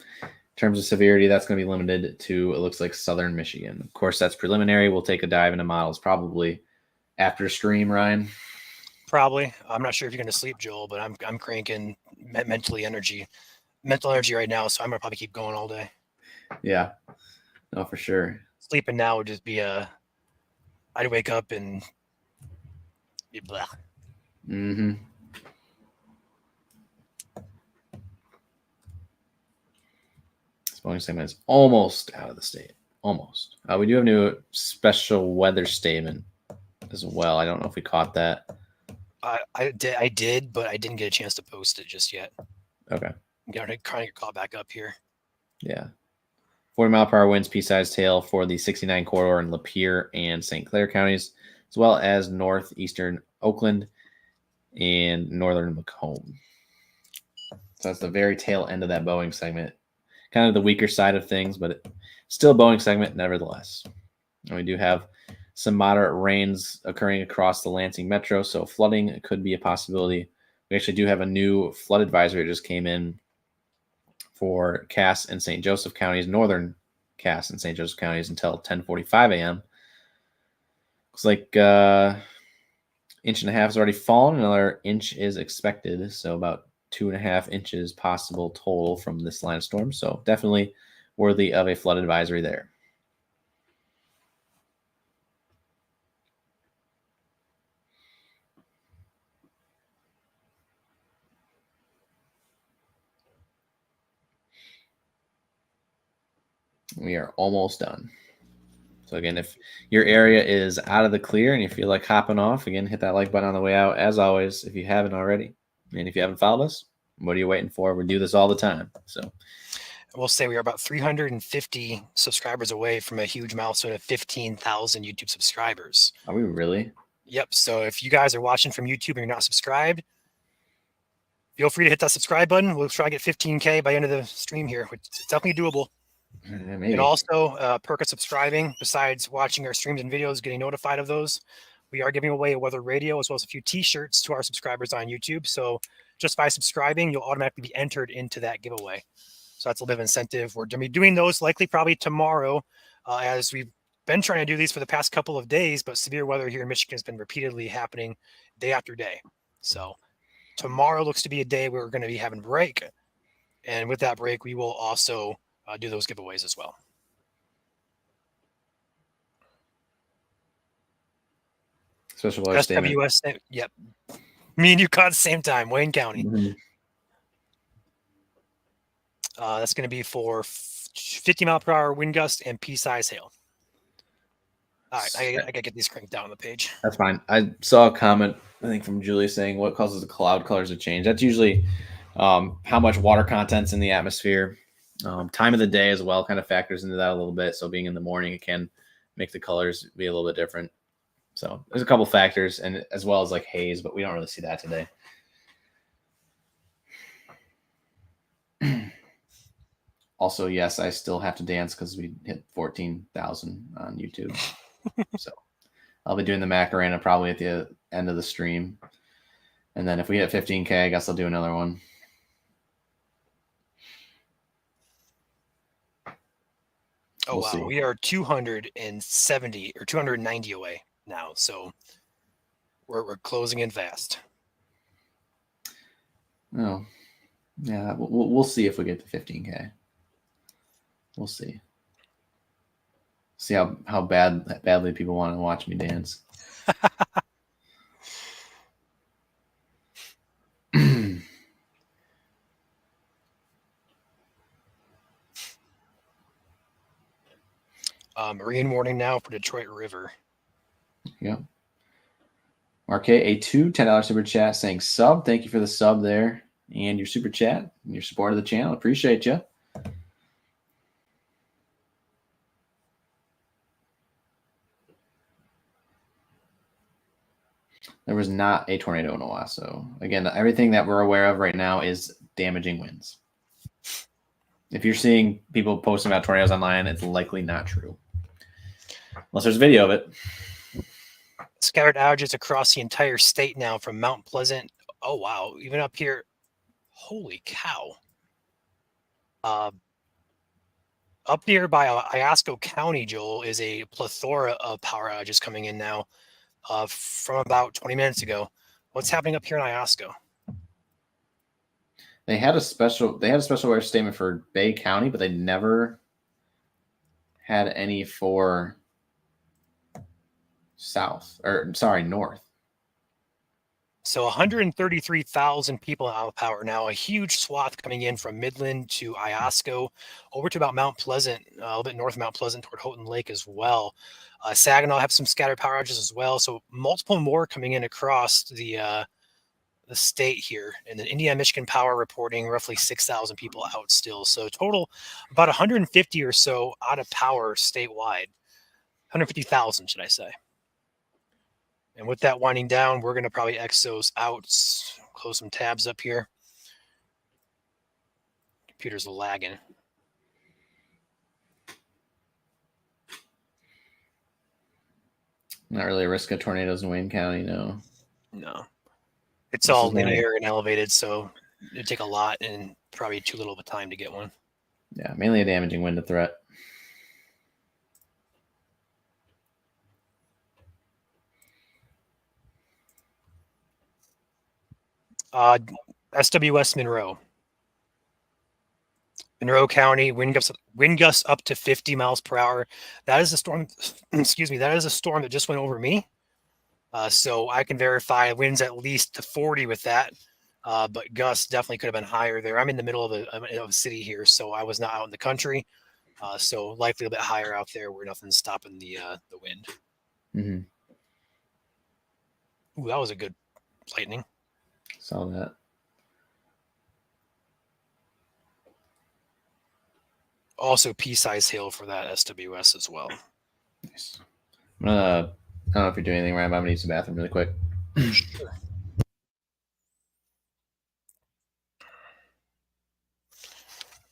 terms of severity, that's going to be limited to, it looks like, southern Michigan. Of course, that's preliminary. We'll take a dive into models probably after stream, Ryan. Probably. I'm not sure if you're going to sleep, Joel, but I'm cranking mental energy right now, so I'm going to probably keep going all day. Yeah. No, for sure. Sleeping now would just be I'd wake up and be blah. Mm-hmm. This Boeing segment is almost out of the state. Almost. We do have a new special weather statement as well. I don't know if we caught that. I did, but I didn't get a chance to post it just yet. Okay. I'm trying to get caught back up here. Yeah. 40-mile-per-hour winds, pea-sized hail for the 69 corridor in Lapeer and St. Clair counties, as well as northeastern Oakland and northern Macomb. So that's the very tail end of that Boeing segment. Kind of the weaker side of things, but still a Boeing segment nevertheless. And we do have some moderate rains occurring across the Lansing metro, so flooding could be a possibility. We actually do have a new flood advisory that just came in for Cass and St. Joseph counties, northern Cass and St. Joseph counties, until 10:45 a.m. Looks like inch and a half has already fallen. Another inch is expected, so about 2.5 inches possible total from this line of storm. So definitely worthy of a flood advisory there. We are almost done. So again, if your area is out of the clear and you feel like hopping off, again, hit that like button on the way out, as always, if you haven't already. And if you haven't followed us, what are you waiting for? We do this all the time. So We'll say we are about 350 subscribers away from a huge milestone of 15,000 YouTube subscribers. are we really? Yep. So if you guys are watching from YouTube and you're not subscribed, feel free to hit that subscribe button. We'll try to get 15K by the end of the stream here, which is definitely doable. Maybe. And also, perk of subscribing, besides watching our streams and videos, getting notified of those, we are giving away a weather radio as well as a few t-shirts to our subscribers on YouTube. So just by subscribing, you'll automatically be entered into that giveaway. So that's a little bit of incentive. We're going to be doing those likely probably tomorrow, as we've been trying to do these for the past couple of days, but severe weather here in Michigan has been repeatedly happening day after day. So tomorrow looks to be a day where we're going to be having a break. And with that break, we will also do those giveaways as well. Special weather statement. SWS, yep. Me and you caught at the same time, Wayne County. Mm-hmm. That's going to be for 50-mile-per-hour wind gust and pea-size hail. All right, I got to get these cranked down on the page. That's fine. I saw a comment, I think, from Julie saying what causes the cloud colors to change. That's usually how much water content's in the atmosphere. Time of the day as well kind of factors into that a little bit. So being in the morning, it can make the colors be a little bit different. So there's a couple factors, and as well as like haze, but we don't really see that today. Also, yes, I still have to dance because we hit 14,000 on YouTube. So I'll be doing the Macarena probably at the end of the stream. And then if we hit 15K, I guess I'll do another one. Oh, wow. We are 270 or 290 away now. So we're closing in fast. Oh, yeah. We'll see if we get to 15K. We'll see. See how badly people want to watch me dance. Marine warning now for Detroit River. Yep. Marquet, a $10 super chat saying sub. Thank you for the sub there and your super chat and your support of the channel. Appreciate you. There was not a tornado in Owasso. Again, everything that we're aware of right now is damaging winds. If you're seeing people posting about tornadoes online, it's likely not true. Unless there's a video of it. Scattered outages across the entire state now from Mount Pleasant. Oh, wow. Even up here. Holy cow. Up here by Iosco County, Joel, is a plethora of power outages coming in now from about 20 minutes ago. What's happening up here in Iosco? They had a special weather statement for Bay County, but they never had any for north. So 133,000 people out of power now, a huge swath coming in from Midland to Iosco, over to about Mount Pleasant, a little bit north of Mount Pleasant toward Houghton Lake as well. Saginaw have some scattered power outages as well. So multiple more coming in across the state here. And then Indiana Michigan Power reporting roughly 6,000 people out still. So total about 150 or so out of power statewide. 150,000, should I say. And with that winding down, we're going to probably X those out, close some tabs up here. Computer's lagging. Not really a risk of tornadoes in Wayne County, no. No. It's This all is nice. linear and elevated, so it'd take a lot and probably too little of a time to get one. Yeah, mainly a damaging wind threat. SWS Monroe. Monroe County, wind gusts up to 50 miles per hour. That is a storm, excuse me, that is a storm that just went over me. So I can verify winds at least to 40 with that. But gusts definitely could have been higher there. I'm in the middle of a city here, so I was not out in the country. So likely a bit higher out there where nothing's stopping the wind. Mm-hmm. Ooh, that was a good lightning. Saw that. Also pea-sized hail for that SWS as well. Nice. I don't know if you're doing anything right, but I'm going to use the bathroom really quick. Sure.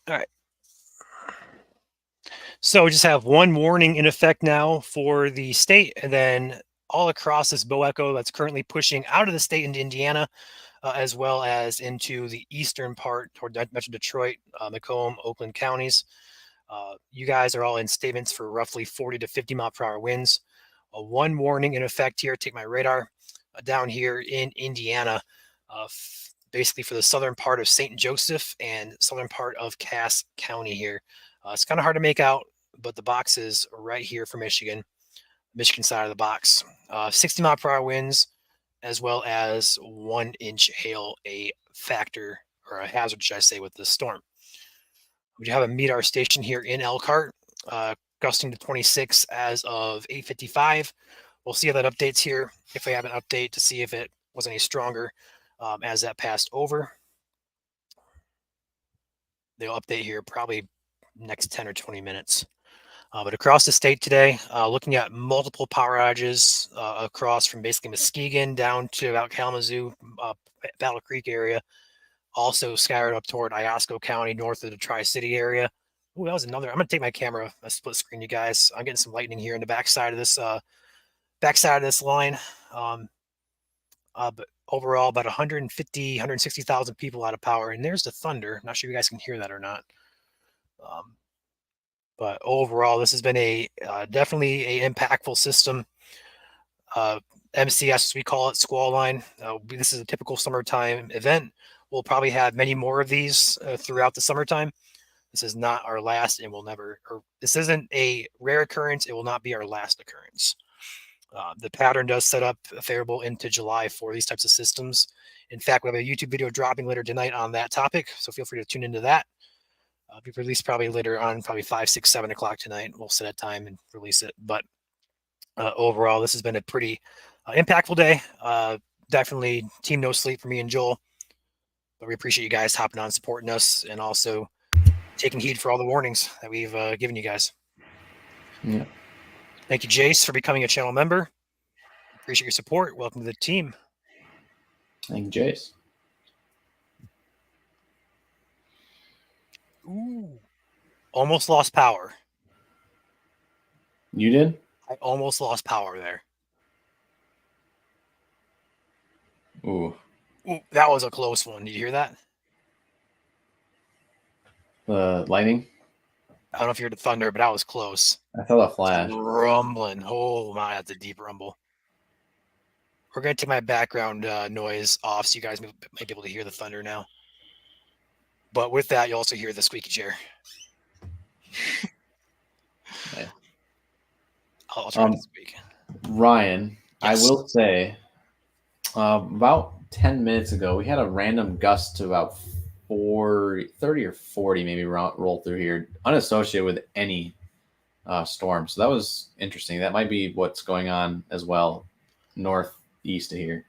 All right. So we just have one warning in effect now for the state, and then all across this bow echo that's currently pushing out of the state into Indiana, as well as into the eastern part toward Metro Detroit, Macomb, Oakland counties. You guys are all in statements for roughly 40 to 50 mile per hour winds. One warning in effect here. Take my radar down here in Indiana, basically for the southern part of St. Joseph and southern part of Cass County here. It's kind of hard to make out, but the box is right here for Michigan side of the box. 60 mile per hour winds, as well as 1 inch hail, a factor or a hazard, should I say, with this storm. We have a MEDAR station here in Elkhart, gusting to 26 as of 8:55. We'll see how that updates here. If we have an update to see if it was any stronger as that passed over. They'll update here probably next 10 or 20 minutes. But across the state today, looking at multiple power outages across from basically Muskegon down to about Kalamazoo, Battle Creek area. Also scattered up toward Iosco County, north of the Tri-City area. Oh, that was another. I'm going to take my camera, a split screen, you guys. I'm getting some lightning here in the backside of this line. But overall, about 150, 160,000 people out of power. And there's the thunder. Not sure if you guys can hear that or not. But overall, this has been a definitely a impactful system. MCS, as we call it, squall line. This is a typical summertime event. We'll probably have many more of these throughout the summertime. This is not our last, and we'll never. Or this isn't a rare occurrence. It will not be our last occurrence. The pattern does set up favorable into July for these types of systems. In fact, we have a YouTube video dropping later tonight on that topic, so feel free to tune into that. Be released probably later on, probably 5, 6, 7 o'clock tonight. We'll set a time and release it. But overall, this has been a pretty impactful day. Definitely team no sleep for me and Joel. But we appreciate you guys hopping on, supporting us, and also taking heed for all the warnings that we've given you guys. Yeah. Thank you, Jace, for becoming a channel member. Appreciate your support. Welcome to the team. Thank you, Jace. Ooh. Almost lost power. You did? I almost lost power there. Ooh. Ooh, that was a close one. Did you hear that? Lightning? I don't know if you heard the thunder, but I was close. I felt a It's flash. rumbling. Oh my, that's a deep rumble. We're going to take my background noise off so you guys might be able to hear the thunder now. But with that, you also hear the squeaky chair. Yeah. I'll try to squeak. Ryan, Yes. I will say, about 10 minutes ago, we had a random gust to about 30 or 40 maybe roll through here, unassociated with any storm. So that was interesting. That might be what's going on as well, northeast of here.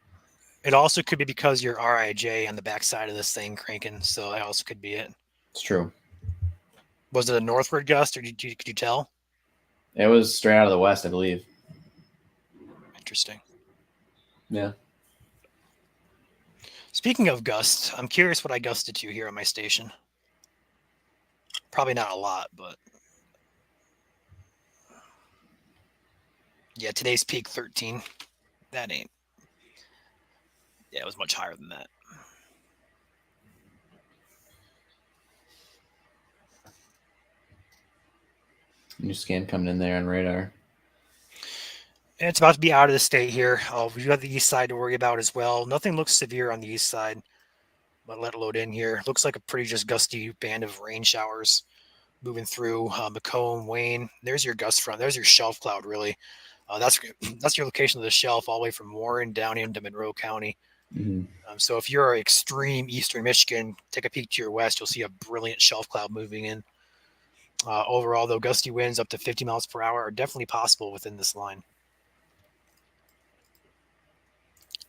It also could be because you're RIJ on the backside of this thing cranking, so that also could be it. It's true. Was it a northward gust, or could you tell? It was straight out of the west, I believe. Interesting. Yeah. Speaking of gusts, I'm curious what I gusted to here on my station. Probably not a lot, but yeah, today's peak 13. That ain't. Yeah, it was much higher than that. New scan coming in there on radar. And it's about to be out of the state here. We do have the east side to worry about as well. Nothing looks severe on the east side, but let it load in here. Looks like a pretty just gusty band of rain showers moving through Macomb, Wayne. There's your gust front. There's your shelf cloud, really. That's your location of the shelf all the way from Warren down into Monroe County. Mm-hmm. So if you're extreme eastern Michigan, take a peek to your west, you'll see a brilliant shelf cloud moving in. Overall, though, gusty winds up to 50 miles per hour are definitely possible within this line.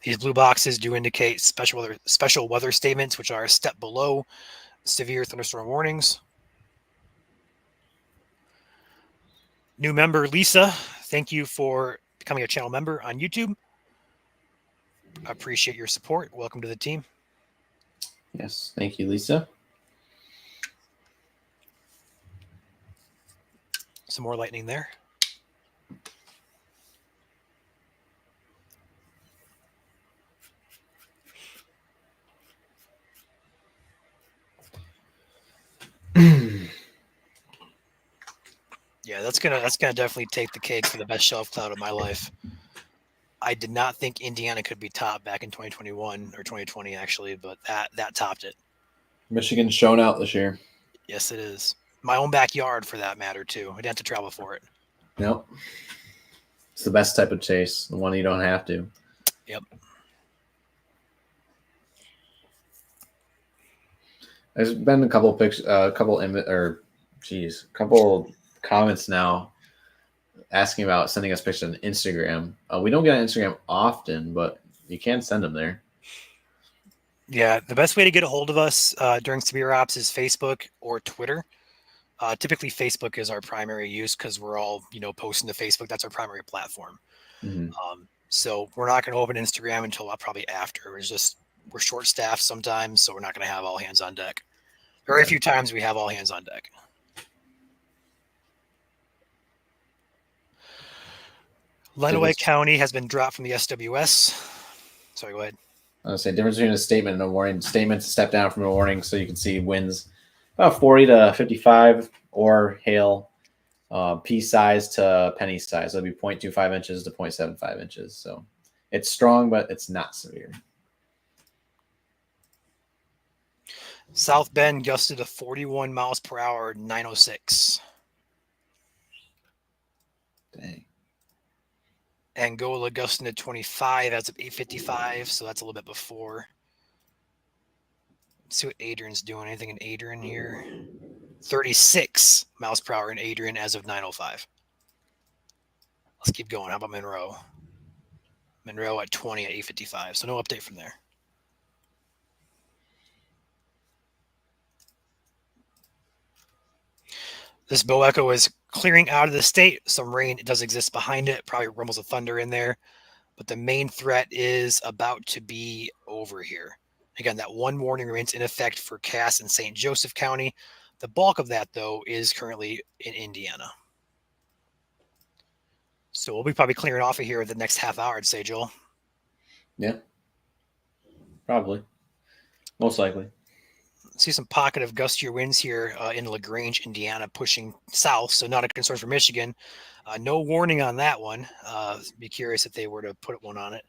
These blue boxes do indicate special weather statements, which are a step below severe thunderstorm warnings. New member Lisa, thank you for becoming a channel member on YouTube. I appreciate your support. Welcome to the team. Yes, thank you, Lisa. Some more lightning there. Yeah, that's gonna definitely take the cake for the best shelf cloud of my life. I did not think Indiana could be topped back in 2021 or 2020 actually, but that topped it. Michigan's shown out this year. Yes, it is. My own backyard, for that matter, too. I didn't have to travel for it. Nope. It's the best type of chase, the one you don't have to. Yep. There's been a couple pictures, couple comments now asking about sending us pictures on Instagram. We don't get on Instagram often, but you can send them there. Yeah, the best way to get a hold of us during severe ops is Facebook or Twitter. Typically, Facebook is our primary use because we're all, posting to Facebook. That's our primary platform. Mm-hmm. So we're not going to open Instagram until probably after. We're short staffed sometimes, so we're not going to have all hands on deck. Very few times we have all hands on deck. Lenawee County has been dropped from the SWS. Sorry, go ahead. I was saying difference between a statement and a warning. Statement's a step down from a warning, so you can see winds about 40 to 55 or hail pea size to penny size. So it'll be 0.25 inches to 0.75 inches. So it's strong, but it's not severe. South Bend gusted to 41 miles per hour, 906. Dang. Angola gusting to 25. That's at 855, so that's a little bit before. Let's see what Adrian's doing. Anything in Adrian here? 36 miles per hour in Adrian as of 905. Let's keep going. How about Monroe? Monroe at 20 at 855. So no update from there. This bow echo is clearing out of the state. Some rain does exist behind it. Probably rumbles of thunder in there. But the main threat is about to be over here. Again, that one warning remains in effect for Cass and St. Joseph County. The bulk of that, though, is currently in Indiana. So we'll be probably clearing off of here the next half hour, I'd say, Joel. Yeah. Probably. Most likely. see some pocket of gustier winds here in LaGrange, Indiana, pushing south. So not a concern for Michigan. No warning on that one. Be curious if they were to put one on it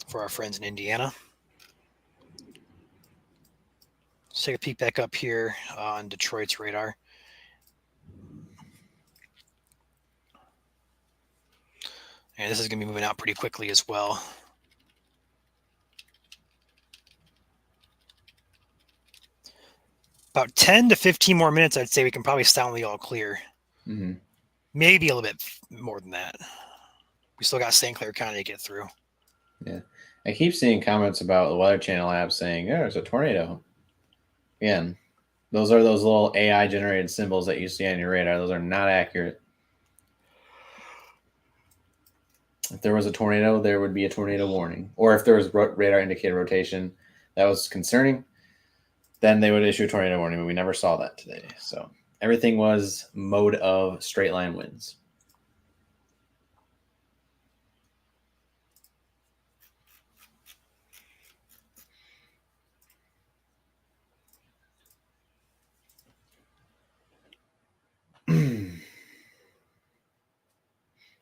for our friends in Indiana. Let's take a peek back up here on Detroit's radar. And this is going to be moving out pretty quickly as well. About 10 to 15 more minutes, I'd say we can probably soundly all clear. Mm-hmm. Maybe a little bit more than that. We still got St. Clair County to get through. Yeah. I keep seeing comments about the Weather Channel app saying, oh, there's a tornado. Again, those are those little AI generated symbols that you see on your radar. Those are not accurate. If there was a tornado, there would be a tornado warning. Or if there was radar indicated rotation that was concerning, then they would issue a tornado warning. But we never saw that today. So everything was mode of straight line winds.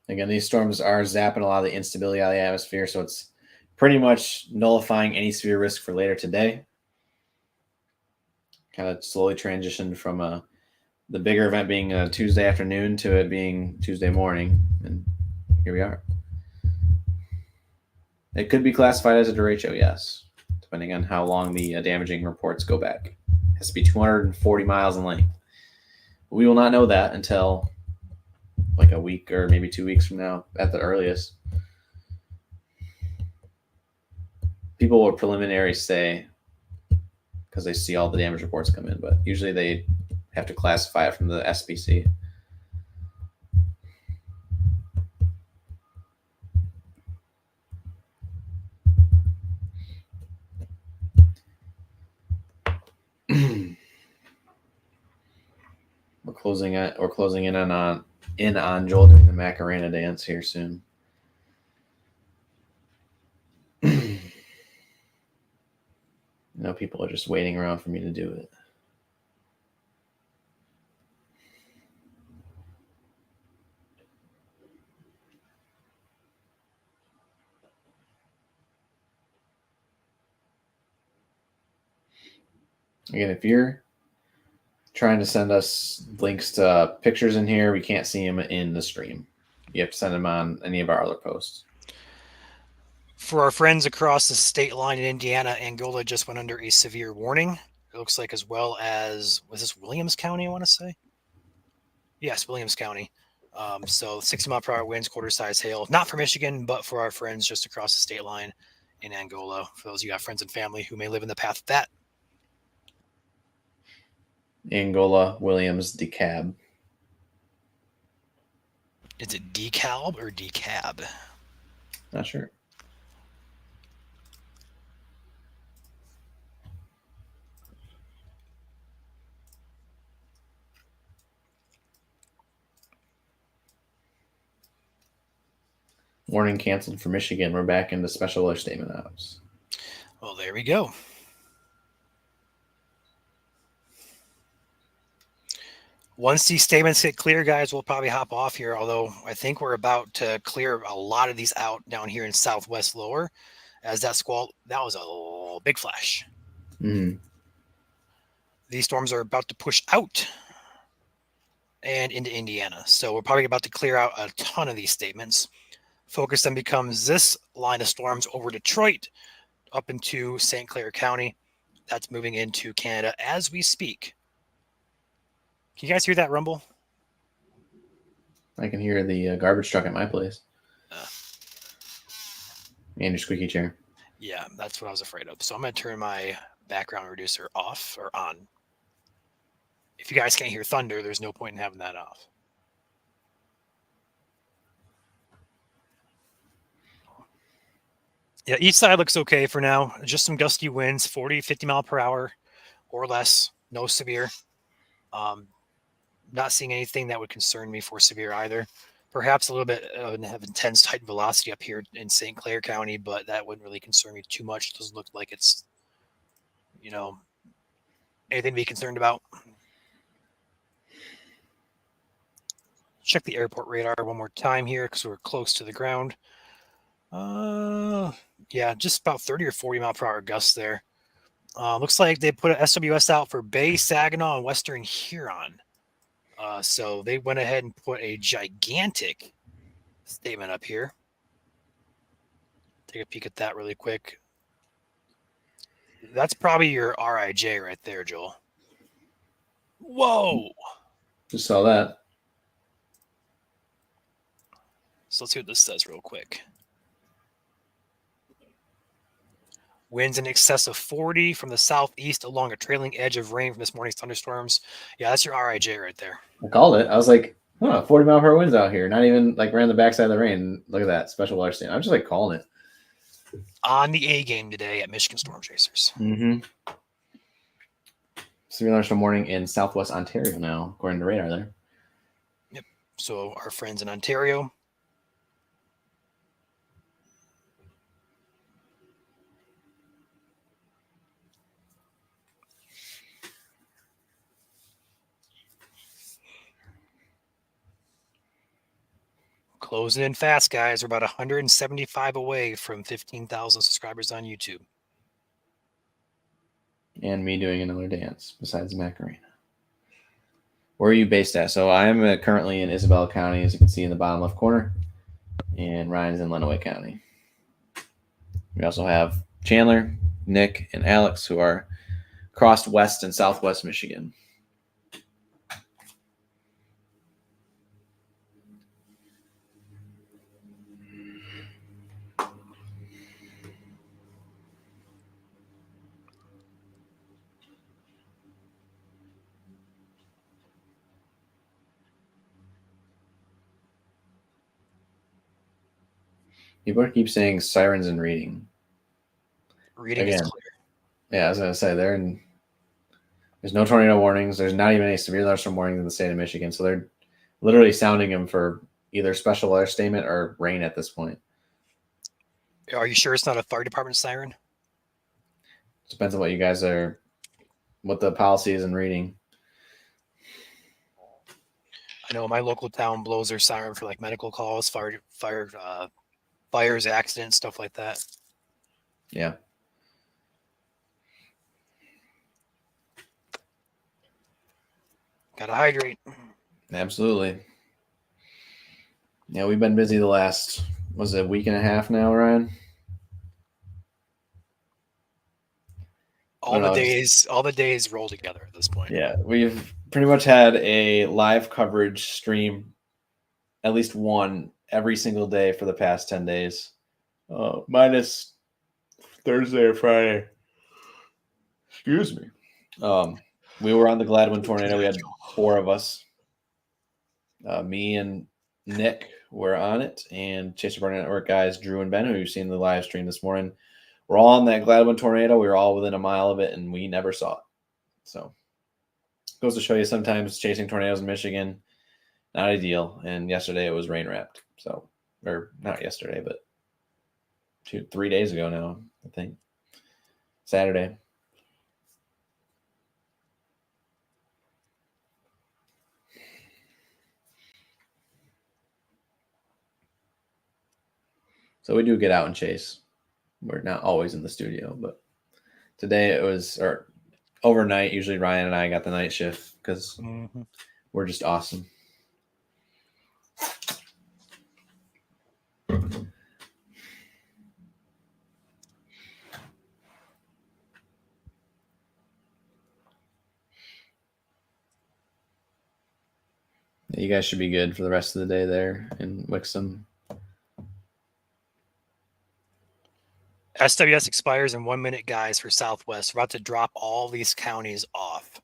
Again, these storms are zapping a lot of the instability out of the atmosphere, so it's pretty much nullifying any severe risk for later today. Kind of slowly transitioned from the bigger event being Tuesday afternoon to it being Tuesday morning, and here we are. It could be classified as a derecho, yes, depending on how long the damaging reports go back. It has to be 240 miles in length. We will not know that until like a week or maybe 2 weeks from now at the earliest. People will preliminary say, because they see all the damage reports come in, but usually they have to classify it from the SPC. We're closing in on Joel doing the Macarena dance here soon. People are just waiting around for me to do it. Again, if you're trying to send us links to pictures in here, we can't see them in the stream. You have to send them on any of our other posts. For our friends across the state line in Indiana, Angola just went under a severe warning. It looks like, as well as, was this Williams County, I want to say? Yes, Williams County. So 60-mile-per-hour winds, quarter-size hail. Not for Michigan, but for our friends just across the state line in Angola. For those of you who have friends and family who may live in the path of that. Angola, Williams, DeKalb. Is it DeKalb or DeKalb? Not sure. Warning canceled for Michigan. We're back into special weather statement ops. Well, there we go. Once these statements get clear, guys, we'll probably hop off here, although I think we're about to clear a lot of these out down here in Southwest Lower, as that was a big flash. Mm-hmm. These storms are about to push out and into Indiana, so we're probably about to clear out a ton of these statements. Focus then becomes this line of storms over Detroit up into St. Clair County. That's moving into Canada as we speak. Can you guys hear that rumble? I can hear the garbage truck at my place. And your squeaky chair. Yeah, that's what I was afraid of. So I'm going to turn my background reducer off or on. If you guys can't hear thunder, there's no point in having that off. Yeah, each side looks okay for now. Just some gusty winds, 40, 50 mile per hour or less. No severe. Not seeing anything that would concern me for severe either. Perhaps a little bit of intense height velocity up here in St. Clair County, but that wouldn't really concern me too much. It doesn't look like it's anything to be concerned about. Check the airport radar one more time here because we're close to the ground. Yeah, just about 30 or 40 mile per hour gusts there. Looks like they put an SWS out for Bay, Saginaw, and Western Huron. So they went ahead and put a gigantic statement up here. Take a peek at that really quick. That's probably your RIJ right there, Joel. Whoa! Just saw that. So let's see what this says real quick. Winds in excess of 40 from the southeast along a trailing edge of rain from this morning's thunderstorms. Yeah, that's your RIJ right there. I called it. I was like, 40 mile per hour winds out here. Not even like ran the backside of the rain. Look at that. Special weather stand. I'm just like calling it. On the A game today at Michigan Storm Chasers. Mm-hmm. Severe thunderstorm warning in southwest Ontario now, according to radar there. Yep. So our friends in Ontario. Closing in fast, guys. We're about 175 away from 15,000 subscribers on YouTube. And me doing another dance besides Macarena. Where are you based at? So I'm currently in Isabella County, as you can see in the bottom left corner. And Ryan's in Lenawee County. We also have Chandler, Nick, and Alex, who are across west and southwest Michigan. People keep saying sirens and reading. Reading is clear. Yeah, I was going to say, there's no tornado warnings. There's not even any severe thunderstorm warnings in the state of Michigan. So they're literally sounding them for either special weather statement or rain at this point. Are you sure it's not a fire department siren? Depends on what you guys are, what the policy is in reading. I know my local town blows their siren for like medical calls, fires, accidents, stuff like that. Yeah. Gotta hydrate. Absolutely. Yeah, we've been busy the last, was it a week and a half now, Ryan? All the days roll together at this point. Yeah, we've pretty much had a live coverage stream, at least one every single day for the past 10 days, minus Thursday or Friday. Excuse me. We were on the Gladwin tornado. We had 4 of us. Me and Nick were on it, and Chaser Burning Network guys, Drew and Ben, who you've seen the live stream this morning. We're all on that Gladwin tornado. We were all within a mile of it, and we never saw it. So goes to show you sometimes chasing tornadoes in Michigan, not ideal. And yesterday it was rain wrapped. So, or not yesterday, but 3 days ago now, I think. Saturday. So we do get out and chase. We're not always in the studio, but today it was, or overnight, usually Ryan and I got the night shift because we're just awesome. You guys should be good for the rest of the day there in Wixom. SWS expires in 1 minute, guys, for Southwest. We're about to drop all these counties off.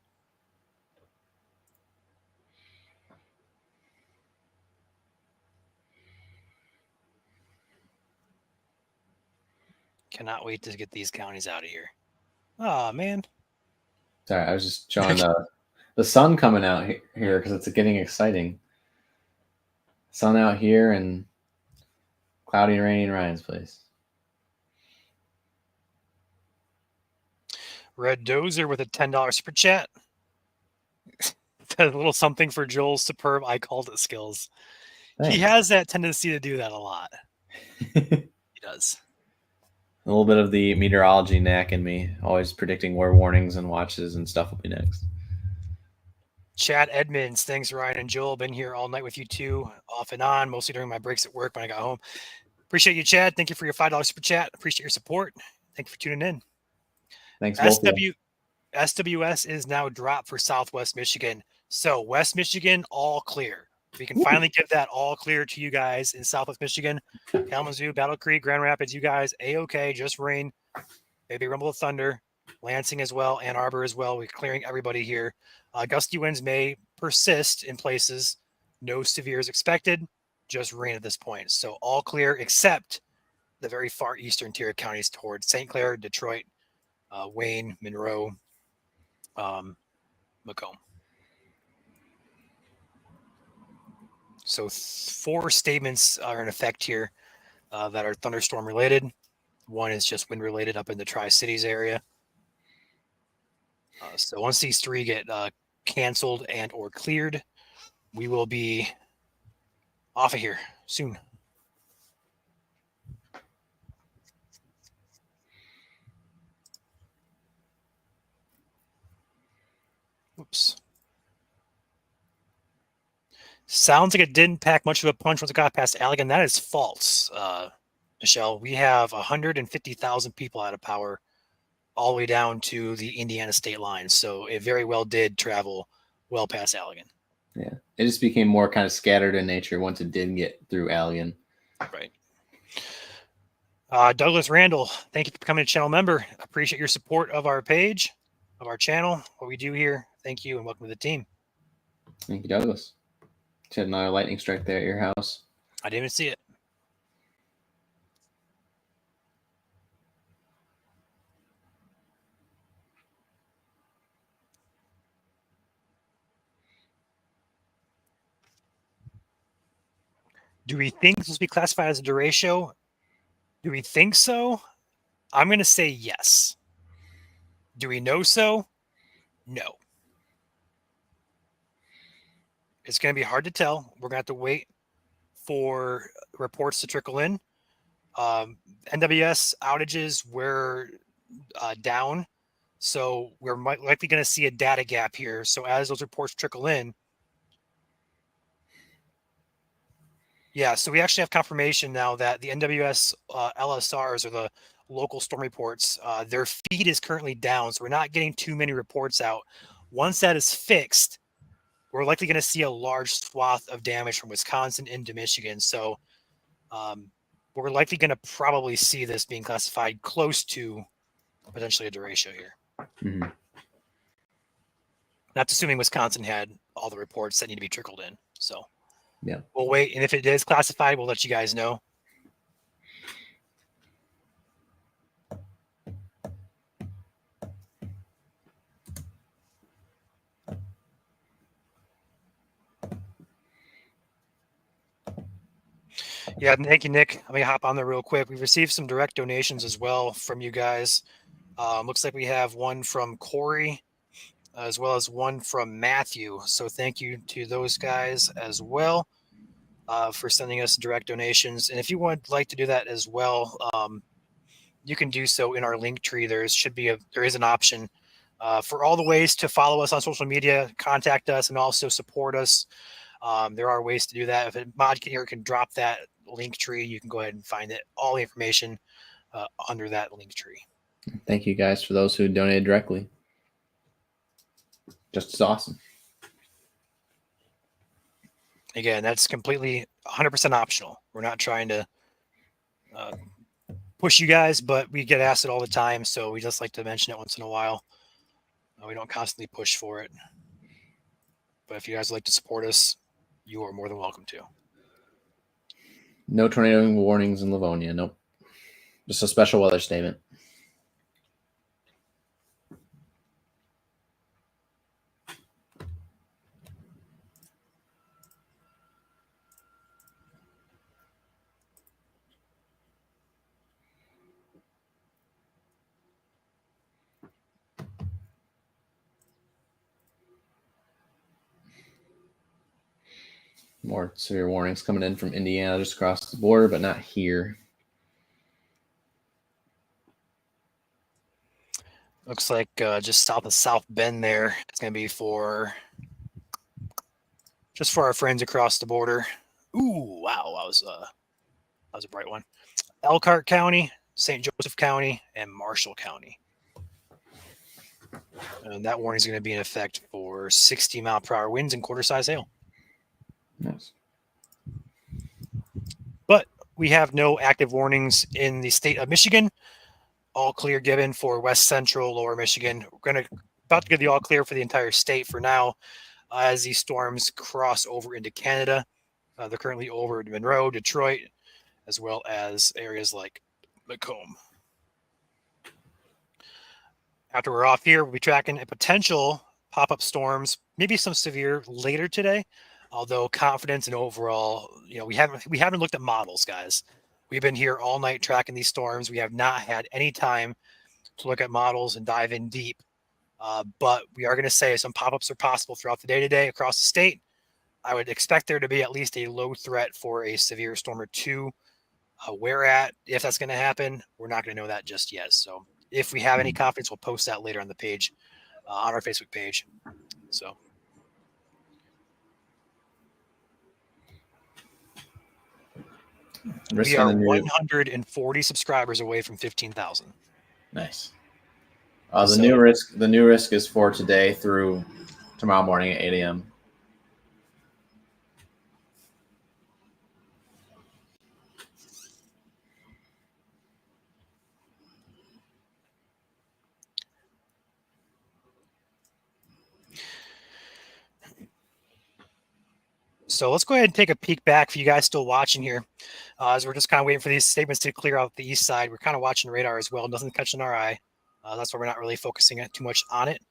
Cannot wait to get these counties out of here. Oh, man. Sorry, I was just showing the sun coming out here because it's getting exciting. Sun out here and cloudy and rainy in Ryan's place. Red Dozer with a $10 super chat. A little something for Joel's superb I called it skills. Thanks. He has that tendency to do that a lot. He does. A little bit of the meteorology knack in me, always predicting where warnings and watches and stuff will be next. Chad Edmonds, thanks Ryan and Joel. Been here all night with you two, off and on, mostly during my breaks at work when I got home. Appreciate you, Chad. Thank you for your $5 super chat. Appreciate your support. Thank you for tuning in. Thanks, both of you. SWS is now dropped for Southwest Michigan. So West Michigan, all clear. We can finally give that all clear to you guys in Southwest Michigan. Kalamazoo, Battle Creek, Grand Rapids, you guys, A-OK, just rain. Maybe rumble of thunder. Lansing as well, Ann Arbor as well. We're clearing everybody here. Gusty winds may persist in places. No severe is expected. Just rain at this point. So all clear except the very far eastern tier of counties towards St. Clair, Detroit, Wayne, Monroe, Macomb. So 4 statements are in effect here that are thunderstorm related. One is just wind related up in the Tri-Cities area. So once these 3 get canceled and or cleared, we will be off of here soon. Oops. Sounds like it didn't pack much of a punch once it got past Allegan. That is false, Michelle. We have 150,000 people out of power all the way down to the Indiana state line. So it very well did travel well past Allegan. Yeah, it just became more kind of scattered in nature once it did get through Allegan. Right. Douglas Randall, thank you for becoming a channel member. Appreciate your support of our page, of our channel, what we do here. Thank you and welcome to the team. Thank you, Douglas. You had another lightning strike there at your house. I didn't even see it. Do we think this will be classified as a derecho? Do we think so? I'm going to say yes. Do we know so? No. It's going to be hard to tell. We're going to have to wait for reports to trickle in. NWS outages were down, so we're likely going to see a data gap here. So as those reports trickle in, yeah, so we actually have confirmation now that the NWS LSRs, or the local storm reports, their feed is currently down. So we're not getting too many reports out. Once that is fixed, we're likely going to see a large swath of damage from Wisconsin into Michigan. So we're likely going to probably see this being classified close to potentially a derecho here. Mm-hmm. That's assuming Wisconsin had all the reports that need to be trickled in. So yeah, we'll wait. And if it is classified, we'll let you guys know. Yeah, thank you, Nick. Let me hop on there real quick. We've received some direct donations as well from you guys. Looks like we have one from Corey as well as one from Matthew. So thank you to those guys as well for sending us direct donations. And if you would like to do that as well, you can do so in our link tree. There is an option for all the ways to follow us on social media, contact us, and also support us. There are ways to do that. If a mod here can drop that link tree, you can go ahead and find it, all the information under that link tree. Thank you guys for those who donated directly. Just as awesome. Again, that's completely 100% optional. We're not trying to push you guys, but we get asked it all the time, so we just like to mention it once in a while. We don't constantly push for it. But if you guys would like to support us, you are more than welcome to. No tornado warnings in Livonia. Nope. Just a special weather statement. More severe warnings coming in from Indiana just across the border, but not here. Looks like just south of South Bend there. It's going to be just for our friends across the border. Ooh, wow, that was a bright one. Elkhart County, St. Joseph County, and Marshall County. And that warning is going to be in effect for 60-mile-per-hour winds and quarter-size hail. Nice. But we have no active warnings in the state of Michigan. All clear given for West Central, Lower Michigan. We're about to get the all clear for the entire state for now, as these storms cross over into Canada. They're currently over Monroe, Detroit, as well as areas like Macomb. After we're off here, we'll be tracking a potential pop-up storms, maybe some severe later today. Although confidence and overall, we haven't looked at models, guys. We've been here all night tracking these storms. We have not had any time to look at models and dive in deep. But we are going to say some pop-ups are possible throughout the day today across the state. I would expect there to be at least a low threat for a severe storm or two. If that's going to happen, we're not going to know that just yet. So if we have any confidence, we'll post that later on the page, on our Facebook page. So. We are 140 subscribers away from 15,000. Nice. The new risk is for today through tomorrow morning at 8 a.m. So let's go ahead and take a peek back for you guys still watching here. As we're just kind of waiting for these statements to clear out the east side. We're kind of watching radar as well. Nothing catching our eye. That's why we're not really focusing too much on it.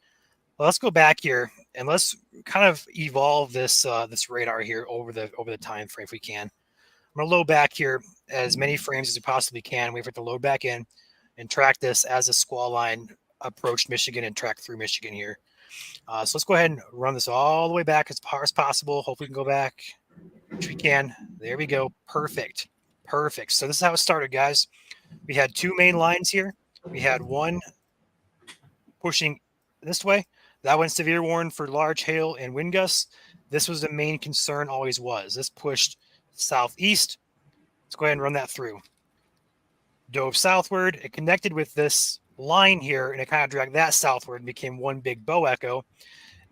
Well, let's go back here and let's kind of evolve this radar here over the time frame if we can. I'm going to load back here as many frames as we possibly can. Wait for it to load back in and track this as a squall line approached Michigan and track through Michigan here. So let's go ahead and run this all the way back as far as possible. Hope we can go back, which we can. There we go. Perfect. So this is how it started, guys. We had two main lines here. We had one pushing this way. That one severe warning for large hail and wind gusts. This was the main concern, always was. This pushed southeast. Let's go ahead and run that through. Dove southward. It connected with this line here, and it kind of dragged that southward and became one big bow echo.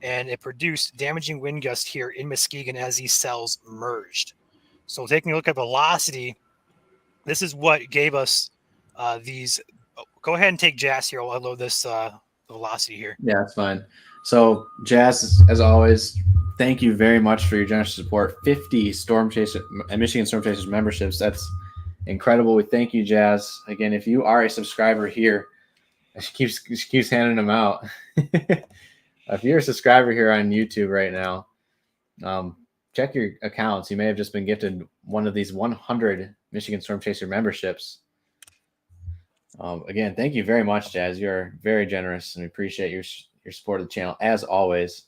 And it produced damaging wind gusts here in Muskegon as these cells merged. So taking a look at velocity, this is what gave us these. Go ahead and take Jazz here. I'll load this velocity here. Yeah, that's fine. So Jazz, as always, thank you very much for your generous support. 50 Michigan Storm Chasers memberships. That's incredible. We thank you, Jazz. Again, if you are a subscriber here, she keeps handing them out. If you're a subscriber here on YouTube right now, check your accounts. You may have just been gifted one of these 100 Michigan Storm Chaser memberships. Again, thank you very much, Jazz. You're very generous, and we appreciate your support of the channel as always.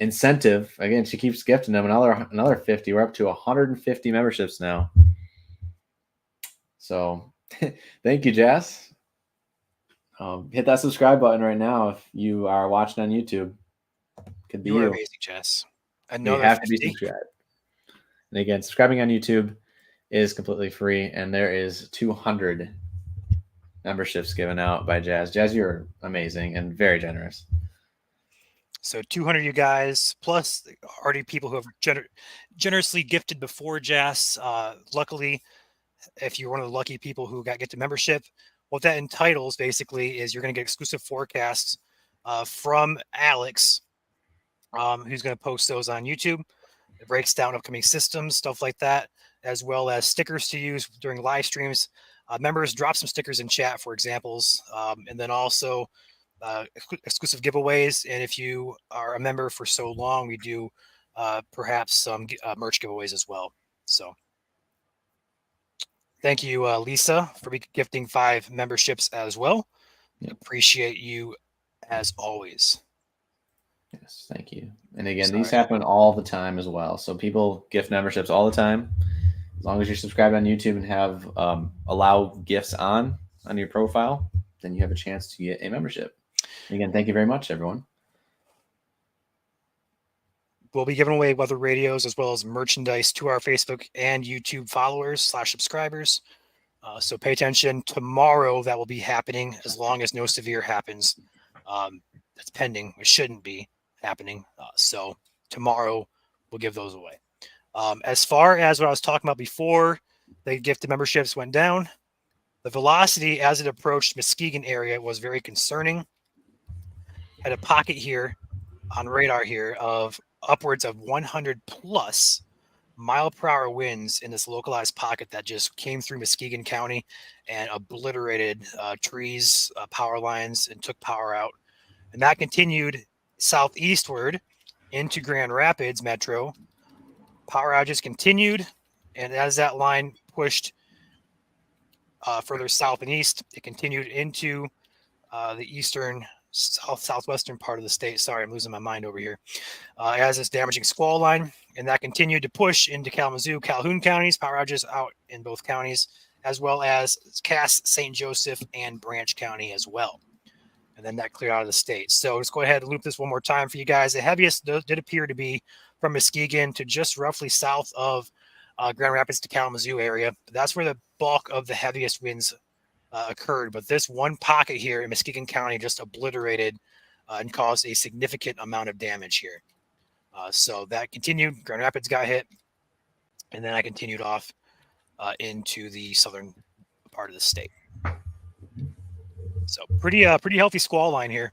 Incentive, again, she keeps gifting them another 50. We're up to 150 memberships now. So thank you, Jazz. Hit that subscribe button right now if you are watching on YouTube. Could be you. You are amazing, Jess. You have to be subscribed. And again, subscribing on YouTube is completely free, and there is 200 memberships given out by Jazz. Jazz, you're amazing and very generous. So 200 you guys, plus already people who have generously gifted before Jazz. Luckily, if you're one of the lucky people who got gifted membership, what that entitles basically is you're going to get exclusive forecasts from Alex, who's going to post those on YouTube. It breaks down upcoming systems, stuff like that, as well as stickers to use during live streams. Members drop some stickers in chat for examples, and then also exclusive giveaways. And if you are a member for so long, we do perhaps some merch giveaways as well. So thank you, Lisa, for gifting 5 memberships as well. Appreciate you as always. Yes, thank you. And again, these happen all the time as well. So people gift memberships all the time. As long as you're subscribed on YouTube and have allow gifts on your profile, then you have a chance to get a membership. And again, thank you very much, everyone. We'll be giving away weather radios as well as merchandise to our Facebook and YouTube followers / subscribers. So pay attention. Tomorrow that will be happening as long as no severe happens. That's pending. It shouldn't be happening. So tomorrow we'll give those away. As far as what I was talking about before, the gifted memberships went down. The velocity as it approached Muskegon area was very concerning. Had a pocket here on radar here of upwards of 100 plus mile per hour winds in this localized pocket that just came through Muskegon County and obliterated trees, power lines, and took power out. And that continued southeastward into Grand Rapids Metro. Power outages continued, and as that line pushed further south and east, it continued into the eastern southwestern part of the state. Sorry, I'm losing my mind over here. As this damaging squall line, and that continued to push into Kalamazoo, Calhoun counties, power outages out in both counties, as well as Cass, St. Joseph, and Branch County as well. And then that cleared out of the state. So let's go ahead and loop this one more time for you guys. The heaviest did appear to be from Muskegon to just roughly south of Grand Rapids to Kalamazoo area. That's where the bulk of the heaviest winds occurred. But this one pocket here in Muskegon County just obliterated and caused a significant amount of damage here. So that continued. Grand Rapids got hit. And then I continued off into the southern part of the state. So pretty healthy squall line here.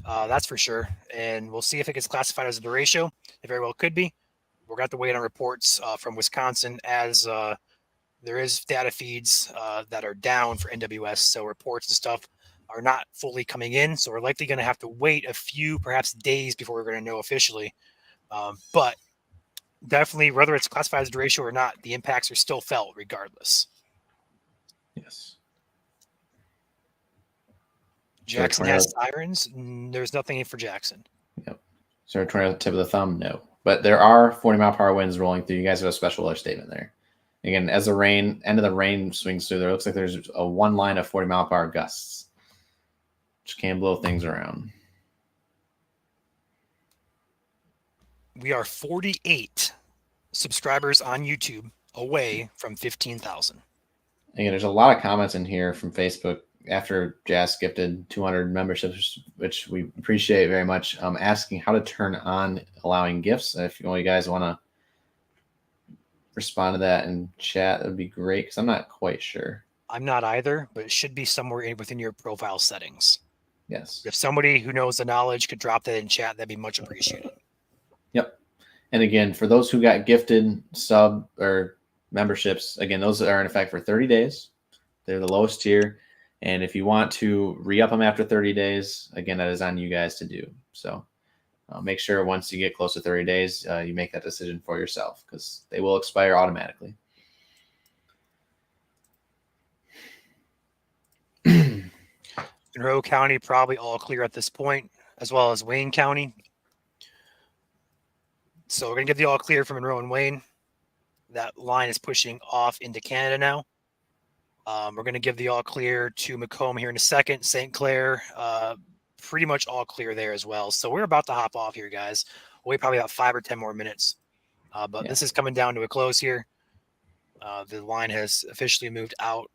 That's for sure. And we'll see if it gets classified as a derecho. It very well could be. We're going to have to wait on reports from Wisconsin as there is data feeds that are down for NWS. So reports and stuff are not fully coming in. So we're likely going to have to wait a few, perhaps days before we're going to know officially. But definitely, whether it's classified as a derecho or not, the impacts are still felt regardless. Yes. Jackson has sirens. There's nothing in for Jackson. Yep. So tornado tip of the thumb, no. But there are 40-mile-per-hour winds rolling through. You guys have a special weather statement there. Again, as the end of the rain swings through, there looks like there's one line of 40-mile-per-hour gusts, which can blow things around. We are 48 subscribers on YouTube away from 15,000. Again, there's a lot of comments in here from Facebook after Jazz gifted 200 memberships, which we appreciate very much, asking how to turn on allowing gifts. If you guys want to respond to that in chat, that would be great, because I'm not quite sure. I'm not either, but it should be somewhere within your profile settings. Yes. If somebody who knows the knowledge could drop that in chat, that'd be much appreciated. Yep. And again, for those who got gifted sub or memberships, again, those are in effect for 30 days. They're the lowest tier. And if you want to re-up them after 30 days, again, that is on you guys to do. So make sure once you get close to 30 days, you make that decision for yourself, because they will expire automatically. Monroe County probably all clear at this point, as well as Wayne County. So we're going to get the all clear for Monroe and Wayne. That line is pushing off into Canada now. We're going to give the all clear to Macomb here in a second. St. Clair, pretty much all clear there as well. So we're about to hop off here, guys. We'll wait probably about 5 or 10 more minutes. But This is coming down to a close here. The line has officially moved out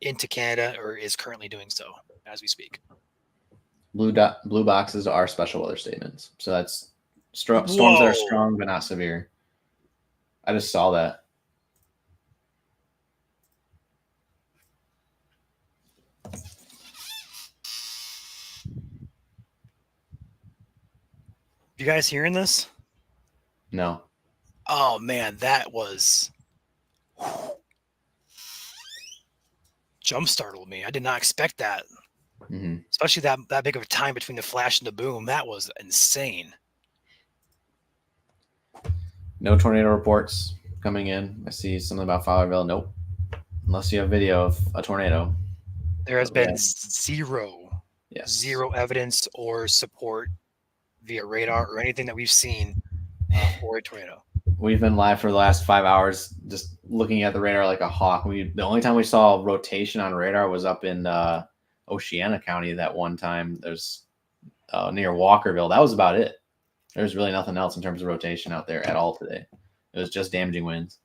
into Canada, or is currently doing so as we speak. Blue boxes are special weather statements. So that's storms that are strong but not severe. I just saw that. You guys hearing this? No. Oh man, that was jump startled me. I did not expect that. Mm-hmm. Especially that big of a time between the flash and the boom. That was insane. No tornado reports coming in. I see something about Fowlerville. Nope. Unless you have video of a tornado. There has been zero Yes. zero evidence or support via radar or anything that we've seen for a tornado. We've been live for the last 5 hours, just looking at the radar like a hawk. The only time we saw rotation on radar was up in Oceana County that one time. There's near Walkerville. That was about it. There's really nothing else in terms of rotation out there at all today. It was just damaging winds.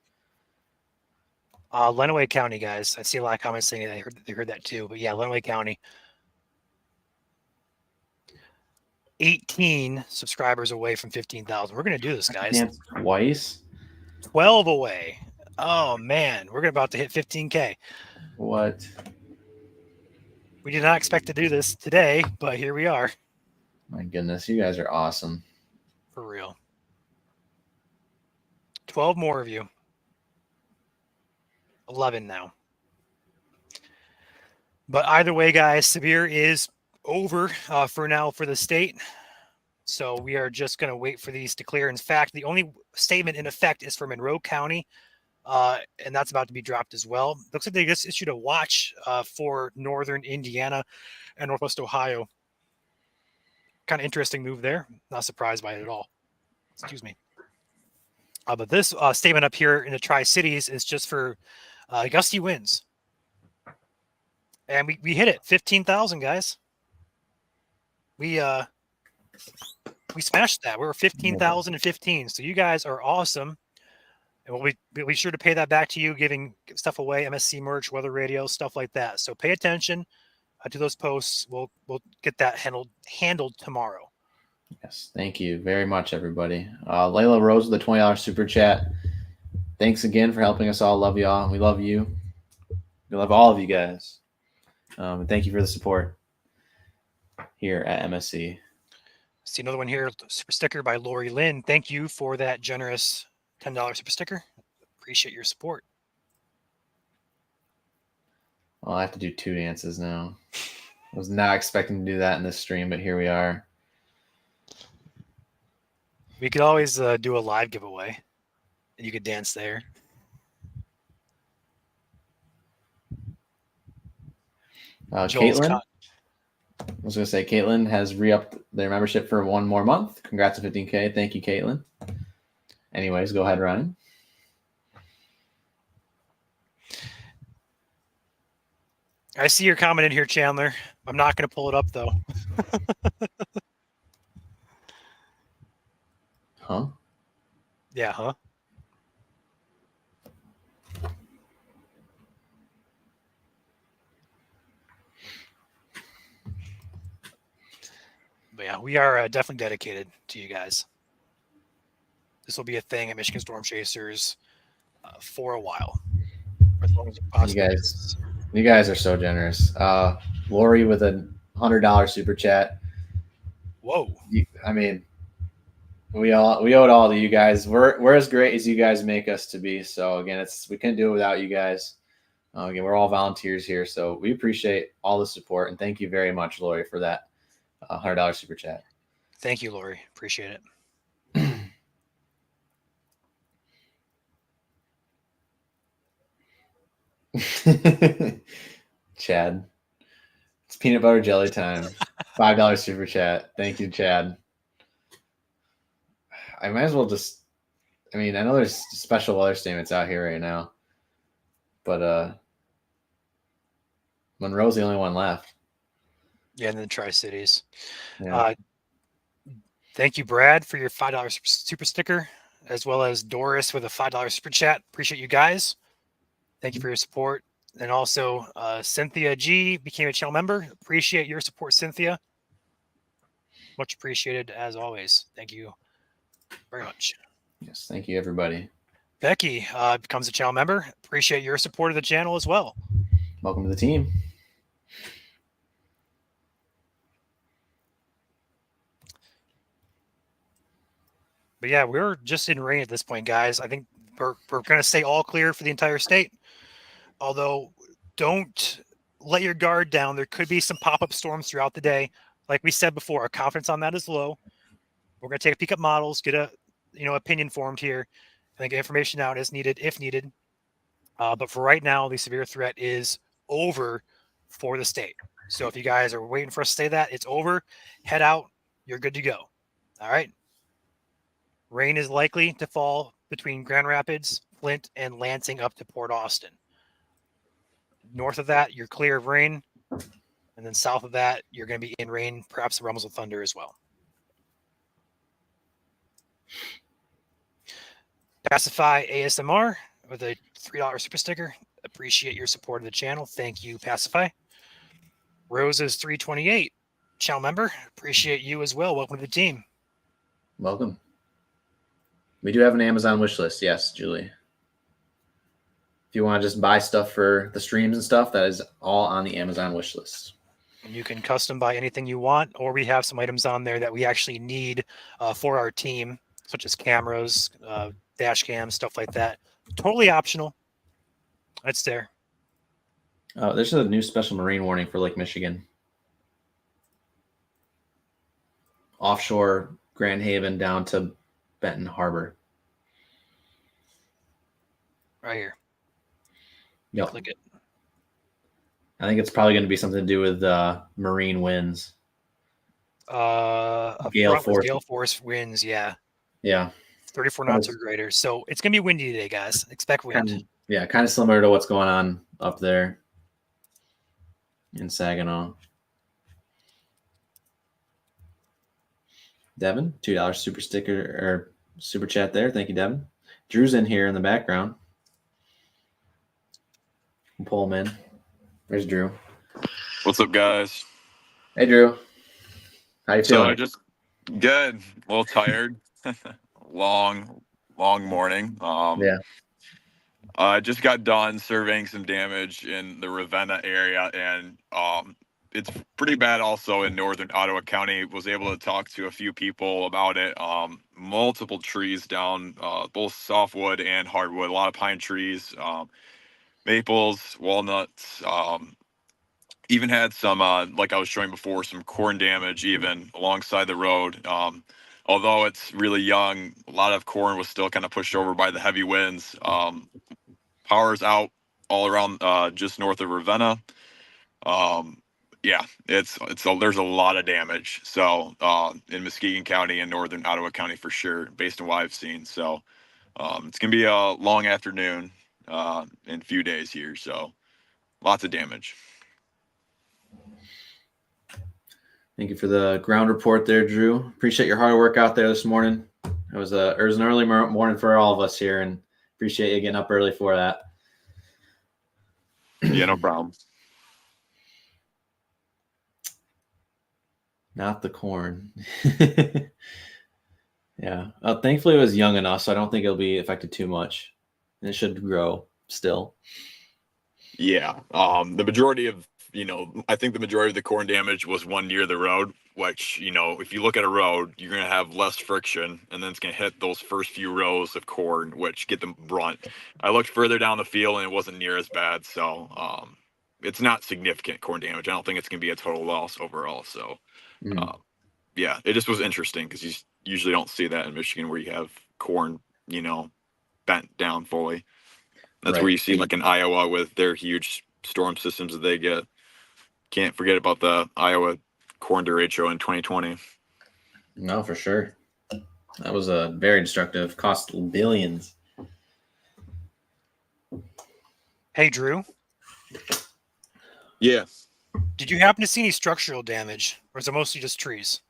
Lenawee County, guys. I see a lot of comments saying they heard that too. But yeah, Lenawee County. 18 subscribers away from 15,000. We're going to do this, guys. Twice? 12 away. Oh, man. We're about to hit 15K. What? We did not expect to do this today, but here we are. My goodness, you guys are awesome. For real. 12 more of you. 11 now. But either way, guys, severe is over for now for the state. So we are just going to wait for these to clear. In fact, the only statement in effect is for Monroe County, and that's about to be dropped as well. Looks like they just issued a watch for northern Indiana and northwest Ohio. Kind of interesting move there. Not surprised by it at all. Excuse me. But this statement up here in the Tri-Cities is just for gusty winds. And we hit it, 15,000, guys. We smashed that. We were 15,015. So you guys are awesome. And we'll be sure to pay that back to you, giving stuff away, MSC merch, weather radio, stuff like that. So pay attention to those posts. We'll get that handled tomorrow. Yes, thank you very much, everybody. Layla Rose with the $20 super chat. Thanks again for helping us all. Love y'all. We love you. We love all of you guys. And thank you for the support here at MSC. See another one here, super sticker by Lori Lynn. Thank you for that generous $10 super sticker. Appreciate your support. Well, I have to do 2 dances now. I was not expecting to do that in this stream, but here we are. We could always do a live giveaway, and you could dance there. Caitlin, I was going to say, Caitlin has re-upped their membership for 1 more month. Congrats to 15K. Thank you, Caitlin. Anyways, go ahead, Ryan. I see your comment in here, Chandler. I'm not going to pull it up, though. Huh? Yeah, huh? But yeah, we are definitely dedicated to you guys. This will be a thing at Michigan Storm Chasers for a while. For as long as possible. You guys are so generous. Lori with a $100 super chat. Whoa. I mean, we owe it all to you guys. We're as great as you guys make us to be. So again, we couldn't do it without you guys. Again, we're all volunteers here, so we appreciate all the support, and thank you very much, Lori, for that $100 super chat. Thank you, Lori. Appreciate it. Chad, it's peanut butter jelly time. $5 super chat. Thank you, Chad. I might as well I know there's special weather statements out here right now, but Monroe's the only one left. Yeah, and then Tri-Cities. Yeah. Thank you, Brad, for your $5 super sticker, as well as Doris with a $5 super chat. Appreciate you guys. Thank you for your support. And also, Cynthia G became a channel member. Appreciate your support, Cynthia. Much appreciated, as always. Thank you very much. Yes, thank you, everybody. Becky becomes a channel member. Appreciate your support of the channel as well. Welcome to the team. But yeah, we're just in rain at this point, guys. I think we're going to stay all clear for the entire state. Although, don't let your guard down. There could be some pop-up storms throughout the day. Like we said before, our confidence on that is low. We're going to take a peek at models, get a opinion formed here, and then get information out as needed, if needed. But for right now, the severe threat is over for the state. So if you guys are waiting for us to say that, it's over. Head out. You're good to go. All right. Rain is likely to fall between Grand Rapids, Flint, and Lansing up to Port Austin. North of that, you're clear of rain. And then south of that, you're going to be in rain, perhaps the rumbles of thunder as well. Pacify ASMR with a $3 super sticker. Appreciate your support of the channel. Thank you, Pacify. Roses 328, channel member. Appreciate you as well. Welcome to the team. Welcome. We do have an Amazon wish list. Yes, Julie. If you want to just buy stuff for the streams and stuff, that is all on the Amazon wish list. And you can custom buy anything you want, or we have some items on there that we actually need for our team, such as cameras, dash cams, stuff like that. Totally optional. It's there. There's a new special marine warning for Lake Michigan. Offshore Grand Haven down to Benton Harbor. Right here. Yep. Click it. I think it's probably going to be something to do with marine winds. Gale force winds, yeah. Yeah. 34 knots or greater. So it's going to be windy today, guys. Expect wind. Kind of similar to what's going on up there in Saginaw. Devin, $2 super sticker or super chat there. Thank you, Devin. Drew's in here in the background. We'll pull him in. There's Drew. What's up, guys? Hey, Drew. How you feeling? So I just good. A little tired. long morning. Yeah. I just got done surveying some damage in the Ravenna area, and it's pretty bad also in northern Ottawa County. Was able to talk to a few people about it. Multiple trees down, both softwood and hardwood. A lot of pine trees, maples, walnuts. Even had some, like I was showing before, some corn damage even alongside the road. Although it's really young, a lot of corn was still kind of pushed over by the heavy winds. Power's out all around just north of Ravenna. Yeah, there's a lot of damage. So in Muskegon County and northern Ottawa County for sure, based on what I've seen. So it's gonna be a long afternoon in a few days here. So lots of damage. Thank you for the ground report there, Drew. Appreciate your hard work out there this morning. It was an early morning for all of us here, and appreciate you getting up early for that. Yeah, no problem. Not the corn. Yeah. Thankfully, it was young enough, so I don't think it'll be affected too much. And it should grow still. Yeah. The majority of, I think the majority of the corn damage was one near the road, which, if you look at a road, you're going to have less friction, and then it's going to hit those first few rows of corn, which get the brunt. I looked further down the field, and it wasn't near as bad. So it's not significant corn damage. I don't think it's going to be a total loss overall. So, yeah, it just was interesting because you usually don't see that in Michigan where you have corn, bent down fully. That's where you see like in Iowa with their huge storm systems that they get. Can't forget about the Iowa corn derecho in 2020. No, for sure. That was a very destructive. Cost billions. Hey, Drew. Yeah. Did you happen to see any structural damage, or is it mostly just trees?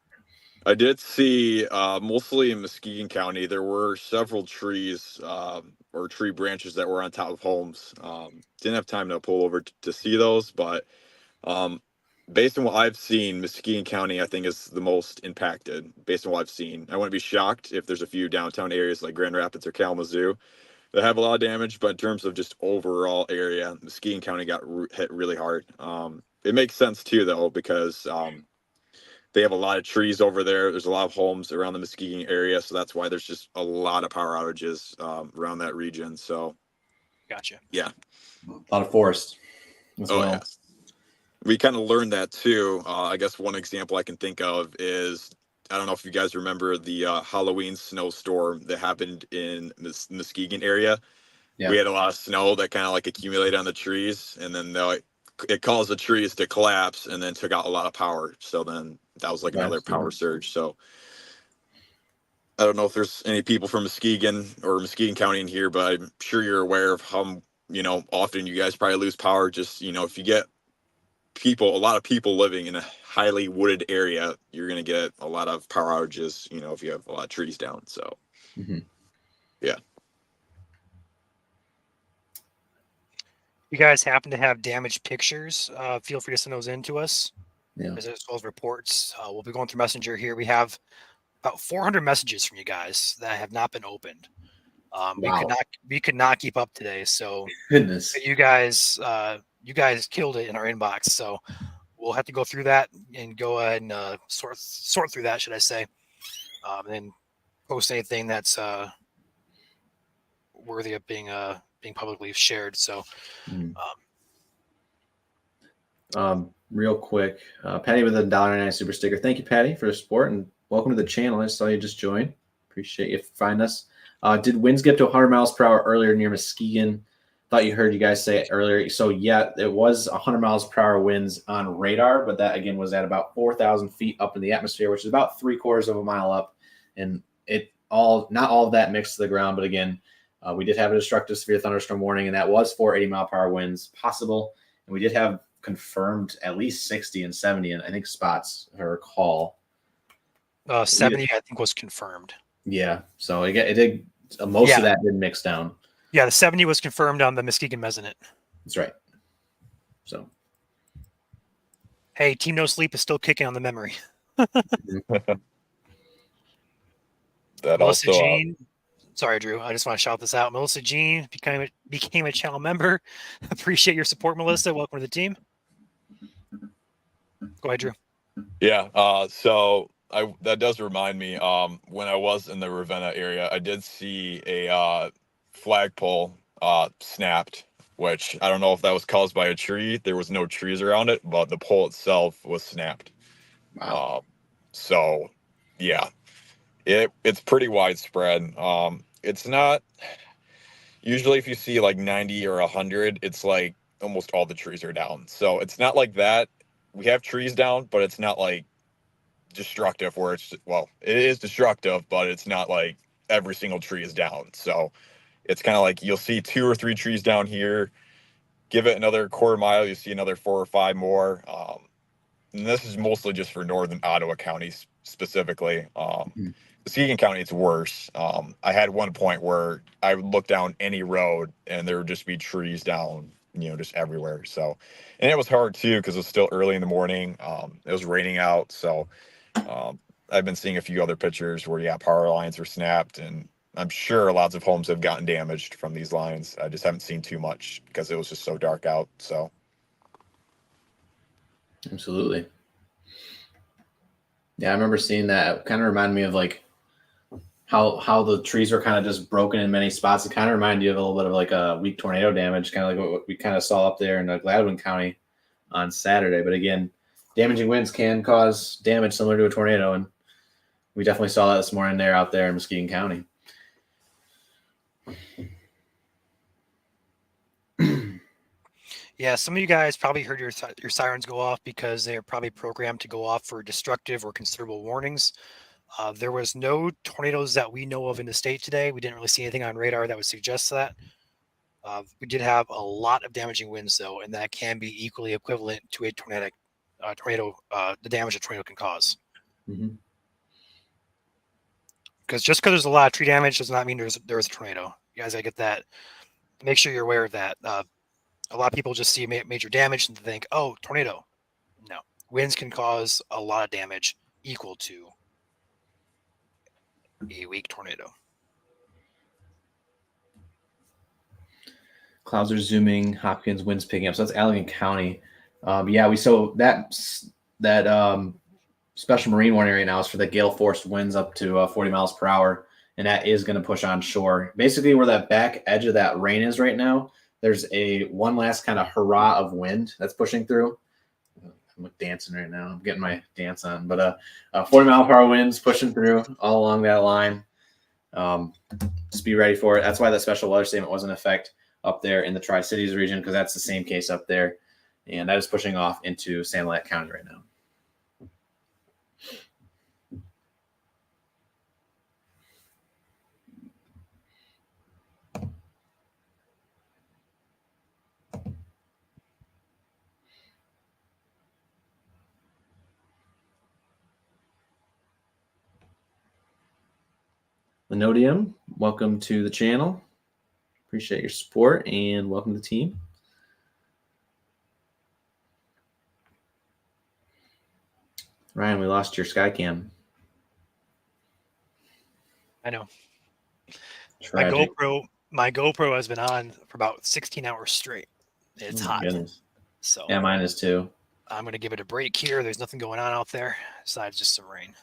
I did see mostly in Muskegon County, there were several trees or tree branches that were on top of homes. Didn't have time to pull over to see those, but based on what I've seen, Muskegon County, I think, is the most impacted based on what I've seen. I wouldn't be shocked if there's a few downtown areas like Grand Rapids or Kalamazoo that have a lot of damage, but in terms of just overall area, Muskegon County got hit really hard. It makes sense too, though, because they have a lot of trees over there. There's a lot of homes around the Muskegon area, so that's why there's just a lot of power outages around that region. So, gotcha. Yeah, a lot of forest as well. Yeah. We kind of learned that too. I guess one example I can think of is, I don't know if you guys remember the Halloween snowstorm that happened in the Muskegon area. Yeah. We had a lot of snow that kind of like accumulated on the trees, and then it caused the trees to collapse and then took out a lot of power. So then that was like another power surge. So I don't know if there's any people from Muskegon or Muskegon County in here, but I'm sure you're aware of how, often you guys probably lose power. Just, if you get a lot of people living in a highly wooded area, you're going to get a lot of power outages, if you have a lot of trees down. So, yeah. You guys happen to have damaged pictures, feel free to send those in to us. Yeah. As well as reports. We'll be going through Messenger here. We have about 400 messages from you guys that have not been opened. Wow. We could not keep up today. So Goodness. you guys killed it in our inbox. So we'll have to go through that and go ahead and sort through that, should I say, and then post anything that's worthy of being publicly shared. So. Real quick, Patty with a $1.99 super sticker. Thank you, Patty, for the support, and welcome to the channel. I saw you just join. Appreciate you find us. Did winds get to 100 miles per hour earlier near Muskegon? Thought you heard you guys say it earlier. So yeah, it was 100 miles per hour winds on radar, but that again was at about 4,000 feet up in the atmosphere, which is about 3/4 of a mile up, and not all of that mixed to the ground. But again, we did have a destructive severe thunderstorm warning, and that was 480 mile per hour winds possible, and we did have confirmed at least 60 and 70 and I think spots, if I recall. 70 I think was confirmed. Yeah, so it did most of that did mix down. Yeah, the 70 was confirmed on the Muskegon Mesonet. That's right. So hey, Team No Sleep is still kicking on the memory. That Melissa also Jean, sorry, Drew. I just want to shout this out. Melissa Jean became a channel member. Appreciate your support, Melissa. Welcome to the team. Go ahead, Drew. Yeah. So that does remind me. When I was in the Ravenna area, I did see a flagpole snapped, which I don't know if that was caused by a tree. There was no trees around it, but the pole itself was snapped. wow. So yeah, it's pretty widespread. It's not usually if you see like 90 or 100, it's like almost all the trees are down. So it's not like that. We have trees down, but it's not like destructive where it is destructive, but it's not like every single tree is down. So it's kind of like you'll see 2 or 3 trees down here, give it another quarter mile, you see another 4 or 5 more. And this is mostly just for northern Ottawa County specifically. Muskegon County, it's worse. I had one point where I would look down any road and there would just be trees down, just everywhere. So, and it was hard too because it was still early in the morning. It was raining out. So I've been seeing a few other pictures where, power lines were snapped, and I'm sure lots of homes have gotten damaged from these lines. I just haven't seen too much because it was just so dark out. So. Absolutely. Yeah, I remember seeing that. It kind of reminded me of like how the trees were kind of just broken in many spots. It kind of reminded you of a little bit of like a weak tornado damage, kind of like what we kind of saw up there in Gladwin County on Saturday. But again, damaging winds can cause damage similar to a tornado, and we definitely saw that this morning out there in Muskegon County. Yeah, some of you guys probably heard your sirens go off because they are probably programmed to go off for destructive or considerable warnings. There was no tornadoes that we know of in the state today. We didn't really see anything on radar that would suggest that. We did have a lot of damaging winds, though, and that can be equally equivalent to a tornado, the damage a tornado can cause. Because just because there's a lot of tree damage does not mean there's a tornado. You guys gotta get that. Make sure you're aware of that. A lot of people just see major damage and think, oh, tornado. No. Winds can cause a lot of damage equal to a weak tornado. Clouds are zooming. Hopkins winds picking up. So that's Allegan County. We saw that special marine warning right now is for the gale force winds up to 40 miles per hour, and that is going to push on shore. Basically, where that back edge of that rain is right now, there's one last kind of hurrah of wind that's pushing through. I'm dancing right now. I'm getting my dance on, but 40 mile per hour winds pushing through all along that line. Just be ready for it. That's why the special weather statement was in effect up there in the Tri-Cities region, because that's the same case up there, and that is pushing off into Sanilac County right now. Linodium, welcome to the channel. Appreciate your support and welcome to the team. Ryan, we lost your Skycam. I know. Tragic. My GoPro has been on for about 16 hours straight. It's Oh my hot. goodness. So Yeah, mine is too. I'm going to give it a break here. There's nothing going on out there besides just some rain.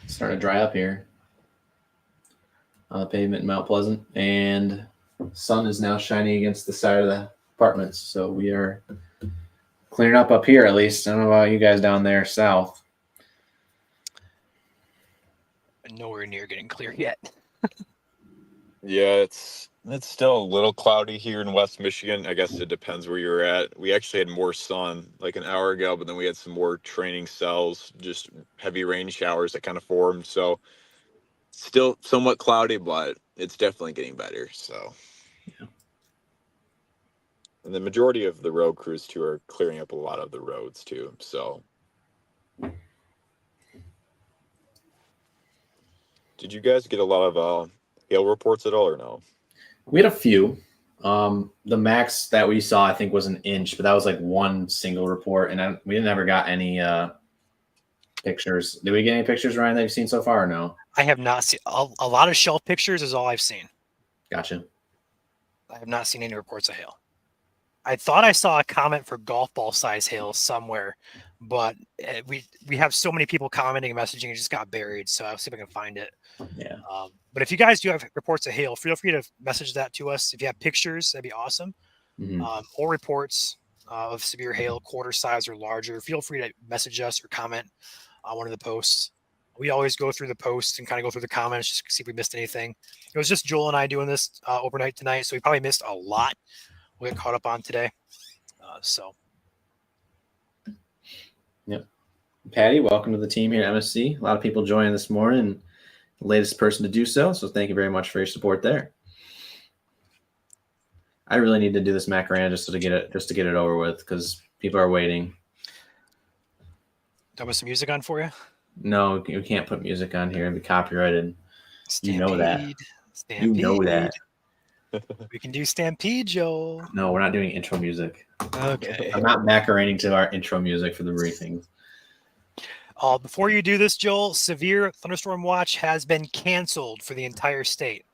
It's starting to dry up here on the pavement in Mount Pleasant, and sun is now shining against the side of the apartments. So we are clearing up here at least. I don't know about you guys down there south. Nowhere near getting clear yet. Yeah, it's still a little cloudy here in West Michigan. I guess it depends where you're at. We actually had more sun like an hour ago, but then we had some more training cells, just heavy rain showers that kind of formed. So still somewhat cloudy, but it's definitely getting better. So Yeah. And the majority of the road crews too are clearing up a lot of the roads too. So did you guys get a lot of hail reports at all or no? We had a few. The max that we saw, I think, was an inch, but that was like one single report, and we never got any pictures. Did we get any pictures, Ryan, that you've seen so far or no? I have not seen a lot of shelf pictures is all I've seen. Gotcha. I have not seen any reports of hail. I thought I saw a comment for golf ball size hail somewhere, but we have so many people commenting and messaging, it just got buried. So I'll see if I can find it. Yeah. But if you guys do have reports of hail, feel free to message that to us. If you have pictures, that'd be awesome. Mm-hmm. Or reports of severe hail, quarter size or larger, feel free to message us or comment on one of the posts. We always go through the posts and kind of go through the comments just to see if we missed anything. It was just Joel and I doing this overnight tonight, so we probably missed a lot. We'll get caught up on today. Yep. Patty, welcome to the team here at MSC. A lot of people joining this morning. The latest person to do so. So thank you very much for your support there. I really need to do this Macarena just to get it over with because people are waiting. That was some music on for you? No, you can't put music on here and be copyrighted. Stampede. You know that. Stampede. You know that. We can do Stampede, Joel. No, we're not doing intro music. Okay. I'm not Macarening to our intro music for the briefings. Before you do this, Joel, severe thunderstorm watch has been canceled for the entire state.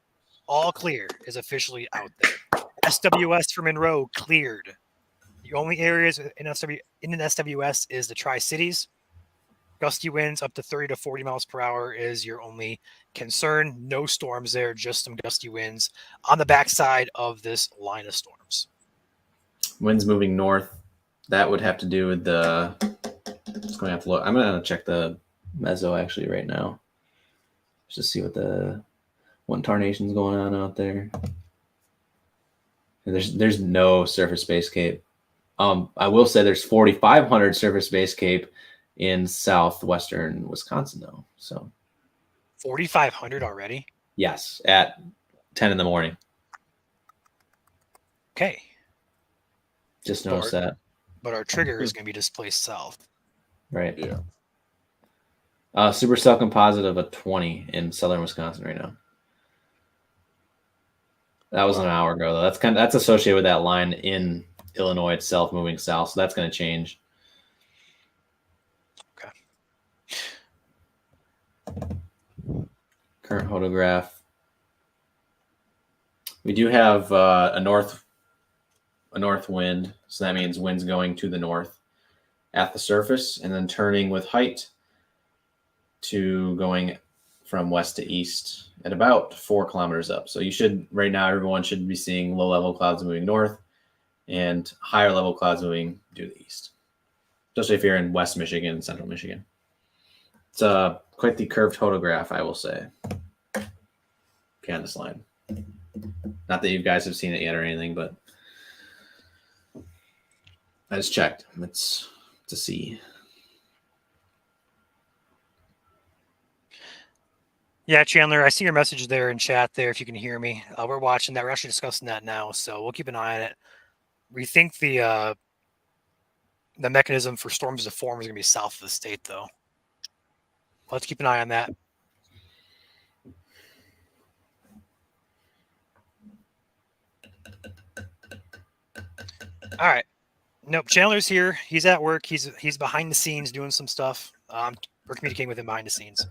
All clear is officially out there. SWS for Monroe cleared. The only areas in an SWS is the Tri-Cities. Gusty winds up to 30 to 40 miles per hour is your only concern. No storms there, just some gusty winds on the backside of this line of storms. Winds moving north. That would have to do with the. Just going to have to look. I'm going to check the meso actually right now, just to see what tarnation's going on out there. There's no surface base cape. I will say there's 4,500 surface base cape in southwestern Wisconsin though. So 4,500 already? Yes, at 10 in the morning. Okay. Just noticed that. But our trigger is going to be displaced south. Right. Yeah. Supercell composite of a 20 in southern Wisconsin right now. That was an hour ago though. That's associated with that line in Illinois itself moving south, so that's going to change. Okay. Current photograph. We do have a north wind, so that means winds going to the north at the surface and then turning with height to going from west to east at about 4 kilometers up. So you should, right now, everyone should be seeing low level clouds moving north and higher level clouds moving due to the east, especially if you're in West Michigan and Central Michigan. It's quite the curved photograph, I will say. Okay, on this line. Not that you guys have seen it yet or anything, but I just checked. It's to see. Yeah, Chandler, I see your message there in chat there if you can hear me. We're watching that. We're actually discussing that now, so we'll keep an eye on it. We think the the mechanism for storms to form is going to be south of the state, though. Let's keep an eye on that. All right. Nope. Chandler's here. He's at work. He's behind the scenes doing some stuff. We're communicating with him behind the scenes.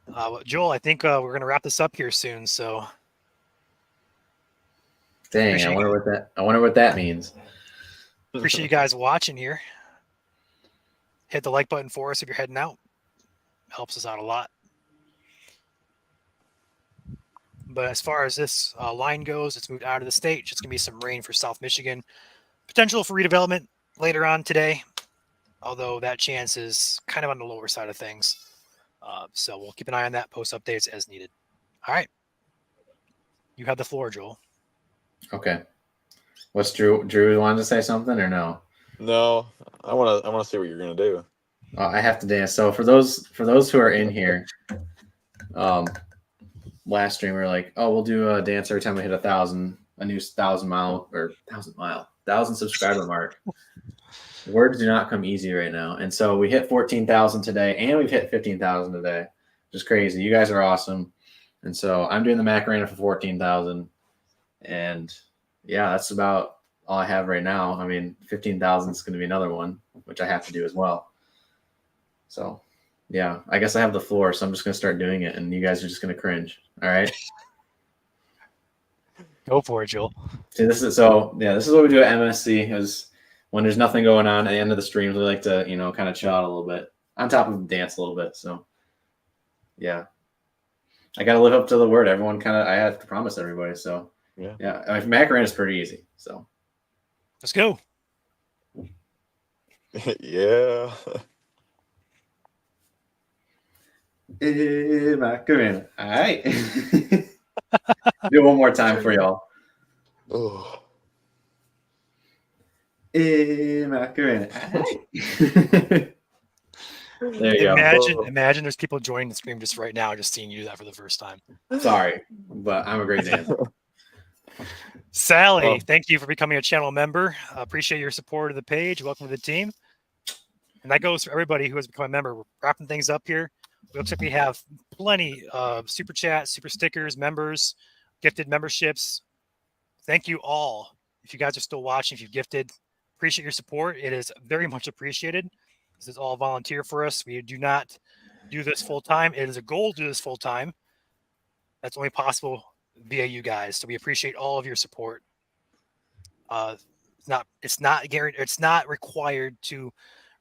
Well, Joel, I think we're going to wrap this up here soon. So, Dang, I wonder what that means. appreciate you guys watching here. Hit the like button for us if you're heading out. Helps us out a lot. But as far as this line goes, it's moved out of the state. Just going to be some rain for South Michigan. Potential for redevelopment later on today, although that chance is kind of on the lower side of things. So we'll keep an eye on that, post updates as needed. All right. You have the floor, Joel. Okay. What's Drew? Drew, you wanted to say something or no? No, I want to see what you're gonna do. I have to dance. So for those who are in here, last stream we were like, oh, we'll do a dance every time we hit 1,000 subscriber mark. Words do not come easy right now, and so we hit 14,000 today, and we've hit 15,000 today, which is crazy. You guys are awesome, and so I'm doing the Macarena for 14,000, and yeah, that's about all I have right now. I mean, 15,000 is going to be another one, which I have to do as well. So, yeah, I guess I have the floor, so I'm just going to start doing it, and you guys are just going to cringe. All right? Go for it, Joel. See, this is what we do at MSC is when there's nothing going on at the end of the streams, we like to, kind of chill out a little bit, on top of dance a little bit. So, yeah. I got to live up to the word. I have to promise everybody. So, yeah. I mean, Macarena is pretty easy. So, let's go. Yeah. Macarena. All right. Do it one more time for y'all. Oh. Macarena. There you go. Imagine there's people joining the stream just right now, just seeing you do that for the first time. Sorry, but I'm a great dancer. Sally, thank you for becoming a channel member. Appreciate your support of the page. Welcome to the team. And that goes for everybody who has become a member. We're wrapping things up here. It looks like we have plenty of super chats, super stickers, members, gifted memberships. Thank you all. If you guys are still watching, if you've gifted, appreciate your support. It is very much appreciated. This is all volunteer for us. We do not do this full time. It is a goal to do this full time. That's only possible via you guys. So we appreciate all of your support. It's not required to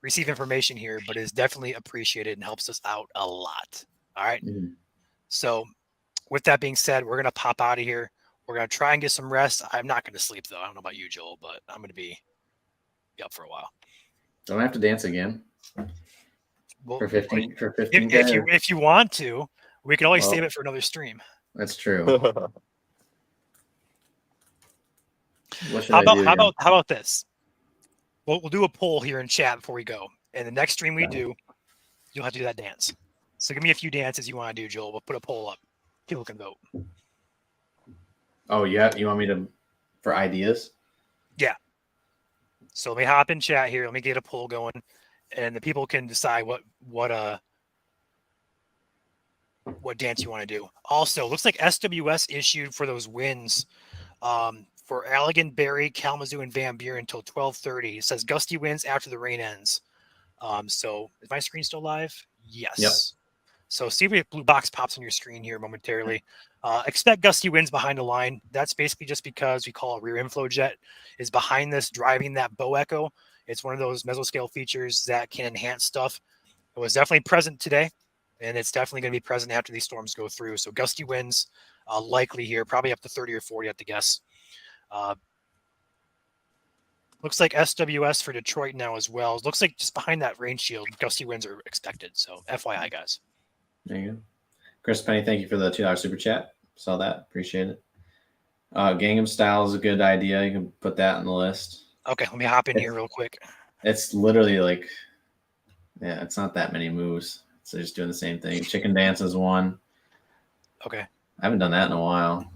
receive information here, but it's definitely appreciated and helps us out a lot. All right. Mm-hmm. So with that being said, we're going to pop out of here. We're going to try and get some rest. I'm not going to sleep though. I don't know about you, Joel, but I'm going to be up for a while. Don't I have to dance again? Well, for 15. If you want to, we can always save it for another stream. That's true. How about this? We'll do a poll here in chat before we go. And the next stream we do, you'll have to do that dance. So give me a few dances you want to do, Joel. We'll put a poll up. People can vote. Oh, yeah. You want me to for ideas? Yeah. So let me hop in chat here. Let me get a poll going, and the people can decide what dance you want to do. Also, looks like SWS issued for those wins for Allegan, Barry, Kalamazoo, and Van Buren until 12:30. It says gusty winds after the rain ends. So is my screen still live? Yes. Yep. So see if a blue box pops on your screen here momentarily. Expect gusty winds behind the line. That's basically just because we call a rear inflow jet is behind this, driving that bow echo. It's one of those mesoscale features that can enhance stuff. It was definitely present today, and it's definitely going to be present after these storms go through. So gusty winds likely here, probably up to 30 or 40 at the guess. Looks like SWS for Detroit now as well. It looks like just behind that rain shield, gusty winds are expected. So FYI, guys. There you go. Chris Penny, thank you for the $2 super chat. Saw that. Appreciate it. Gangnam Style is a good idea. You can put that on the list. Okay, let me hop in here real quick. It's literally like, it's not that many moves. So just doing the same thing. Chicken Dance is one. Okay. I haven't done that in a while.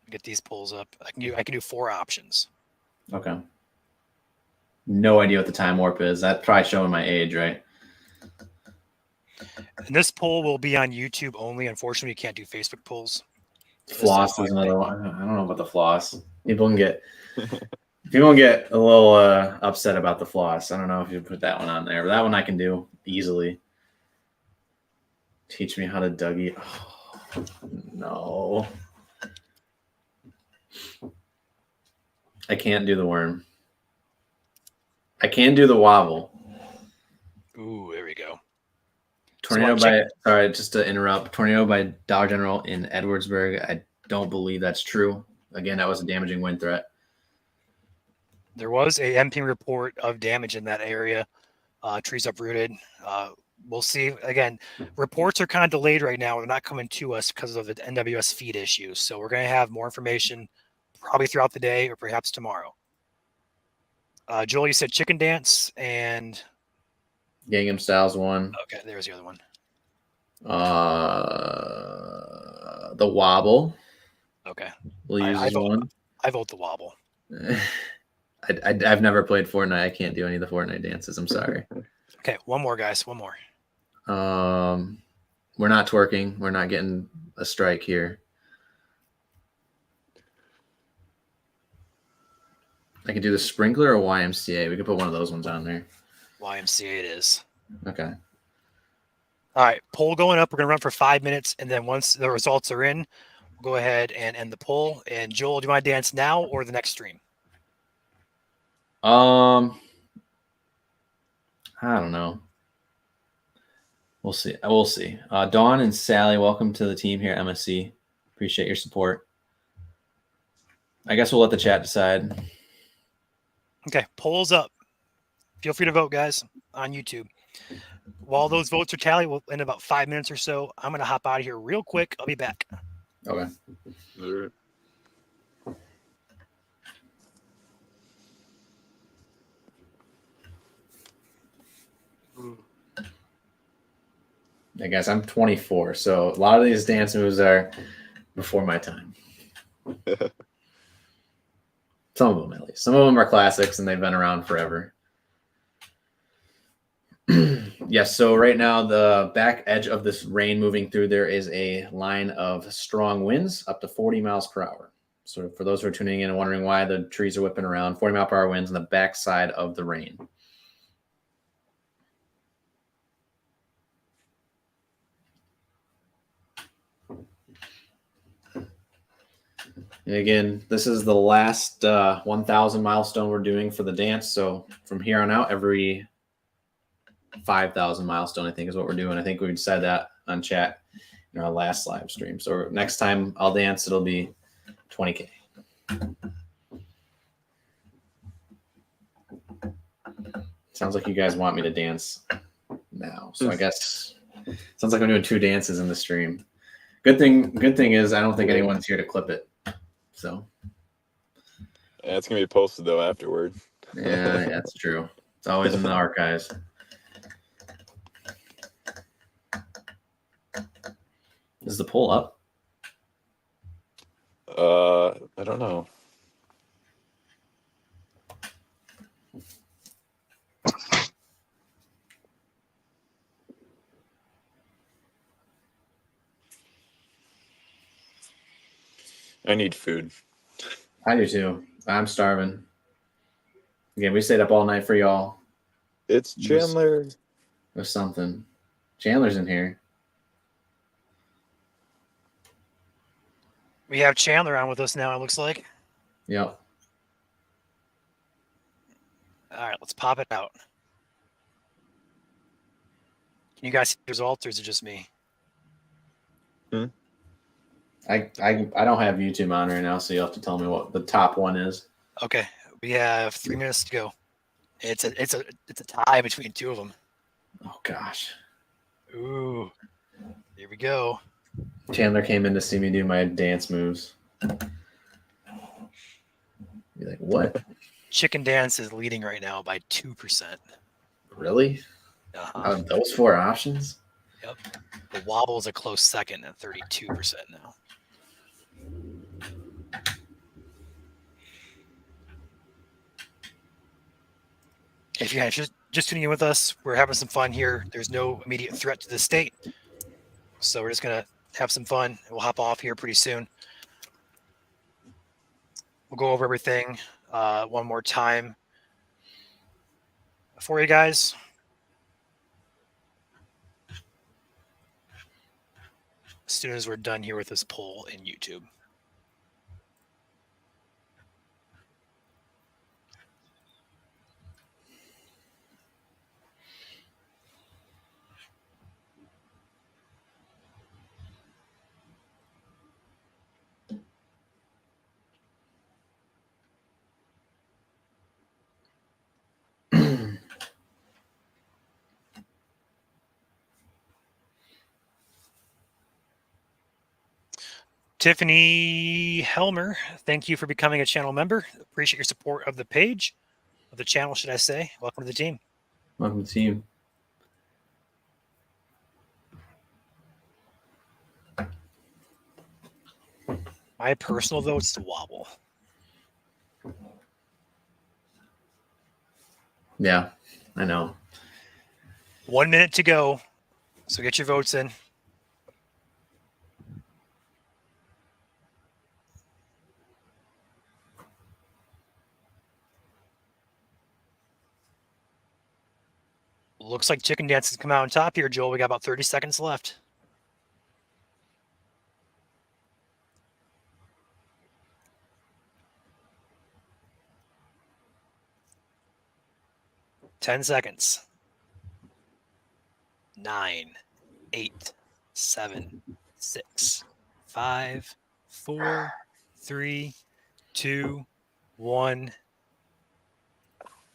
Get these pulls up. I can do 4 options. Okay. no idea what the time warp is. That's probably showing my age, right? And this poll will be on YouTube only. Unfortunately, you can't do Facebook polls. Floss is another one. I don't know about the floss. People can get a little upset about the floss. I don't know if you put that one on there, but that one I can do easily. Teach me how to Dougie. Oh, no. I can't do the worm. I can do the wobble. Ooh, there we go. Just to interrupt. Tornado by Dollar General in Edwardsburg. I don't believe that's true. Again, that was a damaging wind threat. There was a MP report of damage in that area. Trees uprooted. We'll see. Again, reports are kind of delayed right now. They're not coming to us because of the NWS feed issues. So we're going to have more information probably throughout the day or perhaps tomorrow. Joel, you said chicken dance and Gangnam Style's one. Okay, there's the other one. The wobble. Okay. We'll use one. I vote the wobble. I've never played Fortnite. I can't do any of the Fortnite dances. I'm sorry. Okay, one more, guys. One more. We're not twerking. We're not getting a strike here. I can do the sprinkler or YMCA. We could put one of those ones on there. YMCA it is. Okay. All right, poll going up. We're going to run for 5 minutes, and then once the results are in, we'll go ahead and end the poll. And Joel, do you want to dance now or the next stream? I don't know. We'll see. We'll see. Dawn and Sally, welcome to the team here at MSC. Appreciate your support. I guess we'll let the chat decide. Okay, polls up. Feel free to vote, guys, on YouTube. While those votes are tallied, in about 5 minutes or so, I'm going to hop out of here real quick. I'll be back. Okay. All right. I guess I'm 24, so a lot of these dance moves are before my time. Some of them, at least. Some of them are classics, and they've been around forever. Yes, so right now, the back edge of this rain moving through, there is a line of strong winds up to 40 miles per hour. So for those who are tuning in and wondering why the trees are whipping around, 40-mile-per-hour winds on the back side of the rain. And again, this is the last 1,000 milestone we're doing for the dance. So from here on out, every 5,000 milestone, I think, is what we're doing. I think we decided that on chat in our last live stream. So next time I'll dance, it'll be 20K. Sounds like you guys want me to dance now. So I guess sounds like I'm doing 2 dances in the stream. Good thing is I don't think anyone's here to clip it. So Yeah, it's gonna be posted though afterward. yeah, that's true. It's always in the archives. Is the poll up? I don't know. I need food. I do too. I'm starving. Again, we stayed up all night for y'all. It's Chandler. Or something. Chandler's in here. We have Chandler on with us now, it looks like. Yep. All right, let's pop it out. Can you guys see the results, or is it just me? I don't have YouTube on right now, so you'll have to tell me what the top one is. Okay, we have 3 minutes to go. It's a tie between 2 of them. Oh gosh. Ooh, here we go. Chandler came in to see me do my dance moves. Be like, what? Chicken Dance is leading right now by 2%. Really? Uh-huh. Out of those 4 options? Yep. The Wobble is a close second at 32% now. If you're just tuning in with us, we're having some fun here. There's no immediate threat to the state, so we're just gonna have some fun. We'll hop off here pretty soon. We'll go over everything one more time for you guys. As soon as we're done here with this poll in YouTube. Tiffany Helmer, thank you for becoming a channel member. Appreciate your support of the page, of the channel, should I say. Welcome to the team. Welcome to the team. My personal vote's to wobble. Yeah, I know. 1 minute to go, so get your votes in. Looks like Chicken Dance has come out on top here, Joel. We got about 30 seconds left. Ten seconds. 9, 8, 7, 6, 5, 4, 3, 2, 1.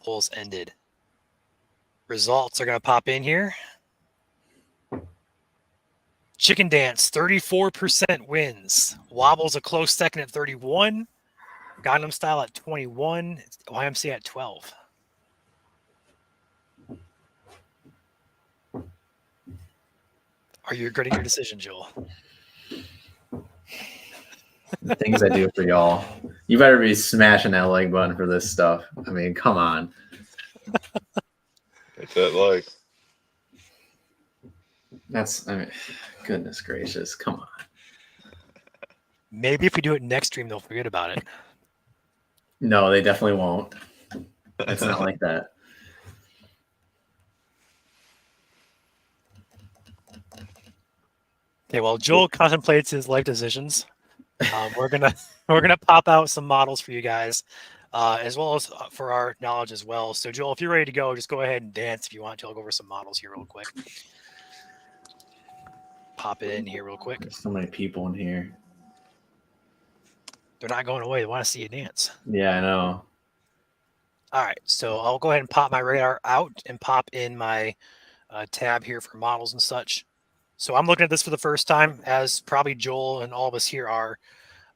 Polls ended. Results are going to pop in here. Chicken Dance, 34% wins. Wobble's a close second at 31. Gangnam Style at 21. YMCA at 12. Are you regretting your decision, Joel? The things I do for y'all. You better be smashing that like button for this stuff. I mean, come on. It's that like. I mean, goodness gracious. Come on. Maybe if we do it next stream, they'll forget about it. No, they definitely won't. It's not like that. Okay, well, Joel contemplates his life decisions. We're gonna pop out some models for you guys, as well as for our knowledge as well. So, Joel, if you're ready to go, just go ahead and dance if you want to. I'll go over some models here real quick. Pop it in here real quick. There's so many people in here. They're not going away. They want to see you dance. Yeah, I know. All right, so I'll go ahead and pop my radar out and pop in my tab here for models and such. So I'm looking at this for the first time, as probably Joel and all of us here are.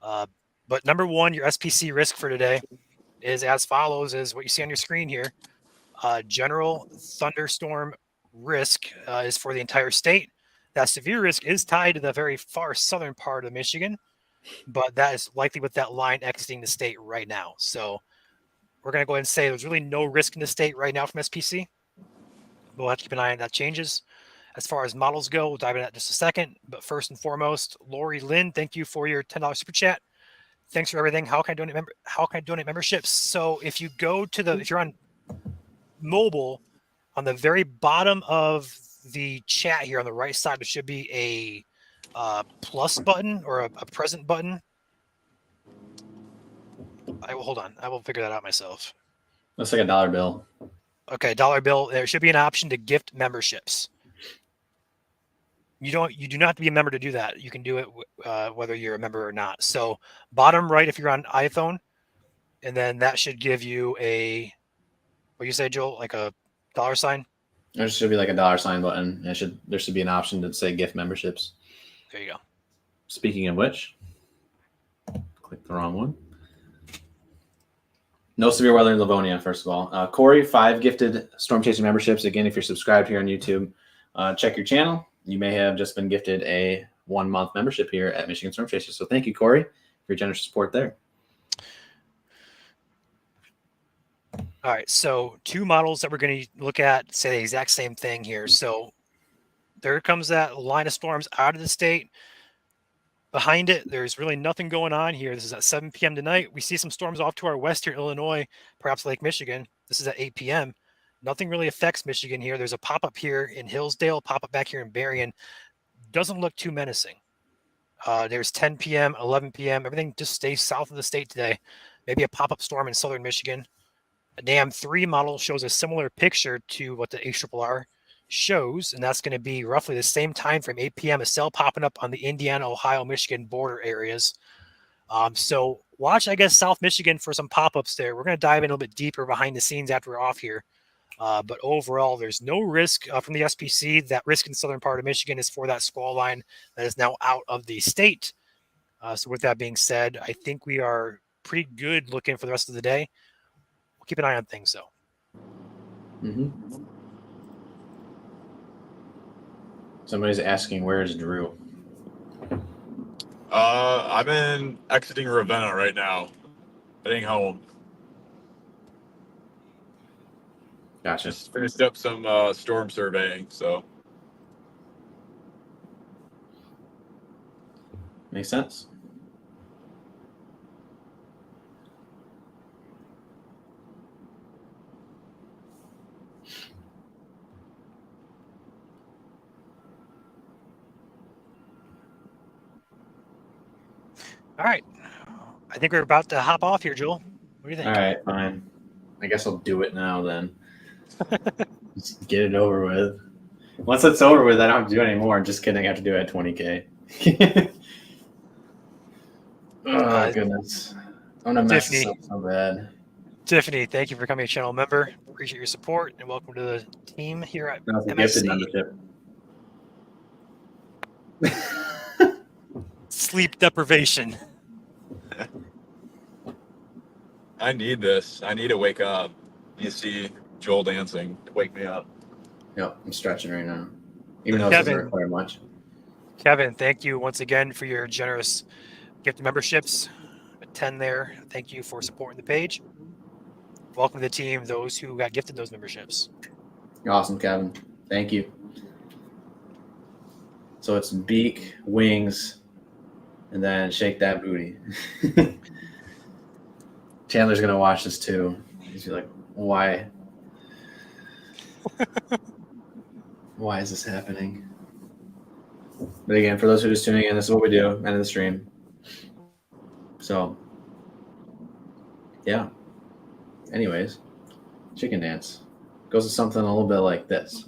But number one, your SPC risk for today is as follows, is what you see on your screen here. General thunderstorm risk is for the entire state. That severe risk is tied to the very far southern part of Michigan, but that is likely with that line exiting the state right now. So we're going to go ahead and say there's really no risk in the state right now from SPC. We'll have to keep an eye on that changes. As far as models go, we'll dive into that in just a second. But first and foremost, Lori Lynn, thank you for your $10 super chat. Thanks for everything. How can I donate memberships? So if you go to if you're on mobile, on the very bottom of the chat here on the right side, there should be a plus button or a present button. Hold on. I will figure that out myself. Looks like a dollar bill. Okay, dollar bill. There should be an option to gift memberships. You do not have to be a member to do that. You can do it whether you're a member or not. So bottom right, if you're on iPhone, and then that should give you a, what do you say, Joel? Like a dollar sign? There should be like a dollar sign button. There should be an option to say gift memberships. There you go. Speaking of which, click the wrong one. No severe weather in Livonia, first of all. Corey, 5 gifted Storm Chaser memberships. Again, if you're subscribed here on YouTube, check your channel. You may have just been gifted a 1-month membership here at Michigan Storm Chasers. So thank you, Corey, for your generous support there. All right, so 2 models that we're going to look at say the exact same thing here. So there comes that line of storms out of the state. Behind it, there's really nothing going on here. This is at 7 p.m. tonight. We see some storms off to our west here, Illinois, perhaps Lake Michigan. This is at 8 p.m. Nothing really affects Michigan here. There's a pop-up here in Hillsdale, pop-up back here in Berrien. Doesn't look too menacing. There's 10 p.m., 11 p.m. Everything just stays south of the state today. Maybe a pop-up storm in southern Michigan. A NAM 3 model shows a similar picture to what the ARRR shows, and that's going to be roughly the same time frame, 8 p.m. A cell popping up on the Indiana, Ohio, Michigan border areas. So watch, I guess, South Michigan for some pop-ups there. We're going to dive in a little bit deeper behind the scenes after we're off here. But overall, there's no risk from the SPC. That risk in the southern part of Michigan is for that squall line that is now out of the state. So with that being said, I think we are pretty good looking for the rest of the day. We'll keep an eye on things, though. Mm-hmm. Somebody's asking, where's Drew? I'm in exiting Ravenna right now, heading home. Gotcha. Just finished up some storm surveying, so. Makes sense. All right. I think we're about to hop off here, Joel. What do you think? All right, fine. I guess I'll do it now then. Just get it over with. Once it's over with, I don't have to do it anymore. I'm just kidding. I have to do it at 20K. Oh, goodness. I'm going to mess this up so bad. Tiffany, thank you for becoming a channel member. Appreciate your support and welcome to the team here at That was a MSC. gifted membership. Sleep deprivation. I need this. I need to wake up. You see Joel dancing to wake me up. Yep, I'm stretching right now. Even though it doesn't require much. Kevin, thank you once again for your generous gift memberships. 10 there. Thank you for supporting the page. Welcome to the team, those who got gifted those memberships. You're awesome, Kevin. Thank you. So it's beak, wings, and then shake that booty. Chandler's going to watch this too. He's like, why? Why is this happening? But again, for those who are just tuning in, this is what we do, end of the stream. So, yeah. Anyways, chicken dance goes to something a little bit like this.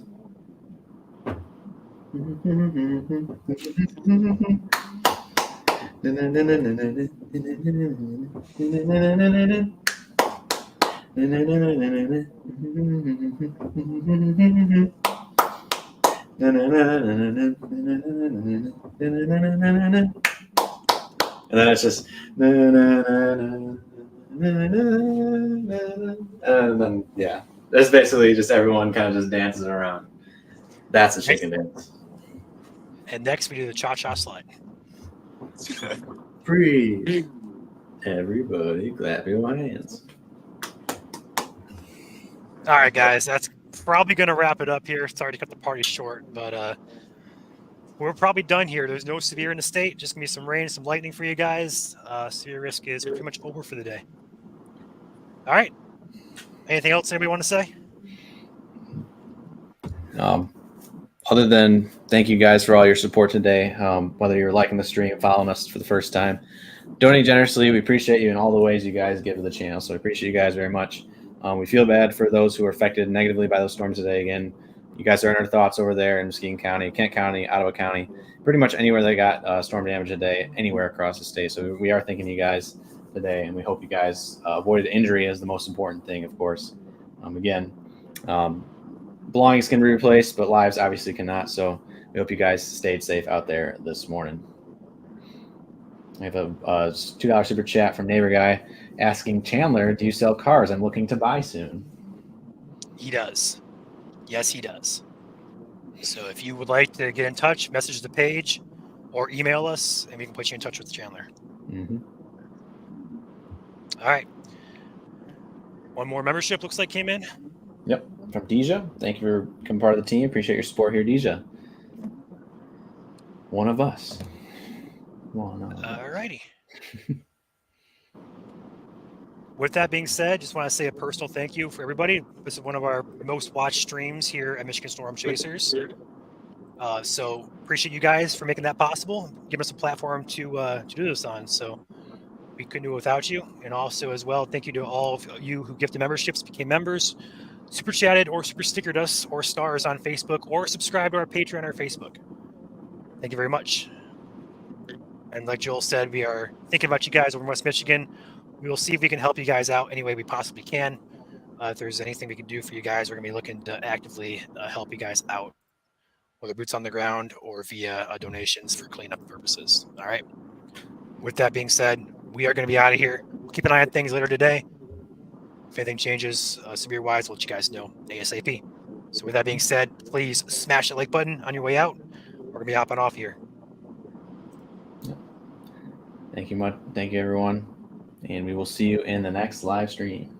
And then it's just and then yeah, that's basically just everyone kind of just dances around. That's a chicken dance. And next we do the cha-cha slide. Freeze. Everybody clap your hands. All right, guys, that's probably going to wrap it up here. Sorry to cut the party short, but we're probably done here. There's no severe in the state. Just going to be some rain, some lightning for you guys. Severe risk is pretty much over for the day. All right. Anything else anybody want to say? Other than thank you guys for all your support today, whether you're liking the stream, following us for the first time, donating generously, we appreciate you in all the ways you guys give to the channel. So I appreciate you guys very much. We feel bad for those who were affected negatively by those storms today. Again, you guys are in our thoughts over there in Muskegon County, Kent County, Ottawa County, pretty much anywhere they got storm damage today, anywhere across the state. So we are thinking of you guys today, and we hope you guys avoided injury is the most important thing, of course. Belongings can be replaced, but lives obviously cannot. So we hope you guys stayed safe out there this morning. I have a $2 super chat from Neighbor Guy asking, Chandler, do you sell cars? I'm looking to buy soon. He does. Yes, he does. So if you would like to get in touch, message the page or email us, and we can put you in touch with Chandler. Mm-hmm. All right. One more membership looks like came in. Yep, from Deja. Thank you for becoming part of the team. Appreciate your support here, Deja. One of us. One of us. Alrighty. With that being said, just want to say a personal thank you for everybody. This is one of our most watched streams here at Michigan Storm Chasers. So appreciate you guys for making that possible, giving us a platform to do this on. So we couldn't do it without you. And also as well, thank you to all of you who gifted memberships, became members, super chatted or super stickered us or stars on Facebook, or subscribe to our Patreon or Facebook. Thank you very much. And like Joel said, we are thinking about you guys over in West Michigan. We will see if we can help you guys out any way we possibly can. If there's anything we can do for you guys, we're going to be looking to actively help you guys out, whether boots on the ground or via donations for cleanup purposes. All right. With that being said, we are going to be out of here. We'll keep an eye on things later today. If anything changes severe-wise, we'll let you guys know ASAP. So with that being said, please smash the like button on your way out. We're going to be hopping off here. Thank you much. Thank you, everyone. And we will see you in the next live stream.